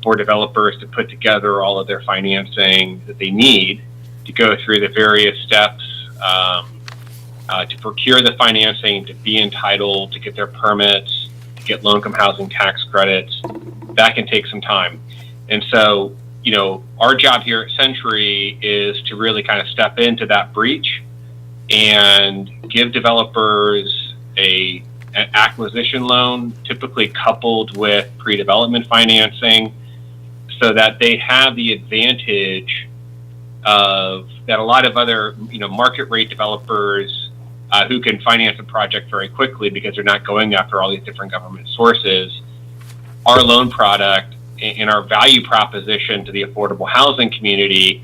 for developers to put together all of their financing that they need to go through the various steps to procure the financing, to be entitled, to get their permits, to get low-income housing tax credits. That can take some time. And so, our job here at Century is to really kind of step into that breach and give developers an acquisition loan, typically coupled with pre-development financing, so that they have the advantage of that a lot of other, market rate developers who can finance a project very quickly because they're not going after all these different government sources. Our loan product and our value proposition to the affordable housing community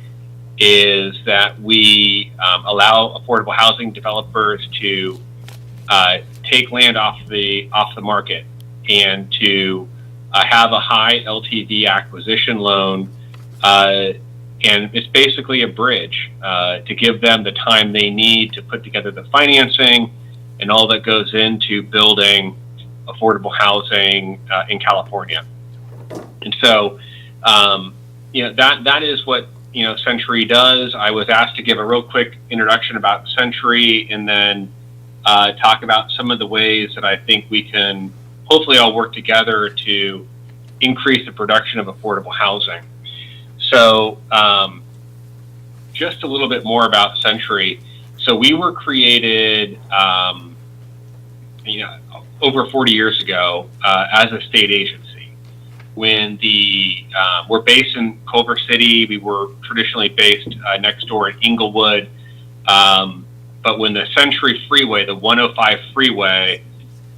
is that we allow affordable housing developers to take land off the market and to have a high LTV acquisition loan, and it's basically a bridge to give them the time they need to put together the financing and all that goes into building affordable housing in California. And so, that is what, Century does. I was asked to give a real quick introduction about Century and then talk about some of the ways that I think we can hopefully all work together to increase the production of affordable housing. So, just a little bit more about Century. So we were created, over 40 years ago as a state agency. When we're based in Culver City, we were traditionally based next door in Inglewood. But when the Century Freeway, the 105 freeway,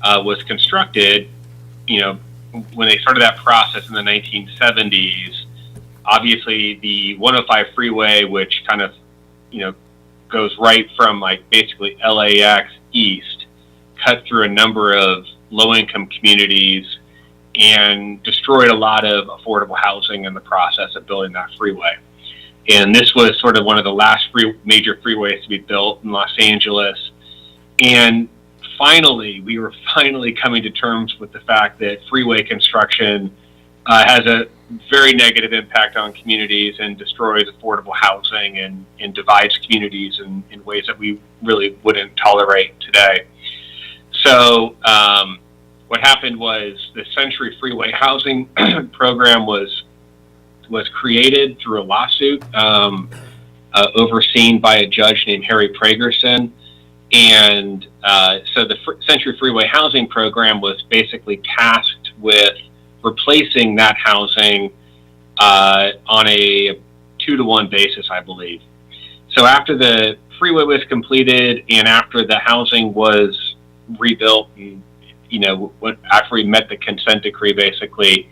was constructed, when they started that process in the 1970s, obviously the 105 freeway, which kind of, goes right from like basically LAX east, cut through a number of low-income communities and destroyed a lot of affordable housing in the process of building that freeway. And this was sort of one of the last major freeways to be built in Los Angeles. And finally, we were finally coming to terms with the fact that freeway construction has a very negative impact on communities and destroys affordable housing and divides communities in ways that we really wouldn't tolerate today. So what happened was the Century Freeway Housing Program was created through a lawsuit overseen by a judge named Harry Pragerson. And so the Century Freeway Housing Program was basically tasked with replacing that housing on a 2-to-1 basis, I believe. So after the freeway was completed and after the housing was rebuilt, and after we met the consent decree, basically,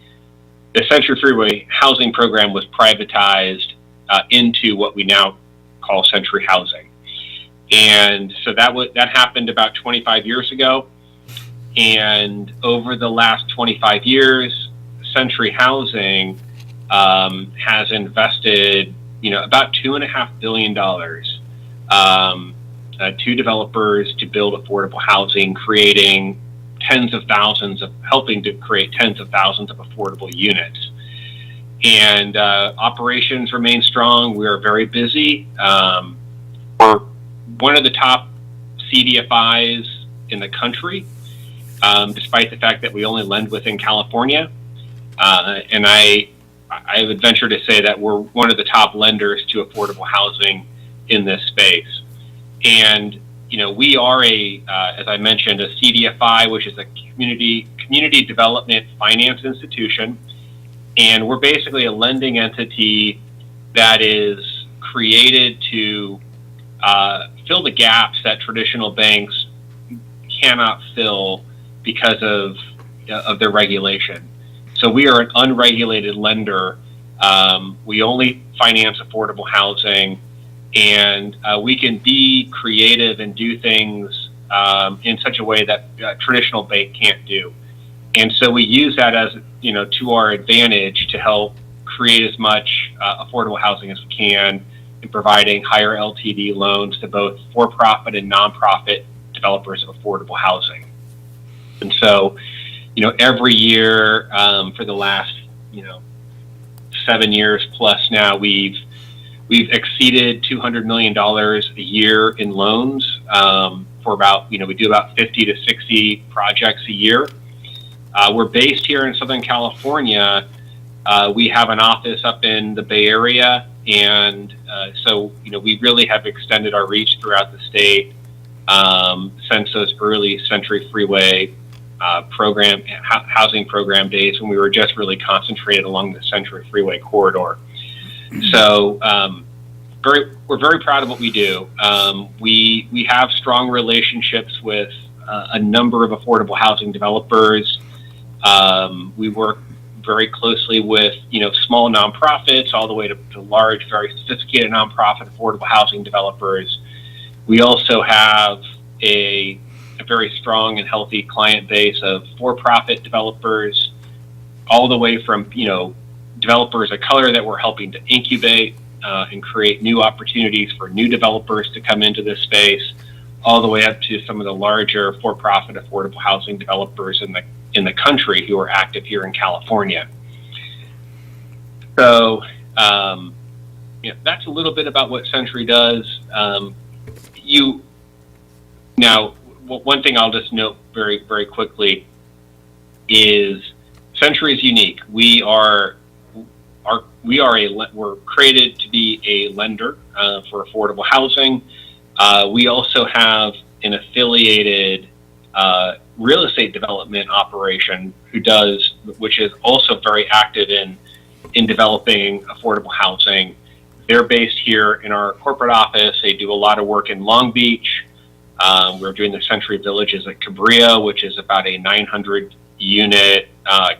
the Century Freeway Housing Program was privatized into what we now call Century Housing. And so that happened about 25 years ago. And over the last 25 years, Century Housing has invested, about $2.5 billion to developers to build affordable housing, helping to create tens of thousands of affordable units. And operations remain strong. We are very busy. We're one of the top CDFIs in the country, despite the fact that we only lend within California. And I would venture to say that we're one of the top lenders to affordable housing in this space. And we are as I mentioned, a CDFI, which is a community development finance institution, and we're basically a lending entity that is created to fill the gaps that traditional banks cannot fill because of their regulation. So we are an unregulated lender. We only finance affordable housing, and we can be creative and do things in such a way that a traditional bank can't do. And so we use that as, to our advantage to help create as much affordable housing as we can in providing higher LTV loans to both for-profit and nonprofit developers of affordable housing. And so, every year for the last, 7 years plus now, we've exceeded $200 million a year in loans for about, we do about 50 to 60 projects a year. We're based here in Southern California. We have an office up in the Bay Area, and so, we really have extended our reach throughout the state since those early Century Freeway housing program days when we were just really concentrated along the Century Freeway corridor. So we're very proud of what we do. We have strong relationships with a number of affordable housing developers. We work very closely with small nonprofits all the way to large, very sophisticated nonprofit affordable housing developers. We also have a very strong and healthy client base of for-profit developers, all the way from developers of color that we're helping to incubate and create new opportunities for new developers to come into this space, all the way up to some of the larger for-profit affordable housing developers in the country who are active here in California. So that's a little bit about what Century does. One thing I'll just note very, very quickly is Century is unique. We're created to be a lender for affordable housing. We also have an affiliated real estate development operation which is also very active in developing affordable housing. They're based here in our corporate office. They do a lot of work in Long Beach. We're doing the Century Villages at Cabrillo, which is about a 900 unit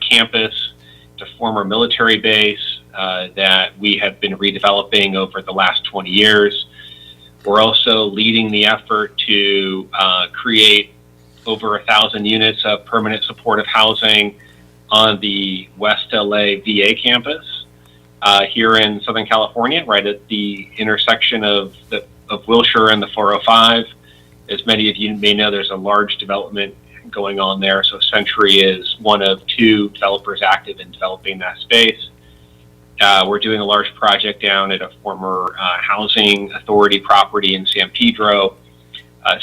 campus. It's a former military base that we have been redeveloping over the last 20 years. We're also leading the effort to create over 1,000 units of permanent supportive housing on the West LA VA campus here in Southern California, right at the intersection of Wilshire and the 405. As many of you may know, there's a large development going on there. So Century is one of 2 developers active in developing that space. We're doing a large project down at a former housing authority property in San Pedro. I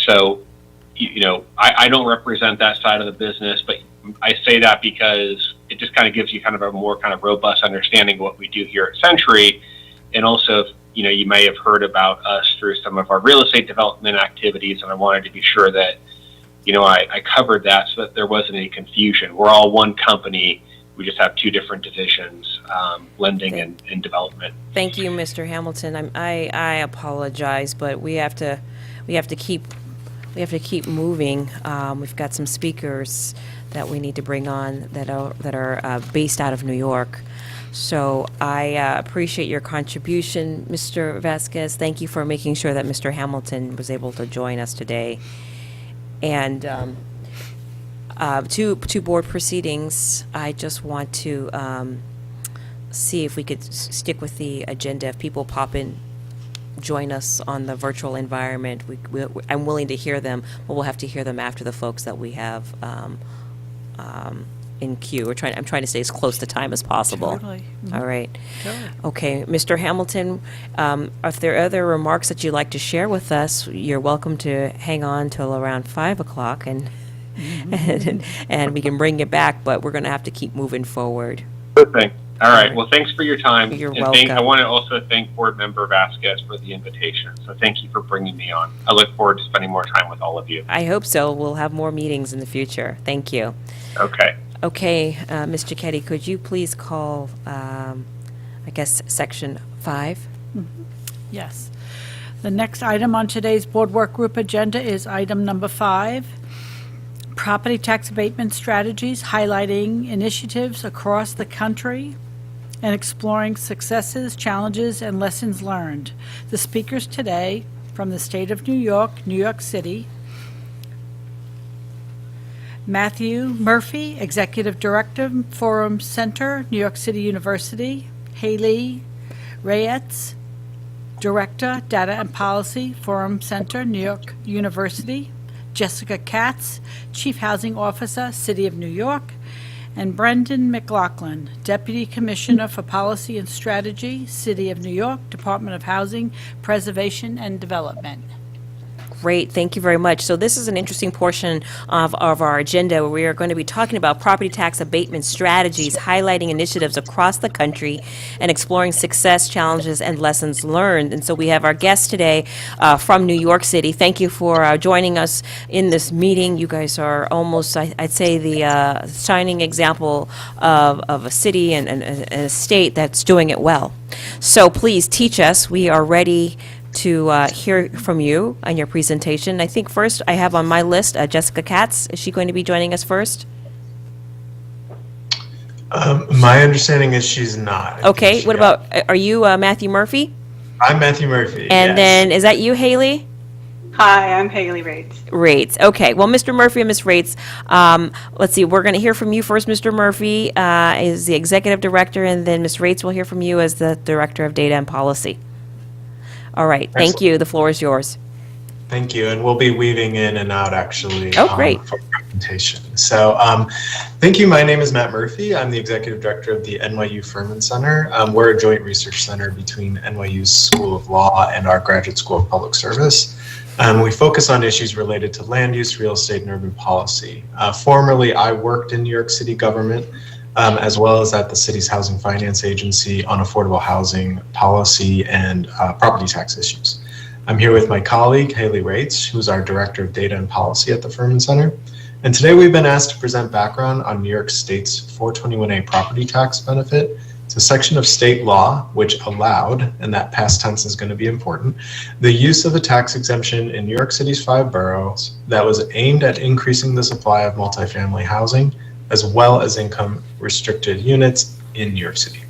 don't represent that side of the business, but I say that because it just kind of gives you kind of a more kind of robust understanding of what we do here at Century. And also, you may have heard about us through some of our real estate development activities, and I wanted to be sure that, I covered that so that there wasn't any confusion. We're all one company. We just have 2 different divisions, lending and development. Thank you, Mr. Hamilton. I apologize, but we have to keep moving. We've got some speakers that we need to bring on that are based out of New York. So I appreciate your contribution, Mr. Vasquez. Thank you for making sure that Mr. Hamilton was able to join us today. And to board proceedings, I just want to see if we could stick with the agenda. If people pop in, join us on the virtual environment, I'm willing to hear them, but we'll have to hear them after the folks that we have in queue. I'm trying to stay as close to time as possible. Totally. Mhm. All right. Totally. Okay, Mr. Hamilton, if there are other remarks that you'd like to share with us, you're welcome to hang on till around 5 o'clock and we can bring you back, but we're going to have to keep moving forward. Good thing. All right. Well, thanks for your time. You're I welcome. want to also thank Board Member Vasquez for the invitation. So thank you for bringing me on. I look forward to spending more time with all of you. I hope so. We'll have more meetings in the future. Thank you. Okay. Okay, Ms. Cicchetti, could you please call, section 5? Yes. The next item on today's Board Work Group agenda is item number 5, property tax abatement strategies, highlighting initiatives across the country and exploring successes, challenges, and lessons learned. The speakers today from the state of New York City, Matthew Murphy, Executive Director, Forum Center, New York City University. Haley Reyes, Director, Data and Policy, Forum Center, New York University. Jessica Katz, Chief Housing Officer, City of New York. And Brendan McLaughlin, Deputy Commissioner for Policy and Strategy, City of New York, Department of Housing, Preservation and Development. Great, thank you very much. So this is an interesting portion of our agenda where we are going to be talking about property tax abatement strategies, highlighting initiatives across the country and exploring success, challenges, and lessons learned. And so we have our guests today from New York City. Thank you for joining us in this meeting. You guys are almost, I'd say, the shining example of a city and a state that's doing it well. So please teach us. We are ready to hear from you on your presentation. I think first I have on my list Jessica Katz. Is she going to be joining us first? My understanding is she's not. Okay, what about, are you Matthew Murphy? I'm Matthew Murphy. And then, is that you, Haley? Hi, I'm Haley Rates. Rates, okay. Well, Mr. Murphy and Ms. Rates, let's see, we're going to hear from you first. Mr. Murphy is the Executive Director, and then Ms. Rates will hear from you as the Director of Data and Policy. All right, thank you. The floor is yours. Thank you, and we'll be weaving in and out, actually. Oh, great. For the presentation. So, thank you. My name is Matt Murphy. I'm the Executive Director of the NYU Furman Center. We're a joint research center between NYU's School of Law and our Graduate School of Public Service. We focus on issues related to land use, real estate, and urban policy. Formerly, I worked in New York City government, as well as at the city's Housing Finance Agency on affordable housing policy and property tax issues. I'm here with my colleague, Haley Rates, who's our Director of Data and Policy at the Furman Center. And today we've been asked to present background on New York State's 421A property tax benefit. It's a section of state law which allowed, and that past tense is going to be important, the use of a tax exemption in New York City's 5 boroughs that was aimed at increasing the supply of multifamily housing, as well as income restricted units in New York City.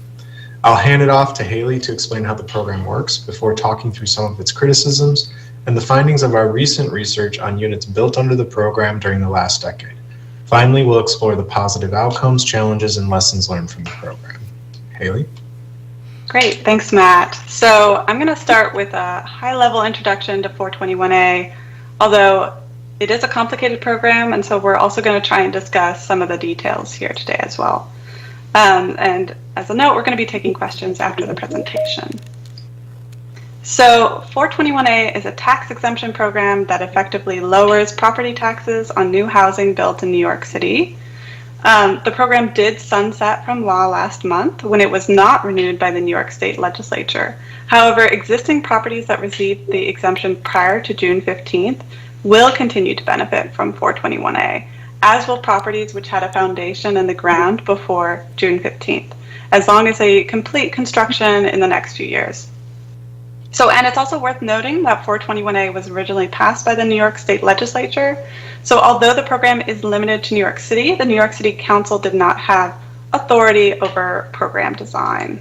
I'll hand it off to Haley to explain how the program works before talking through some of its criticisms and the findings of our recent research on units built under the program during the last decade. Finally, we'll explore the positive outcomes, challenges, and lessons learned from the program. Haley? Great, thanks, Matt. So I'm going to start with a high-level introduction to 421A, although it is a complicated program, and so we're also going to try and discuss some of the details here today as well. And as a note, we're going to be taking questions after the presentation. So 421A is a tax exemption program that effectively lowers property taxes on new housing built in New York City. The program did sunset from law last month when it was not renewed by the New York State Legislature. However, existing properties that received the exemption prior to June 15th will continue to benefit from 421A, as will properties which had a foundation in the ground before June 15th, as long as they complete construction in the next few years. So, and it's also worth noting that 421A was originally passed by the New York State Legislature. So although the program is limited to New York City, the New York City Council did not have authority over program design.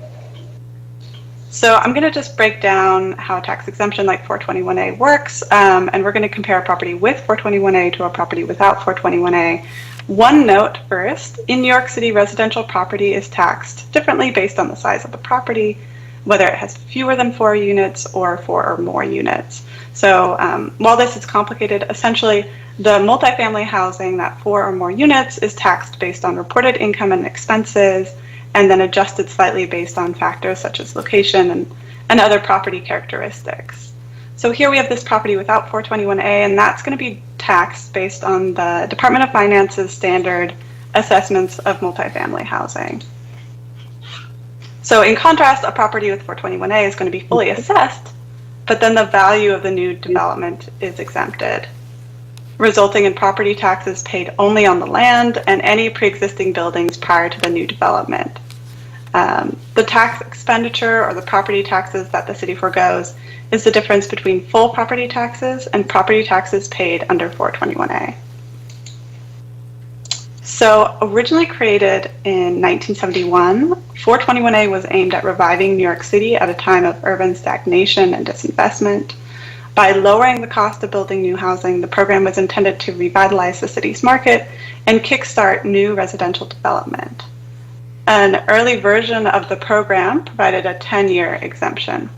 So I'm going to just break down how a tax exemption like 421A works, and we're going to compare a property with 421A to a property without 421A. One note first, in New York City, residential property is taxed differently based on the size of the property, whether it has fewer than 4 units or 4 or more units. So while this is complicated, essentially the multifamily housing, that 4 or more units, is taxed based on reported income and expenses, and then adjusted slightly based on factors such as location and other property characteristics. So here we have this property without 421A, and that's going to be taxed based on the Department of Finance's standard assessments of multifamily housing. So in contrast, a property with 421A is going to be fully assessed, but then the value of the new development is exempted, resulting in property taxes paid only on the land and any pre-existing buildings prior to the new development. The tax expenditure, or the property taxes that the city forgoes, is the difference between full property taxes and property taxes paid under 421A. So originally created in 1971, 421A was aimed at reviving New York City at a time of urban stagnation and disinvestment. By lowering the cost of building new housing, the program was intended to revitalize the city's market and kickstart new residential development. An early version of the program provided a 10-year exemption.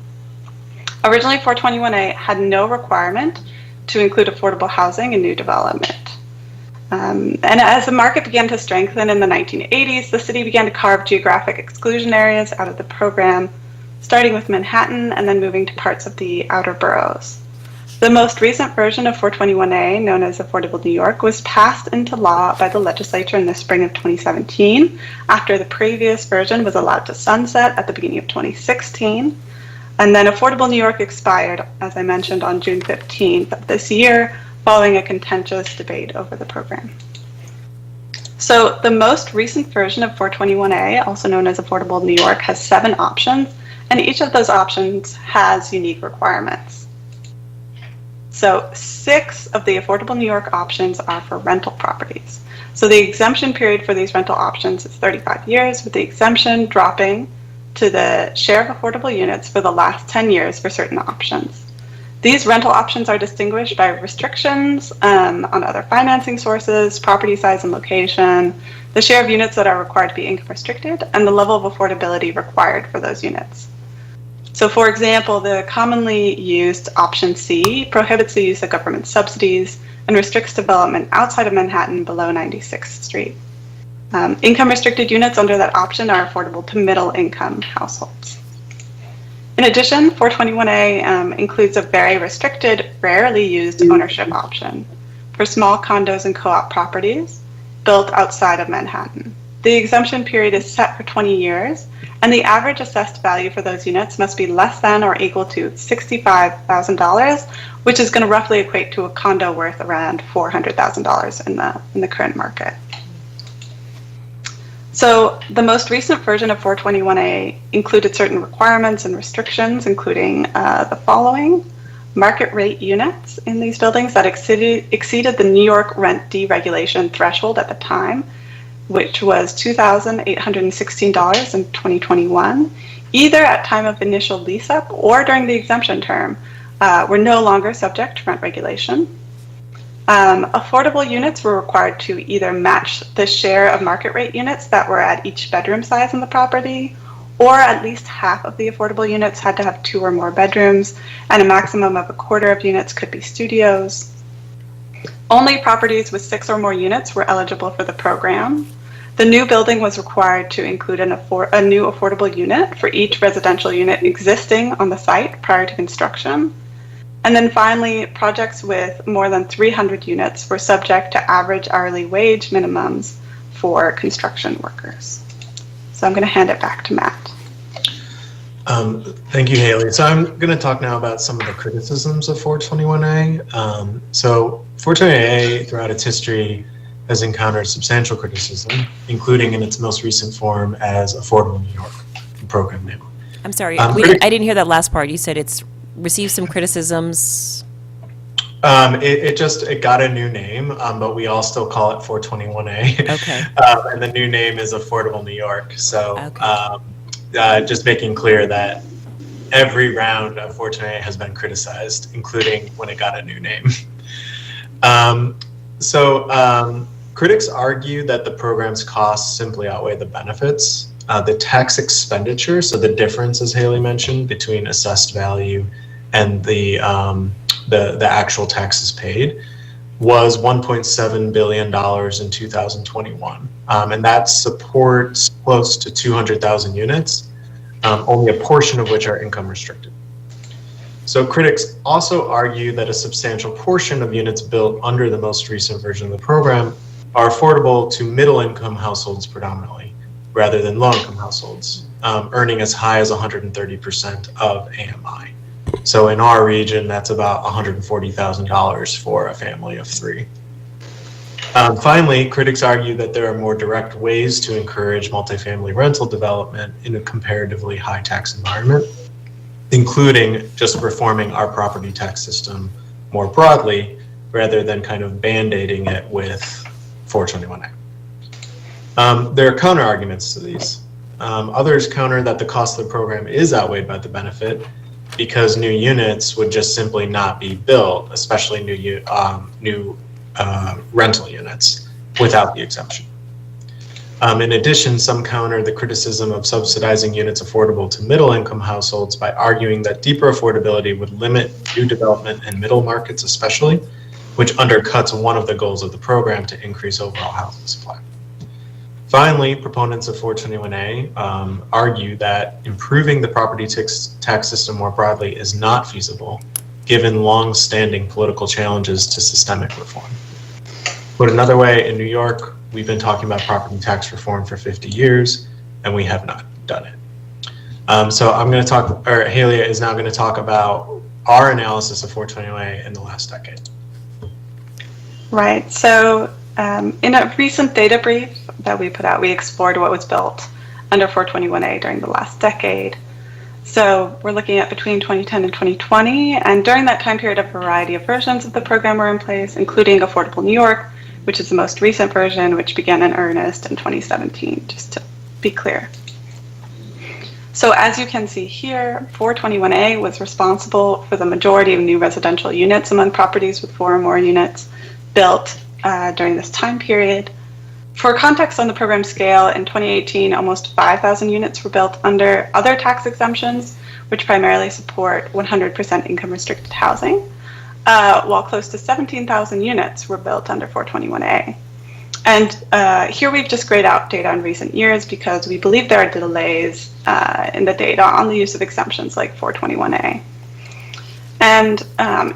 Originally, 421A had no requirement to include affordable housing in new development. And as the market began to strengthen in the 1980s, the city began to carve geographic exclusion areas out of the program, starting with Manhattan and then moving to parts of the outer boroughs. The most recent version of 421A, known as Affordable New York, was passed into law by the legislature in the spring of 2017, after the previous version was allowed to sunset at the beginning of 2016. And then Affordable New York expired, as I mentioned, on June 15th of this year, following a contentious debate over the program. So the most recent version of 421A, also known as Affordable New York, has 7 options, and each of those options has unique requirements. So 6 of the Affordable New York options are for rental properties. So the exemption period for these rental options is 35 years, with the exemption dropping to the share of affordable units for the last 10 years for certain options. These rental options are distinguished by restrictions on other financing sources, property size and location, the share of units that are required to be income restricted, and the level of affordability required for those units. So for example, the commonly used option C prohibits the use of government subsidies and restricts development outside of Manhattan below 96th Street. Income restricted units under that option are affordable to middle income households. In addition, 421A includes a very restricted, rarely used ownership option for small condos and co-op properties built outside of Manhattan. The exemption period is set for 20 years, and the average assessed value for those units must be less than or equal to $65,000, which is going to roughly equate to a condo worth around $400,000 in the current market. So the most recent version of 421A included certain requirements and restrictions, including the following: market rate units in these buildings that exceeded the New York rent deregulation threshold at the time. which was $2,816 in 2021, either at time of initial lease up or during the exemption term, were no longer subject to rent regulation. Affordable units were required to either match the share of market rate units that were at each bedroom size in the property, or at least half of the affordable units had to have 2 or more bedrooms, and a maximum of a quarter of units could be studios. Only properties with 6 or more units were eligible for the program. The new building was required to include a new affordable unit for each residential unit existing on the site prior to construction. And then finally, projects with more than 300 units were subject to average hourly wage minimums for construction workers. So I'm going to hand it back to Matt. Thank you, Haley. So I'm going to talk now about some of the criticisms of 421A. So 421A, throughout its history, has encountered substantial criticism, including in its most recent form as Affordable New York, the program name. I'm sorry, I didn't hear that last part. You said it's received some criticisms. It got a new name, but we all still call it 421A. Okay. And the new name is Affordable New York. So just making clear that every round of 421A has been criticized, including when it got a new name. Critics argue that the program's costs simply outweigh the benefits. The tax expenditure, so the difference, as Haley mentioned, between assessed value and the actual taxes paid, was $1.7 billion in 2021. And that supports close to 200,000 units, only a portion of which are income restricted. So critics also argue that a substantial portion of units built under the most recent version of the program are affordable to middle-income households predominantly, rather than low-income households, earning as high as 130% of AMI. So in our region, that's about $140,000 for a family of 3. Finally, critics argue that there are more direct ways to encourage multifamily rental development in a comparatively high tax environment, including just reforming our property tax system more broadly, rather than kind of band-aiding it with 421A. There are counter-arguments to these. Others counter that the cost of the program is outweighed by the benefit because new units would just simply not be built, especially new rental units, without the exemption. In addition, some counter the criticism of subsidizing units affordable to middle-income households by arguing that deeper affordability would limit new development in middle markets especially, which undercuts one of the goals of the program to increase overall housing supply. Finally, proponents of 421A argue that improving the property tax system more broadly is not feasible, given long-standing political challenges to systemic reform. Put another way, in New York, we've been talking about property tax reform for 50 years, and we have not done it. So I'm going to talk, or Halia is now going to talk about our analysis of 421A in the last decade. Right. So in a recent data brief that we put out, we explored what was built under 421A during the last decade. So we're looking at between 2010 and 2020, and during that time period, a variety of versions of the program were in place, including Affordable New York, which is the most recent version, which began in earnest in 2017, just to be clear. So as you can see here, 421A was responsible for the majority of new residential units among properties with 4 or more units built during this time period. For context on the program scale, in 2018, almost 5,000 units were built under other tax exemptions, which primarily support 100% income restricted housing, while close to 17,000 units were built under 421A. And here we've just grayed out data in recent years because we believe there are delays in the data on the use of exemptions like 421A. And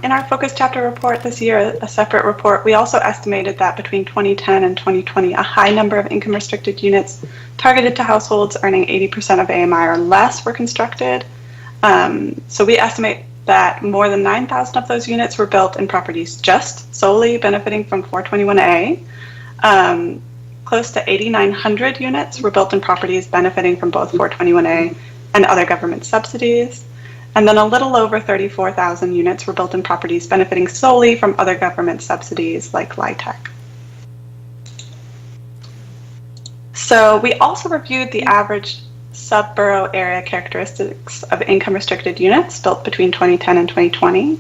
in our focus chapter report this year, a separate report, we also estimated that between 2010 and 2020, a high number of income restricted units targeted to households earning 80% of AMI or less were constructed. So we estimate that more than 9,000 of those units were built in properties just solely benefiting from 421A. Close to 8,900 units were built in properties benefiting from both 421A and other government subsidies. And then a little over 34,000 units were built in properties benefiting solely from other government subsidies like LIHTC. So we also reviewed the average subborough area characteristics of income-restricted units built between 2010 and 2020.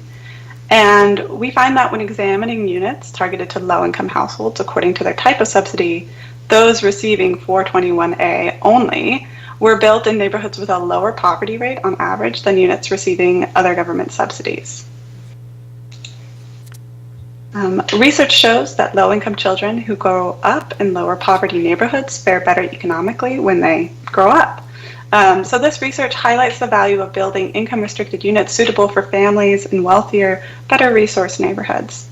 And we find that when examining units targeted to low-income households according to their type of subsidy, those receiving 421A only were built in neighborhoods with a lower poverty rate on average than units receiving other government subsidies. Research shows that low-income children who grow up in lower poverty neighborhoods fare better economically when they grow up. So this research highlights the value of building income-restricted units suitable for families in wealthier, better resourced neighborhoods.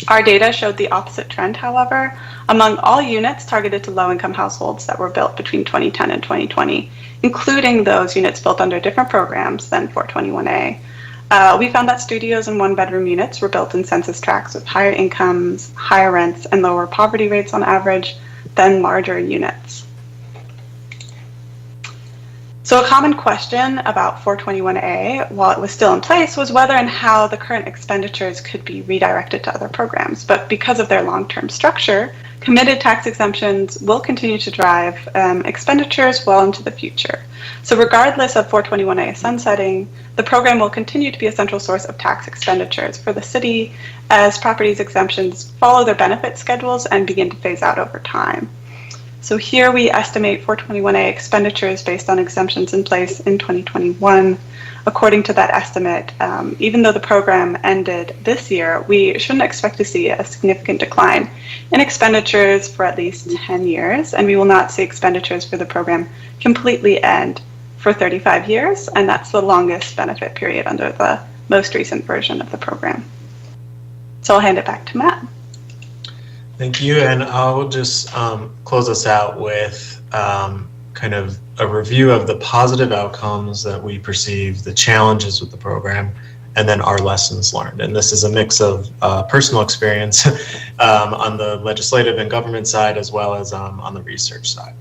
Our data showed the opposite trend, however, among all units targeted to low-income households that were built between 2010 and 2020, including those units built under different programs than 421A. We found that studios and one-bedroom units were built in census tracts with higher incomes, higher rents, and lower poverty rates on average than larger units. So a common question about 421A, while it was still in place, was whether and how the current expenditures could be redirected to other programs. But because of their long-term structure, committed tax exemptions will continue to drive expenditures well into the future. So regardless of 421A sunsetting, the program will continue to be a central source of tax expenditures for the city as properties exemptions follow their benefit schedules and begin to phase out over time. So here we estimate 421A expenditures based on exemptions in place in 2021. According to that estimate, even though the program ended this year, we shouldn't expect to see a significant decline in expenditures for at least 10 years, and we will not see expenditures for the program completely end for 35 years, and that's the longest benefit period under the most recent version of the program. So I'll hand it back to Matt. Thank you, and I'll just close us out with kind of a review of the positive outcomes that we perceive, the challenges with the program, and then our lessons learned. And this is a mix of personal experience on the legislative and government side, as well as on the research side.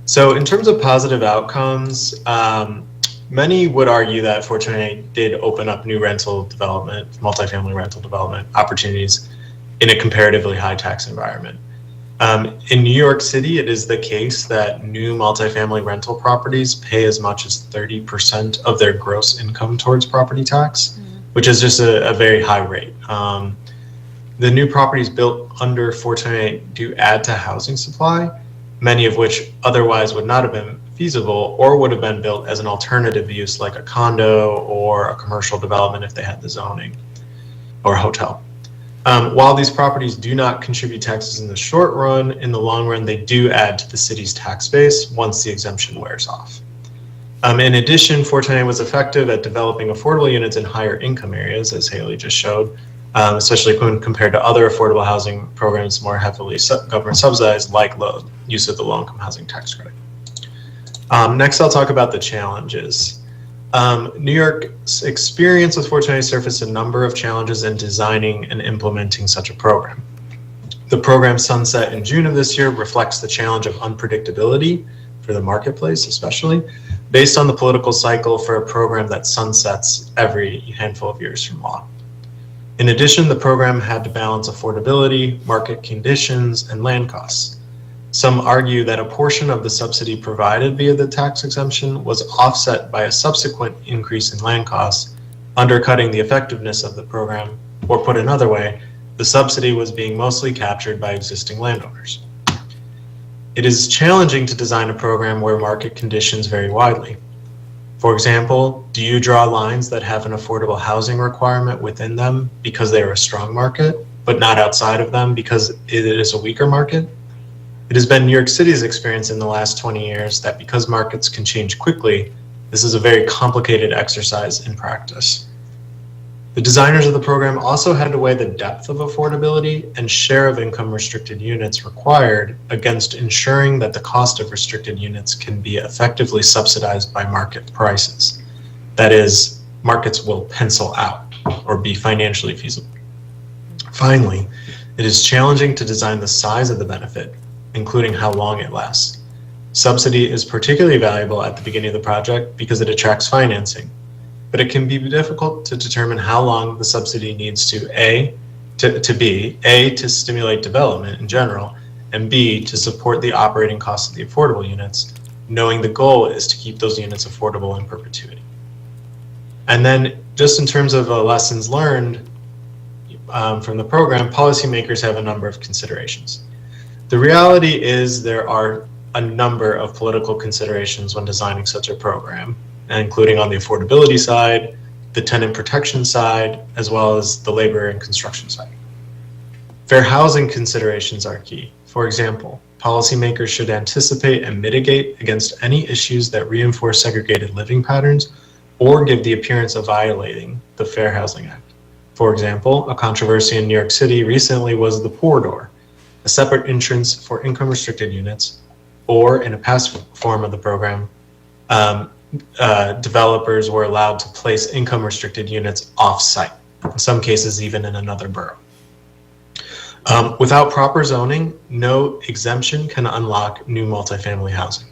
So in terms of positive outcomes, many would argue that 421A did open up new rental development, multifamily rental development opportunities in a comparatively high tax environment. In New York City, it is the case that new multifamily rental properties pay as much as 30% of their gross income towards property tax, which is just a very high rate. The new properties built under 421A do add to housing supply, many of which otherwise would not have been feasible or would have been built as an alternative use like a condo or a commercial development if they had the zoning, or a hotel. While these properties do not contribute taxes in the short run, in the long run, they do add to the city's tax base once the exemption wears off. In addition, 421A was effective at developing affordable units in higher income areas, as Haley just showed, especially when compared to other affordable housing programs more heavily government subsidized, like use of the low-income housing tax credit. Next, I'll talk about the challenges. New York's experience with 421A surfaced a number of challenges in designing and implementing such a program. The program sunset in June of this year reflects the challenge of unpredictability for the marketplace, especially based on the political cycle for a program that sunsets every handful of years from law. In addition, the program had to balance affordability, market conditions, and land costs. Some argue that a portion of the subsidy provided via the tax exemption was offset by a subsequent increase in land costs, undercutting the effectiveness of the program, or put another way, the subsidy was being mostly captured by existing landowners. It is challenging to design a program where market conditions vary widely. For example, do you draw lines that have an affordable housing requirement within them because they are a strong market, but not outside of them because it is a weaker market? It has been New York City's experience in the last 20 years that because markets can change quickly, this is a very complicated exercise in practice. The designers of the program also had to weigh the depth of affordability and share of income restricted units required against ensuring that the cost of restricted units can be effectively subsidized by market prices. That is, markets will pencil out or be financially feasible. Finally, it is challenging to design the size of the benefit, including how long it lasts. Subsidy is particularly valuable at the beginning of the project because it attracts financing, but it can be difficult to determine how long the subsidy needs to stimulate development in general, and B, to support the operating costs of the affordable units, knowing the goal is to keep those units affordable in perpetuity. And then just in terms of lessons learned from the program, policymakers have a number of considerations. The reality is there are a number of political considerations when designing such a program, including on the affordability side, the tenant protection side, as well as the labor and construction side. Fair housing considerations are key. For example, policymakers should anticipate and mitigate against any issues that reinforce segregated living patterns or give the appearance of violating the Fair Housing Act. For example, a controversy in New York City recently was the Poor Door, a separate entrance for income-restricted units, or in a past form of the program, developers were allowed to place income-restricted units off-site, in some cases even in another borough. Without proper zoning, no exemption can unlock new multifamily housing.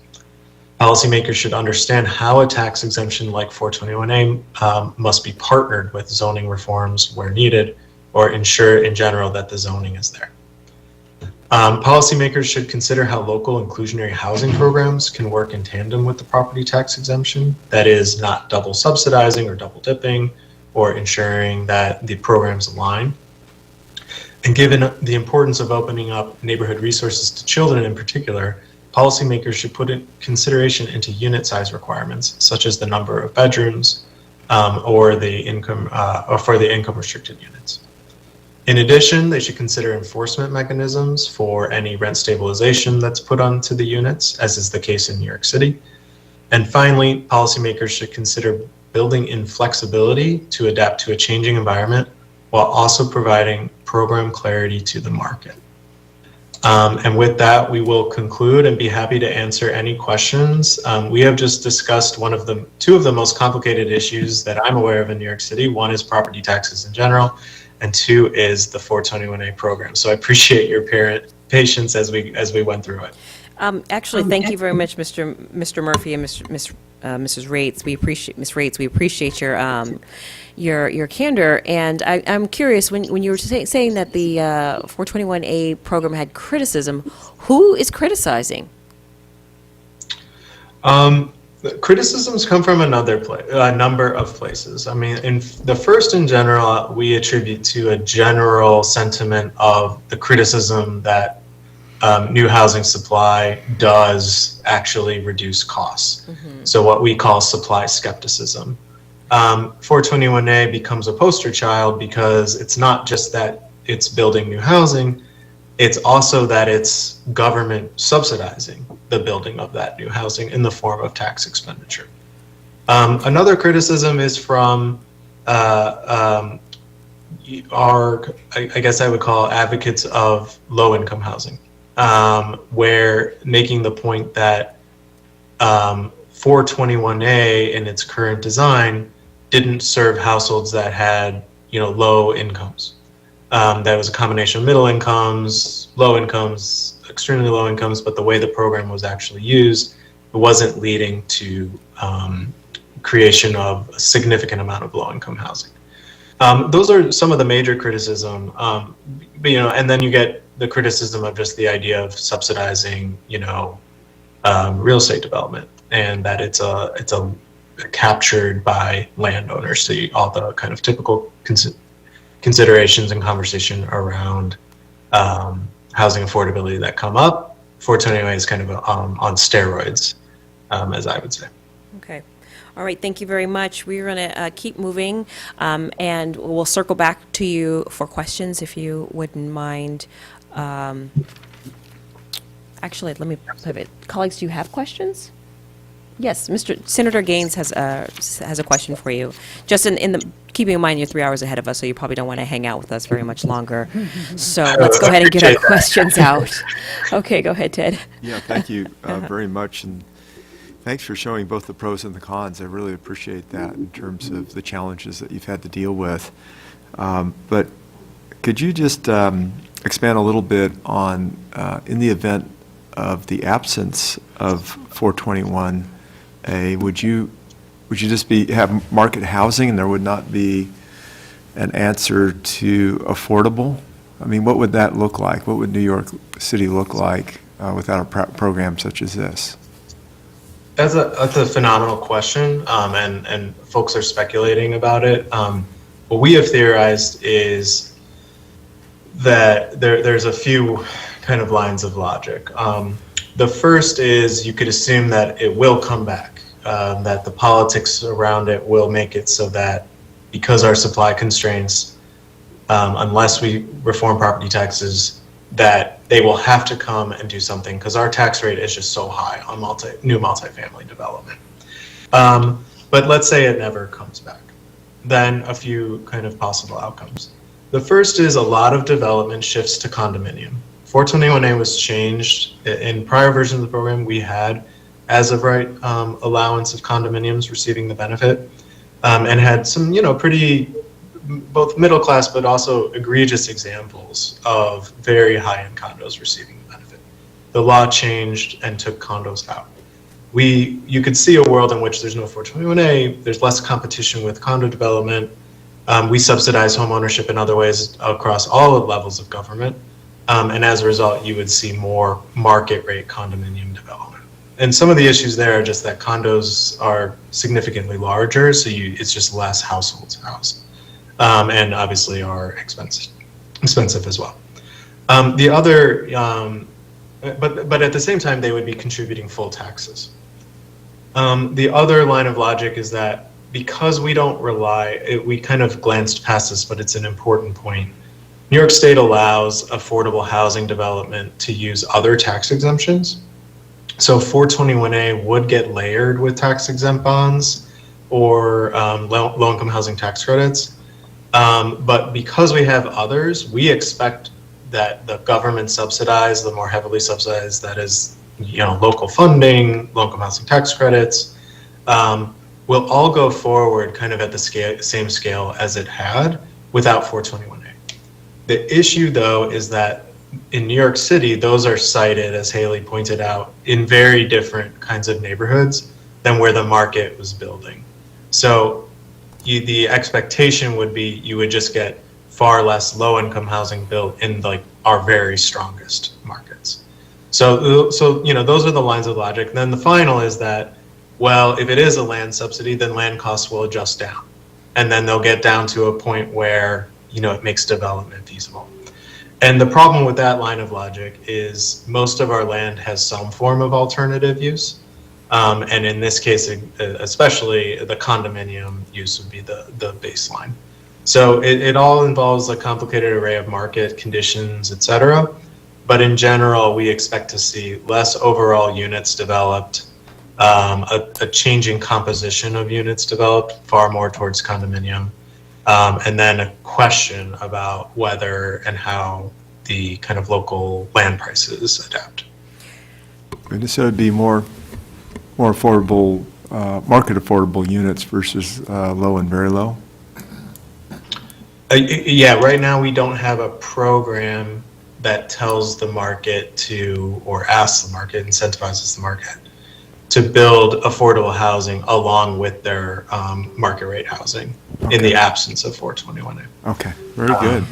Policymakers should understand how a tax exemption like 421A must be partnered with zoning reforms where needed, or ensure in general that the zoning is there. Policymakers should consider how local inclusionary housing programs can work in tandem with the property tax exemption, that is, not double subsidizing or double dipping, or ensuring that the programs align. And given the importance of opening up neighborhood resources to children in particular, policymakers should put in consideration into unit size requirements, such as the number of bedrooms or the income or for the income restricted units. In addition, they should consider enforcement mechanisms for any rent stabilization that's put onto the units, as is the case in New York City. And finally, policymakers should consider building in flexibility to adapt to a changing environment while also providing program clarity to the market. And with that, we will conclude and be happy to answer any questions. We have just discussed two of the most complicated issues that I'm aware of in New York City. One is property taxes in general, and two is the 421A program. So I appreciate your patience as we went through it. Actually, thank you very much, Mr. Murphy and Mrs. Rates. We appreciate your candor. And I'm curious, when you were saying that the 421A program had criticism, who is criticizing? Criticisms come from a number of places. I mean, in general, we attribute to a general sentiment of the criticism that new housing supply does actually reduce costs. Mm-hmm. So what we call supply skepticism. 421A becomes a poster child because it's not just that it's building new housing, it's also that it's government subsidizing the building of that new housing in the form of tax expenditure. Another criticism is from I guess I would call advocates of low-income housing, where making the point that 421A in its current design didn't serve households that had, low incomes. That was a combination of middle incomes, low incomes, extremely low incomes, but the way the program was actually used, it wasn't leading to creation of a significant amount of low-income housing. Those are some of the major criticism, and then you get the criticism of just the idea of subsidizing, real estate development, and that it's captured by landowners. So all the kind of typical considerations and conversation around housing affordability that come up. 421A is kind of on steroids, as I would say. Okay. All right, thank you very much. We're going to keep moving, and we'll circle back to you for questions if you wouldn't mind. Actually, let me pivot. Colleagues, do you have questions? Yes, Senator Gaines has a question for you. Just keeping in mind you're 3 hours ahead of us, so you probably don't want to hang out with us very much longer. So let's go ahead and get our questions out. Okay, go ahead, Ted. Yeah, thank you very much, and thanks for showing both the pros and the cons. I really appreciate that in terms of the challenges that you've had to deal with. But could you just expand a little bit on, in the event of the absence of 421A, would you just have market housing and there would not be an answer to affordable? I mean, what would that look like? What would New York City look like without a program such as this? That's a phenomenal question, and folks are speculating about it. What we have theorized is that there's a few kind of lines of logic. The first is you could assume that it will come back, that the politics around it will make it so that because our supply constraints, unless we reform property taxes, that they will have to come and do something because our tax rate is just so high on new multifamily development. But let's say it never comes back. Then a few kind of possible outcomes. The first is a lot of development shifts to condominium. 421A was changed. In prior versions of the program, we had as of right allowance of condominiums receiving the benefit, and had some, pretty both middle class but also egregious examples of very high-end condos receiving the benefit. The law changed and took condos out. You could see a world in which there's no 421A, there's less competition with condo development. We subsidize home ownership in other ways across all levels of government. And as a result, you would see more market rate condominium development. And some of the issues there are just that condos are significantly larger, so it's just less households housed. And obviously are expensive as well. The other, but at the same time, they would be contributing full taxes. The other line of logic is that because we don't we kind of glanced past this, but it's an important point. New York State allows affordable housing development to use other tax exemptions. So 421A would get layered with tax exempt bonds or low-income housing tax credits. But because we have others, we expect that the government subsidized, the more heavily subsidized, that is, local funding, low-income housing tax credits, will all go forward kind of at the same scale as it had without 421A. The issue, though, is that in New York City, those are cited, as Haley pointed out, in very different kinds of neighborhoods than where the market was building. So the expectation would be you would just get far less low-income housing built in our very strongest markets. So those are the lines of logic. And then the final is that, well, if it is a land subsidy, then land costs will adjust down, and then they'll get down to a point where it makes development feasible. And the problem with that line of logic is most of our land has some form of alternative use. And in this case, especially the condominium use would be the baseline. So it all involves a complicated array of market conditions, et cetera. But in general, we expect to see less overall units developed, a changing composition of units developed, far more towards condominium, and then a question about whether and how the kind of local land prices adapt. And so it'd be more affordable, market affordable units versus low and very low? Yeah, right now we don't have a program that tells the market or asks the market, incentivizes the market to build affordable housing along with their market rate housing in the absence of 421A. Okay, very good.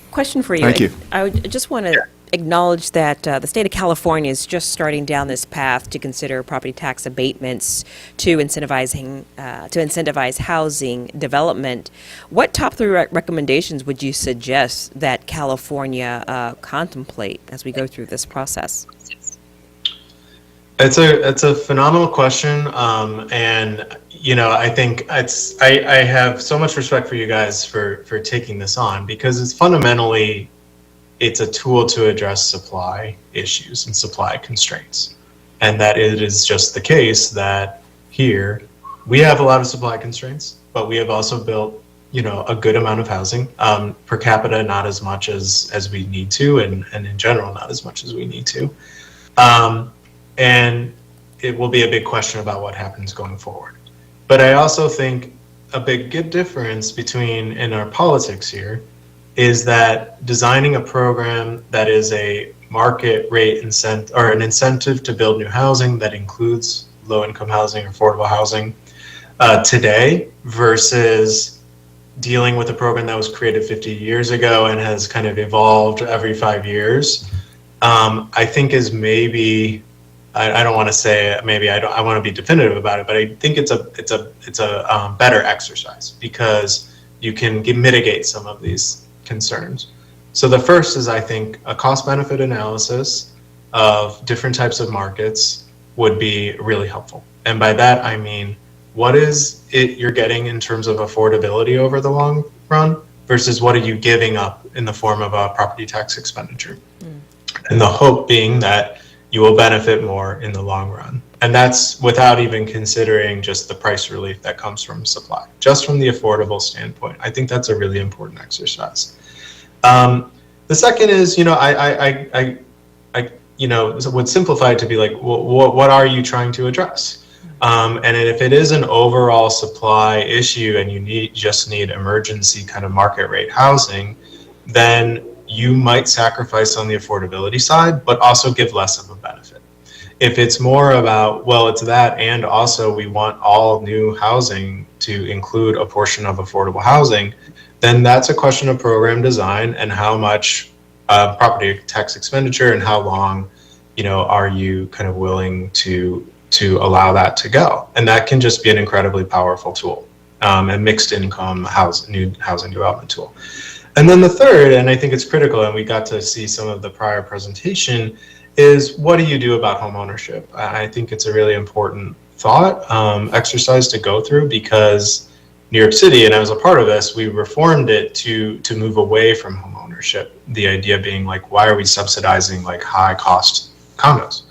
Question for you. Thank you. I just want to acknowledge that the state of California is just starting down this path to consider property tax abatements to incentivize housing development. What top three recommendations would you suggest that California contemplate as we go through this process? It's a phenomenal question, and I think I have so much respect for you guys for taking this on, because it's fundamentally a tool to address supply issues and supply constraints, and that it is just the case that here we have a lot of supply constraints, but we have also built a good amount of housing, per capita not as much as we need to, and in general not as much as we need to. And it will be a big question about what happens going forward. But I also think a big difference in our politics here is that designing a program that is a market rate incentive or an incentive to build new housing that includes low income housing or affordable housing today versus dealing with a program that was created 50 years ago and has kind of evolved every 5 years, I think is maybe, I don't want to say it, maybe I want to be definitive about it, but I think it's a better exercise because you can mitigate some of these concerns. So the first is, I think, a cost-benefit analysis of different types of markets would be really helpful. And by that, I mean, what is it you're getting in terms of affordability over the long run versus what are you giving up in the form of a property tax expenditure? And the hope being that you will benefit more in the long run. And that's without even considering just the price relief that comes from supply, just from the affordable standpoint. I think that's a really important exercise. The second is, I would simplify it to be like, what are you trying to address? And if it is an overall supply issue and you just need emergency kind of market rate housing, then you might sacrifice on the affordability side, but also give less of a benefit. If it's more about, well, it's that, and also we want all new housing to include a portion of affordable housing, then that's a question of program design and how much property tax expenditure and how long, are you kind of willing to allow that to go. And that can just be an incredibly powerful tool, and mixed income new housing development tool. And then the third, and I think it's critical, and we got to see some of the prior presentation, is what do you do about home ownership? I think it's a really important thought exercise to go through because New York City, and I was a part of this, we reformed it to move away from home ownership. The idea being like, why are we subsidizing like high cost condos?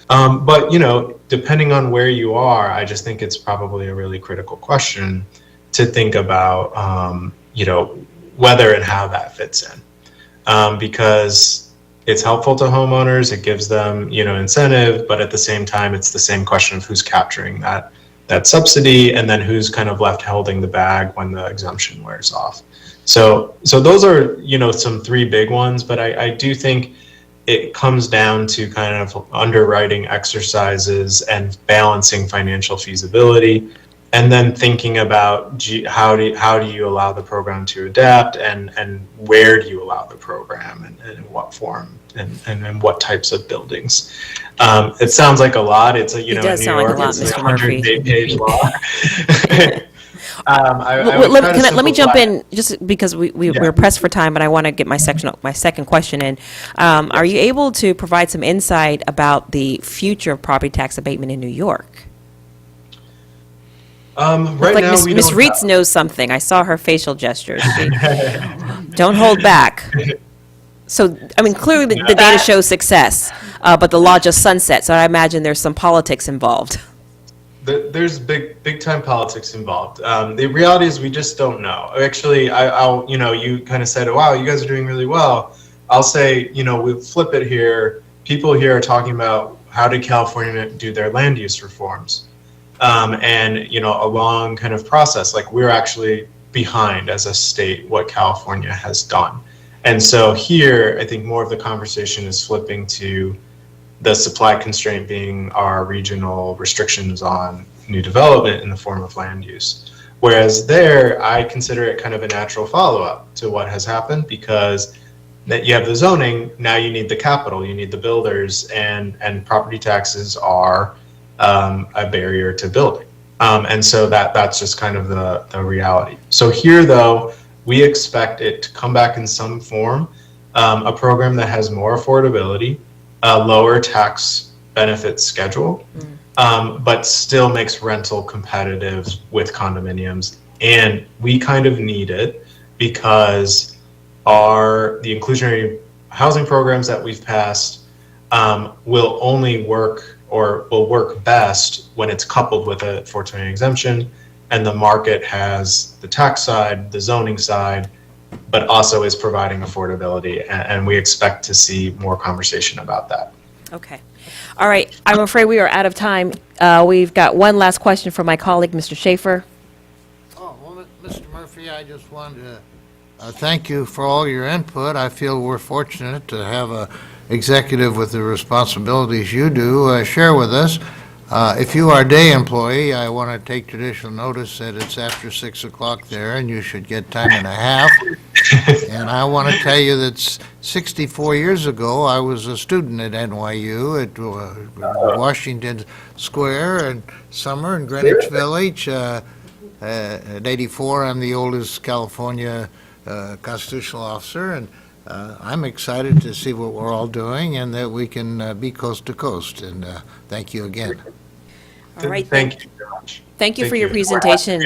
But depending on where you are, I just think it's probably a really critical question to think about, whether and how that fits in, because it's helpful to homeowners. It gives them, incentive, but at the same time, it's the same question of who's capturing that subsidy and then who's kind of left holding the bag when the exemption wears off. So those are, some three big ones, but I do think it comes down to kind of underwriting exercises and balancing financial feasibility, and then thinking about how do you allow the program to adapt, and where do you allow the program, and in what form, and what types of buildings. It sounds like a lot. It's a, It does sound like a lot, Mr. Murphy. 108-page law. Let me jump in just because we're pressed for time, but I want to get my second question in. Are you able to provide some insight about the future of property tax abatement in New York? Right like now, Ms. Reitz knows something. I saw her facial gestures. Don't hold back. So, I mean, clearly the data shows success, but the law just sunset, so I imagine there's some politics involved. There's big time politics involved. The reality is we just don't know. Actually, I'll you kind of said, wow, you guys are doing really well. I'll say, we flip it here. People here are talking about how did California do their land use reforms, and a long kind of process. Like we're actually behind as a state what California has done, and so here I think more of the conversation is flipping to the supply constraint being our regional restrictions on new development in the form of land use. Whereas there, I consider it kind of a natural follow-up to what has happened, because that you have the zoning, now you need the capital, you need the builders, and property taxes are a barrier to building. And so that's just kind of the reality. So here, though, we expect it to come back in some form, a program that has more affordability, a lower tax benefit schedule, but still makes rental competitive with condominiums. And we kind of need it because the inclusionary housing programs that we've passed will only work, or will work best when it's coupled with a 420 exemption, and the market has the tax side, the zoning side, but also is providing affordability, and we expect to see more conversation about that. Okay. All right. I'm afraid we are out of time. We've got one last question from my colleague, Mr. Schaefer. Oh, well, Mr. Murphy, I just wanted to thank you for all your input. I feel we're fortunate to have a executive with the responsibilities you do share with us. If you are a day employee, I want to take traditional notice that it's after 6 o'clock there, and you should get time and a half. And I want to tell you that 64 years ago, I was a student at NYU at Washington Square and Summer in Greenwich Village. At 84, I'm the oldest California constitutional officer, and I'm excited to see what we're all doing and that we can be coast to coast. And thank you again. All right. Thank you very much. Thank you for your you. presentation.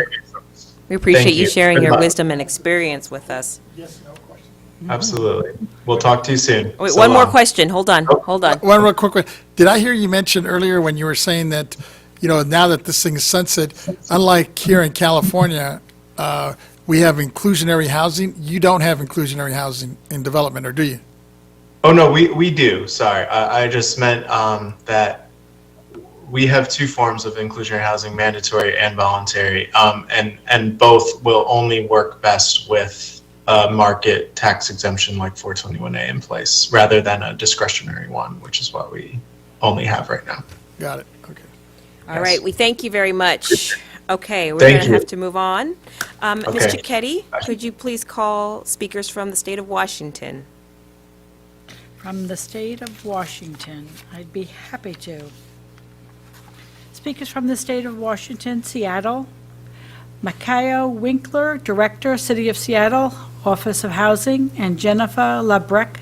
We appreciate Thank you you. sharing Good your luck. wisdom and experience with us. Absolutely. We'll talk to you soon. Wait, So one more long. question. Hold on. Hold on. One real quick one. Did I hear you mention earlier when you were saying that, now that this thing is sunset, unlike here in California, we have inclusionary housing. You don't have inclusionary housing in development, or do you? Oh, no, we do. Sorry. I just meant that we have two forms of inclusionary housing, mandatory and voluntary, and both will only work best with a market tax exemption like 421A in place, rather than a discretionary one, which is what we only have right now. Got it. Okay. All right. We thank you very much. Okay, we're Thank going to you. have to move on. Ms. Okay. Cicchetti, could you please call speakers from the state of Washington? From the state of Washington, I'd be happy to. Speakers from the state of Washington, Seattle. Micaiah Winkler, Director, City of Seattle, Office of Housing, and Jennifer Labreck,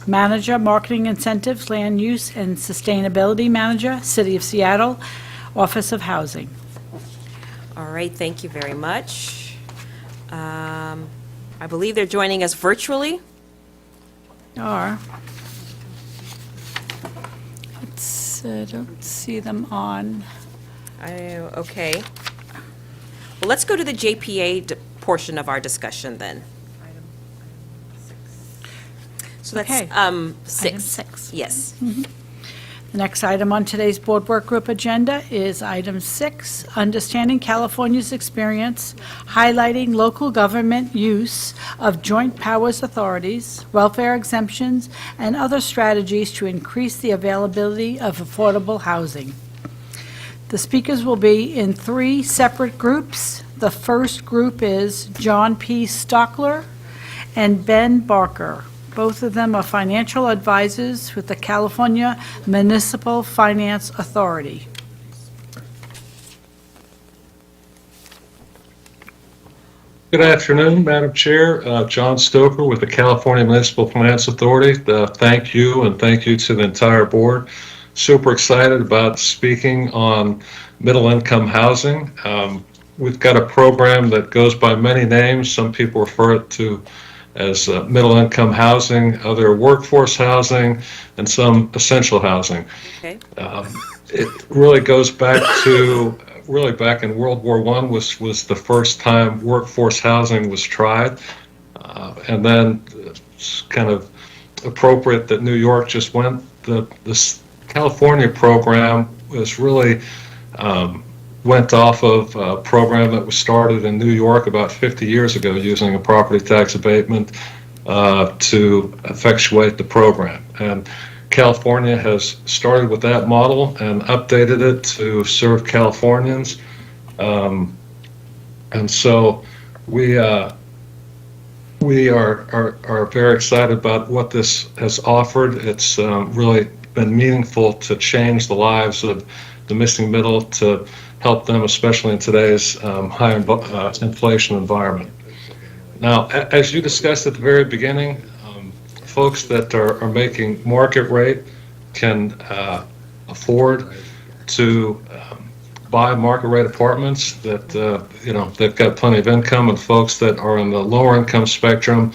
Manager, Marketing Incentives, Land Use and Sustainability Manager, City of Seattle, Office of Housing. All right, thank you very much. I believe they're joining us virtually. Or, I don't see them on. Okay. Well, let's go to the JPA portion of our discussion then. So that's Okay. 6. Item 6. Yes. The next item on today's Board Work Group agenda is item 6, Understanding California's Experience, Highlighting Local Government Use of Joint Powers Authorities, Welfare Exemptions, and Other Strategies to Increase the Availability of Affordable Housing. The speakers will be in 3 separate groups. The first group is John P. Stockler and Ben Barker. Both of them are financial advisors with the California Municipal Finance Authority. Good afternoon, Madam Chair. John Stoker with the California Municipal Finance Authority. Thank you, and thank you to the entire board. Super excited about speaking on middle-income housing. We've got a program that goes by many names. Some people refer it to as middle-income housing, other workforce housing, and some essential housing. Okay. It really goes back to, back in World War I was the first time workforce housing was tried. And then it's kind of appropriate that New York just went. This California program was really went off of a program that was started in New York about 50 years ago using a property tax abatement to effectuate the program. And California has started with that model and updated it to serve Californians. And so we are very excited about what this has offered. It's really been meaningful to change the lives of the missing middle, to help them, especially in today's high inflation environment. Now, as you discussed at the very beginning, folks that are making market rate can afford to buy market rate apartments that, they've got plenty of income, and folks that are in the lower income spectrum,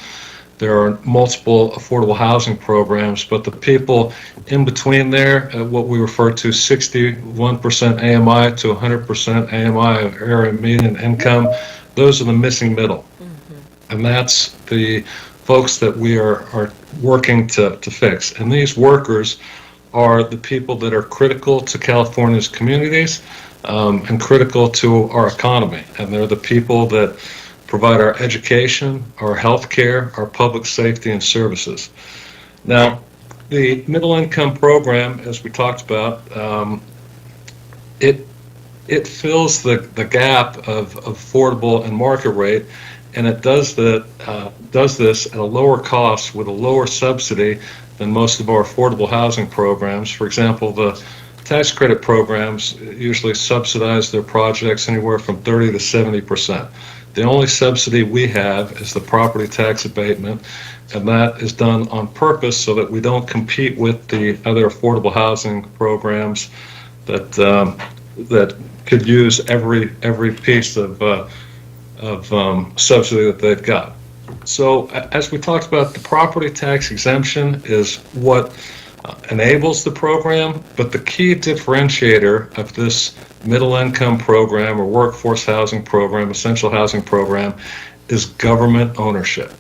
there are multiple affordable housing programs, but the people in between there, what we refer to 61% AMI to 100% AMI of area median income, those are the missing middle. And that's the folks that we are working to fix. And these workers are the people that are critical to California's communities and critical to our economy. And they're the people that provide our education, our health care, our public safety and services. Now, the middle income program, as we talked about, it fills the gap of affordable and market rate, and it does this at a lower cost with a lower subsidy than most of our affordable housing programs. For example, the tax credit programs usually subsidize their projects anywhere from 30 to 70%. The only subsidy we have is the property tax abatement, and that is done on purpose so that we don't compete with the other affordable housing programs that could use every piece of subsidy that they've got. So as we talked about, the property tax exemption is what enables the program, but the key differentiator of this middle income program or workforce housing program, essential housing program, is government ownership.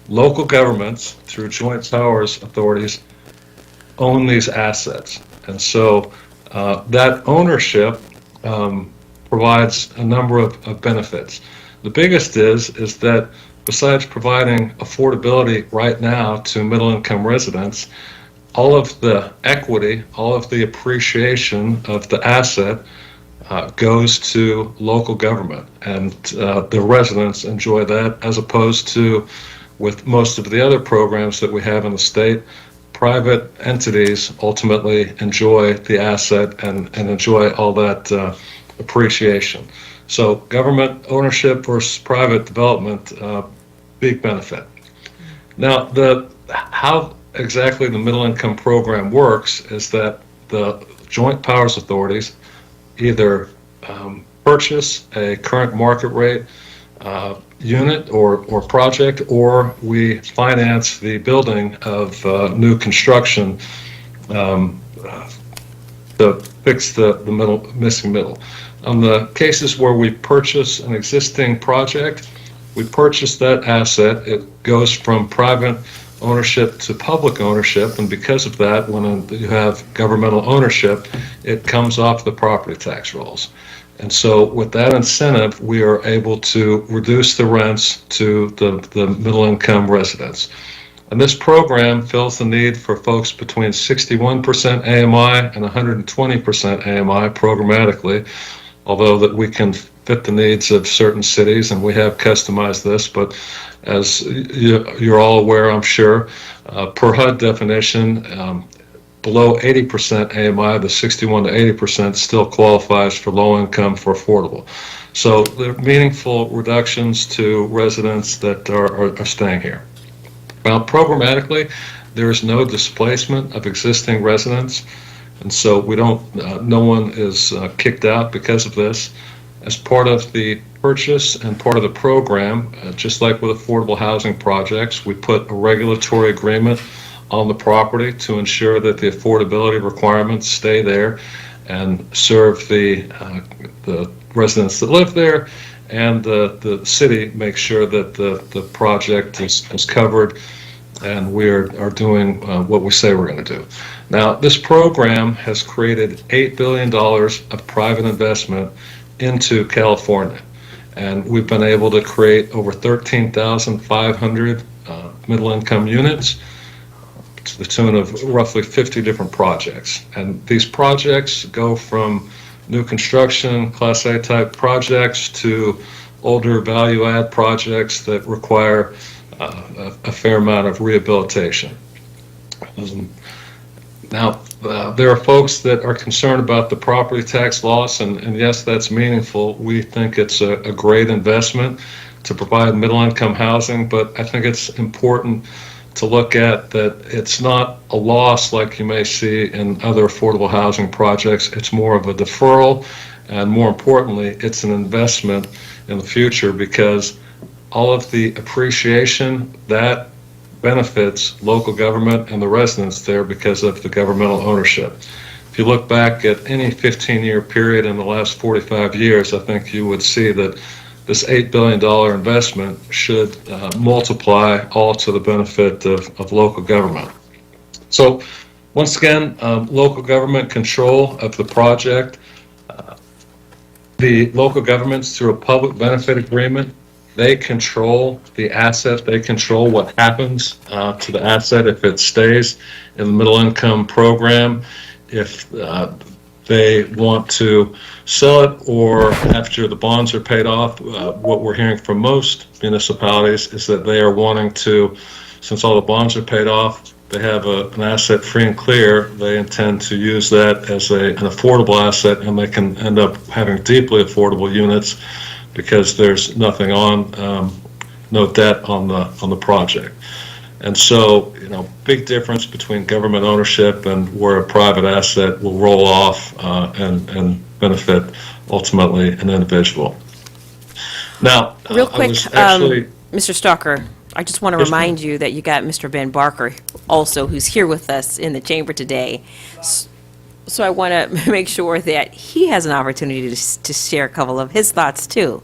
Local governments, through joint powers authorities, own these assets. And so that ownership provides a number of benefits. The biggest is that besides providing affordability right now to middle income residents, all of the equity, all of the appreciation of the asset goes to local government, and the residents enjoy that, as opposed to with most of the other programs that we have in the state. Private entities ultimately enjoy the asset and enjoy all that appreciation. So government ownership versus private development, big benefit. Now, how exactly the middle income program works is that the joint powers authorities either purchase a current market rate unit or project, or we finance the building of new construction to fix the missing middle. On the cases where we purchase an existing project, we purchase that asset. It goes from private ownership to public ownership, and because of that, when you have governmental ownership, it comes off the property tax rolls. And so with that incentive, we are able to reduce the rents to the middle income residents. And this program fills the need for folks between 61% AMI and 120% AMI programmatically, although that we can fit the needs of certain cities, and we have customized this. But as you're all aware, I'm sure, per HUD definition, below 80% AMI, the 61 to 80% still qualifies for low income for affordable. So there are meaningful reductions to residents that are staying here. Now, programmatically, there is no displacement of existing residents, and so we don't, no one is kicked out because of this. As part of the purchase and part of the program, just like with affordable housing projects, we put a regulatory agreement on the property to ensure that the affordability requirements stay there and serve the residents that live there, and the city makes sure that the project is covered, and we are doing what we say we're going to do. Now, this program has created $8 billion of private investment into California, and we've been able to create over 13,500 middle-income units to the tune of roughly 50 different projects. And these projects go from new construction, Class A type projects, to older value-add projects that require a fair amount of rehabilitation. Now, there are folks that are concerned about the property tax loss, and yes, that's meaningful. We think it's a great investment to provide middle-income housing, but I think it's important to look at that it's not a loss like you may see in other affordable housing projects. It's more of a deferral, and more importantly, it's an investment in the future, because all of the appreciation that benefits local government and the residents there because of the governmental ownership. If you look back at any 15-year period in the last 45 years, I think you would see that this $8 billion investment should multiply all to the benefit of local government. So once again, local government control of the project. The local governments, through a public benefit agreement, they control the asset. They control what happens to the asset if it stays in the middle income program. If they want to sell it, or after the bonds are paid off. What we're hearing from most municipalities is that they are wanting to, since all the bonds are paid off, they have an asset free and clear. They intend to use that as an affordable asset, and they can end up having deeply affordable units because there's nothing on, no debt on the project. And so, big difference between government ownership and where a private asset will roll off and benefit ultimately an individual. Now, Real quick, I was actually, Mr. Stalker, I just want to remind you that you got Mr. Ben Barker also, who's here with us in the chamber today. So I want to make sure that he has an opportunity to share a couple of his thoughts, too.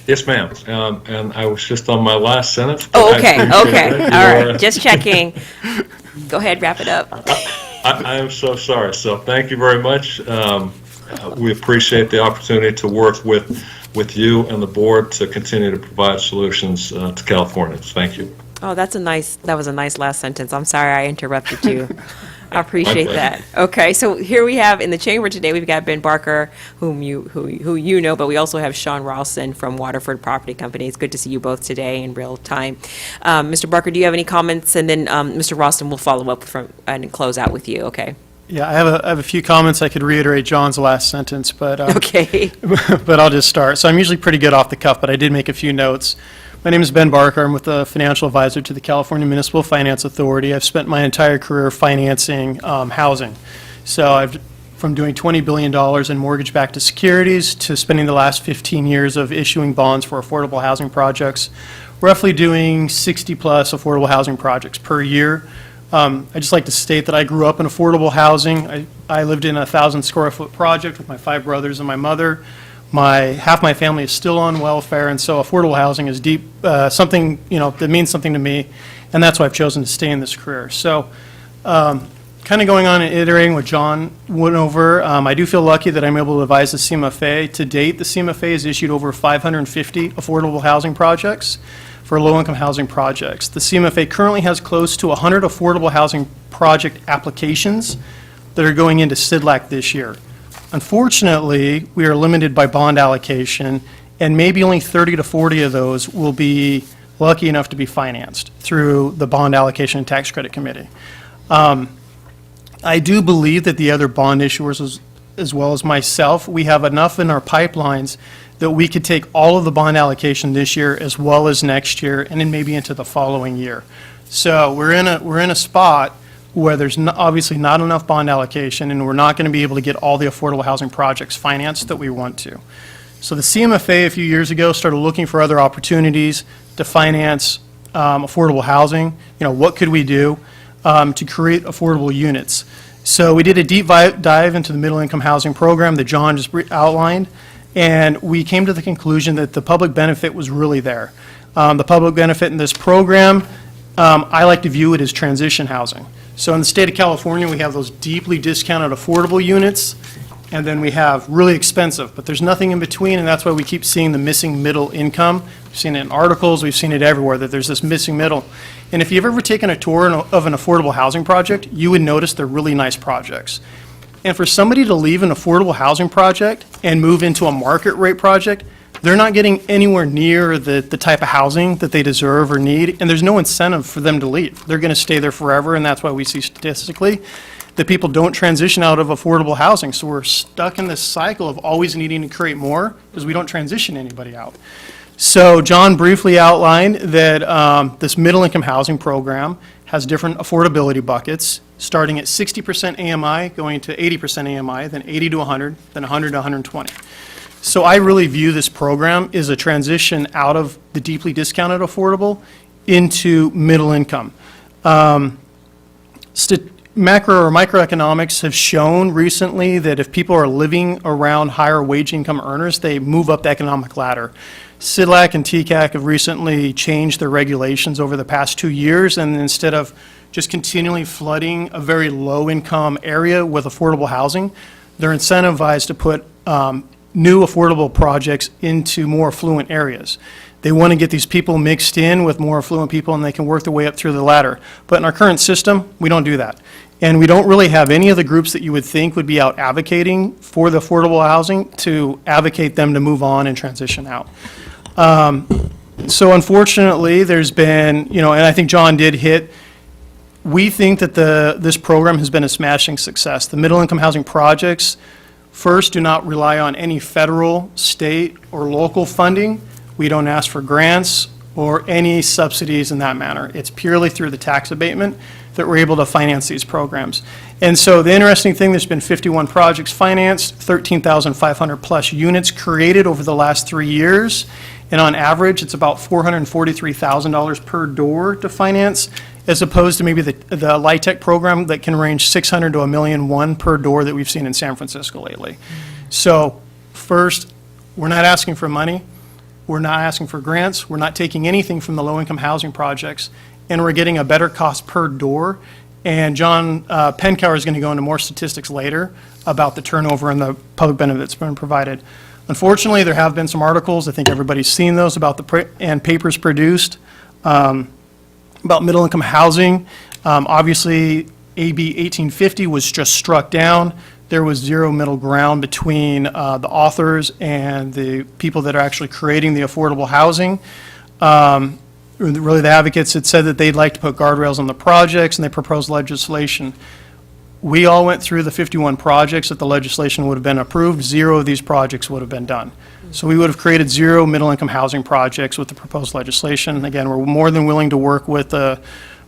Yes, ma'am. And I was just on my last sentence. Oh, okay, okay. All right, just checking. Go ahead, wrap it up. I am so sorry. So thank you very much. We appreciate the opportunity to work with you and the board to continue to provide solutions to Californians. Thank you. Oh, that was a nice last sentence. I'm sorry I interrupted you. I appreciate that. Okay, so here we have in the chamber today, we've got Ben Barker, who you know, but we also have Sean Ralston from Waterford Property Company. It's good to see you both today in real time. Mr. Barker, do you have any comments? And then Mr. Ralston will follow up and close out with you, okay? Yeah, I have a few comments. I could reiterate John's last sentence, but okay. But I'll just start. So I'm usually pretty good off the cuff, but I did make a few notes. My name is Ben Barker. I'm with the financial advisor to the California Municipal Finance Authority. I've spent my entire career financing housing. So from doing $20 billion in mortgage-backed securities to spending the last 15 years of issuing bonds for affordable housing projects, roughly doing 60-plus affordable housing projects per year. I'd just like to state that I grew up in affordable housing. I lived in a 1,000-square-foot project with my 5 brothers and my mother. Half my family is still on welfare, and so affordable housing is something that means something to me, and that's why I've chosen to stay in this career. So, kind of going on and iterating what John went over, I do feel lucky that I'm able to advise the CMFA. To date, the CMFA has issued over 550 affordable housing projects for low-income housing projects. The CMFA currently has close to 100 affordable housing project applications that are going into CIDLAC this year. Unfortunately, we are limited by bond allocation, and maybe only 30 to 40 of those will be lucky enough to be financed through the Bond Allocation and Tax Credit Committee. I do believe that the other bond issuers, as well as myself, we have enough in our pipelines that we could take all of the bond allocation this year as well as next year, and then maybe into the following year. So we're in a spot where there's obviously not enough bond allocation, and we're not going to be able to get all the affordable housing projects financed that we want to. So the CMFA a few years ago started looking for other opportunities to finance affordable housing. What could we do to create affordable units? So we did a deep dive into the middle income housing program that John just outlined, and we came to the conclusion that the public benefit was really there. The public benefit in this program, I like to view it as transition housing. So in the state of California, we have those deeply discounted affordable units, and then we have really expensive, but there's nothing in between, and that's why we keep seeing the missing middle income. We've seen it in articles, we've seen it everywhere, that there's this missing middle. And if you've ever taken a tour of an affordable housing project, you would notice they're really nice projects. And for somebody to leave an affordable housing project and move into a market rate project, they're not getting anywhere near the type of housing that they deserve or need, and there's no incentive for them to leave. They're going to stay there forever, and that's why we see statistically that people don't transition out of affordable housing. So we're stuck in this cycle of always needing to create more because we don't transition anybody out. So John briefly outlined that this middle-income housing program has different affordability buckets, starting at 60% AMI, going to 80% AMI, then 80 to 100, then 100 to 120. So I really view this program as a transition out of the deeply discounted affordable into middle income. Macro or microeconomics have shown recently that if people are living around higher wage income earners, they move up the economic ladder. CIDLAC and TCAC have recently changed their regulations over the past 2 years, and instead of just continually flooding a very low income area with affordable housing, they're incentivized to put new affordable projects into more affluent areas. They want to get these people mixed in with more affluent people, and they can work their way up through the ladder. But in our current system, we don't do that. And we don't really have any of the groups that you would think would be out advocating for the affordable housing to advocate them to move on and transition out. So unfortunately, there's been, and I think John did hit, we think that this program has been a smashing success. The middle-income housing projects, first, do not rely on any federal, state, or local funding. We don't ask for grants or any subsidies in that manner. It's purely through the tax abatement that we're able to finance these programs. And so the interesting thing, there's been 51 projects financed, 13,500 plus units created over the last 3 years. And on average, it's about $443,000 per door to finance, as opposed to maybe the LIHTC program that can range $600,000 to $1.1 million per door that we've seen in San Francisco lately. So first, we're not asking for money. We're not asking for grants. We're not taking anything from the low-income housing projects, and we're getting a better cost per door. And John Penkower is going to go into more statistics later about the turnover and the public benefit that's been provided. Unfortunately, there have been some articles, I think everybody's seen those, about and papers produced about middle-income housing. Obviously, AB 1850 was just struck down. There was zero middle ground between the authors and the people that are actually creating the affordable housing. Really, the advocates had said that they'd like to put guardrails on the projects, and they proposed legislation. We all went through the 51 projects that the legislation would have been approved. Zero of these projects would have been done. So we would have created zero middle-income housing projects with the proposed legislation. Again, we're more than willing to work with the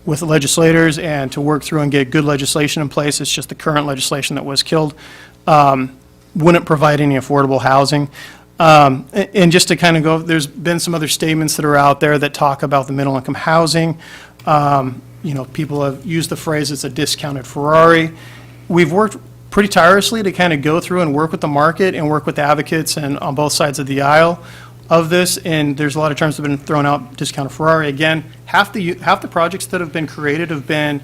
legislators and to work through and get good legislation in place. It's just the current legislation that was killed wouldn't provide any affordable housing. And just to kind of go, there's been some other statements that are out there that talk about the middle-income housing. People have used the phrase, it's a discounted Ferrari. We've worked pretty tirelessly to kind of go through and work with the market and work with advocates and on both sides of the aisle of this, and there's a lot of terms that have been thrown out, discounted Ferrari. Again, half the projects that have been created have been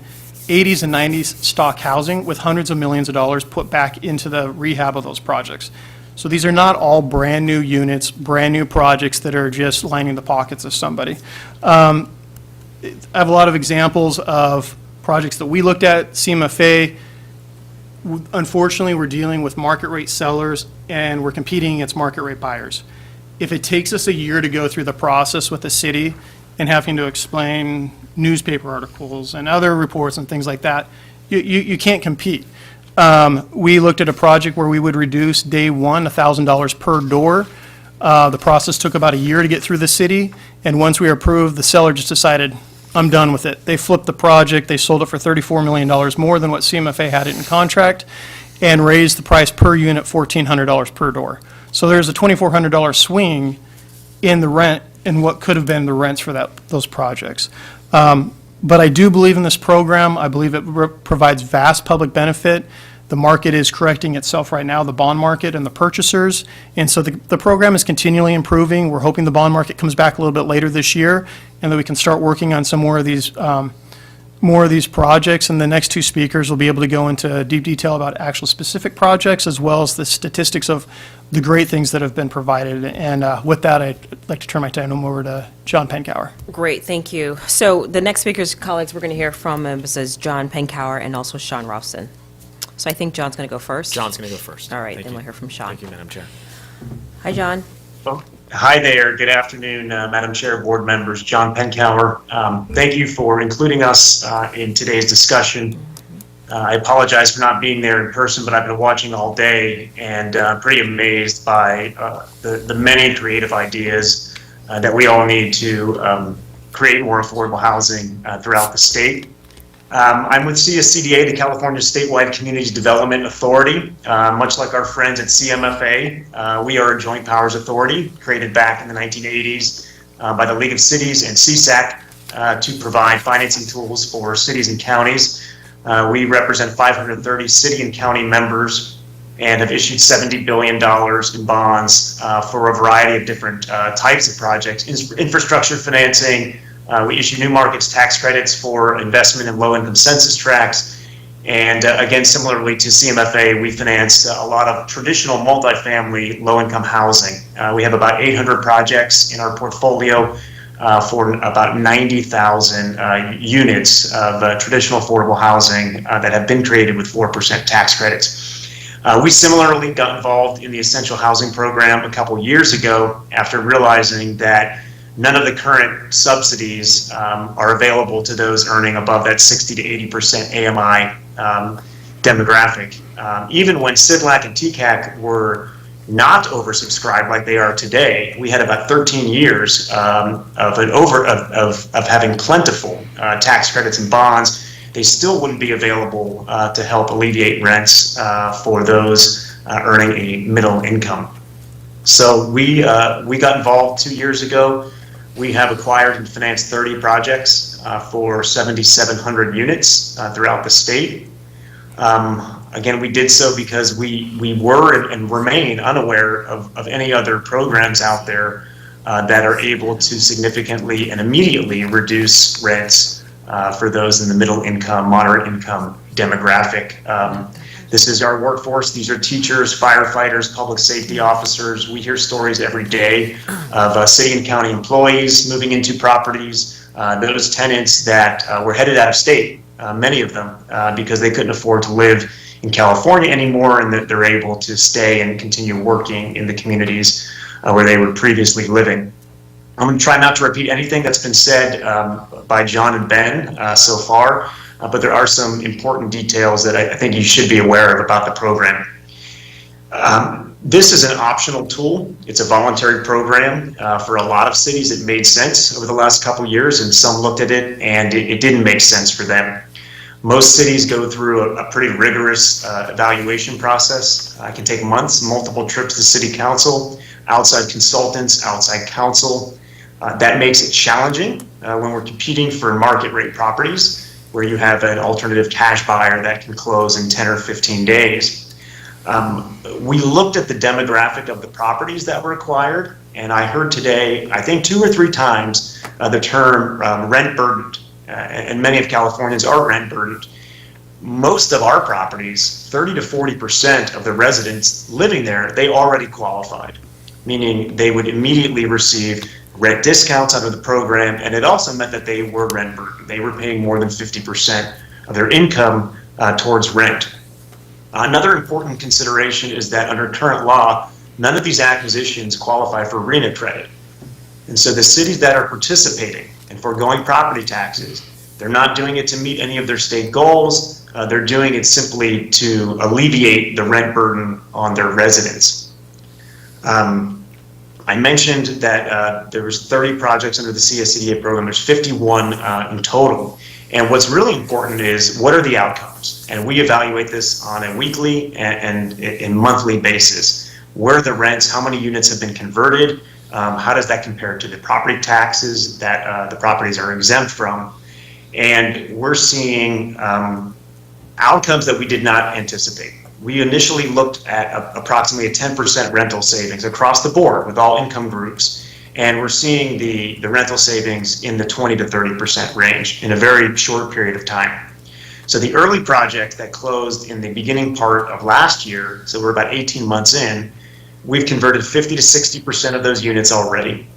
80s and 90s stock housing with hundreds of millions of dollars put back into the rehab of those projects. So these are not all brand-new units, brand-new projects that are just lining the pockets of somebody. I have a lot of examples of projects that we looked at. CMFA, unfortunately, we're dealing with market rate sellers, and we're competing against market rate buyers. If it takes us a year to go through the process with the city and having to explain newspaper articles and other reports and things like that, you can't compete. We looked at a project where we would reduce day one $1,000 per door. The process took about a year to get through the city, and once we were approved, the seller just decided, I'm done with it. They flipped the project, they sold it for $34 million more than what CMFA had it in contract, and raised the price per unit $1,400 per door. So there's a $2,400 swing in the rent in what could have been the rents for those projects. But I do believe in this program. I believe it provides vast public benefit. The market is correcting itself right now, the bond market and the purchasers. And so the program is continually improving. We're hoping the bond market comes back a little bit later this year and that we can start working on some more of these projects. And the next two speakers will be able to go into deep detail about actual specific projects as well as the statistics of the great things that have been provided. And with that, I'd like to turn my time over to John Penkower. Great, thank you. So the next speakers, colleagues, we're going to hear from is John Penkower and also Sean Ralston. So I think John's going to go first. John's going to go first. All right, Thank then you. we'll hear from Sean. Thank you, Madam Chair. Hi, John. Oh, hi there. Good afternoon, Madam Chair, board members. John Penkower. Thank you for including us in today's discussion. I apologize for not being there in person, but I've been watching all day and pretty amazed by the many creative ideas that we all need to create more affordable housing throughout the state. I'm with CSCDA, the California Statewide Community Development Authority. Much like our friends at CMFA, we are a joint powers authority created back in the 1980s by the League of Cities and CSAC to provide financing tools for cities and counties. We represent 530 city and county members and have issued $70 billion in bonds for a variety of different types of projects, infrastructure financing. We issue new markets tax credits for investment in low-income census tracts. And again, similarly to CMFA, we finance a lot of traditional multifamily low-income housing We have about 800 projects in our portfolio for about 90,000 units of traditional affordable housing that have been created with 4% tax credits. We similarly got involved in the Essential Housing Program a couple years ago after realizing that none of the current subsidies are available to those earning above that 60 to 80% AMI demographic. Even when CIDLAC and TCAC were not oversubscribed like they are today, we had about 13 years of having plentiful tax credits and bonds. They still wouldn't be available to help alleviate rents for those earning a middle income. So we got involved 2 years ago. We have acquired and financed 30 projects for 7,700 units throughout the state. Again, we did so because we were and remain unaware of any other programs out there that are able to significantly and immediately reduce rents for those in the middle income, moderate income demographic. This is our workforce. These are teachers, firefighters, public safety officers. We hear stories every day of city and county employees moving into properties, those tenants that were headed out of state, many of them, because they couldn't afford to live in California anymore, and that they're able to stay and continue working in the communities where they were previously living. I'm going to try not to repeat anything that's been said by John and Ben so far, but there are some important details that I think you should be aware of about the program. This is an optional tool. It's a voluntary program. For a lot of cities, it made sense over the last couple of years, and some looked at it and it didn't make sense for them. Most cities go through a pretty rigorous evaluation process. It can take months, multiple trips to city council, outside consultants, outside counsel. That makes it challenging when we're competing for market rate properties where you have an alternative cash buyer that can close in 10 or 15 days. We looked at the demographic of the properties that were acquired, and I heard today, I think 2 or 3 times, the term rent burdened. And many of Californians are rent burdened. Most of our properties, 30 to 40% of the residents living there, they already qualified, meaning they would immediately receive rent discounts under the program, and it also meant that they were rent burdened. They were paying more than 50% of their income towards rent. Another important consideration is that under current law, none of these acquisitions qualify for RENA credit. And so the cities that are participating and foregoing property taxes, they're not doing it to meet any of their state goals. They're doing it simply to alleviate the rent burden on their residents. I mentioned that there was 30 projects under the CSCDA program. There's 51 in total. And what's really important is what are the outcomes? And we evaluate this on a weekly and monthly basis. Where are the rents? How many units have been converted? How does that compare to the property taxes that the properties are exempt from? And we're seeing outcomes that we did not anticipate. We initially looked at approximately a 10% rental savings across the board with all income groups, and we're seeing the rental savings in the 20 to 30% range in a very short period of time. So the early project that closed in the beginning part of last year, so we're about 18 months in, we've converted 50 to 60% of those units already.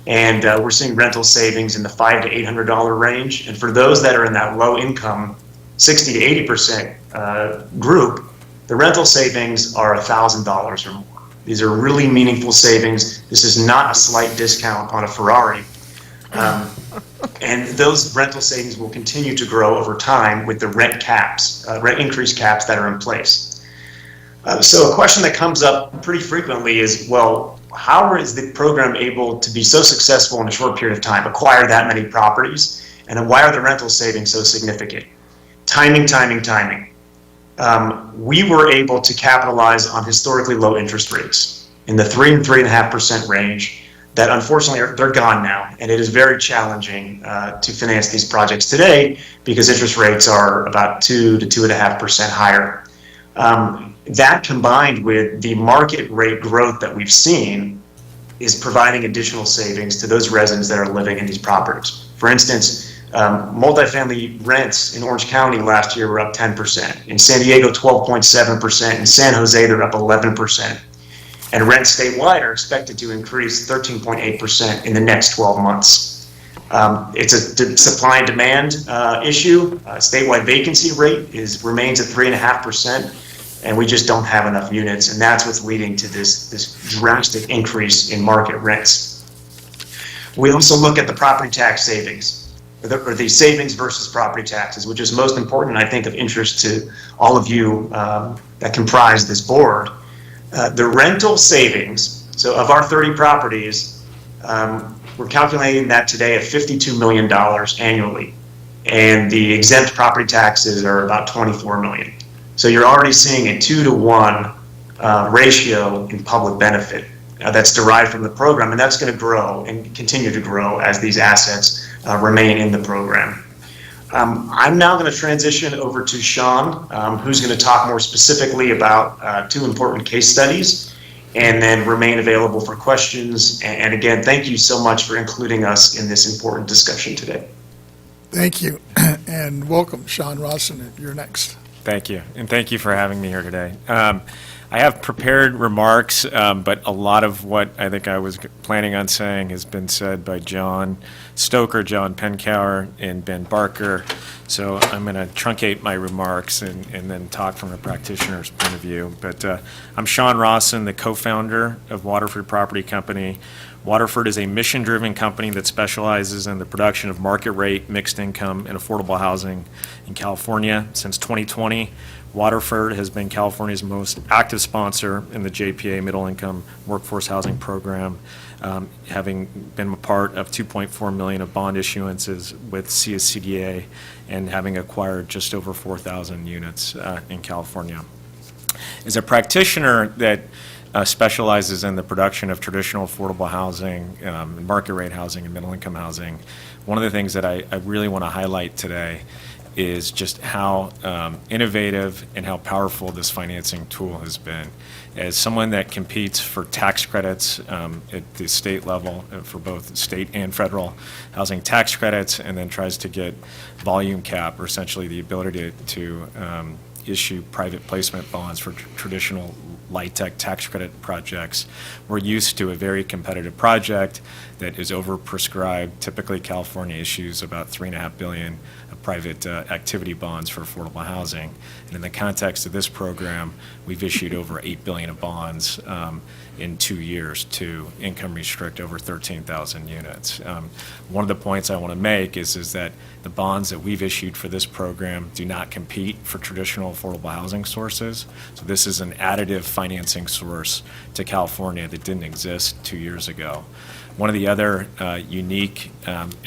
And we're seeing rental savings in the $500 to $800 range. And for those that are in that low income, 60 to 80% group, the rental savings are $1,000 or more. These are really meaningful savings. This is not a slight discount on a Ferrari. And those rental savings will continue to grow over time with the rent caps, rent increase caps that are in place. So a question that comes up pretty frequently is, well, how is the program able to be so successful in a short period of time, acquire that many properties, and why are the rental savings so significant? Timing. We were able to capitalize on historically low interest rates in the 3 and 3.5% range that unfortunately they're gone now, and it is very challenging to finance these projects today because interest rates are about 2 to 2.5% higher. That combined with the market rate growth that we've seen is providing additional savings to those residents that are living in these properties. For instance, multifamily rents in Orange County last year were up 10%. In San Diego, 12.7%. In San Jose, they're up 11%. and rents statewide are expected to increase 13.8% in the next 12 months. It's a supply and demand issue. Statewide vacancy rate remains at 3.5%, and we just don't have enough units, and that's what's leading to this drastic increase in market rents. We also look at the property tax savings, or the savings versus property taxes, which is most important, I think, of interest to all of you that comprise this board. The rental savings, so of our 30 properties, we're calculating that today at $52 million annually, and the exempt property taxes are about $24 million. So you're already seeing a 2-to-1 ratio in public benefit that's derived from the program, and that's going to grow and continue to grow as these assets remain in the program. I'm now going to transition over to Sean, who's going to talk more specifically about 2 important case studies, and then remain available for questions. And again, thank you so much for including us in this important discussion today. Thank you, and welcome, Sean Rawson. You're next. Thank you, and thank you for having me here today. I have prepared remarks, but a lot of what I think I was planning on saying has been said by John Stoker, John Penkower, and Ben Barker. So I'm going to truncate my remarks and then talk from a practitioner's point of view. But I'm Sean Rawson, the co-founder of Waterford Property Company. Waterford is a mission-driven company that specializes in the production of market-rate, mixed-income, and affordable housing in California. Since 2020, Waterford has been California's most active sponsor in the JPA Middle-Income Workforce Housing Program, having been a part of 2.4 million of bond issuances with CSCDA and having acquired just over 4,000 units in California. As a practitioner that specializes in the production of traditional affordable housing, market rate housing, and middle income housing, one of the things that I really want to highlight today is just how innovative and how powerful this financing tool has been. As someone that competes for tax credits at the state level, for both state and federal housing tax credits, and then tries to get volume cap, or essentially the ability to issue private placement bonds for traditional light-tech tax credit projects, we're used to a very competitive project that is overprescribed. Typically, California issues about $3.5 billion of private activity bonds for affordable housing. And in the context of this program, we've issued over $8 billion of bonds in 2 years to income restrict over 13,000 units. One of the points I want to make is that the bonds that we've issued for this program do not compete for traditional affordable housing sources. So this is an additive financing source to California that didn't exist 2 years ago. One of the other unique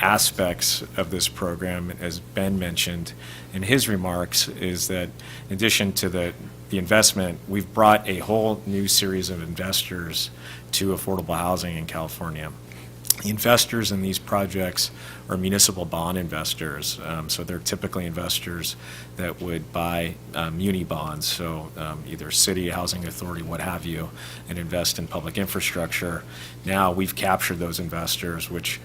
aspects of this program, as Ben mentioned in his remarks, is that in addition to the investment, we've brought a whole new series of investors to affordable housing in California. The investors in these projects are municipal bond investors, so they're typically investors that would buy muni bonds, so either city, housing authority, what have you, and invest in public infrastructure. Now we've captured those investors, which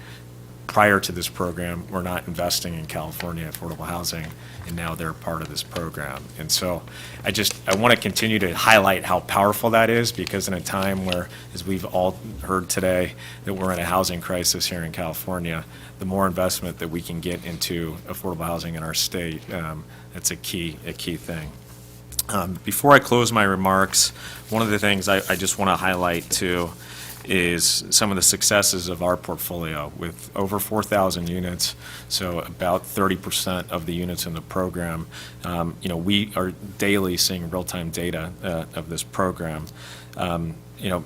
prior to this program were not investing in California affordable housing, and now they're part of this program. And so I want to continue to highlight how powerful that is, because in a time where, as we've all heard today, that we're in a housing crisis here in California, the more investment that we can get into affordable housing in our state, that's a key thing. Before I close my remarks, one of the things I just want to highlight too is some of the successes of our portfolio with over 4,000 units, so about 30% of the units in the program. We are daily seeing real-time data of this program.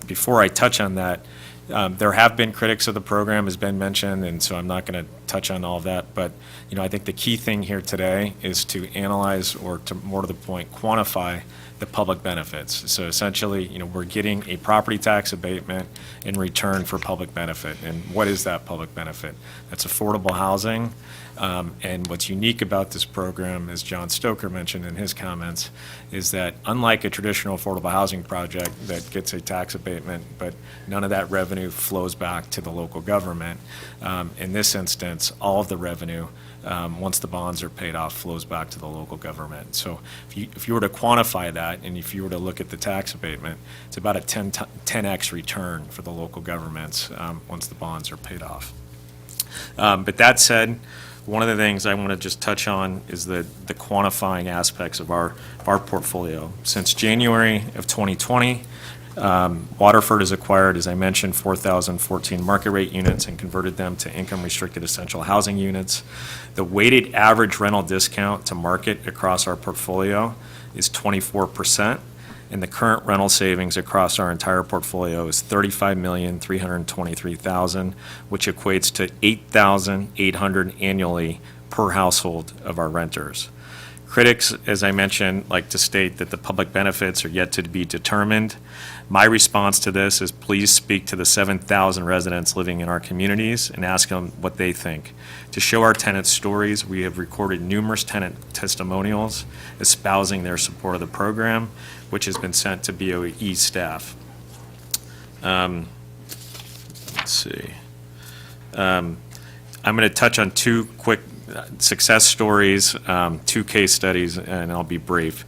Before I touch on that, there have been critics of the program, as Ben mentioned, and so I'm not going to touch on all of that, but I think the key thing here today is to analyze, or to more to the point, quantify the public benefits. So essentially, we're getting a property tax abatement in return for public benefit. And what is that public benefit? That's affordable housing And what's unique about this program, as John Stoker mentioned in his comments, is that unlike a traditional affordable housing project that gets a tax abatement, but none of that revenue flows back to the local government, in this instance, all of the revenue, once the bonds are paid off, flows back to the local government. So if you were to quantify that, and if you were to look at the tax abatement, it's about a 10x return for the local governments once the bonds are paid off. But that said, one of the things I want to just touch on is the quantifying aspects of our portfolio. Since January of 2020, Waterford has acquired, as I mentioned, 4,014 market rate units and converted them to income-restricted essential housing units. The weighted average rental discount to market across our portfolio is 24%, and the current rental savings across our entire portfolio is $35,323,000, which equates to $8,800 annually per household of our renters. Critics, as I mentioned, like to state that the public benefits are yet to be determined. My response to this is please speak to the 7,000 residents living in our communities and ask them what they think. To show our tenants' stories, we have recorded numerous tenant testimonials espousing their support of the program, which has been sent to BOE staff. Let's see. I'm going to touch on two quick success stories, two case studies, and I'll be brief.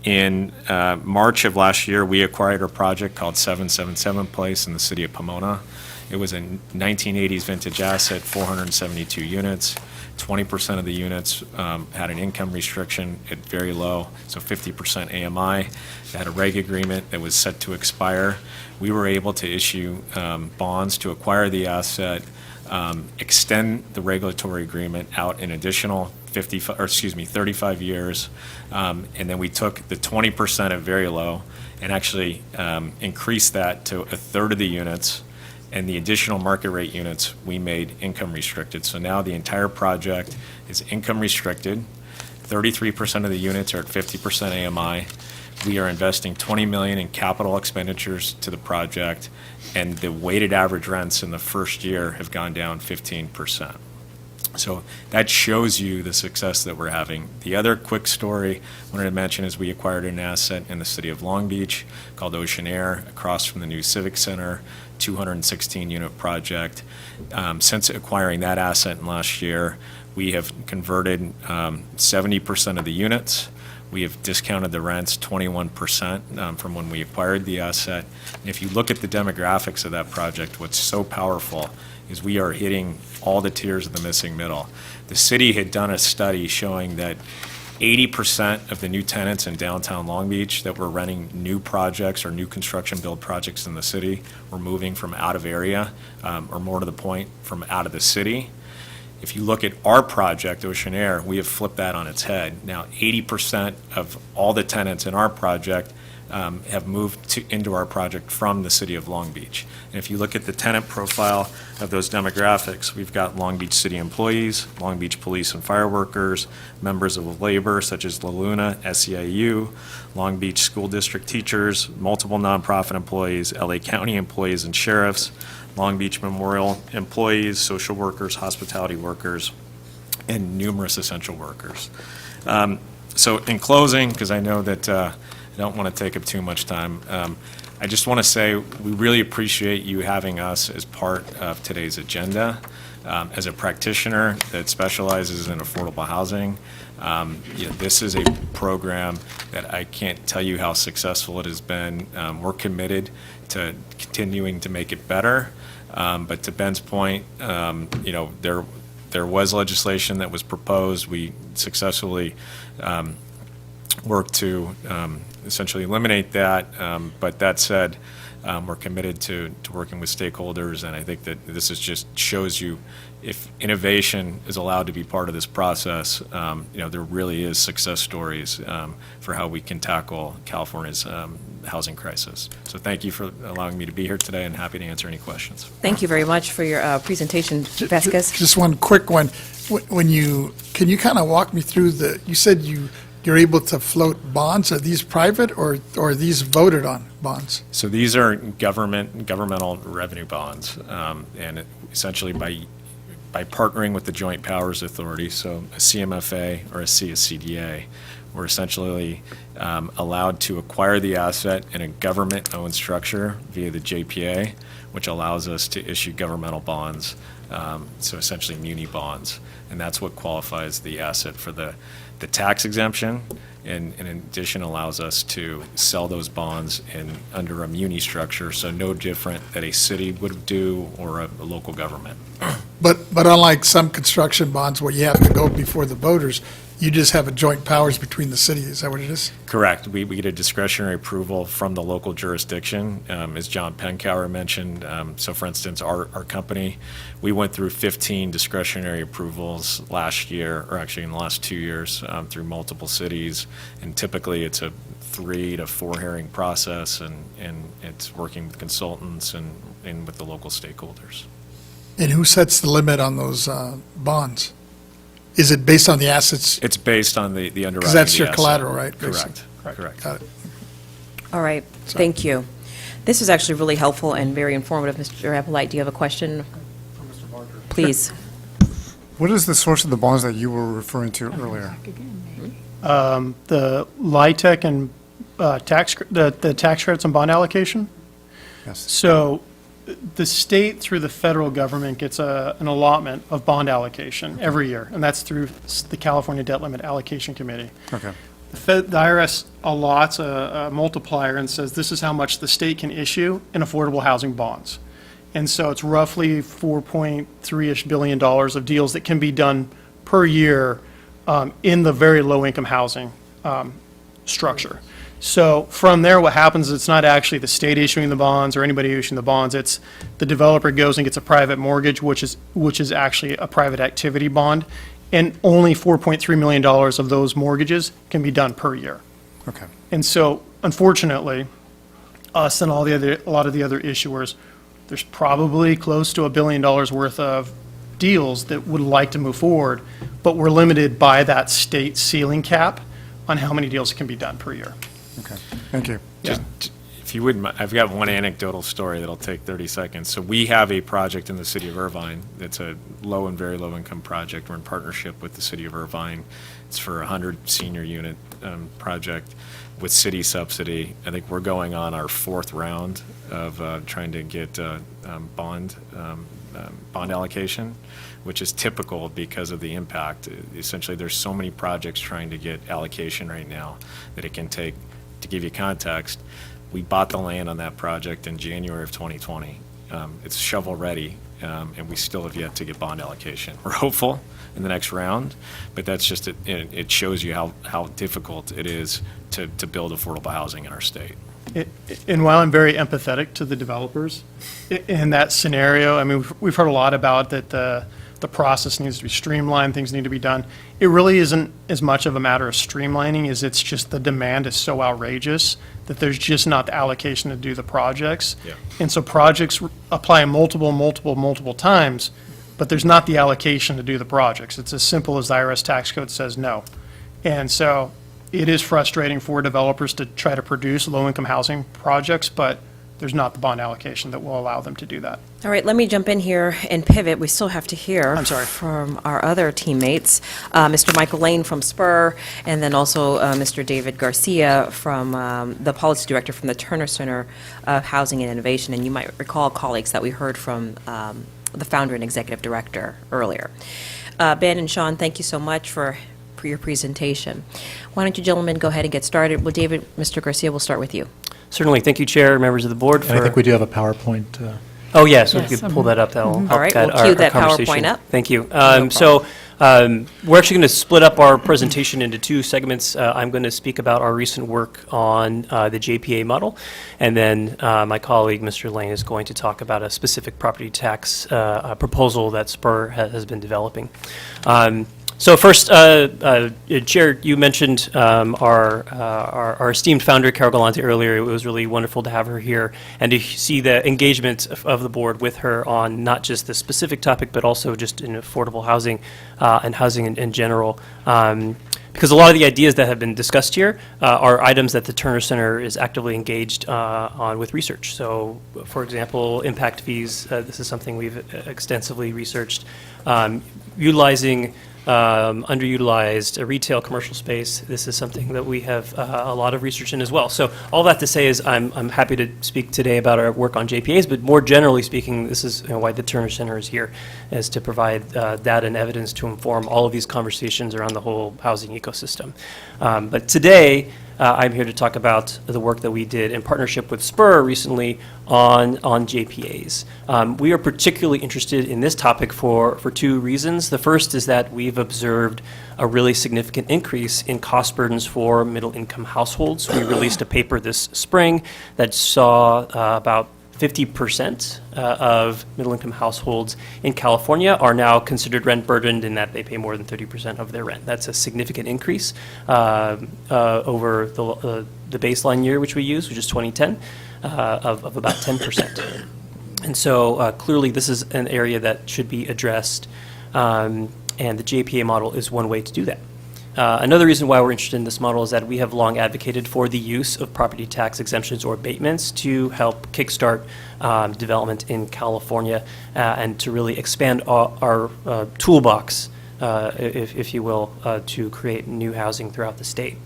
In March of last year, we acquired a project called 777 Place in the city of Pomona. It was a 1980s vintage asset, 472 units. 20% of the units had an income restriction at very low, so 50% AMI. They had a reg agreement that was set to expire. We were able to issue bonds to acquire the asset, extend the regulatory agreement out an additional 35 years, and then we took the 20% at very low and actually increased that to a third of the units, and the additional market rate units we made income restricted. So now the entire project is income restricted. 33% of the units are at 50% AMI. We are investing $20 million in capital expenditures to the project, and the weighted average rents in the first year have gone down 15%. So that shows you the success that we're having. The other quick story I wanted to mention is we acquired an asset in the city of Long Beach called Ocean Air across from the new Civic Center, 216-unit project. Since acquiring that asset in last year, we have converted 70% of the units. We have discounted the rents 21% from when we acquired the asset. And if you look at the demographics of that project, what's so powerful is we are hitting all the tiers of the missing middle. The city had done a study showing that 80% of the new tenants in downtown Long Beach that were renting new projects or new construction build projects in the city were moving from out of area, or more to the point, from out of the city. If you look at our project, Ocean Air, we have flipped that on its head. Now, 80% of all the tenants in our project have moved into our project from the city of Long Beach. And if you look at the tenant profile of those demographics, we've got Long Beach City employees, Long Beach police and fire workers, members of labor such as La Luna, SEIU, Long Beach School District teachers, multiple nonprofit employees, LA County employees and sheriffs, Long Beach Memorial employees, social workers, hospitality workers, and numerous essential workers. So in closing, because I know that I don't want to take up too much time, I just want to say we really appreciate you having us as part of today's agenda. As a practitioner that specializes in affordable housing, this is a program that I can't tell you how successful it has been. We're committed to continuing to make it better. But to Ben's point, there was legislation that was proposed. We successfully worked to essentially eliminate that. But that said, we're committed to working with stakeholders, and I think that this is just shows you if innovation is allowed to be part of this process, there really is success stories for how we can tackle California's housing crisis. So thank you for allowing me to be here today, and happy to answer any questions. Thank you very much for your presentation, Vasquez. Just one quick one. Can you kind of walk me through you said you're able to float bonds. Are these private or are these voted on bonds? So these are governmental revenue bonds, and essentially by by partnering with the Joint Powers Authority, so a CMFA or a CSCDA, we're essentially allowed to acquire the asset in a government-owned structure via the JPA, which allows us to issue governmental bonds, so essentially muni bonds. And that's what qualifies the asset for the tax exemption, and in addition allows us to sell those bonds under a muni structure, so no different that a city would do or a local government. But unlike some construction bonds where you have to go before the voters, you just have a joint powers between the city. Is that what it is? Correct. We get a discretionary approval from the local jurisdiction, as John Penkower mentioned. So for instance, our company, we went through 15 discretionary approvals last year, or actually in the last 2 years, through multiple cities. And typically it's a 3 to 4 hearing process, and it's working with consultants and with the local stakeholders. And who sets the limit on those bonds? Is it based on the assets? It's based on the underwriting. Because that's of the your asset. collateral, right? Correct. Correct. Got it. All right, thank you. This is actually really helpful and very informative. Mr. Applewhite, do you have a question? Please. What is the source of the bonds that you were referring to earlier? The LIHTC and the tax credits and bond allocation? Yes. So the state, through the federal government, gets an allotment of bond allocation every year, and that's through the California Debt Limit Allocation Committee. Okay. The IRS allots a multiplier and says this is how much the state can issue in affordable housing bonds. And so it's roughly $4.3-ish billion of deals that can be done per year in the very low-income housing structure. So from there, what happens is it's not actually the state issuing the bonds or anybody issuing the bonds. It's the developer goes and gets a private mortgage, which is actually a private activity bond, and only $4.3 million of those mortgages can be done per year. Okay. And so, unfortunately, us and a lot of the other issuers, there's probably close to $1 billion worth of deals that would like to move forward, but we're limited by that state ceiling cap on how many deals can be done per year. Okay. Thank you. Just, if you wouldn't, I've got one anecdotal story that'll take 30 seconds. So we have a project in the city of Irvine that's a low and very low income project. We're in partnership with the city of Irvine. It's for a 100 senior unit project with city subsidy. I think we're going on our 4th round of trying to get bond allocation, which is typical because of the impact. Essentially, there's so many projects trying to get allocation right now that it can take. To give you context, we bought the land on that project in January of 2020. It's shovel ready, and we still have yet to get bond allocation. We're hopeful in the next round, but that's just it shows you how difficult it is to build affordable housing in our state. And while I'm very empathetic to the developers in that scenario, I mean, we've heard a lot about that the process needs to be streamlined, things need to be done. It really isn't as much of a matter of streamlining as it's just the demand is so outrageous that there's just not the allocation to do the projects. Yeah. And so projects apply multiple times, but there's not the allocation to do the projects. It's as simple as the IRS tax code says no. And so it is frustrating for developers to try to produce low-income housing projects, but there's not the bond allocation that will allow them to do that. All right, let me jump in here and pivot. We still have to hear I'm sorry. from our other teammates, Mr. Michael Lane from SPUR, and then also Mr. David Garcia from the Policy Director from the Turner Center of Housing and Innovation. And you might recall, colleagues, that we heard from the founder and executive director earlier. Ben and Sean, thank you so much for your presentation. Why don't you gentlemen go ahead and get started? Well, David, Mr. Garcia, we'll start with you. Certainly. Thank you, Chair, members of the board. And I think we do have a PowerPoint. Oh, yes, Yes. we could pull that up. That'll help All right, guide we'll cue our that conversation. PowerPoint up. Thank you. problem. We're actually going to split up our presentation into 2 segments. I'm going to speak about our recent work on the JPA model, and then my colleague, Mr. Lane, is going to talk about a specific property tax proposal that SPUR has been developing. So first, Chair, you mentioned our esteemed founder, Carol Galante, earlier. It was really wonderful to have her here and to see the engagement of the board with her on not just this specific topic, but also just in affordable housing and housing in general. because a lot of the ideas that have been discussed here are items that the Turner Center is actively engaged on with research. So, for example, impact fees, this is something we've extensively researched. Utilizing underutilized retail commercial space, this is something that we have a lot of research in as well. So all that to say is I'm happy to speak today about our work on JPAs, but more generally speaking, this is why the Turner Center is here, is to provide data and evidence to inform all of these conversations around the whole housing ecosystem. But today, I'm here to talk about the work that we did in partnership with Spur recently on JPAs. We are particularly interested in this topic for two reasons. The first is that we've observed a really significant increase in cost burdens for middle-income households. We released a paper this spring that saw about 50% of middle-income households in California are now considered rent burdened in that they pay more than 30% of their rent. That's a significant increase over the baseline year which we use, which is 2010, of about 10%. And so clearly this is an area that should be addressed, and the JPA model is one way to do that. Another reason why we're interested in this model is that we have long advocated for the use of property tax exemptions or abatements to help kickstart development in California and to really expand our toolbox, if you will, to create new housing throughout the state.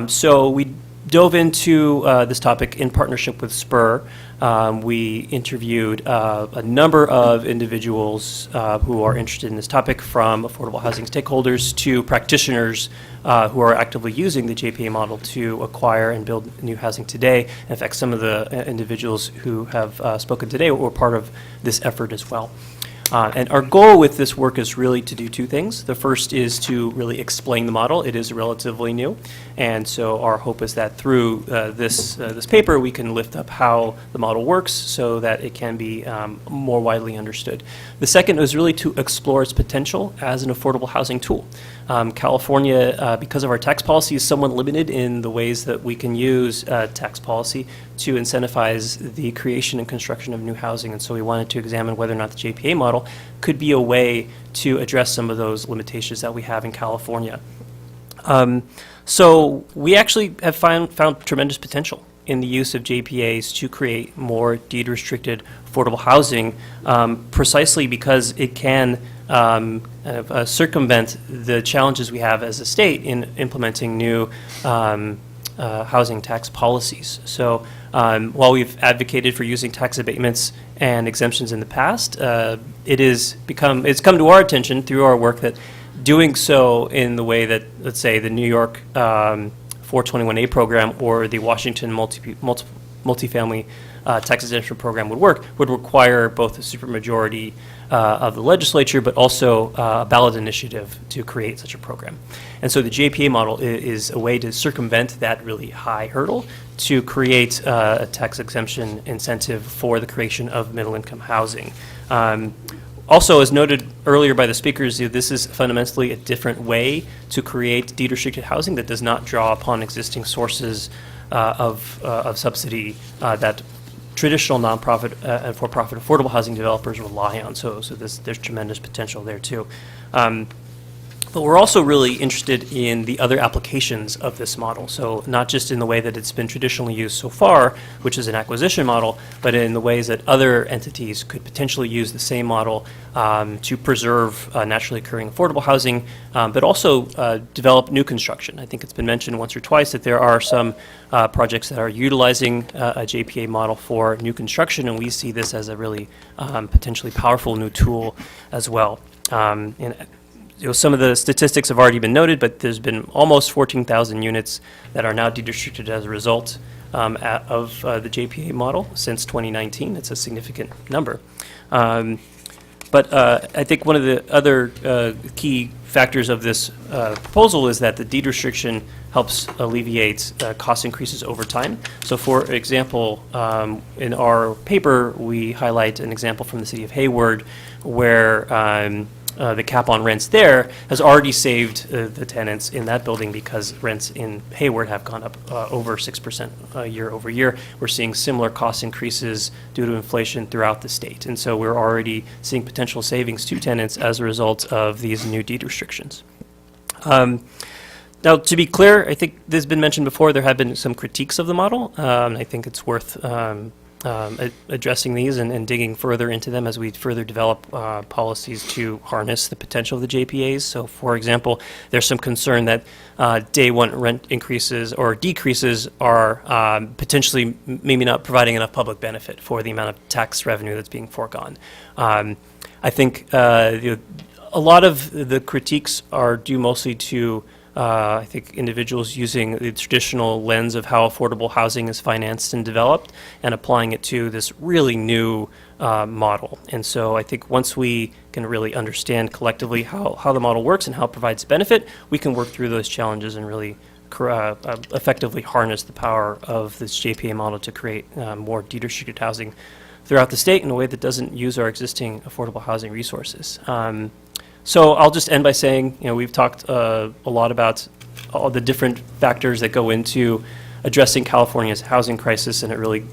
So we dove into this topic in partnership with Spur. We interviewed a number of individuals who are interested in this topic, from affordable housing stakeholders to practitioners who are actively using the JPA model to acquire and build new housing today. In fact, some of the individuals who have spoken today were part of this effort as well. And our goal with this work is really to do two things. The first is to really explain the model. It is relatively new, and so our hope is that through this paper we can lift up how the model works so that it can be more widely understood. The second is really to explore its potential as an affordable housing tool. California, because of our tax policy, is somewhat limited in the ways that we can use tax policy to incentivize the creation and construction of new housing, and so we wanted to examine whether or not the JPA model could be a way to address some of those limitations that we have in California. So we actually have found tremendous potential in the use of JPAs to create more deed-restricted affordable housing, precisely because it can circumvent the challenges we have as a state in implementing new housing tax policies. So while we've advocated for using tax abatements and exemptions in the past, it's come to our attention through our work that doing so in the way that, let's say, the New York 421A program or the Washington multifamily tax exemption program would work would require both a supermajority of the legislature, but also a ballot initiative to create such a program. And so the JPA model is a way to circumvent that really high hurdle to create a tax exemption incentive for the creation of middle-income housing. Also, as noted earlier by the speakers, this is fundamentally a different way to create deed-restricted housing that does not draw upon existing sources of subsidy that traditional nonprofit and for-profit affordable housing developers rely on. So there's tremendous potential there too. But we're also really interested in the other applications of this model. So not just in the way that it's been traditionally used so far, which is an acquisition model, but in the ways that other entities could potentially use the same model to preserve naturally occurring affordable housing, but also develop new construction. I think it's been mentioned once or twice that there are some projects that are utilizing a JPA model for new construction, and we see this as a really potentially powerful new tool as well. Some of the statistics have already been noted, but there's been almost 14,000 units that are now deed-restricted as a result of the JPA model since 2019. It's a significant number. But I think one of the other key factors of this proposal is that the deed restriction helps alleviate cost increases over time. So for example, in our paper, we highlight an example from the city of Hayward where the cap on rents there has already saved the tenants in that building because rents in Hayward have gone up over 6% year over year. We're seeing similar cost increases due to inflation throughout the state. And so we're already seeing potential savings to tenants as a result of these new deed restrictions. Now, to be clear, I think this has been mentioned before, there have been some critiques of the model. And I think it's worth addressing these and digging further into them as we further develop policies to harness the potential of the JPAs. So, for example, there's some concern that day one rent increases or decreases are potentially maybe not providing enough public benefit for the amount of tax revenue that's being foregone. I think a lot of the critiques are due mostly to I think individuals using the traditional lens of how affordable housing is financed and developed and applying it to this really new model. And so I think once we can really understand collectively how the model works and how it provides benefit, we can work through those challenges and really effectively harness the power of this JPA model to create more de-distributed housing throughout the state in a way that doesn't use our existing affordable housing resources. So I'll just end by saying, we've talked a lot about all the different factors that go into addressing California's housing crisis, and it really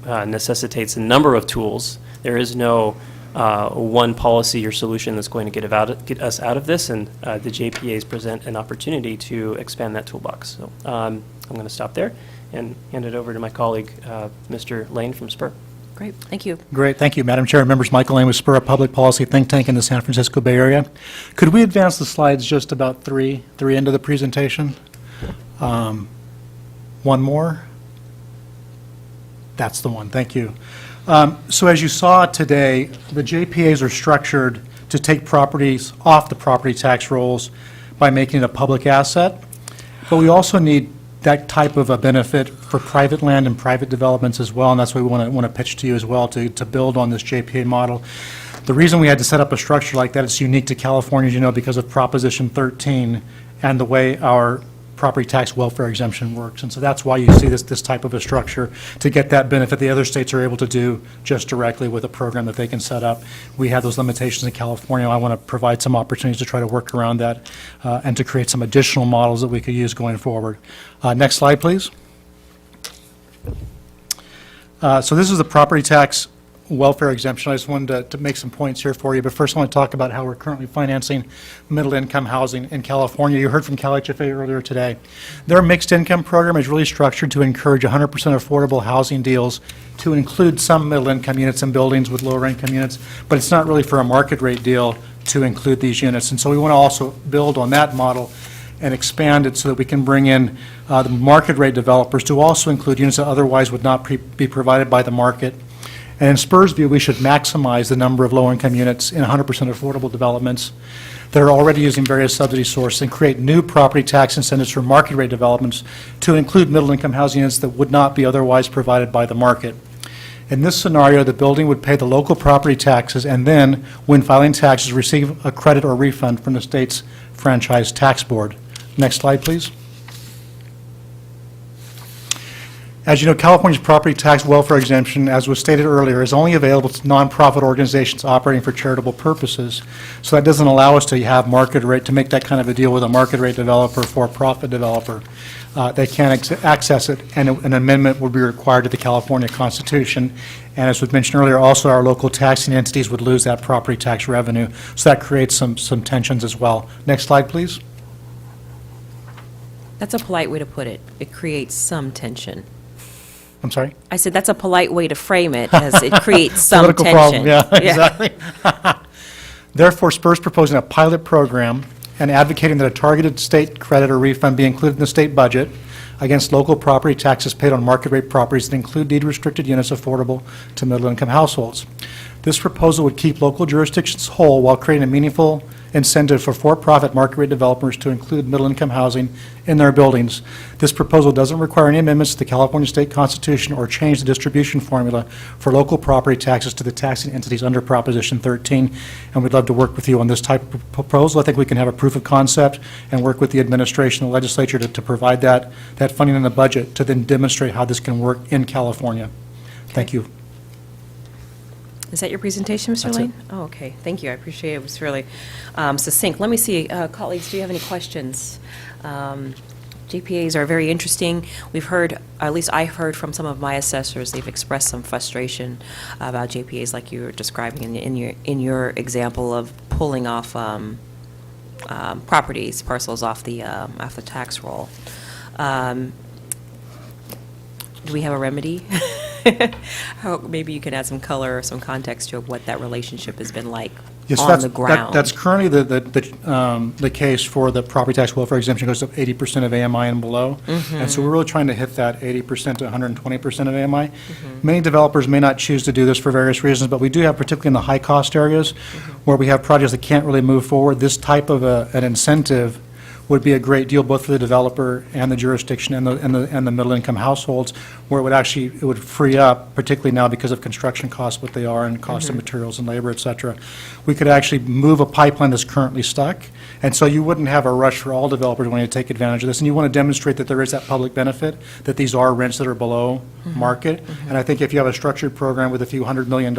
necessitates a number of tools. There is no one policy or solution that's going to get us out of this, and the JPAs present an opportunity to expand that toolbox. So I'm going to stop there and hand it over to my colleague, Mr. Lane from SPUR. Great, thank you. Great, thank you, Madam Chair. Members, Michael Lane with SPUR, a public policy think tank in the San Francisco Bay Area. Could we advance the slides just about three into the presentation? One more? That's the one, thank you. So as you saw today, the JPAs are structured to take properties off the property tax rolls by making it a public asset, but we also need that type of a benefit for private land and private developments as well, and that's why we want to pitch to you as well to build on this JPA model. The reason we had to set up a structure like that, it's unique to California, as you know, because of Proposition 13 and the way our property tax welfare exemption works. And so that's why you see this type of a structure to get that benefit the other states are able to do just directly with a program that they can set up. We have those limitations in California. I want to provide some opportunities to try to work around that and to create some additional models that we could use going forward. Next slide, please. So this is the property tax welfare exemption. I just wanted to make some points here for you, but first I want to talk about how we're currently financing middle-income housing in California. You heard from CalHFA earlier today. Their mixed income program is really structured to encourage 100% affordable housing deals to include some middle-income units and buildings with lower-income units, but it's not really for a market rate deal to include these units. And so we want to also build on that model and expand it so that we can bring in the market rate developers to also include units that otherwise would not be provided by the market. And in SPUR's view, we should maximize the number of low-income units in 100% affordable developments that are already using various subsidy sources and create new property tax incentives for market rate developments to include middle-income housing units that would not be otherwise provided by the market. In this scenario, the building would pay the local property taxes and then, when filing taxes, receive a credit or refund from the state's franchise tax board. Next slide, please. As you know, California's property tax welfare exemption, as was stated earlier, is only available to nonprofit organizations operating for charitable purposes. So that doesn't allow us to have market rate, to make that kind of a deal with a market rate developer, for-profit developer. They can't access it, and an amendment would be required to the California Constitution. And as was mentioned earlier, also our local taxing entities would lose that property tax revenue. So that creates some tensions as well. Next slide, please. That's a polite way to put it. It creates some tension. I'm sorry? I said that's a polite way to frame it, as it creates some Political tension. problem, yeah, exactly. Therefore, SPUR's proposing a pilot program and advocating that a targeted state credit or refund be included in the state budget against local property taxes paid on market rate properties that include deed-restricted units affordable to middle-income households. This proposal would keep local jurisdictions whole while creating a meaningful incentive for-profit market rate developers to include middle-income housing in their buildings. This proposal doesn't require any amendments to the California State Constitution or change the distribution formula for local property taxes to the taxing entities under Proposition 13, and we'd love to work with you on this type of proposal. I think we can have a proof of concept and work with the administration and the legislature to provide that funding in the budget to then demonstrate how this can work in California. Thank you. Is that your presentation, Mr. That's Lane? it. Oh, okay. Thank you. I appreciate it. It was really succinct. Let me see, colleagues, do you have any questions? GPAs are very interesting. We've heard, at least I've heard from some of my assessors, they've expressed some frustration about GPAs like you were describing in your example of pulling off properties, parcels off the tax roll. Do we have a remedy? Maybe you can add some color or some context to what that relationship has been like Yes, on that's, the ground. that's currently the case for the property tax welfare exemption. Goes up 80% of AMI and below. And so we're really trying to hit that 80% to 120% of AMI. Many developers may not choose to do this for various reasons, but we do have, particularly in the high-cost areas, where we have projects that can't really move forward, this type of an incentive would be a great deal both for the developer and the jurisdiction and the middle-income households, where it would free up, particularly now because of construction costs, what they are, and cost of materials and labor, et cetera. We could actually move a pipeline that's currently stuck, and so you wouldn't have a rush for all developers wanting to take advantage of this, and you want to demonstrate that there is that public benefit, that these are rents that are below market. And I think if you have a structured program with a few $100 million,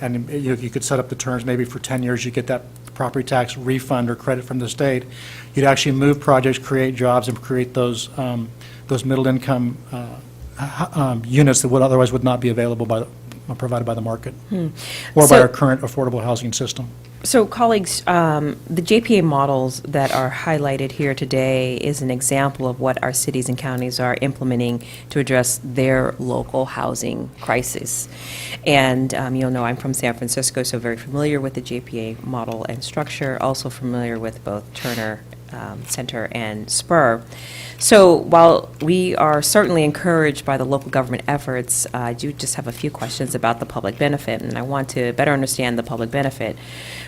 and you could set up the terms, maybe for 10 years, you get that property tax refund or credit from the state, you'd actually move projects, create jobs, and create those middle-income units that otherwise would not be available provided by the market or by our current affordable housing system. So, colleagues, the JPA models that are highlighted here today is an example of what our cities and counties are implementing to address their local housing crisis. And you'll know I'm from San Francisco, so very familiar with the JPA model and structure, also familiar with both Turner Center and Spur. So while we are certainly encouraged by the local government efforts, I do just have a few questions about the public benefit, and I want to better understand the public benefit.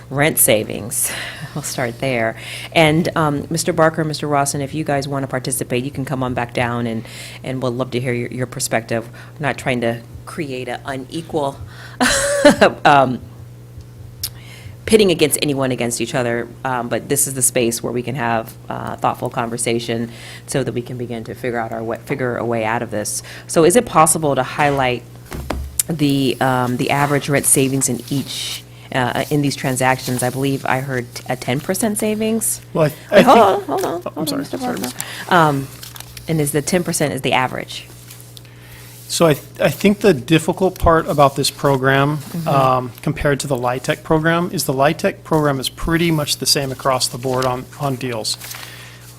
Rent savings, we'll start there. And Mr. Barker, Mr. Rawson, if you guys want to participate, you can come on back down, and we'll love to hear your perspective. I'm not trying to create an unequal pitting against anyone against each other, but this is the space where we can have thoughtful conversation so that we can begin to figure a way out of this. So is it possible to highlight the average rent savings in each in these transactions? I believe I heard a 10% savings. Well, Hold on, I'm sorry. Mr. Barker. And is the 10% is the average? So I think the difficult part about this program compared to the LIHTC program is the LIHTC program is pretty much the same across the board on deals.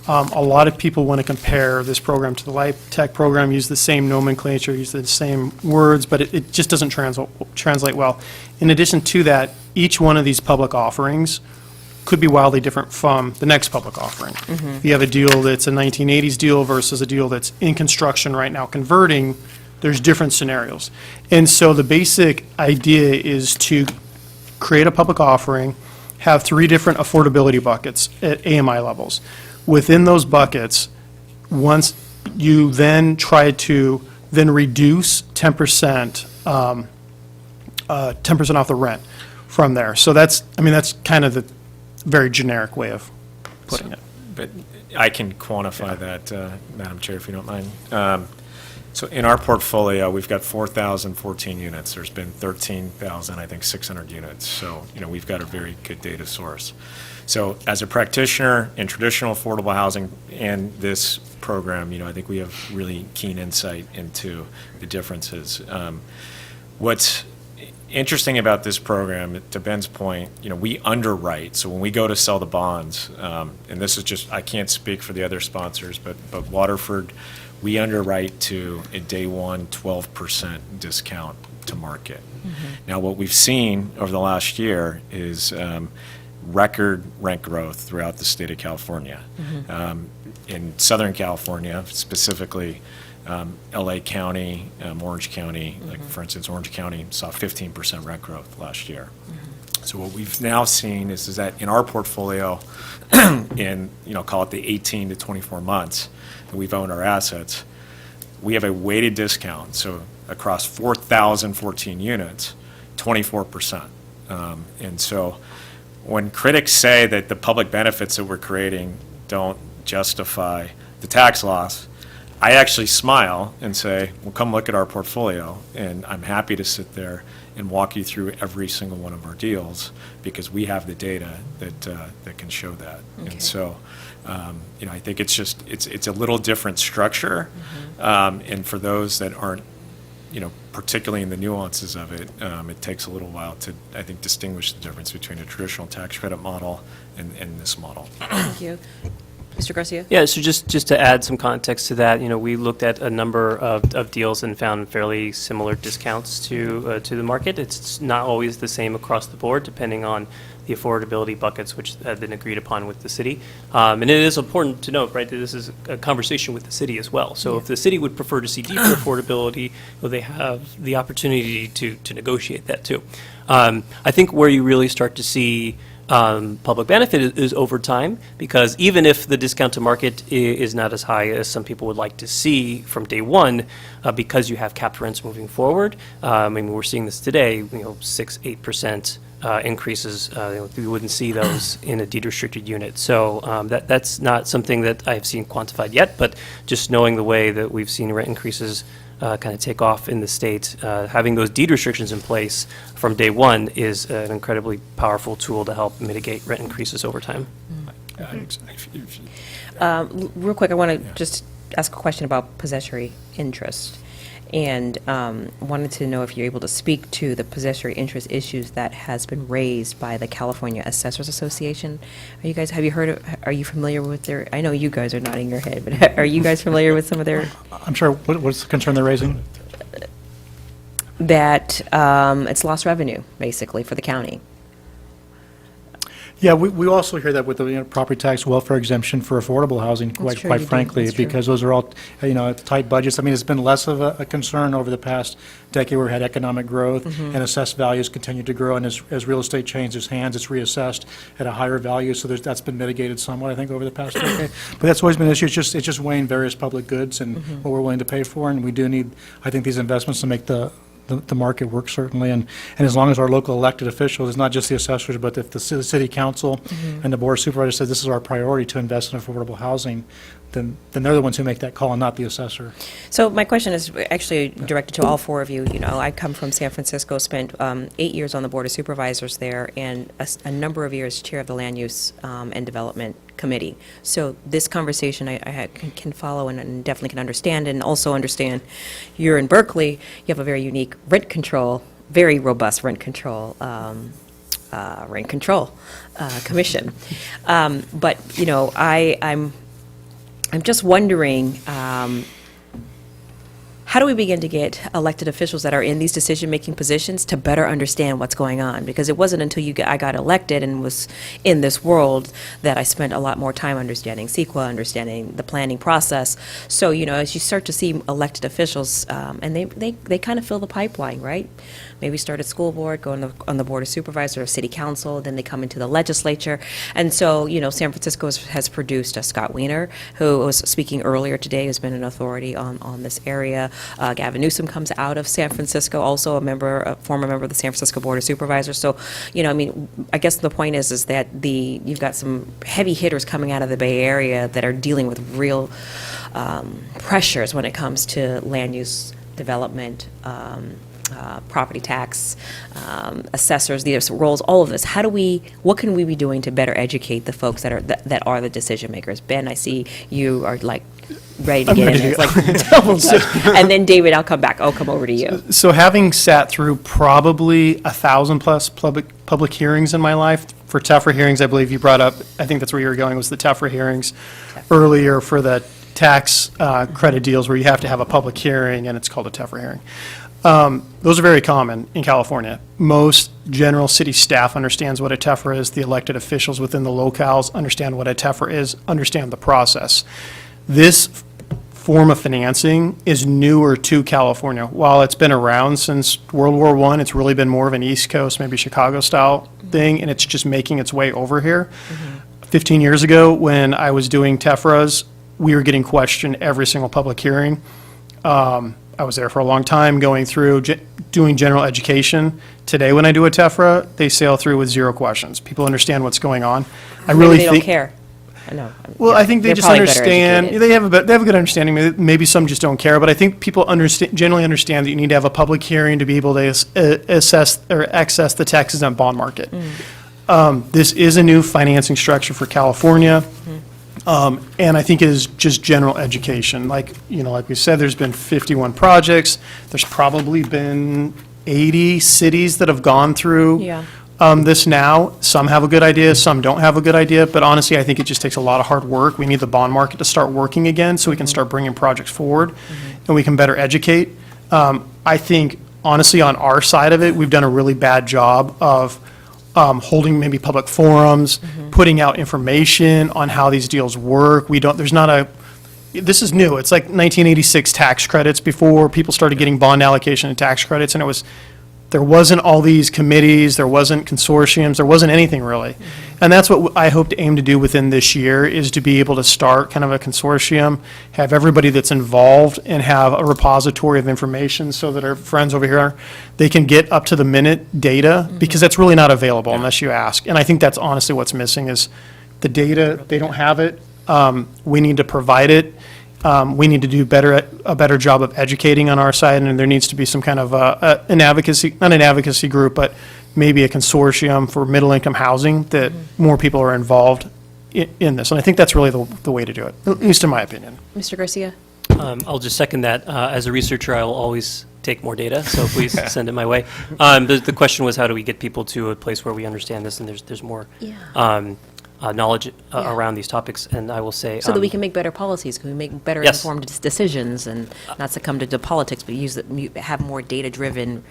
A lot of people want to compare this program to the LIHTC program, use the same nomenclature, use the same words, but it just doesn't translate well. In addition to that, each one of these public offerings could be wildly different from the next public offering. If you have a deal that's a 1980s deal versus a deal that's in construction right now converting, there's different scenarios. And so the basic idea is to create a public offering, have 3 different affordability buckets at AMI levels. Within those buckets, once you then try to then reduce 10%, 10% off the rent from there. So that's kind of the very generic way of putting it. But I can quantify that, Madam Chair, if you don't mind. So in our portfolio, we've got 4,014 units. There's been 13,000, I think, 600 units. So, we've got a very good data source. So as a practitioner in traditional affordable housing and this program, I think we have really keen insight into the differences. What's interesting about this program, to Ben's point, we underwrite. So when we go to sell the bonds, and this is just, I can't speak for the other sponsors, but Waterford, we underwrite to a day one 12% discount to market. Now, what we've seen over the last year is record rent growth throughout the state of California. In Southern California, specifically LA County, Orange County, like for instance, Orange County saw 15% rent growth last year. So what we've now seen is that in our portfolio, in call it the 18 to 24 months that we've owned our assets, we have a weighted discount. So across 4,014 units, 24%. And so when critics say that the public benefits that we're creating don't justify the tax loss, I actually smile and say, well, come look at our portfolio, and I'm happy to sit there and walk you through every single one of our deals because we have the data that can show that. Okay. And so, I think it's a little different structure, and for those that aren't particularly in the nuances of it, it takes a little while to, I think, distinguish the difference between a traditional tax credit model and this model. Thank you. Mr. Garcia? Yeah, so just to add some context to that, we looked at a number of deals and found fairly similar discounts to the market. It's not always the same across the board, depending on the affordability buckets which have been agreed upon with the city. And it is important to note, right, that this is a conversation with the city as well. So if the city would prefer to see deeper affordability, well, they have the opportunity to negotiate that too. I think where you really start to see public benefit is over time, because even if the discount to market is not as high as some people would like to see from day one, because you have capped rents moving forward, I mean, we're seeing this today, 6-8% increases. We wouldn't see those in a deed restricted unit. So that's not something that I've seen quantified yet, but just knowing the way that we've seen rent increases kind of take off in the state, having those deed restrictions in place from day one is an incredibly powerful tool to help mitigate rent increases over time. Real quick, I want to just ask a question about possessory interest. And wanted to know if you're able to speak to the possessory interest issues that has been raised by the California Assessors Association. Are you familiar with their, I know you guys are nodding your head, but are you guys familiar with some of their? I'm sorry, what's the concern they're raising? That it's lost revenue, basically, for the county. Yeah, we also hear that with the property tax welfare exemption for affordable housing, true, quite you do. frankly, That's true. because those are all, tight budgets. I mean, it's been less of a concern over the past decade where we had economic growth and assessed values continue to grow, and as real estate changes hands, it's reassessed at a higher value, so that's been mitigated somewhat, I think, over the past decade. But that's always been an issue. It's just weighing various public goods and what we're willing to pay for, and we do need, I think, these investments to make the market work, certainly, and as long as our local elected officials, it's not just the assessors, but if the city council and the board of supervisors said this is our priority to invest in affordable housing, then they're the ones who make that call and not the assessor. So my question is actually directed to all four of you. I come from San Francisco, spent 8 years on the Board of Supervisors there, and a number of years chair of the Land Use and Development Committee. So this conversation I can follow and definitely can understand, and also understand you're in Berkeley, you have a very unique rent control, very robust rent control commission. But, I'm just wondering, how do we begin to get elected officials that are in these decision-making positions to better understand what's going on? Because it wasn't until I got elected and was in this world that I spent a lot more time understanding CEQA, understanding the planning process. So, as you start to see elected officials, and they kind of fill the pipeline, right? Maybe start at school board, go on the Board of Supervisors or City Council, then they come into the legislature. And so, San Francisco has produced Scott Wiener, who was speaking earlier today, who's been an authority on this area. Gavin Newsom comes out of San Francisco, also a former member of the San Francisco Board of Supervisors. So, I guess the point is that you've got some heavy hitters coming out of the Bay Area that are dealing with real pressures when it comes to land use development, property tax, assessors, these roles, all of this. What can we be doing to better educate the folks that are the decision makers? Ben, I see you are ready to get in. It's like double touch. And then David, I'll come over to you. So having sat through probably 1,000+ public hearings in my life, for TEFRA hearings, I believe you brought up, I think that's where you were going, was the TEFRA hearings earlier for the tax credit deals where you have to have a public hearing, and it's called a TEFRA hearing. Those are very common in California. Most general city staff understands what a TEFRA is. The elected officials within the locales understand what a TEFRA is, understand the process. This form of financing is newer to California. While it's been around since World War I, it's really been more of an East Coast, maybe Chicago-style thing, and it's just making its way over here. 15 years ago, when I was doing TEFRAs, we were getting questioned every single public hearing. I was there for a long time going through doing general education. Today, when I do a TEFRA, they sail through with 0 questions. People understand what's going on. I really Maybe they think don't care. I know. Well, I think they They're just probably better understand. educated. They have a good understanding. Maybe some just don't care, but I think people generally understand that you need to have a public hearing to be able to assess or access the taxes on bond market. This is a new financing structure for California. And I think it is just general education. Like, like we said, there's been 51 projects. There's probably been 80 cities that have gone through Yeah. this now. Some have a good idea, some don't have a good idea, but honestly, I think it just takes a lot of hard work. We need the bond market to start working again so we can start bringing projects forward and we can better educate. I think, honestly, on our side of it, we've done a really bad job of holding maybe public forums, putting out information on how these deals work. This is new. It's like 1986 tax credits before people started getting bond allocation and tax credits, and there wasn't all these committees, there wasn't consortiums, there wasn't anything really. And that's what I hope to aim to do within this year, is to be able to start kind of a consortium, have everybody that's involved, and have a repository of information so that our friends over here, they can get up to the minute data, because that's really not available unless you ask. And I think that's honestly what's missing is the data. They don't have it. We need to provide it. We need to do a better job of educating on our side, and there needs to be some kind of an advocacy, not an advocacy group, but maybe a consortium for middle-income housing that more people are involved in this. And I think that's really the way to do it, at least in my opinion. Mr. Garcia? I'll just second that. As a researcher, I will always take more data, so please send it my way. The question was, how do we get people to a place where we understand this and there's more knowledge around these topics? And I will say, So that we can make better policies, can we make better Yes. informed decisions and not succumb to politics, but have more data-driven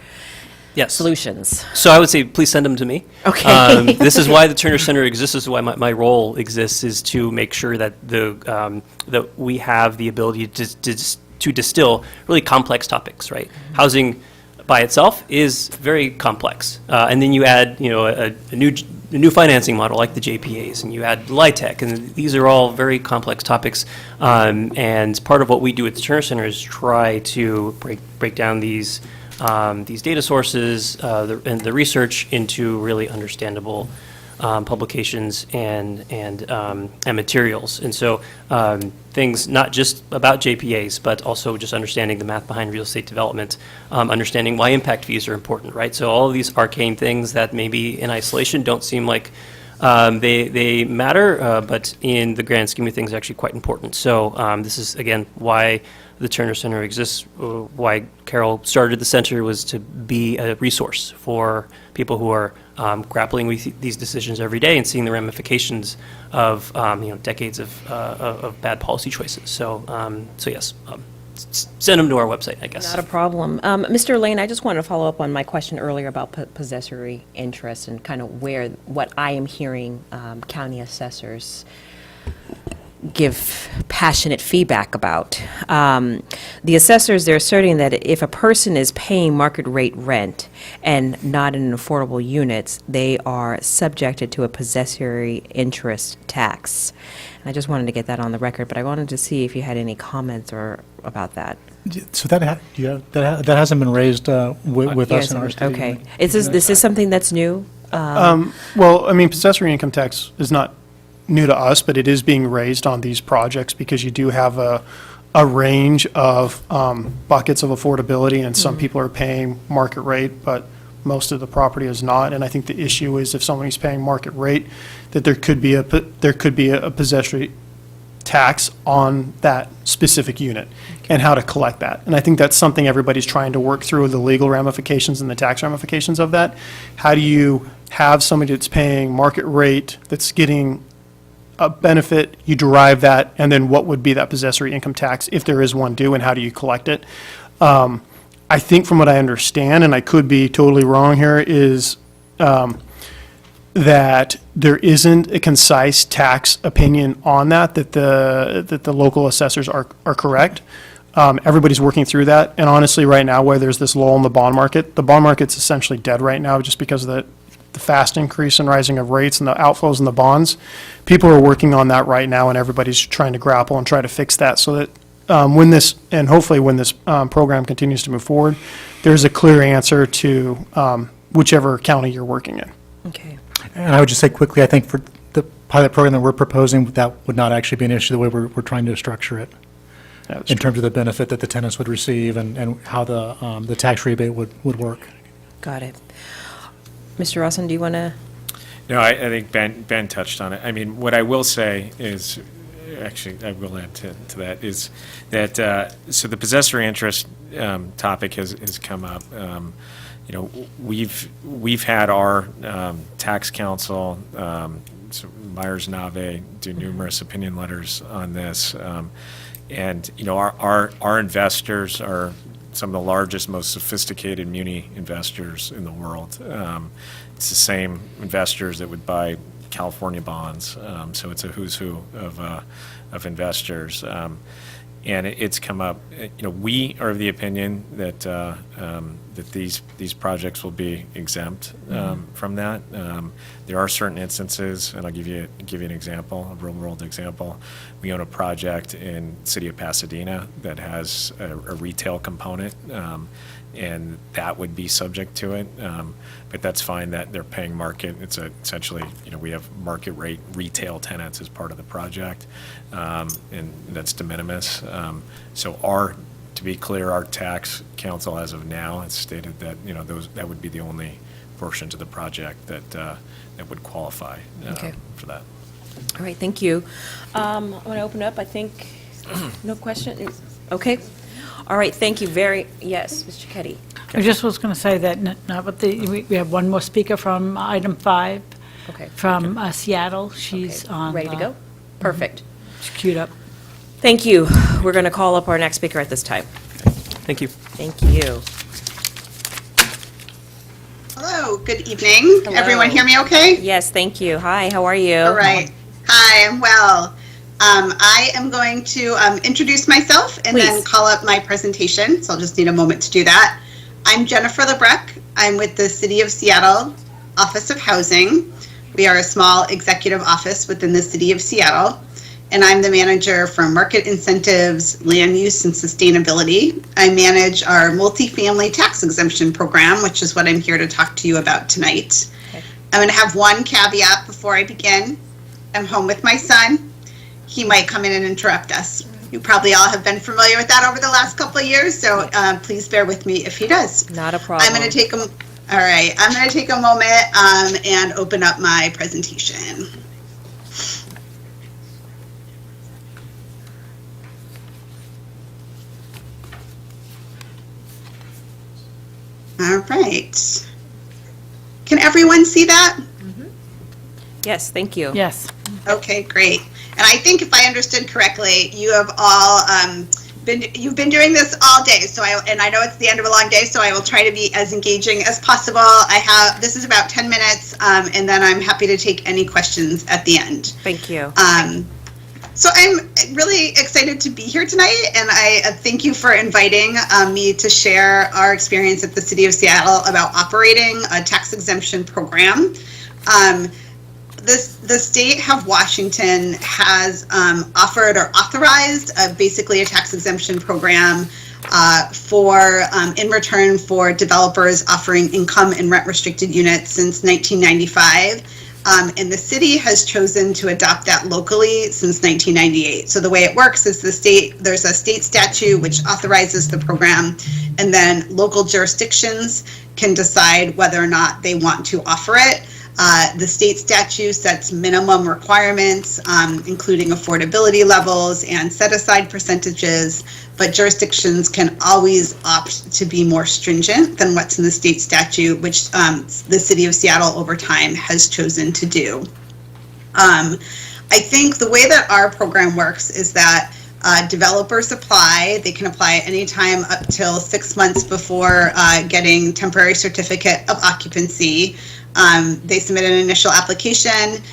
solutions. So I would say, please send them to me. Okay. This is why the Turner Center exists. This is why my role exists, is to make sure that that we have the ability to distill really complex topics. Right, housing by itself is very complex, and then you add a new financing model like the JPAs, and you add LIHTC, and these are all very complex topics. And part of what we do at the Turner Center is try to break down these data sources and the research into really understandable publications and materials. And so things not just about JPAs, but also just understanding the math behind real estate development, understanding why impact fees are important, right? So all of these arcane things that maybe in isolation don't seem like they matter, but in the grand scheme of things are actually quite important. So this is, again, why the Turner Center exists, why Carol started the center, was to be a resource for people who are grappling with these decisions every day and seeing the ramifications of decades of bad policy choices. So yes, send them to our website, I guess. Not a problem. Mr. Lane, I just wanted to follow up on my question earlier about possessory interest and kind of what I am hearing county assessors give passionate feedback about. The assessors, they're asserting that if a person is paying market rate rent and not in an affordable units, they are subjected to a possessory interest tax. And I just wanted to get that on the record, but I wanted to see if you had any comments about that. So that hasn't been raised with us in our state. Okay. This is something that's new? Well, I mean, possessory income tax is not new to us, but it is being raised on these projects because you do have a range of buckets of affordability, and some people are paying market rate, but most of the property is not. And I think the issue is if somebody's paying market rate, that there could be a possessory tax on that specific unit and how to collect that. And I think that's something everybody's trying to work through, the legal ramifications and the tax ramifications of that. How do you have somebody that's paying market rate that's getting a benefit, you derive that, and then what would be that possessory income tax if there is one due, and how do you collect it? I think from what I understand, and I could be totally wrong here, is that there isn't a concise tax opinion on that the local assessors are correct. Everybody's working through that, and honestly, right now, where there's this lull in the bond market's essentially dead right now just because of the fast increase and rising of rates and the outflows in the bonds. People are working on that right now, and everybody's trying to grapple and try to fix that so that hopefully when this program continues to move forward, there's a clear answer to whichever county you're working in. Okay. And I would just say quickly, I think for the pilot program that we're proposing, that would not actually be an issue the way we're trying to structure it in terms of the benefit that the tenants would receive and how the tax rebate would work. Got it. Mr. Rawson, do you want to? No, I think Ben touched on it. I mean, what I will say is actually, I will add to that, is that, so the possessory interest topic has come up. You know, we've had our tax counsel, so Myers-Nave, do numerous opinion letters on this. And, you know, our investors are some of the largest, most sophisticated muni investors in the world. It's the same investors that would buy California bonds. So it's a who's who of investors. And it's come up, you know, we are of the opinion that that these projects will be exempt from that. There are certain instances, and I'll give you an example, a real world example. We own a project in the city of Pasadena that has a retail component, and that would be subject to it. But that's fine that they're paying market. It's essentially, you know, we have market rate retail tenants as part of the project, and that's de minimis. So to be clear, our tax counsel as of now has stated that, you know, that would be the only portions of the project that would qualify for that. All right, thank you. I want to open up, I think, no question? Okay. All right, thank you yes, Mr. Ketty. I just was going to say that we have one more speaker from item 5. Okay. From Seattle. She's on. Ready to go? Perfect. She's queued up. Thank you. We're going to call up our next speaker at this time. Thank you. Thank you. Hello, good evening. Hello. Everyone hear me okay? Yes, thank you. Hi, how are you? All right. Hi, I'm well. I am going to introduce myself and then call up my presentation, so I'll just need a moment to do that. I'm Jennifer Lebrecht. I'm with the City of Seattle Office of Housing. We are a small executive office within the City of Seattle, and I'm the manager for market incentives, land use, and sustainability. I manage our multifamily tax exemption program, which is what I'm here to talk to you about tonight. Okay. I'm going to have one caveat before I begin. I'm home with my son. He might come in and interrupt us. You probably all have been familiar with that over the last couple of years, so please bear with me if he does. Not a problem. I'm going to take a moment and open up my presentation. All right. Can everyone see that? Yes, thank you. Yes. Okay, great. And I think if I understood correctly, you have all you've been doing this all day. So I know it's the end of a long day, so I will try to be as engaging as possible. This is about 10 minutes, and then I'm happy to take any questions at the end. Thank you. So I'm really excited to be here tonight, and I thank you for inviting me to share our experience at the City of Seattle about operating a tax exemption program. The state of Washington has offered or authorized basically a tax exemption program in return for developers offering income and rent restricted units since 1995. And the city has chosen to adopt that locally since 1998. So the way it works is there's a state statute which authorizes the program, and then local jurisdictions can decide whether or not they want to offer it. The state statute sets minimum requirements, including affordability levels and set-aside percentages, but jurisdictions can always opt to be more stringent than what's in the state statute, which the City of Seattle over time has chosen to do. I think the way that our program works is that developers apply. They can apply anytime up till 6 months before getting temporary certificate of occupancy. They submit an initial application.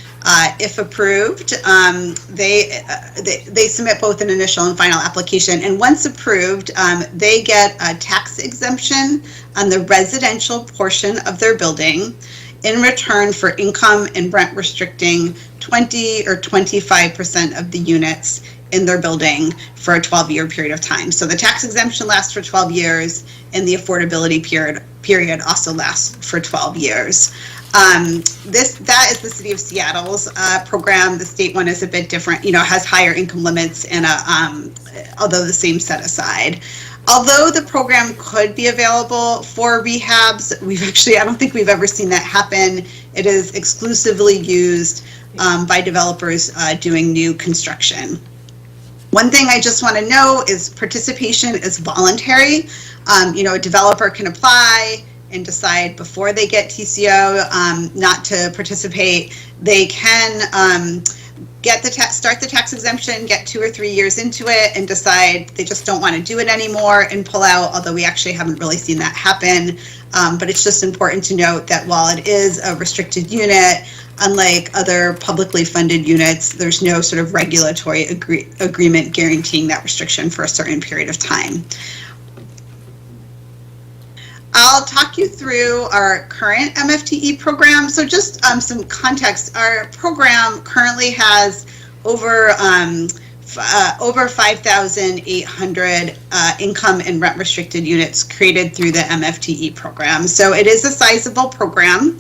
If approved, they submit both an initial and final application. And once approved, they get a tax exemption on the residential portion of their building in return for income and rent restricting 20 or 25% of the units in their building for a 12-year period of time. So the tax exemption lasts for 12 years, and the affordability period also lasts for 12 years. That is the City of Seattle's program. The state one is a bit different, has higher income limits and although the same set aside. Although the program could be available for rehabs, I don't think we've ever seen that happen. It is exclusively used by developers doing new construction. One thing I just want to know is participation is voluntary. A developer can apply and decide before they get TCO not to participate. They can start the tax exemption, get 2 or 3 years into it, and decide they just don't want to do it anymore and pull out, although we actually haven't really seen that happen. But it's just important to note that while it is a restricted unit, unlike other publicly funded units, there's no sort of regulatory agreement guaranteeing that restriction for a certain period of time. I'll talk you through our current MFTE program. So just some context, our program currently has over 5,800 income and rent restricted units created through the MFTE program. So it is a sizable program.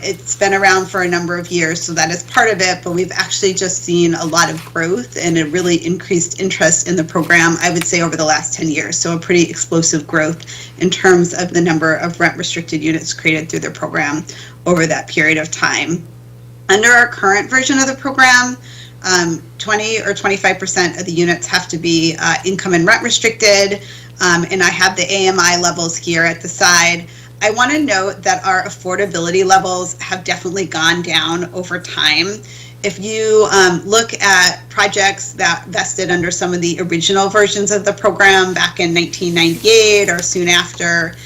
It's been around for a number of years, so that is part of it, but we've actually just seen a lot of growth and a really increased interest in the program, I would say, over the last 10 years. So a pretty explosive growth in terms of the number of rent-restricted units created through the program over that period of time. Under our current version of the program, 20 or 25% of the units have to be income and rent restricted, and I have the AMI levels here at the side. I want to note that our affordability levels have definitely gone down over time. If you look at projects that vested under some of the original versions of the program back in 1998 or soon after,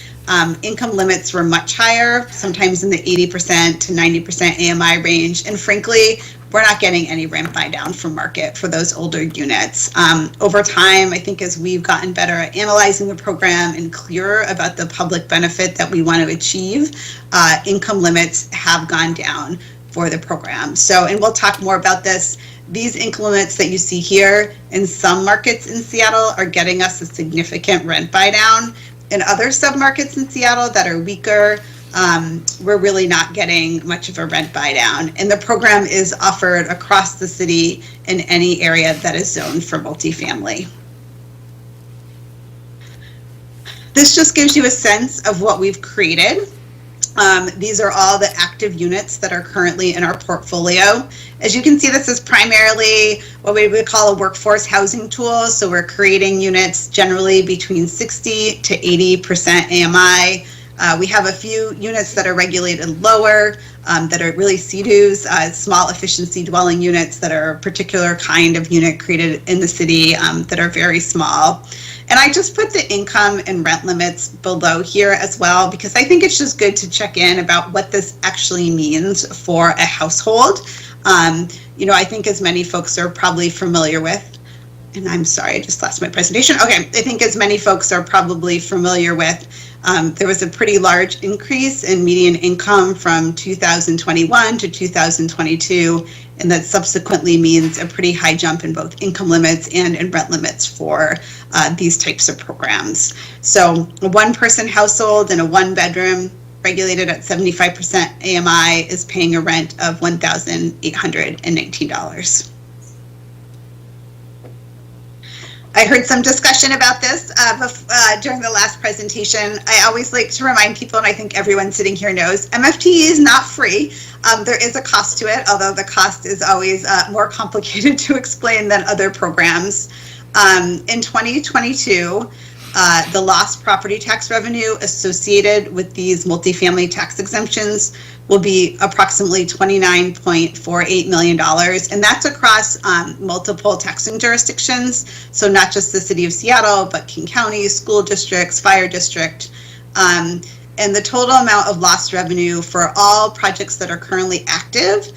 income limits were much higher, sometimes in the 80% to 90% AMI range, and frankly, we're not getting any rent buy down from market for those older units. Over time, I think as we've gotten better at analyzing the program and clearer about the public benefit that we want to achieve, income limits have gone down for the program. And we'll talk more about this. These income limits that you see here in some markets in Seattle are getting us a significant rent buy down. In other submarkets in Seattle that are weaker, we're really not getting much of a rent buy down. And the program is offered across the city in any area that is zoned for multifamily. This just gives you a sense of what we've created. These are all the active units that are currently in our portfolio. As you can see, this is primarily what we would call a workforce housing tool. So we're creating units generally between 60 to 80% AMI. We have a few units that are regulated lower, that are really CDUs, small efficiency dwelling units that are a particular kind of unit created in the city that are very small. And I just put the income and rent limits below here as well, because I think it's just good to check in about what this actually means for a household. I think as many folks are probably familiar with, and I'm sorry, I just lost my presentation. Okay, I think as many folks are probably familiar with, there was a pretty large increase in median income from 2021 to 2022, and that subsequently means a pretty high jump in both income limits and in rent limits for these types of programs. So a one-person household in a one-bedroom regulated at 75% AMI is paying a rent of $1,819. I heard some discussion about this during the last presentation. I always like to remind people, and I think everyone sitting here knows, MFTE is not free. There is a cost to it, although the cost is always more complicated to explain than other programs. In 2022, the lost property tax revenue associated with these multifamily tax exemptions will be approximately $29.48 million, and that's across multiple taxing jurisdictions, so not just the city of Seattle, but King County, school districts, fire district, and the total amount of lost revenue for all projects that are currently active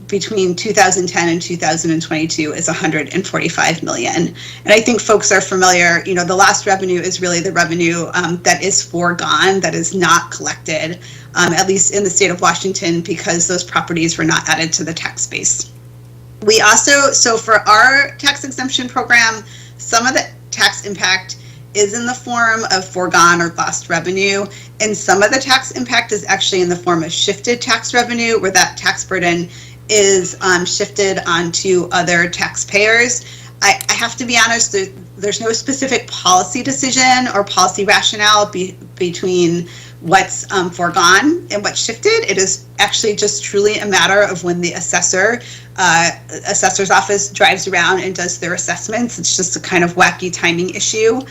between 2010 and 2022 is $145 million. And I think folks are familiar, the lost revenue is really the revenue that is foregone, that is not collected, at least in the state of Washington, because those properties were not added to the tax base. We also, so for our tax exemption program, some of the tax impact is in the form of foregone or lost revenue, and some of the tax impact is actually in the form of shifted tax revenue, where that tax burden is shifted onto other taxpayers. I have to be honest, there's no specific policy decision or policy rationale between what's foregone and what's shifted. It is actually just truly a matter of when the assessor's office drives around and does their assessments. It's just a kind of wacky timing issue.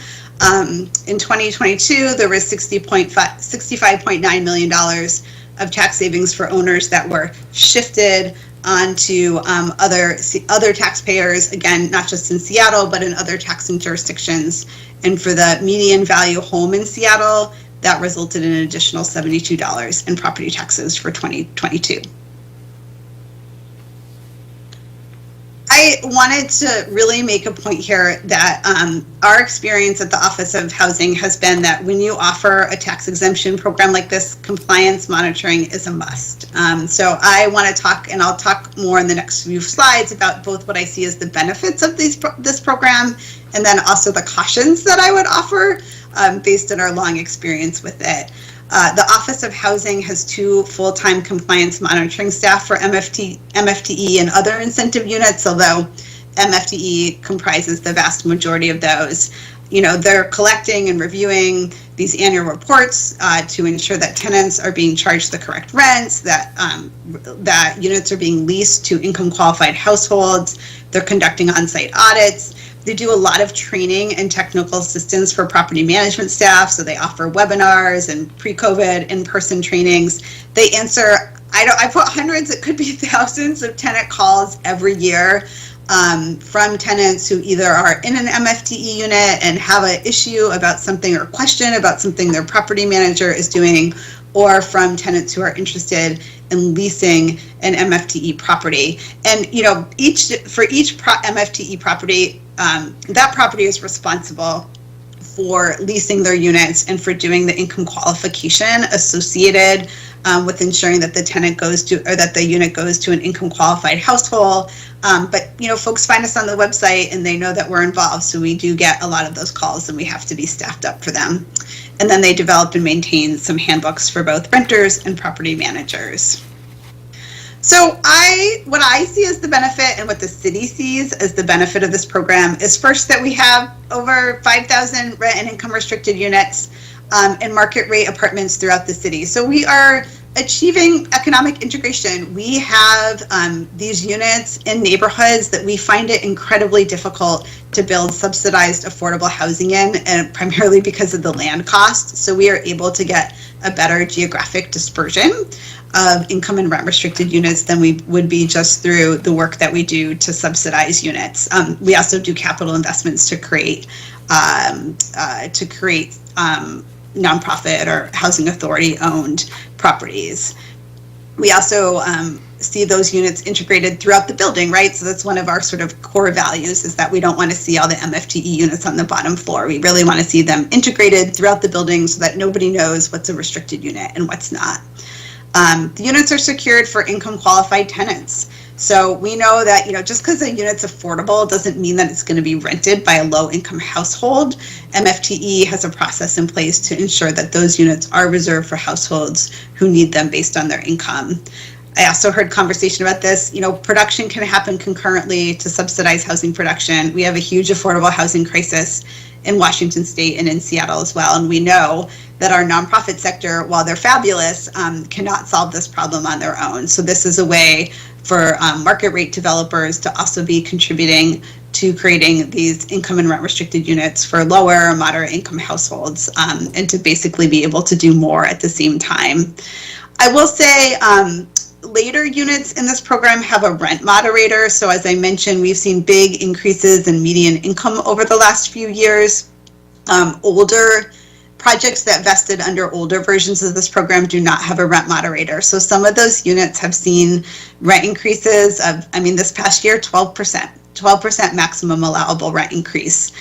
In 2022, there was $65.9 million of tax savings for owners that were shifted onto other taxpayers, again, not just in Seattle, but in other taxing jurisdictions. And for the median value home in Seattle, that resulted in an additional $72 in property taxes for 2022. I wanted to really make a point here that our experience at the Office of Housing has been that when you offer a tax exemption program like this, compliance monitoring is a must. So I want to talk, and I'll talk more in the next few slides about both what I see as the benefits of this program and then also the cautions that I would offer based on our long experience with it. The Office of Housing has 2 full-time compliance monitoring staff for MFTE and other incentive units, although MFTE comprises the vast majority of those. You know, they're collecting and reviewing these annual reports to ensure that tenants are being charged the correct rents, that that units are being leased to income-qualified households. They're conducting on-site audits. They do a lot of training and technical assistance for property management staff, so they offer webinars and pre-COVID in-person trainings. They answer, I put hundreds, it could be thousands of tenant calls every year from tenants who either are in an MFTE unit and have an issue about something or question about something their property manager is doing, or from tenants who are interested in leasing an MFTE property. And you know, for each MFTE property, that property is responsible for leasing their units and for doing the income qualification associated with ensuring that the tenant goes to, or that the unit goes to an income qualified household. But you know, folks find us on the website and they know that we're involved, so we do get a lot of those calls and we have to be staffed up for them. And then they develop and maintain some handbooks for both renters and property managers. So what I see as the benefit and what the city sees as the benefit of this program is first that we have over 5,000 rent and income restricted units and market rate apartments throughout the city. So we are achieving economic integration. We have these units in neighborhoods that we find it incredibly difficult to build subsidized affordable housing in, and primarily because of the land cost. So we are able to get a better geographic dispersion of income and rent restricted units than we would be just through the work that we do to subsidize units. We also do capital investments to create nonprofit or housing authority owned properties. We also see those units integrated throughout the building, right? So that's one of our sort of core values, is that we don't want to see all the MFTE units on the bottom floor. We really want to see them integrated throughout the building so that nobody knows what's a restricted unit and what's not. The units are secured for income qualified tenants. So we know that, you know, just because a unit's affordable doesn't mean that it's going to be rented by a low income household. MFTE has a process in place to ensure that those units are reserved for households who need them based on their income. I also heard conversation about this. You know, production can happen concurrently to subsidize housing production. We have a huge affordable housing crisis in Washington State and in Seattle as well. And we know that our nonprofit sector, while they're fabulous, cannot solve this problem on their own. So this is a way for market rate developers to also be contributing to creating these income and rent restricted units for lower or moderate income households, and to basically be able to do more at the same time. I will say later units in this program have a rent moderator. So as I mentioned, we've seen big increases in median income over the last few years. Older projects that vested under older versions of this program do not have a rent moderator. So some of those units have seen rent increases of, I mean, this past year, 12% maximum allowable rent increase,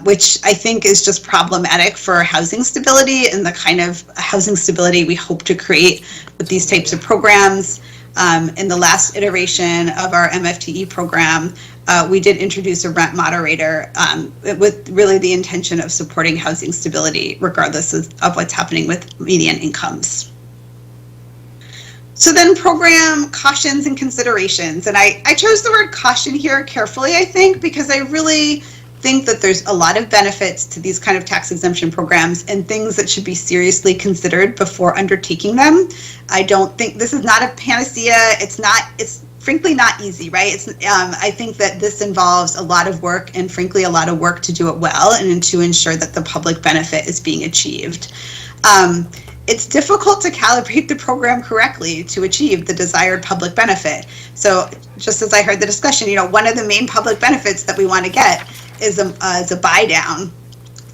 which I think is just problematic for housing stability and the kind of housing stability we hope to create with these types of programs. In the last iteration of our MFTE program, we did introduce a rent moderator with really the intention of supporting housing stability regardless of what's happening with median incomes. So then program cautions and considerations. And I chose the word caution here carefully, I think, because I really think that there's a lot of benefits to these kind of tax exemption programs and things that should be seriously considered before undertaking them. I don't think this is not a panacea. It's frankly not easy, right? I think that this involves a lot of work and frankly a lot of work to do it well and to ensure that the public benefit is being achieved. It's difficult to calibrate the program correctly to achieve the desired public benefit. So just as I heard the discussion, one of the main public benefits that we want to get is a buy down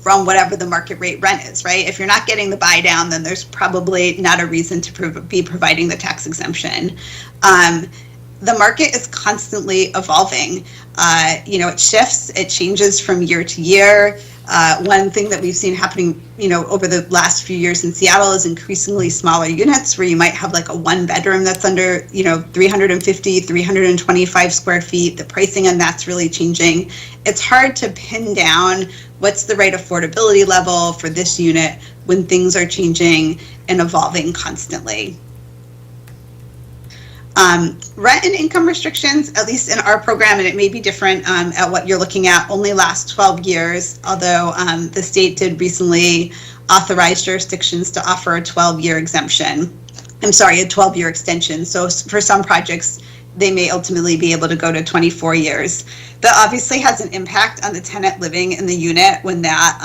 from whatever the market rate rent is, right? If you're not getting the buy down, then there's probably not a reason to be providing the tax exemption. The market is constantly evolving. It shifts, it changes from year to year. One thing that we've seen happening, over the last few years in Seattle is increasingly smaller units where you might have like a one bedroom that's under, 350, 325 square feet. The pricing on that's really changing. It's hard to pin down what's the right affordability level for this unit when things are changing and evolving constantly. Rent and income restrictions, at least in our program, and it may be different at what you're looking at, only last 12 years, although the state did recently authorize jurisdictions to offer a 12-year exemption. I'm sorry, a 12-year extension. So for some projects, they may ultimately be able to go to 24 years. That obviously has an impact on the tenant living in the unit when that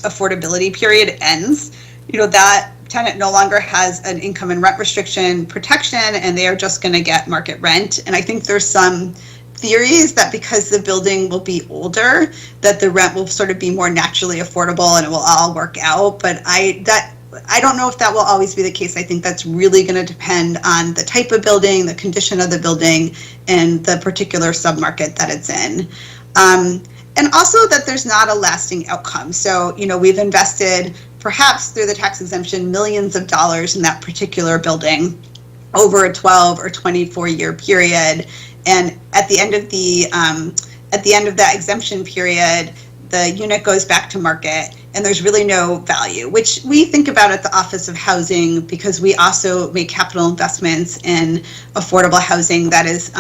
affordability period ends. That tenant no longer has an income and rent restriction protection, and they are just going to get market rent. And I think there's some theories that because the building will be older, that the rent will sort of be more naturally affordable and it will all work out. But I don't know if that will always be the case. I think that's really going to depend on the type of building, the condition of the building, and the particular submarket that it's in. And also that there's not a lasting outcome. So, we've invested, perhaps through the tax exemption, millions of dollars in that particular building over a 12 or 24-year period. And at the end of that exemption period, the unit goes back to market and there's really no value, which we think about at the Office of Housing because we also make capital investments in affordable housing that is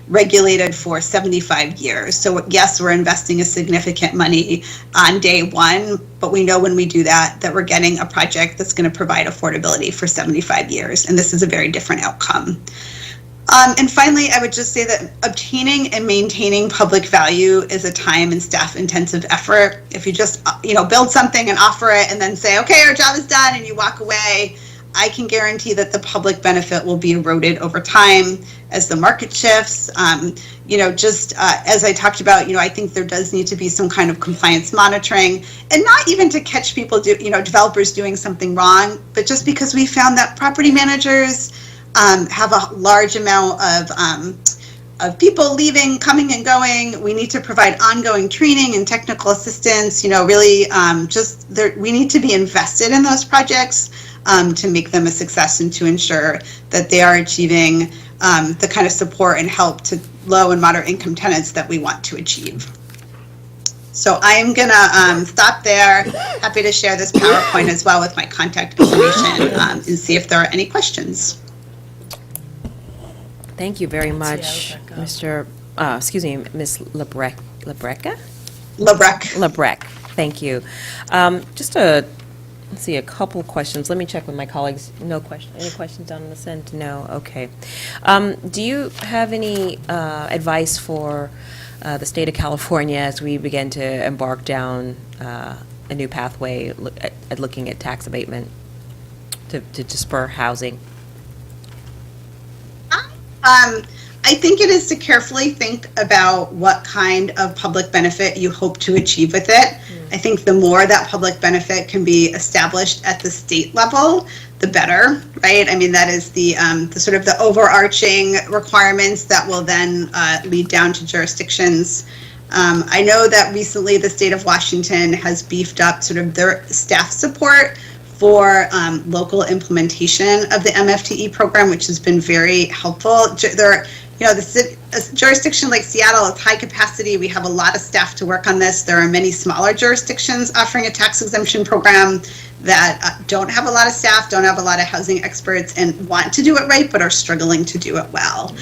regulated for 75 years. So yes, we're investing a significant money on day one, but we know when we do that we're getting a project that's going to provide affordability for 75 years. And this is a very different outcome. And finally, I would just say that obtaining and maintaining public value is a time and staff intensive effort. If you just, build something and offer it and then say, okay, our job is done and you walk away, I can guarantee that the public benefit will be eroded over time as the market shifts. As I talked about, I think there does need to be some kind of compliance monitoring, and not even to catch people, developers doing something wrong, but just because we found that property managers have a large amount of people leaving, coming and going. We need to provide ongoing training and technical assistance, we need to be invested in those projects to make them a success and to ensure that they are achieving the kind of support and help to low and moderate income tenants that we want to achieve. So I'm going to stop there. Happy to share this PowerPoint as well with my contact information and see if there are any questions. Thank you very much, Ms. Lebrecka? Lebrecka, thank you. Just let's see, a couple questions. Let me check with my colleagues. No question. Any questions on this end? No, okay. Do you have any advice for the state of California as we begin to embark down a new pathway at looking at tax abatement to spur housing? I think it is to carefully think about what kind of public benefit you hope to achieve with it. I think the more that public benefit can be established at the state level, the better, right? I mean, that is the sort of the overarching requirements that will then lead down to jurisdictions. I know that recently the state of Washington has beefed up sort of their staff support for local implementation of the MFTE program, which has been very helpful. A jurisdiction like Seattle is high capacity. We have a lot of staff to work on this. There are many smaller jurisdictions offering a tax exemption program that don't have a lot of staff, don't have a lot of housing experts, and want to do it right, but are struggling to do it well.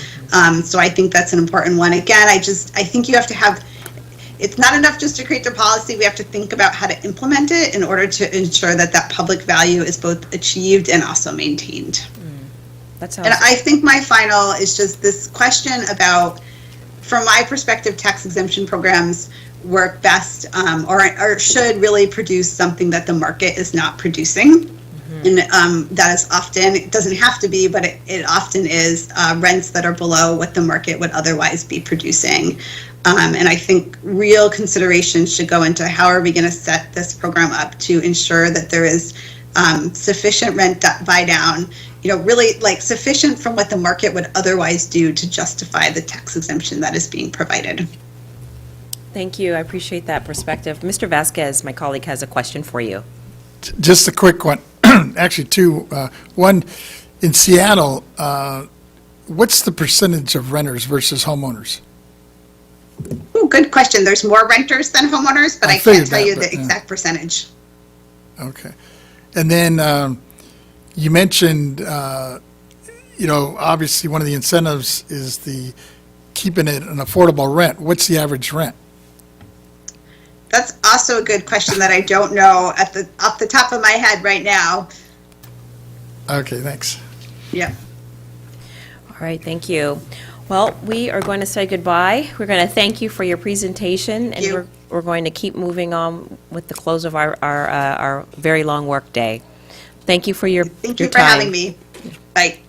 So I think that's an important one. Again, I think you have to have, it's not enough just to create the policy. We have to think about how to implement it in order to ensure that that public value is both achieved and also maintained. That sounds. And I think my final is just this question about, from my perspective, tax exemption programs work best or should really produce something that the market is not producing. And that is often, it doesn't have to be, but it often is rents that are below what the market would otherwise be producing. And I think real consideration should go into how are we going to set this program up to ensure that there is sufficient rent buy down, really like sufficient from what the market would otherwise do to justify the tax exemption that is being provided. Thank you. I appreciate that perspective. Mr. Vasquez, my colleague, has a question for you. Just a quick one. Actually, two. One, in Seattle, what's the percentage of renters versus homeowners? Ooh, good question. There's more renters than homeowners, but I can't tell you the exact percentage. Okay. And then you mentioned, obviously one of the incentives is the keeping it an affordable rent. What's the average rent? That's also a good question that I don't know off the top of my head right now. Okay, thanks. Yeah. All right, thank you. Well, we are going to say goodbye. We're going to thank you for your presentation, and we're going to keep moving on with the close of our very long work day. Thank you for your Thank you your for time. having me. Bye.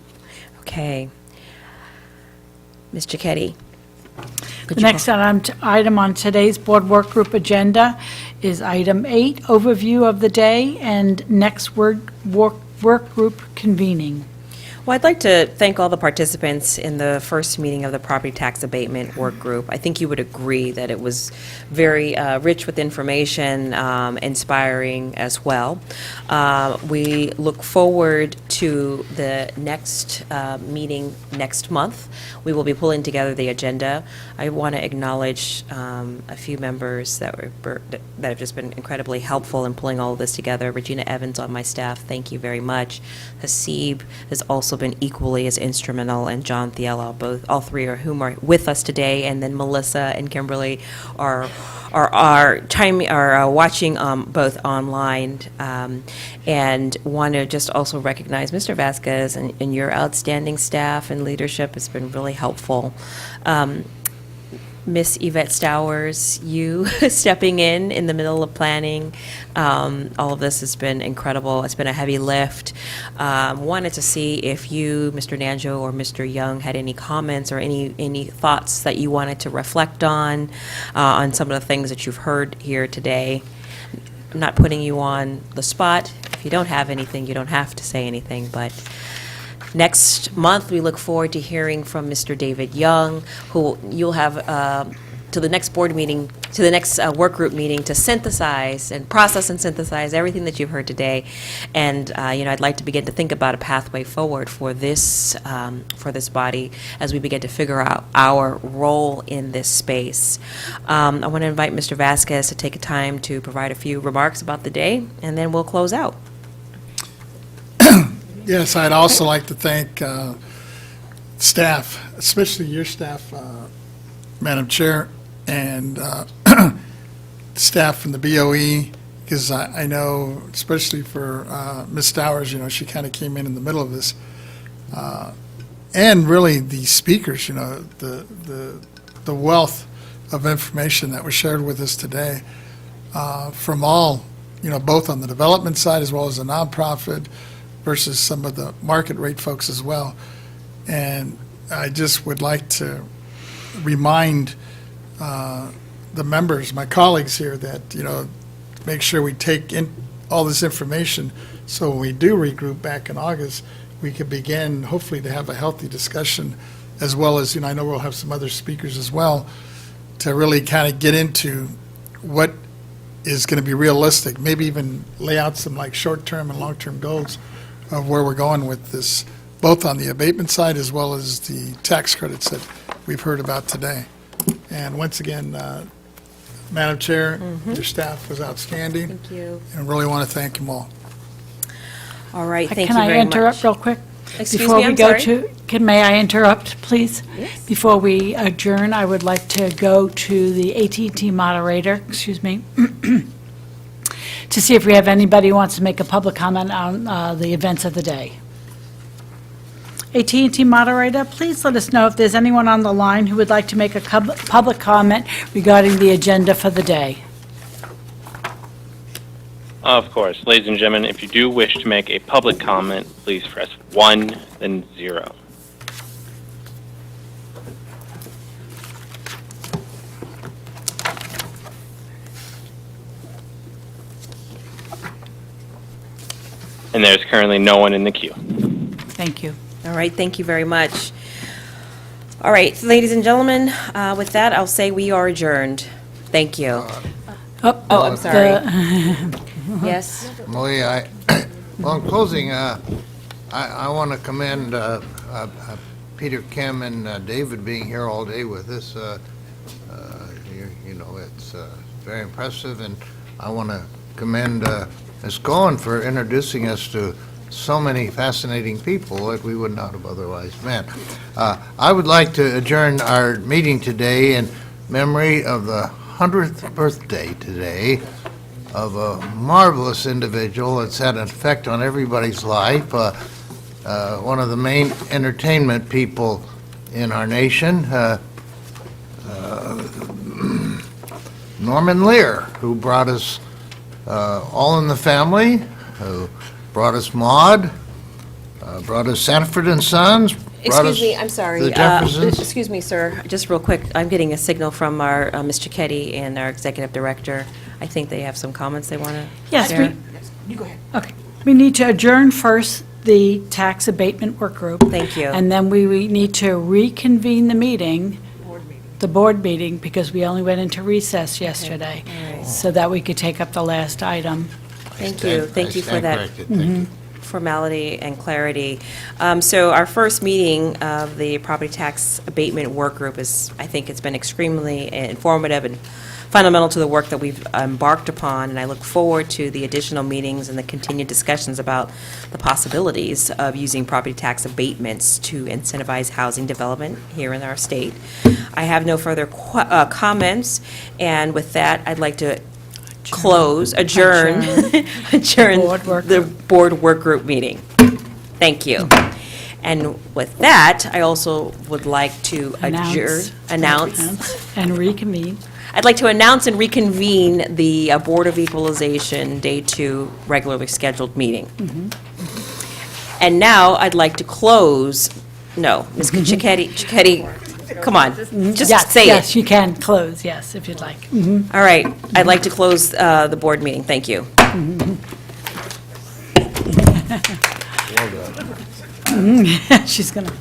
Okay. Ms. Giacchetti. The next item on today's board work group agenda is item 8, overview of the day and next work group convening. Well, I'd like to thank all the participants in the first meeting of the Property Tax Abatement Work Group. I think you would agree that it was very rich with information, inspiring as well. We look forward to the next meeting next month. We will be pulling together the agenda. I want to acknowledge a few members that have just been incredibly helpful in pulling all of this together. Regina Evans on my staff, thank you very much. Hasib has also been equally as instrumental, and John Thiela, all three of whom are with us today, and then Melissa and Kimberly are watching both online, and want to just also recognize Mr. Vasquez and your outstanding staff and leadership has been really helpful. Miss Yvette Stowers, you stepping in the middle of planning. All of this has been incredible. It's been a heavy lift. Wanted to see if you, Mr. Nanjo or Mr. Young, had any comments or any thoughts that you wanted to reflect on some of the things that you've heard here today. I'm not putting you on the spot. If you don't have anything, you don't have to say anything, but next month, we look forward to hearing from Mr. David Young, who you'll have to the next board meeting, to the next work group meeting to synthesize and process and synthesize everything that you've heard today. And, I'd like to begin to think about a pathway forward for this body as we begin to figure out our role in this space. I want to invite Mr. Vasquez to take a time to provide a few remarks about the day, and then we'll close out. Yes, I'd also like to thank staff, especially your staff, Madam Chair, and staff from the BOE, because I know, especially for Ms. Stowers, she kind of came in the middle of this. And really the speakers, the wealth of information that was shared with us today from all, both on the development side as well as the nonprofit, versus some of the market rate folks as well. And I just would like to remind the members, my colleagues here, that, make sure we take in all this information so when we do regroup back in August, we can begin hopefully to have a healthy discussion, as well as, I know we'll have some other speakers as well, to really kind of get into what is going to be realistic, maybe even lay out some short-term and long-term goals of where we're going with this, both on the abatement side as well as the tax credits that we've heard about today. And once again, Madam Chair, your staff was outstanding. Thank you. And really want to thank them all. All right, thank you Can very I much. interrupt real quick? Excuse Before me, we I'm go sorry? May I interrupt, please? Yes. Before we adjourn, I would like to go to the AT&T moderator, excuse me, to see if we have anybody who wants to make a public comment on the events of the day. AT&T moderator, please let us know if there's anyone on the line who would like to make a public comment regarding the agenda for the day. Of course. Ladies and gentlemen, if you do wish to make a public comment, please press 1, then 0. And there's currently no one in the queue. Thank you. All right, thank you very much. All right, ladies and gentlemen, with that, I'll say we are adjourned. Thank you. Oh, I'm sorry. Yes? Malia, well, in closing, I want to commend Peter, Kim, and David being here all day with us. You know, it's very impressive, and I want to commend Ms. Cohen for introducing us to so many fascinating people that we would not have otherwise met. I would like to adjourn our meeting today in memory of the 100th birthday today of a marvelous individual that's had an effect on everybody's life, one of the main entertainment people in our nation, Norman Lear, who brought us All in the Family, who brought us Maude, brought us Sanford and Sons. Excuse me, I'm sorry. The Jeffersons. Excuse me, sir, just real quick. I'm getting a signal from our Ms. Cicchetti and our executive director. I think they have some comments they want to Yes, share. you go ahead. Okay. We need to adjourn first the tax abatement work group. Thank you. And then we need to reconvene the meeting, the board meeting, because we only went into recess yesterday, so that we could take up the last item. Thank you. Thank you for that Thank you. formality and clarity. So our first meeting of the property tax abatement work group is, I think it's been extremely informative and fundamental to the work that we've embarked upon, and I look forward to the additional meetings and the continued discussions about the possibilities of using property tax abatements to incentivize housing development here in our state. I have no further comments, and with that, I'd like to adjourn the board work group meeting. Thank you. And with that, I also would like to announce and reconvene. I'd like to announce and reconvene the Board of Equalization Day 2 regularly scheduled meeting. And now I'd like to close, Ms. Cicchetti, come on, just say it. Yes, you can close, yes, if you'd like. All right, I'd like to close the board meeting. Thank you. She's going to.